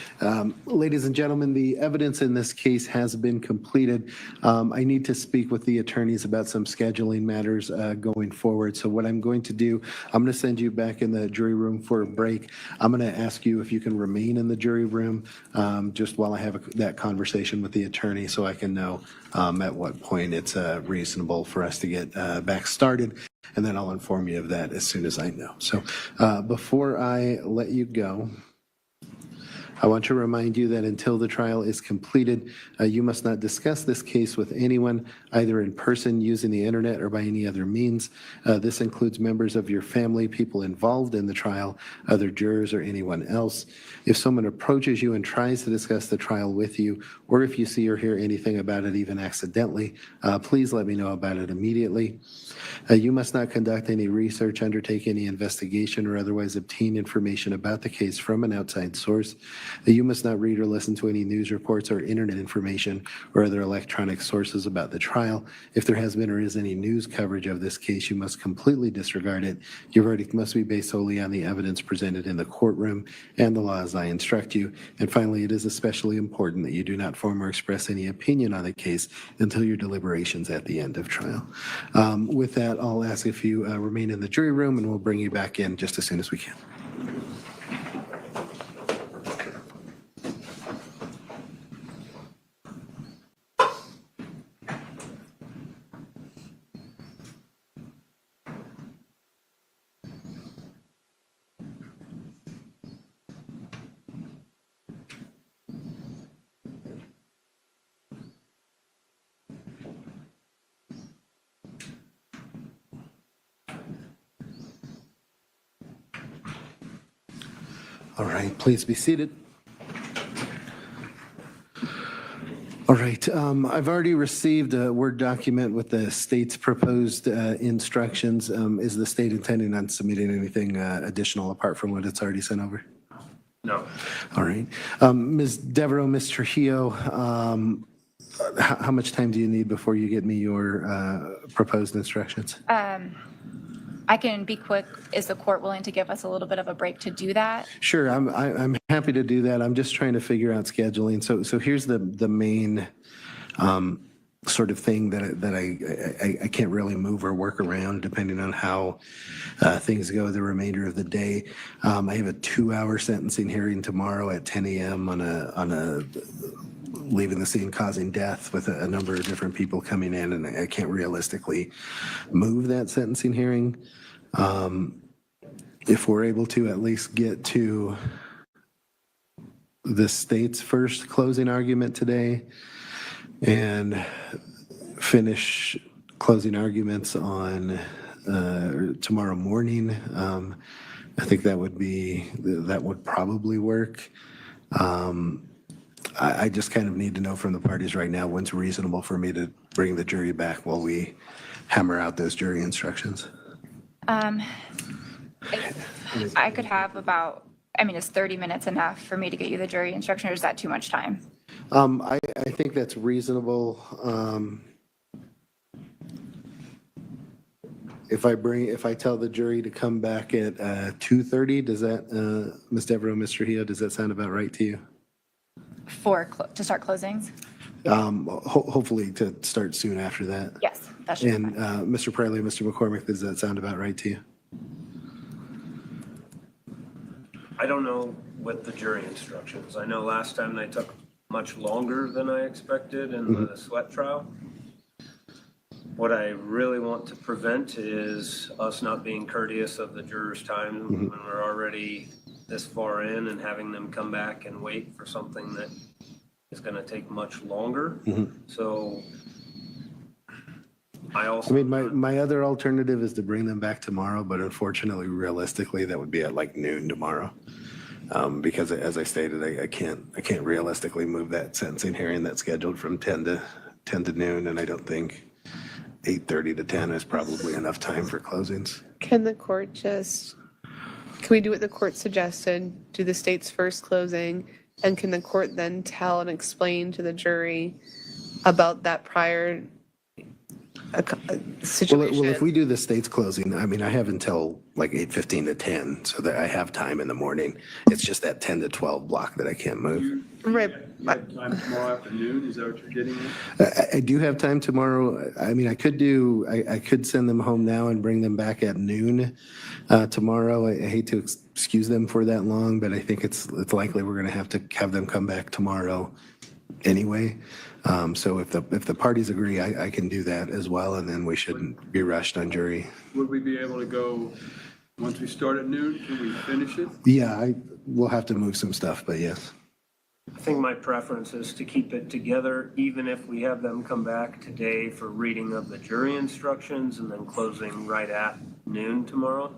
Ladies and gentlemen, the evidence in this case has been completed. I need to speak with the attorneys about some scheduling matters going forward. So what I'm going to do, I'm going to send you back in the jury room for a break. I'm going to ask you if you can remain in the jury room just while I have that conversation with the attorney so I can know at what point it's reasonable for us to get back started. And then I'll inform you of that as soon as I know. So before I let you go, I want to remind you that until the trial is completed, you must not discuss this case with anyone, either in person, using the internet, or by any other means. This includes members of your family, people involved in the trial, other jurors, or anyone else. If someone approaches you and tries to discuss the trial with you, or if you see or hear anything about it, even accidentally, please let me know about it immediately. You must not conduct any research, undertake any investigation, or otherwise obtain information about the case from an outside source. You must not read or listen to any news reports or internet information or other electronic sources about the trial. If there has been or is any news coverage of this case, you must completely disregard it. Your verdict must be based solely on the evidence presented in the courtroom and the law as I instruct you. And finally, it is especially important that you do not form or express any opinion on the case until your deliberations at the end of trial. With that, I'll ask if you remain in the jury room, and we'll bring you back in just as soon as we can. All right, please be seated. All right, I've already received a Word document with the state's proposed instructions. Is the state intending on submitting anything additional apart from what it's already sent over? No. All right. Ms. Devereaux, Ms. Trujillo, how much time do you need before you get me your proposed instructions? I can be quick. Is the court willing to give us a little bit of a break to do that? Sure, I'm happy to do that. I'm just trying to figure out scheduling. So here's the main sort of thing that I can't really move or work around depending on how things go the remainder of the day. I have a 2-hour sentencing hearing tomorrow at 10 a.m. on a leaving the scene causing death with a number of different people coming in, and I can't realistically move that sentencing hearing. If we're able to at least get to the state's first closing argument today and finish closing arguments on tomorrow morning, I think that would probably work. I just kind of need to know from the parties right now when's reasonable for me to bring the jury back while we hammer out those jury instructions. I could have about, is 30 minutes enough for me to get you the jury instruction, or is that too much time? I think that's reasonable. If I tell the jury to come back at 2:30, does that, Ms. Devereaux, Mr. Trujillo, does that sound about right to you? To start closings? Hopefully to start soon after that. Yes, that should be And Mr. Presley, Mr. McCormick, does that sound about right to you? I don't know with the jury instructions. I know last time they took much longer than I expected in the sweat trial. What I really want to prevent is us not being courteous of the jurors' time when we're already this far in and having them come back and wait for something that is going to take much longer. So my other alternative is to bring them back tomorrow, but unfortunately, realistically, that would be at like noon tomorrow. Because as I stated, I can't realistically move that sentencing hearing that's scheduled from 10 to noon, and I don't think 8:30 to 10 is probably enough time for closings. Can we do what the court suggested, do the state's first closing, and can the court then tell and explain to the jury about that prior situation? Well, if we do the state's closing, I have until like 8:15 to 10, so that I have time in the morning. It's just that 10 to 12 block that I can't move. Right. You have time tomorrow afternoon, is that what you're getting at? I do have time tomorrow. I could send them home now and bring them back at noon tomorrow. I hate to excuse them for that long, but I think it's likely we're going to have them come back tomorrow anyway. So if the parties agree, I can do that as well, and then we shouldn't be rushed on jury. Would we be able to go, once we start at noon, can we finish it? Yeah, we'll have to move some stuff, but yes. I think my preference is to keep it together, even if we have them come back today for reading of the jury instructions and then closing right at noon tomorrow.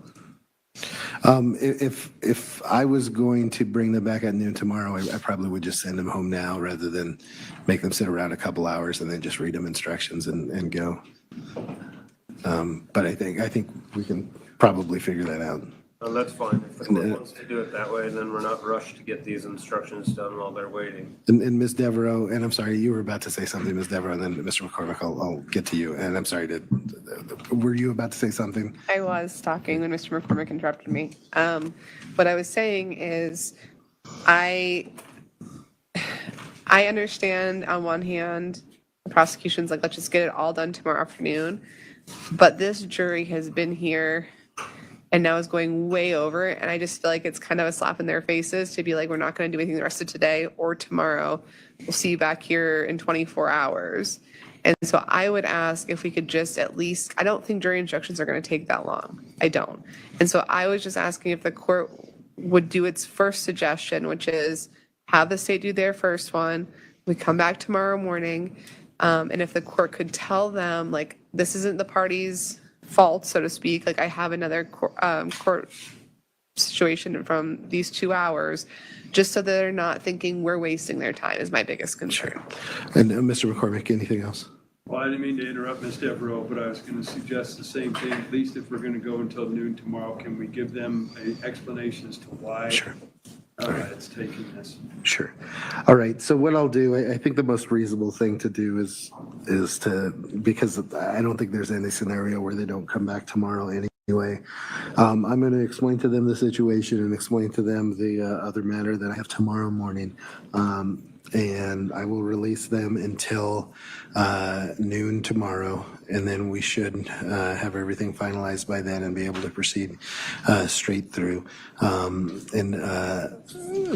If I was going to bring them back at noon tomorrow, I probably would just send them home now rather than make them sit around a couple hours and then just read them instructions and go. But I think we can probably figure that out. That's fine. If the court wants to do it that way, then we're not rushed to get these instructions done while they're waiting. And Ms. Devereaux, and I'm sorry, you were about to say something, Ms. Devereaux, and then Mr. McCormick, I'll get to you. And I'm sorry, were you about to say something? I was talking when Mr. McCormick interrupted me. What I was saying is I understand on one hand, the prosecution's like, let's just get it all done tomorrow afternoon. But this jury has been here and now is going way over. And I just feel like it's kind of a slap in their faces to be like, we're not going to do anything the rest of today or tomorrow. We'll see you back here in 24 hours. And so I would ask if we could just at least, I don't think jury instructions are going to take that long. I don't. And so I was just asking if the court would do its first suggestion, which is have the state do their first one. We come back tomorrow morning. And if the court could tell them, like, this isn't the party's fault, so to speak. Like, I have another court situation from these 2 hours, just so they're not thinking we're wasting their time is my biggest concern. And Mr. McCormick, anything else? Well, I didn't mean to interrupt Ms. Devereaux, but I was going to suggest the same thing. At least if we're going to go until noon tomorrow, can we give them an explanation as to why It's taking this. Sure. All right. So what I'll do, I think the most reasonable thing to do is to, because I don't think there's any scenario where they don't come back tomorrow anyway. I'm going to explain to them the situation and explain to them the other matter that I have tomorrow morning. And I will release them until noon tomorrow, and then we should have everything finalized by then and be able to proceed straight through. And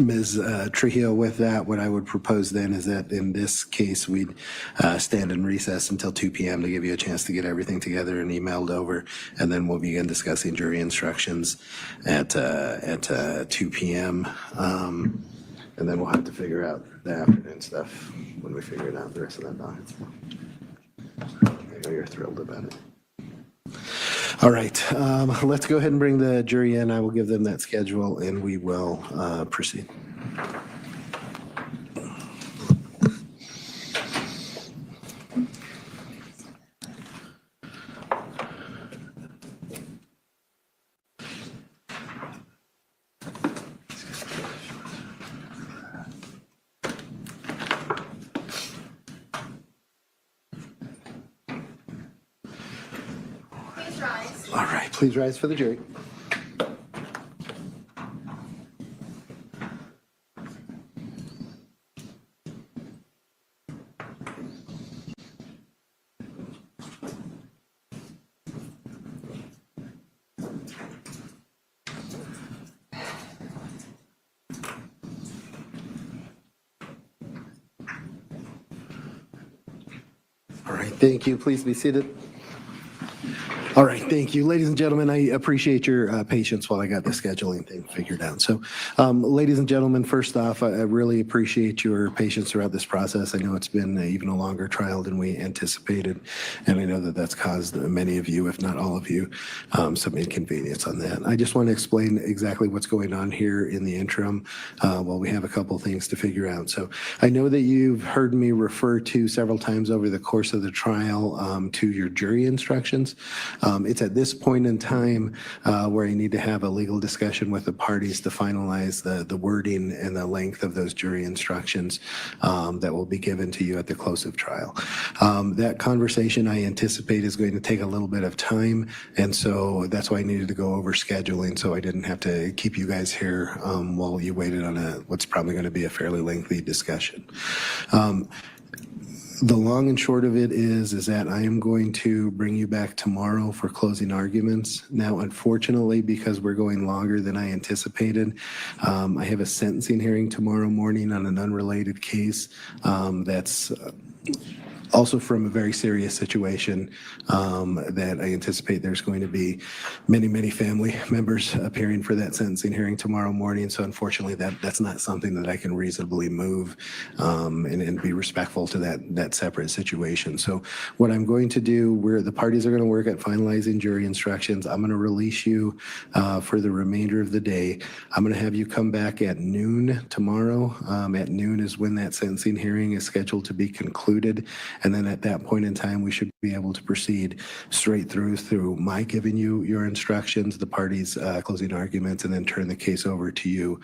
Ms. Trujillo, with that, what I would propose then is that in this case, we'd stand in recess until 2 p.m. to give you a chance to get everything together and emailed over, and then we'll begin discussing jury instructions at 2 p.m. And then we'll have to figure out the afternoon stuff when we figure it out, the rest of that docket. I know you're thrilled about it. All right, let's go ahead and bring the jury in. I will give them that schedule and we will proceed. All right, please rise for the jury. All right, thank you. Please be seated. All right, thank you. Ladies and gentlemen, I appreciate your patience while I got the scheduling thing figured out. So, ladies and gentlemen, first off, I really appreciate your patience throughout this process. I know it's been even a longer trial than we anticipated, and I know that that's caused many of you, if not all of you, some inconvenience on that. I just want to explain exactly what's going on here in the interim while we have a couple things to figure out. So, I know that you've heard me refer to several times over the course of the trial to your jury instructions. It's at this point in time where I need to have a legal discussion with the parties to finalize the wording and the length of those jury instructions that will be given to you at the close of trial. That conversation I anticipate is going to take a little bit of time, and so that's why I needed to go over scheduling so I didn't have to keep you guys here while you waited on what's probably going to be a fairly lengthy discussion. The long and short of it is that I am going to bring you back tomorrow for closing arguments. Now, unfortunately, because we're going longer than I anticipated, I have a sentencing hearing tomorrow morning on an unrelated case that's also from a very serious situation that I anticipate there's going to be many family members appearing for that sentencing hearing tomorrow morning. So unfortunately, that's not something that I can reasonably move and be respectful to that separate situation. So what I'm going to do, the parties are going to work at finalizing jury instructions. I'm going to release you for the remainder of the day. I'm going to have you come back at noon tomorrow. At noon is when that sentencing hearing is scheduled to be concluded. And then at that point in time, we should be able to proceed straight through my giving you your instructions, the parties' closing arguments, and then turn the case over to you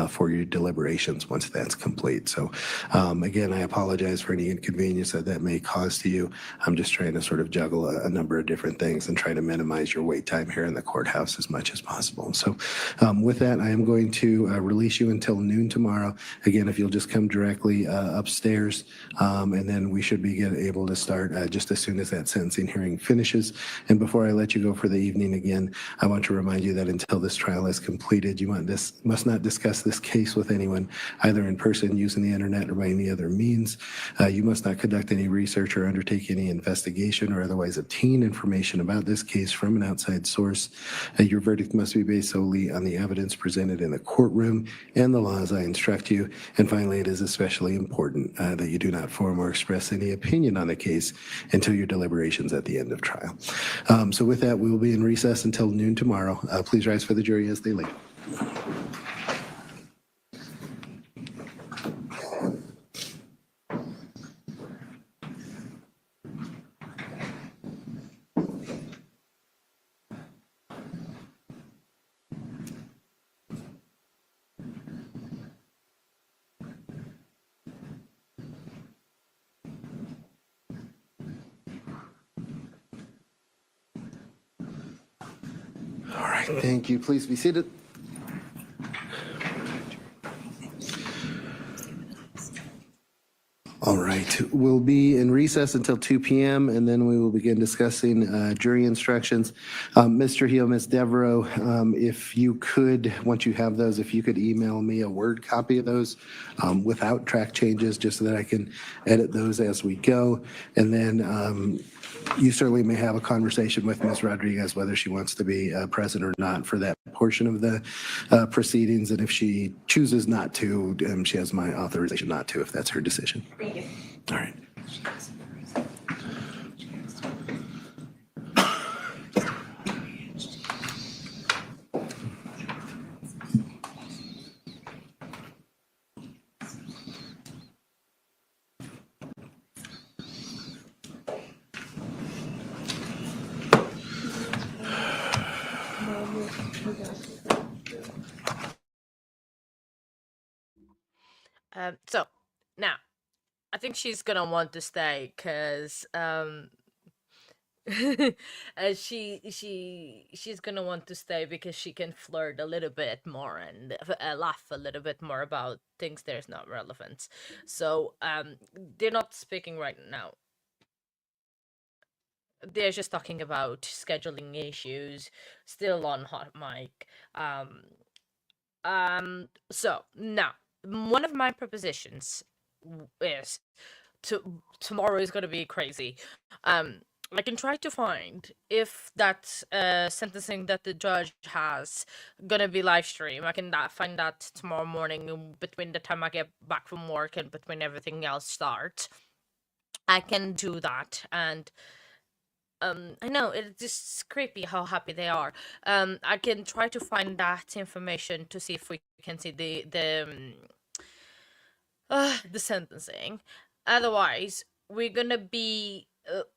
for your deliberations once that's complete. So again, I apologize for any inconvenience that may cause to you. I'm just trying to sort of juggle a number of different things and try to minimize your wait time here in the courthouse as much as possible. So with that, I am going to release you until noon tomorrow. Again, if you'll just come directly upstairs, and then we should be able to start just as soon as that sentencing hearing finishes. And before I let you go for the evening again, I want to remind you that until this trial is completed, you must not discuss this case with anyone, either in person, using the internet, or by any other means. You must not conduct any research or undertake any investigation or otherwise obtain information about this case from an outside source. Your verdict must be based solely on the evidence presented in the courtroom and the laws I instruct you. And finally, it is especially important that you do not form or express any opinion on the case until your deliberations at the end of trial. So with that, we will be in recess until noon tomorrow. Please rise for the jury as they leave. right, thank you. Please be seated. All right, we'll be in recess until 2 p.m. and then we will begin discussing jury instructions. Mr. Heel, Ms. Devereaux, if you could, once you have those, if you could email me a Word copy of those without track changes, just so that I can edit those as we go. And then you certainly may have a conversation with Ms. Rodriguez, whether she wants to be present or not for that portion of the proceedings. And if she chooses not to, she has my authorization not to, if that's her decision. Thank you. All right. So now, I think she's gonna want to stay because she's gonna want to stay because she can flirt a little bit more and laugh a little bit more about things there's not relevant. So they're not speaking right now. They're just talking about scheduling issues, still on hot mic. So now one of my propositions is tomorrow is gonna be crazy. I can try to find if that sentencing that the judge has gonna be live stream. I can find that tomorrow morning between the time I get back from work and between everything else starts. I can do that, and I know it's just creepy how happy they are. I can try to find that information to see if we can see the sentencing. Otherwise, we're gonna be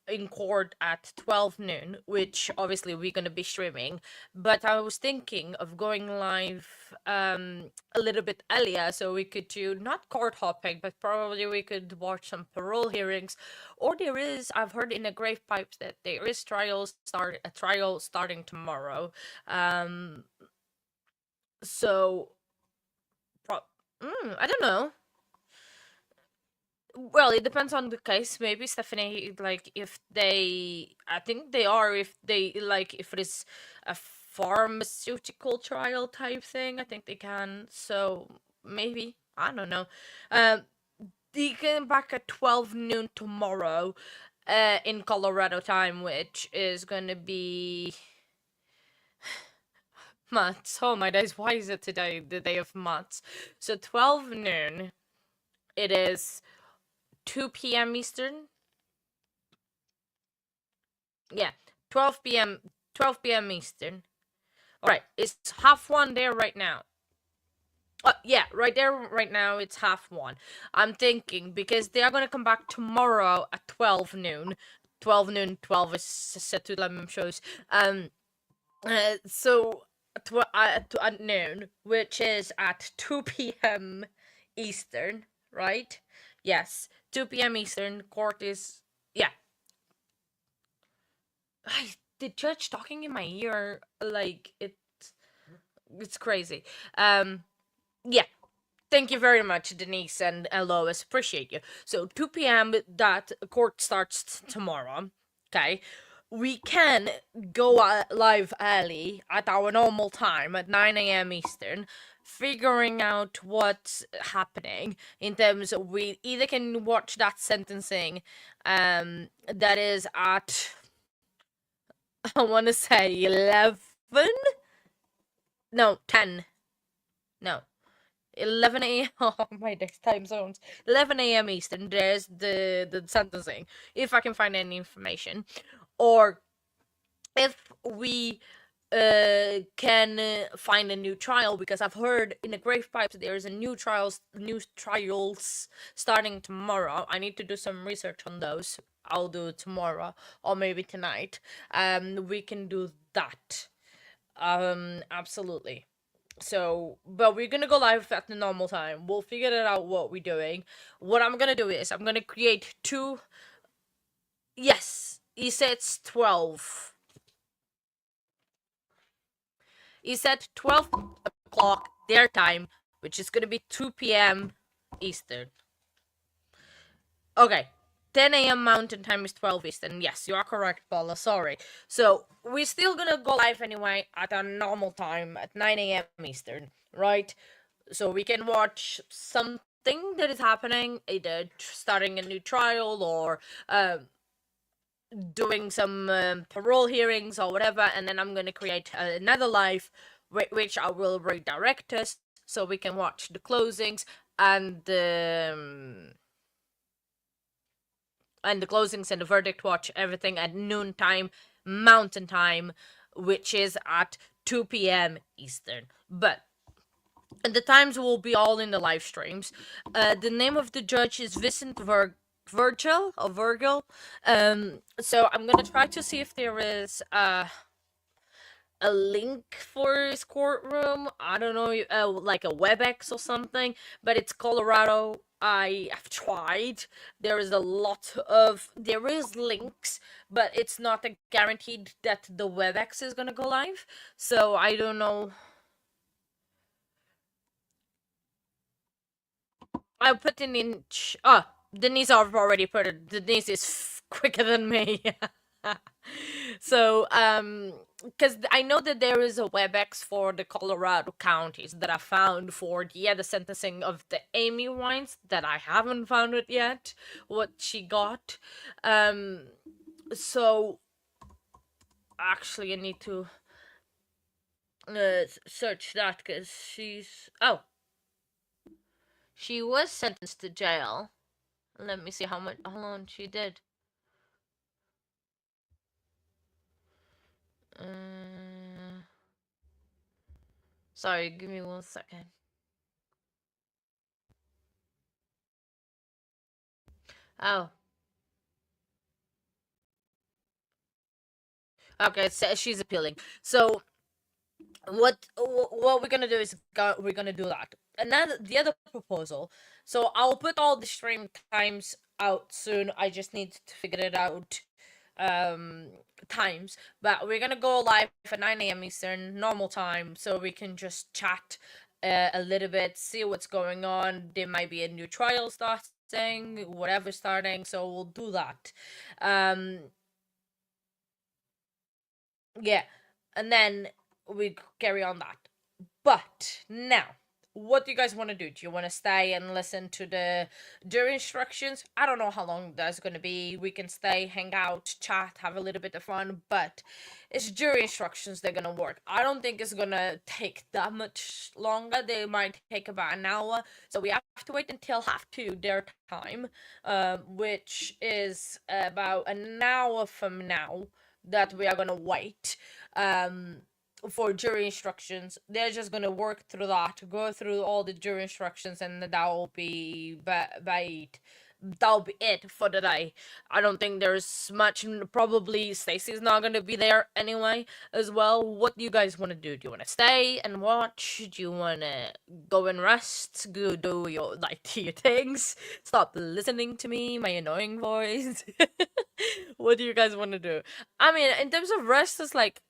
in court at 12 noon, which obviously we're gonna be streaming. But I was thinking of going live a little bit earlier so we could do not court hopping, but probably we could watch some parole hearings. Or there is, I've heard in the grave pipes that there is a trial starting tomorrow. So I don't know. Well, it depends on the case. Maybe Stephanie, like, if they, I think they are, if they, like, if it is a pharmaceutical trial type thing, I think they can. So maybe, I don't know. They get back at 12 noon tomorrow, in Colorado time, which is gonna be months. Oh my days, why is it today the day of months? So 12 noon, it is 2 p.m. Eastern. Yeah, 12 p.m. Eastern. All right, it's 1:30 there right now. Yeah, right there right now it's 1:30. I'm thinking because they are gonna come back tomorrow at 12 noon. 12 noon, 12 is set to lemon shows. So at noon, which is at 2 p.m. Eastern, right? Yes, 2 p.m. Eastern. Court is, yeah. The judge talking in my ear, like, it's crazy. Yeah. Thank you very much, Denise and Lois. Appreciate you. So 2 p.m. that court starts tomorrow. Okay. We can go live early at our normal time at 9 a.m. Eastern, figuring out what's happening in terms of we either can watch that sentencing that is at, I want to say 11? No, 10. No. 11 a.m. Oh my days, time zones. 11 a.m. Eastern. There's the sentencing. If I can find any information, or if we can find a new trial, because I've heard in the grave pipes there's a new trials starting tomorrow. I need to do some research on those. I'll do it tomorrow or maybe tonight. We can do that. Absolutely. So, but we're gonna go live at the normal time. We'll figure it out what we're doing. What I'm gonna do is I'm gonna create two. Yes, he said it's 12. is at 12 o'clock their time, which is going to be 2 p.m. Eastern. Okay, 10 a.m. Mountain Time is 12 Eastern. Yes, you are correct, Paula. Sorry. So, we're still gonna go live anyway at our normal time at 9 a.m. Eastern, right? So, we can watch something that is happening, either starting a new trial or doing some parole hearings or whatever, and then I'm gonna create another live, which I will redirect us so we can watch the closings and the closings and the verdict watch everything at noon time Mountain Time, which is at 2 p.m. Eastern. But the times will be all in the live streams. The name of the judge is Vincent Virgil or Virgil. So I'm gonna try to see if there is a link for his courtroom. I don't know, like a WebEx or something, but it's Colorado. I have tried. There is links, but it's not a guaranteed that the WebEx is gonna go live. So I don't know. I'll put it in. Denise already put it. Denise is quicker than me. So, because I know that there is a WebEx for the Colorado counties that I found for the sentencing of the Amy Wines that I haven't found it yet, what she got. So, actually, I need to search that because she was sentenced to jail. Let me see how long she did. Sorry, give me 1 second. Oh. Okay, so she's appealing. So what we're gonna do is we're gonna do that. And then the other proposal. So I'll put all the stream times out soon. I just need to figure it out times, but we're gonna go live at 9 a.m. Eastern normal time so we can just chat a little bit, see what's going on. There might be a new trial starting, whatever starting, so we'll do that. Yeah, and then we carry on that. But now, what do you guys want to do? Do you want to stay and listen to the jury instructions? I don't know how long that's going to be. We can stay, hang out, chat, have a little bit of fun, but it's jury instructions. They're going to work. I don't think it's going to take that much longer. They might take about an hour. So we have to wait until 2:30 their time, which is about an hour from now that we are going to wait. For jury instructions. They're just gonna work through that, go through all the jury instructions, and that'll be that'll be it for the day. I don't think there's much. Probably Stacy's not gonna be there anyway as well. What do you guys want to do? Do you want to stay and watch? Do you want to go and rest? Go do your your things. Stop listening to me, my annoying voice. What do you guys want to do? I mean, in terms of rest, it's like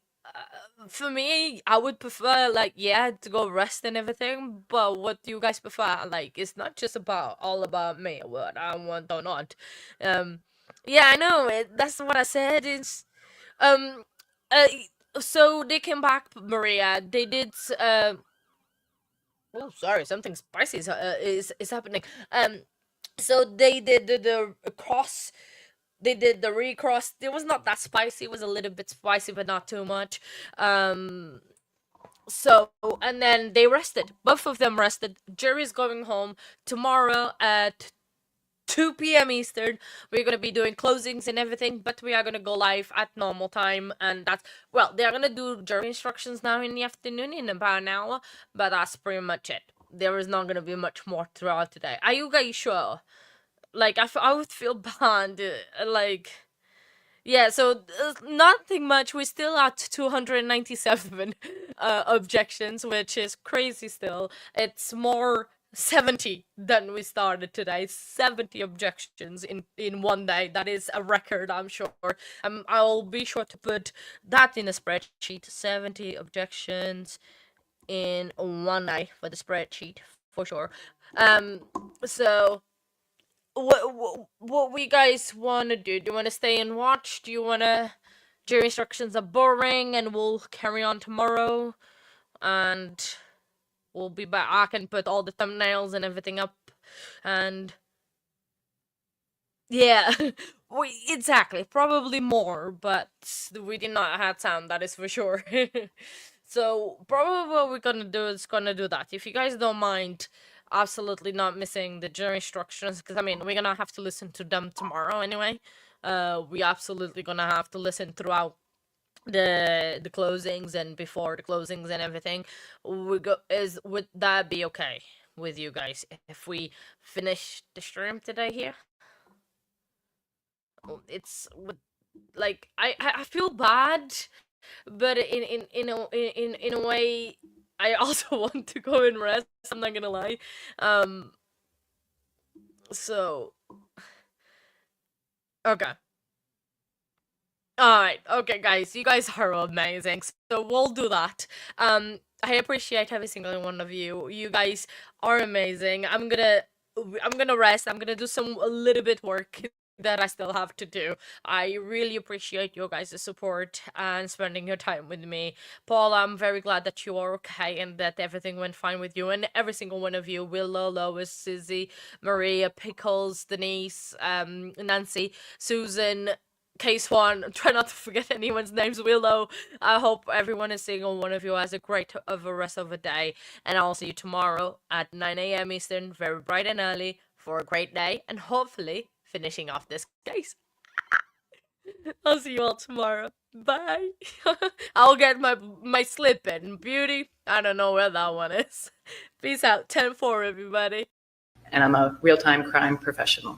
for me, I would prefer to go rest and everything. But what do you guys prefer? It's not just all about me, what I want or not. Yeah, I know. That's what I said. It's so they came back, Maria. They did. Oh, sorry, something spicy is happening. So they did the cross. They did the recross. It was not that spicy. It was a little bit spicy, but not too much. So, and then they rested. Both of them rested. Jury's going home tomorrow at 2 p.m. Eastern. We're going to be doing closings and everything, but we are going to go live at normal time. And they're going to do jury instructions now in the afternoon in about an hour, but that's pretty much it. There is not going to be much more throughout today. Are you guys sure? I would feel bad, yeah, so nothing much. We're still at 297 objections, which is crazy still. It's more 70 than we started today. 70 objections in one day. That is a record, I'm sure. I'll be sure to put that in a spreadsheet. 70 objections in one day for the spreadsheet for sure. So what we guys want to do? Do you want to stay and watch? Do you want to? Jury instructions are boring, and we'll carry on tomorrow, and we'll be back. I can put all the thumbnails and everything up, and yeah, exactly, probably more, but we did not have time. That is for sure. So probably what we're gonna do is gonna do that. If you guys don't mind, absolutely not missing the jury instructions, because I mean we're gonna have to listen to them tomorrow anyway. We absolutely gonna have to listen throughout the closings and before the closings and everything. Would that be okay with you guys if we finish the stream today here? It's like I feel bad, but in a way I also want to go and rest. I'm not gonna lie. So okay. Alright, okay guys, you guys are amazing, so we'll do that. I appreciate every single one of you. You guys are amazing. I'm gonna rest. I'm gonna do a little bit work that I still have to do. I really appreciate your guys' support and spending your time with me. Paul, I'm very glad that you are okay and that everything went fine with you, and every single one of you, Willow, Lois, Susie, Maria, Pickles, Denise, Nancy, Susan, Case one, try not to forget anyone's names, Willow. I hope everyone is single one of you has a great rest of the day, and I'll see you tomorrow at 9 a.m. Eastern, very bright and early, for a great day, and hopefully finishing off this case. I'll see you all tomorrow. Bye. I'll get my slip in. Beauty, I don't know where that one is. Peace out. 10-4, everybody. And I'm a real-time crime professional.